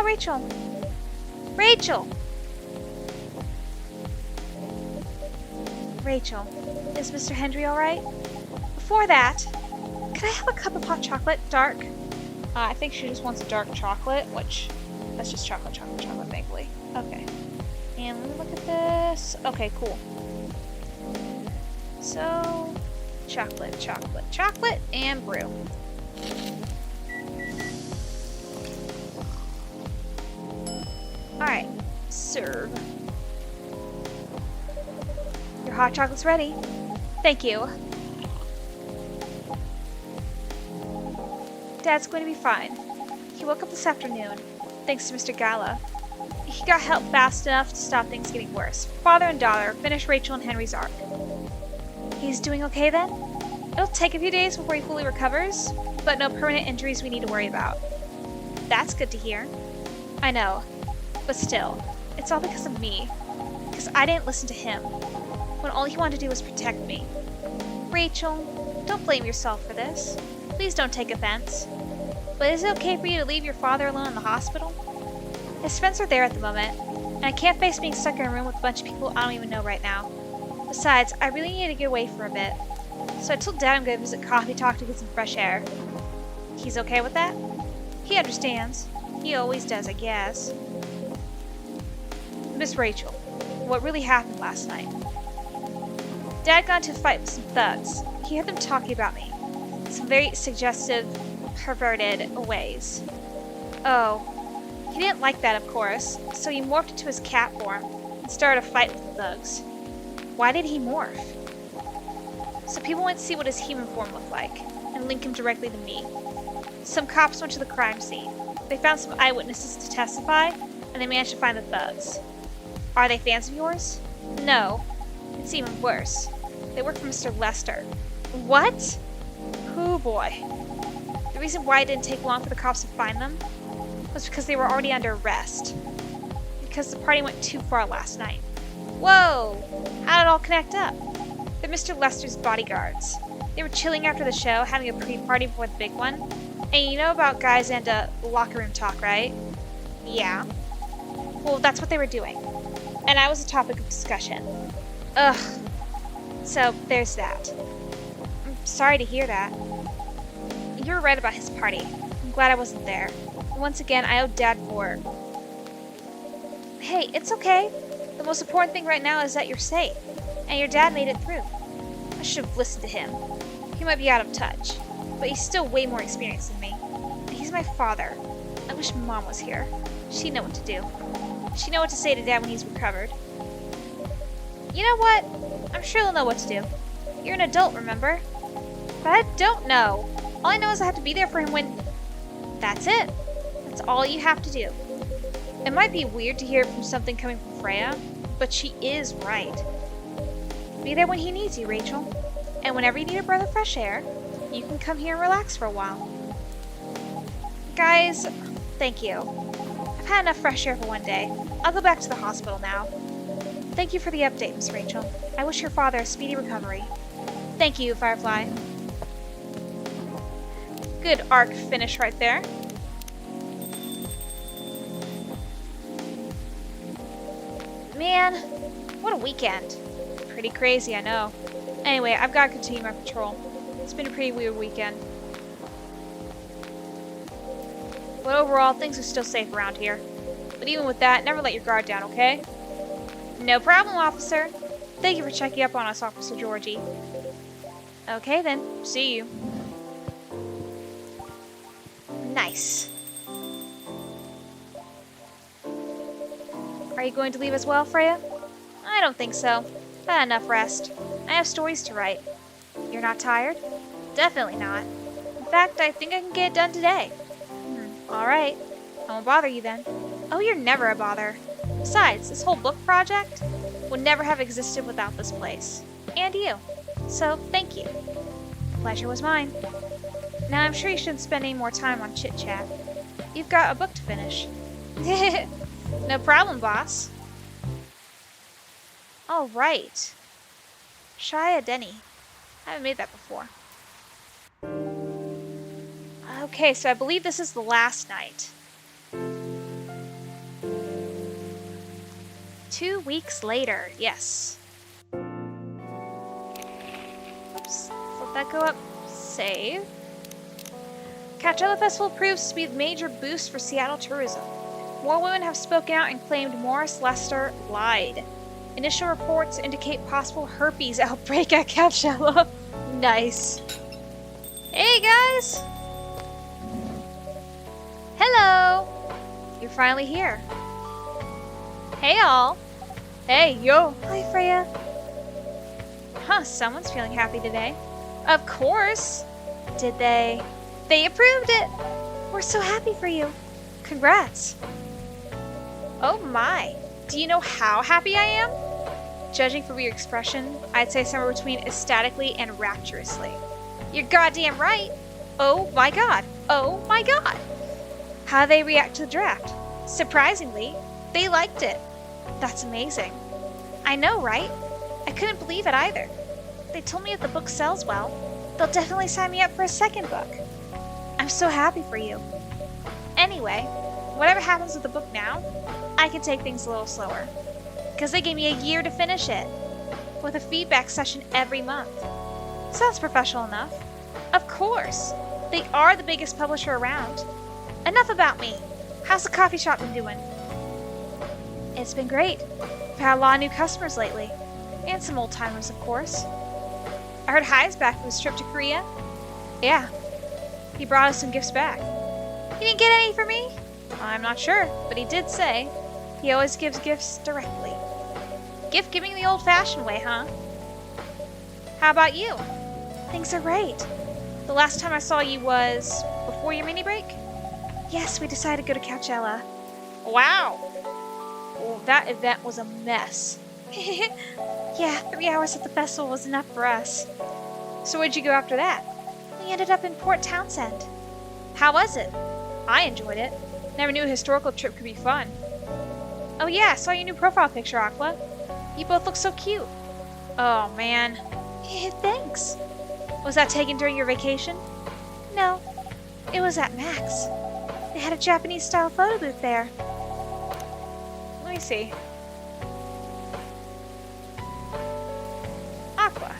A: Rachel. Rachel! Rachel, is Mr. Hendry alright? Before that, can I have a cup of hot chocolate, dark? I think she just wants a dark chocolate, which, that's just chocolate, thankfully. Okay. And let me look at this. Okay, cool. So, chocolate, and brew. Alright, serve. Your hot chocolate's ready. Thank you. Dad's going to be fine. He woke up this afternoon, thanks to Mr. Gala. He got help fast enough to stop things getting worse. Father and daughter finished Rachel and Henry's arc. He's doing okay then? It'll take a few days before he fully recovers, but no permanent injuries we need to worry about. That's good to hear. I know, but still, it's all because of me. Because I didn't listen to him, when all he wanted to do was protect me. Rachel, don't blame yourself for this. Please don't take offense. But is it okay for you to leave your father alone in the hospital? His friends are there at the moment, and I can't face being stuck in a room with a bunch of people I don't even know right now. Besides, I really need to get away for a bit. So I told Dad I'm going to visit Coffee Talk to get some fresh air. He's okay with that? He understands. He always does, I guess. Miss Rachel, what really happened last night? Dad got into a fight with some thugs. He heard them talking about me. Some very suggestive, perverted ways. Oh, he didn't like that, of course, so he morphed into his cat form and started a fight with the thugs. Why did he morph? So people went to see what his human form looked like, and link him directly to me. Some cops went to the crime scene. They found some eyewitnesses to testify, and they managed to find the thugs. Are they fans of yours? No. It's even worse. They work for Mr. Lester. What? Oh boy. The reason why it didn't take long for the cops to find them was because they were already under arrest. Because the party went too far last night. Whoa! How did it all connect up? They're Mr. Lester's bodyguards. They were chilling after the show, having a pre-party before the big one. And you know about guys and locker room talk, right? Yeah. Well, that's what they were doing. And I was a topic of discussion. Ugh. So, there's that. I'm sorry to hear that. You were right about his party. I'm glad I wasn't there. And once again, I owe Dad for... Hey, it's okay. The most important thing right now is that you're safe. And your dad made it through. I should have listened to him. He might be out of touch, but he's still way more experienced than me. And he's my father. I wish Mom was here. She'd know what to do. She'd know what to say to Dad when he's recovered. You know what? I'm sure he'll know what to do. You're an adult, remember? But I don't know. All I know is I have to be there for him when... That's it. That's all you have to do. It might be weird to hear from something coming from Freya, but she is right. Be there when he needs you, Rachel. And whenever you need a breath of fresh air, you can come here and relax for a while. Guys, thank you. I've had enough fresh air for one day. I'll go back to the hospital now. Thank you for the update, Miss Rachel. I wish your father a speedy recovery. Thank you, Firefly. Good arc finish right there. Man, what a weekend. Pretty crazy, I know. Anyway, I've got to continue my patrol. It's been a pretty weird weekend. But overall, things are still safe around here. But even with that, never let your guard down, okay? No problem, officer. Thank you for checking up on us, Officer Georgie. Okay then, see you. Nice. Are you going to leave as well, Freya? I don't think so. I've had enough rest. I have stories to write. You're not tired? Definitely not. In fact, I think I can get it done today. Alright. I won't bother you then. Oh, you're never a bother. Besides, this whole book project would never have existed without this place. And you. So, thank you. The pleasure was mine. Now, I'm sure you shouldn't spend any more time on chit-chat. You've got a book to finish. No problem, boss. Alright. Shia Denny. I haven't made that before. Okay, so I believe this is the last night. 2 weeks later, yes. Oops, let that go up. Save. Coachella Festival proves to be a major boost for Seattle tourism. More women have spoken out and claimed Morris Lester lied. Initial reports indicate possible herpes outbreak at Coachella. Nice. Hey guys! Hello! You're finally here. Hey all! Hey, yo! Hi, Freya. Huh, someone's feeling happy today. Of course! Did they? They approved it! We're so happy for you. Congrats. Oh my. Do you know how happy I am? Judging from your expression, I'd say somewhere between ecstatically and rapturously. You're goddamn right! Oh my god! Oh my god! How they react to the draft? Surprisingly, they liked it. That's amazing. I know, right? I couldn't believe it either. They told me if the book sells well, they'll definitely sign me up for a second book. I'm so happy for you. Anyway, whatever happens with the book now, I can take things a little slower. Because they gave me a year to finish it, with a feedback session every month. Sounds professional enough. Of course, they are the biggest publisher around. Enough about me. How's the coffee shop been doing? It's been great. We've had a lot of new customers lately. And some old timers, of course. I heard Hai's back from his trip to Korea. Yeah. He brought us some gifts back. He didn't get any for me? I'm not sure, but he did say he always gives gifts directly. Gift giving the old-fashioned way, huh? How about you? Things are great. The last time I saw you was before your mini break? Yes, we decided to go to Coachella. Wow. Well, that event was a mess. Yeah, 3 hours at the festival was enough for us. So where'd you go after that? We ended up in Port Townsend. How was it? I enjoyed it. Never knew a historical trip could be fun. Oh yeah, I saw your new profile picture, Aqua. You both look so cute. Oh man. Thanks. Was that taken during your vacation? No, it was at Max. They had a Japanese-style photo booth there. Let me see. Aqua.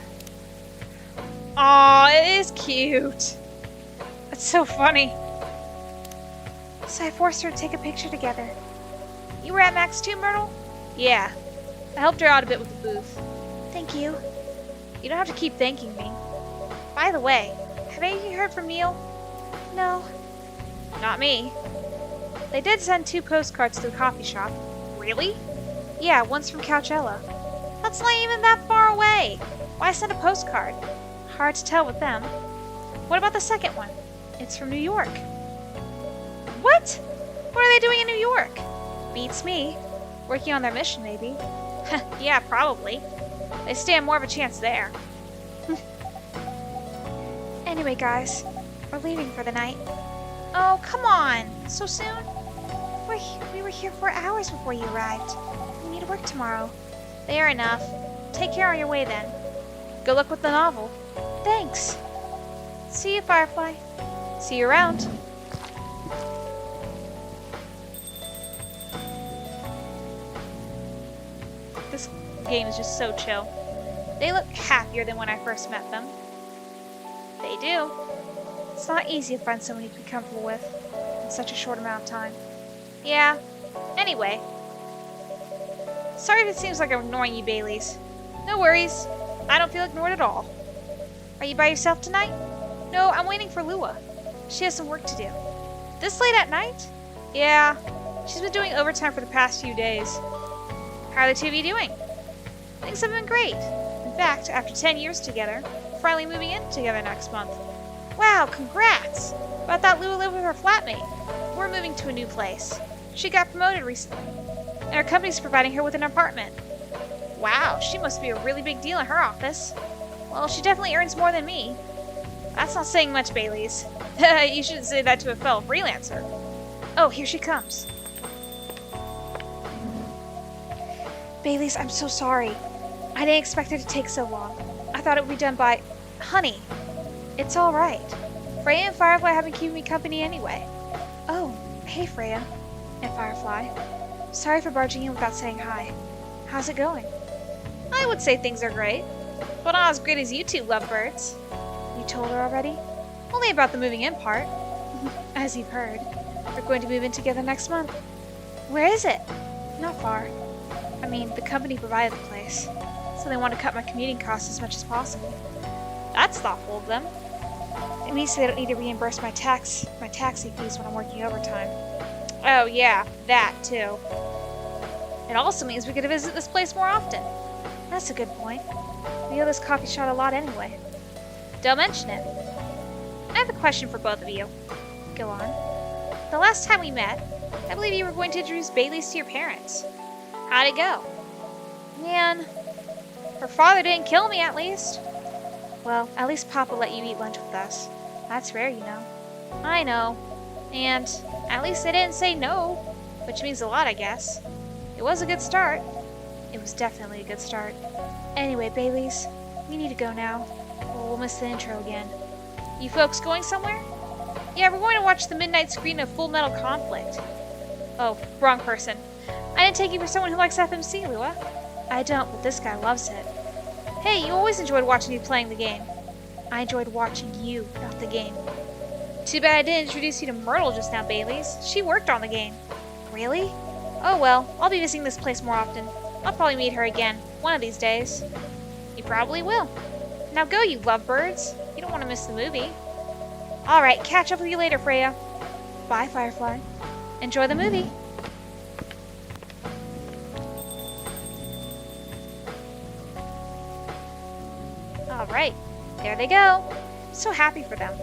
A: Aw, it is cute. That's so funny. So I forced her to take a picture together. You were at Max too, Myrtle? Yeah. I helped her out a bit with the booth. Thank you. You don't have to keep thanking me. By the way, have any of you heard from Neil? No. Not me. They did send 2 postcards to the coffee shop. Really? Yeah, one's from Coachella. That's not even that far away. Why send a postcard? Hard to tell with them. What about the second one? It's from New York. What? What are they doing in New York? Beats me. Working on their mission, maybe. Yeah, probably. They stand more of a chance there. Anyway, guys, we're leaving for the night. Oh, come on. So soon? We were here 4 hours before you arrived. We need to work tomorrow. Fair enough. Take care on your way then. Good luck with the novel. Thanks. See you, Firefly. See you around. This game is just so chill. They look happier than when I first met them. They do. It's not easy to find someone you can be comfortable with in such a short amount of time. Yeah. Anyway. Sorry if it seems like I'm ignoring you, Baileys. No worries. I don't feel ignored at all. Are you by yourself tonight? No, I'm waiting for Lua. She has some work to do. This late at night? Yeah. She's been doing overtime for the past few days. How are the two of you doing? Things have been great. In fact, after 10 years together, we're finally moving in together next month. Wow, congrats! But I thought Lua lived with her flatmate. We're moving to a new place. She got promoted recently, and her company's providing her with an apartment. Wow, she must be a really big deal in her office. Well, she definitely earns more than me. That's not saying much, Baileys. You shouldn't say that to a fellow freelancer. Oh, here she comes. Baileys, I'm so sorry. I didn't expect it to take so long. I thought it would be done by... Honey, it's alright. Freya and Firefly have been keeping me company anyway. Oh, hey Freya and Firefly. Sorry for barging in without saying hi. How's it going? I would say things are great, but not as great as you two lovebirds. You told her already? Only about the moving in part. As you've heard, we're going to move in together next month. Where is it? Not far. I mean, the company provided the place, so they want to cut my commuting costs as much as possible. That's thoughtful of them. It means they don't need to reimburse my taxi fees when I'm working overtime. Oh yeah, that too. It also means we get to visit this place more often. That's a good point. We owe this coffee shop a lot anyway. Don't mention it. I have a question for both of you. Go on. The last time we met, I believe you were going to introduce Bailey's to your parents. How'd it go? Man, her father didn't kill me at least. Well, at least Papa let you eat lunch with us. That's rare, you know. I know. And at least they didn't say no, which means a lot, I guess. It was a good start. It was definitely a good start. Anyway, Bailey's, we need to go now. Or we'll miss the intro again. You folks going somewhere? Yeah, we're going to watch the midnight screening of Full Metal Conflict. Oh, wrong person. I didn't take you for someone who likes FMC, Lua. I don't, but this guy loves it. Hey, you always enjoyed watching me playing the game. I enjoyed watching you, not the game. Too bad I didn't introduce you to Myrtle just now, Bailey's. She worked on the game. Really? Oh well, I'll be visiting this place more often. I'll probably meet her again, one of these days. You probably will. Now go, you lovebirds. You don't want to miss the movie. Alright, catch up with you later, Freya. Bye, Firefly. Enjoy the movie. Alright, there they go. So happy for them.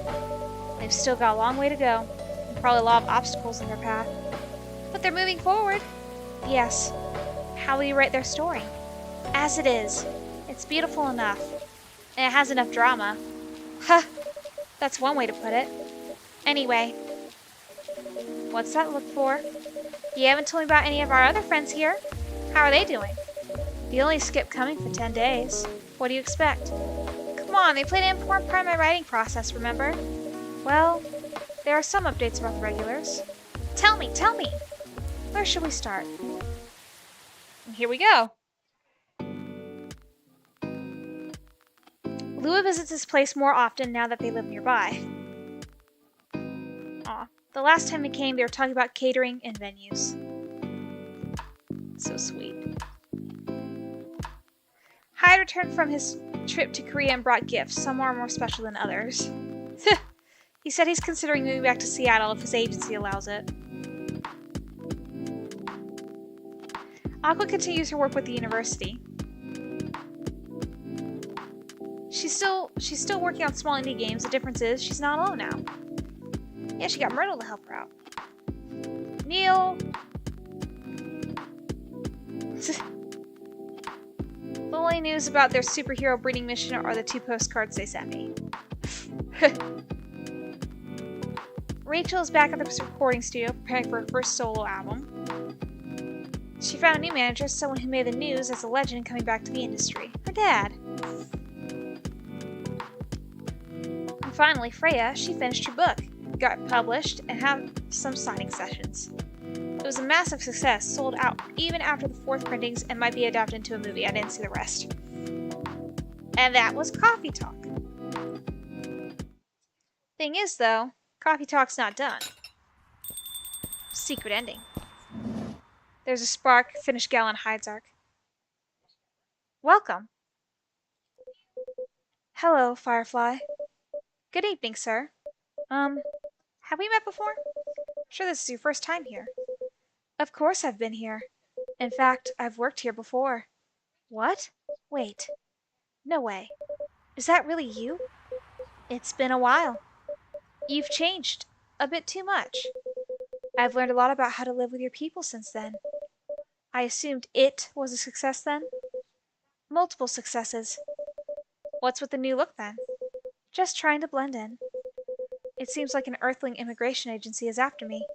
A: They've still got a long way to go, and probably a lot of obstacles in their path. But they're moving forward. Yes. How will you write their story? As it is. It's beautiful enough. And it has enough drama. Huh. That's one way to put it. Anyway. What's that look for? You haven't told me about any of our other friends here. How are they doing? You only skipped coming for 10 days. What do you expect? Come on, they played an important part in my writing process, remember? Well, there are some updates about the regulars. Tell me! Where should we start? Here we go. Lua visits this place more often now that they live nearby. Aw, the last time they came, they were talking about catering and venues. So sweet. Hyde returned from his trip to Korea and brought gifts. Some are more special than others. He said he's considering moving back to Seattle if his agency allows it. Aqua continues her work with the university. She's still working on small indie games. The difference is she's not alone now. Yeah, she got Myrtle to help her out. Neil. The only news about their superhero breeding mission are the 2 postcards they sent me. Rachel is back at the recording studio preparing for her first solo album. She found a new manager, someone who made the news as a legend coming back to the industry. Her dad. And finally, Freya, she finished her book, got it published, and had some signing sessions. It was a massive success, sold out even after the 4th printings, and might be adapted into a movie. I didn't see the rest. And that was Coffee Talk. Thing is, though, Coffee Talk's not done. Secret ending. There's a spark, finished Gal on Hyde's arc. Welcome. Hello, Firefly. Good evening, sir. Have we met before? Sure this is your first time here. Of course I've been here. In fact, I've worked here before. What? Wait. No way. Is that really you? It's been a while. You've changed. A bit too much. I've learned a lot about how to live with your people since then. I assumed it was a success then? Multiple successes. What's with the new look then? Just trying to blend in. It seems like an Earthling immigration agency is after me.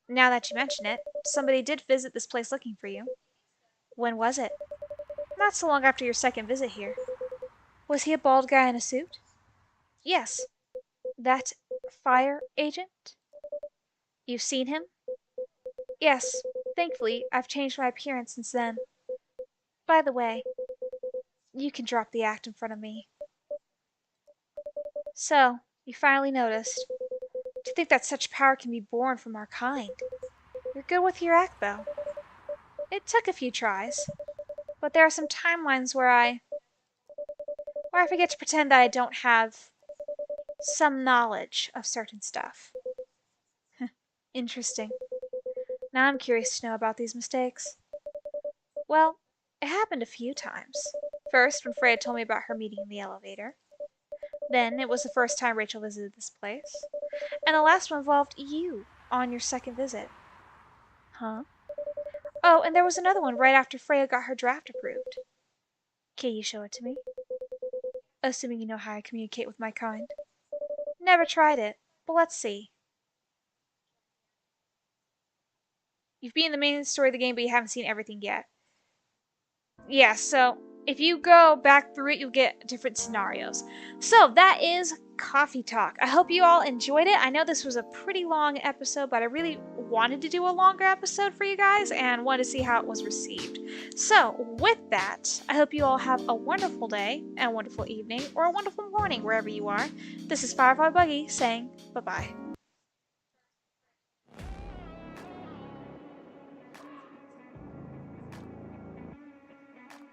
A: Now that you mention it, somebody did visit this place looking for you. When was it? Not so long after your second visit here. Was he a bald guy in a suit? Yes. That fire agent? You've seen him? Yes. Thankfully, I've changed my appearance since then. By the way, you can drop the act in front of me. So, you finally noticed. To think that such power can be born from our kind. You're good with your act, though. It took a few tries, but there are some timelines where I forget to pretend that I don't have some knowledge of certain stuff. Interesting. Now I'm curious to know about these mistakes. Well, it happened a few times. First, when Freya told me about her meeting in the elevator. Then, it was the first time Rachel visited this place. And the last one involved you on your second visit. Huh? Oh, and there was another one right after Freya got her draft approved. Can you show it to me? Assuming you know how I communicate with my kind. Never tried it, but let's see. You've been in the main story of the game, but you haven't seen everything yet. Yeah, so if you go back through it, you'll get different scenarios. So that is Coffee Talk. I hope you all enjoyed it. I know this was a pretty long episode, but I really wanted to do a longer episode for you guys and wanted to see how it was received. So with that, I hope you all have a wonderful day, and a wonderful evening, or a wonderful morning wherever you are. This is Firefly Buggy saying bye-bye.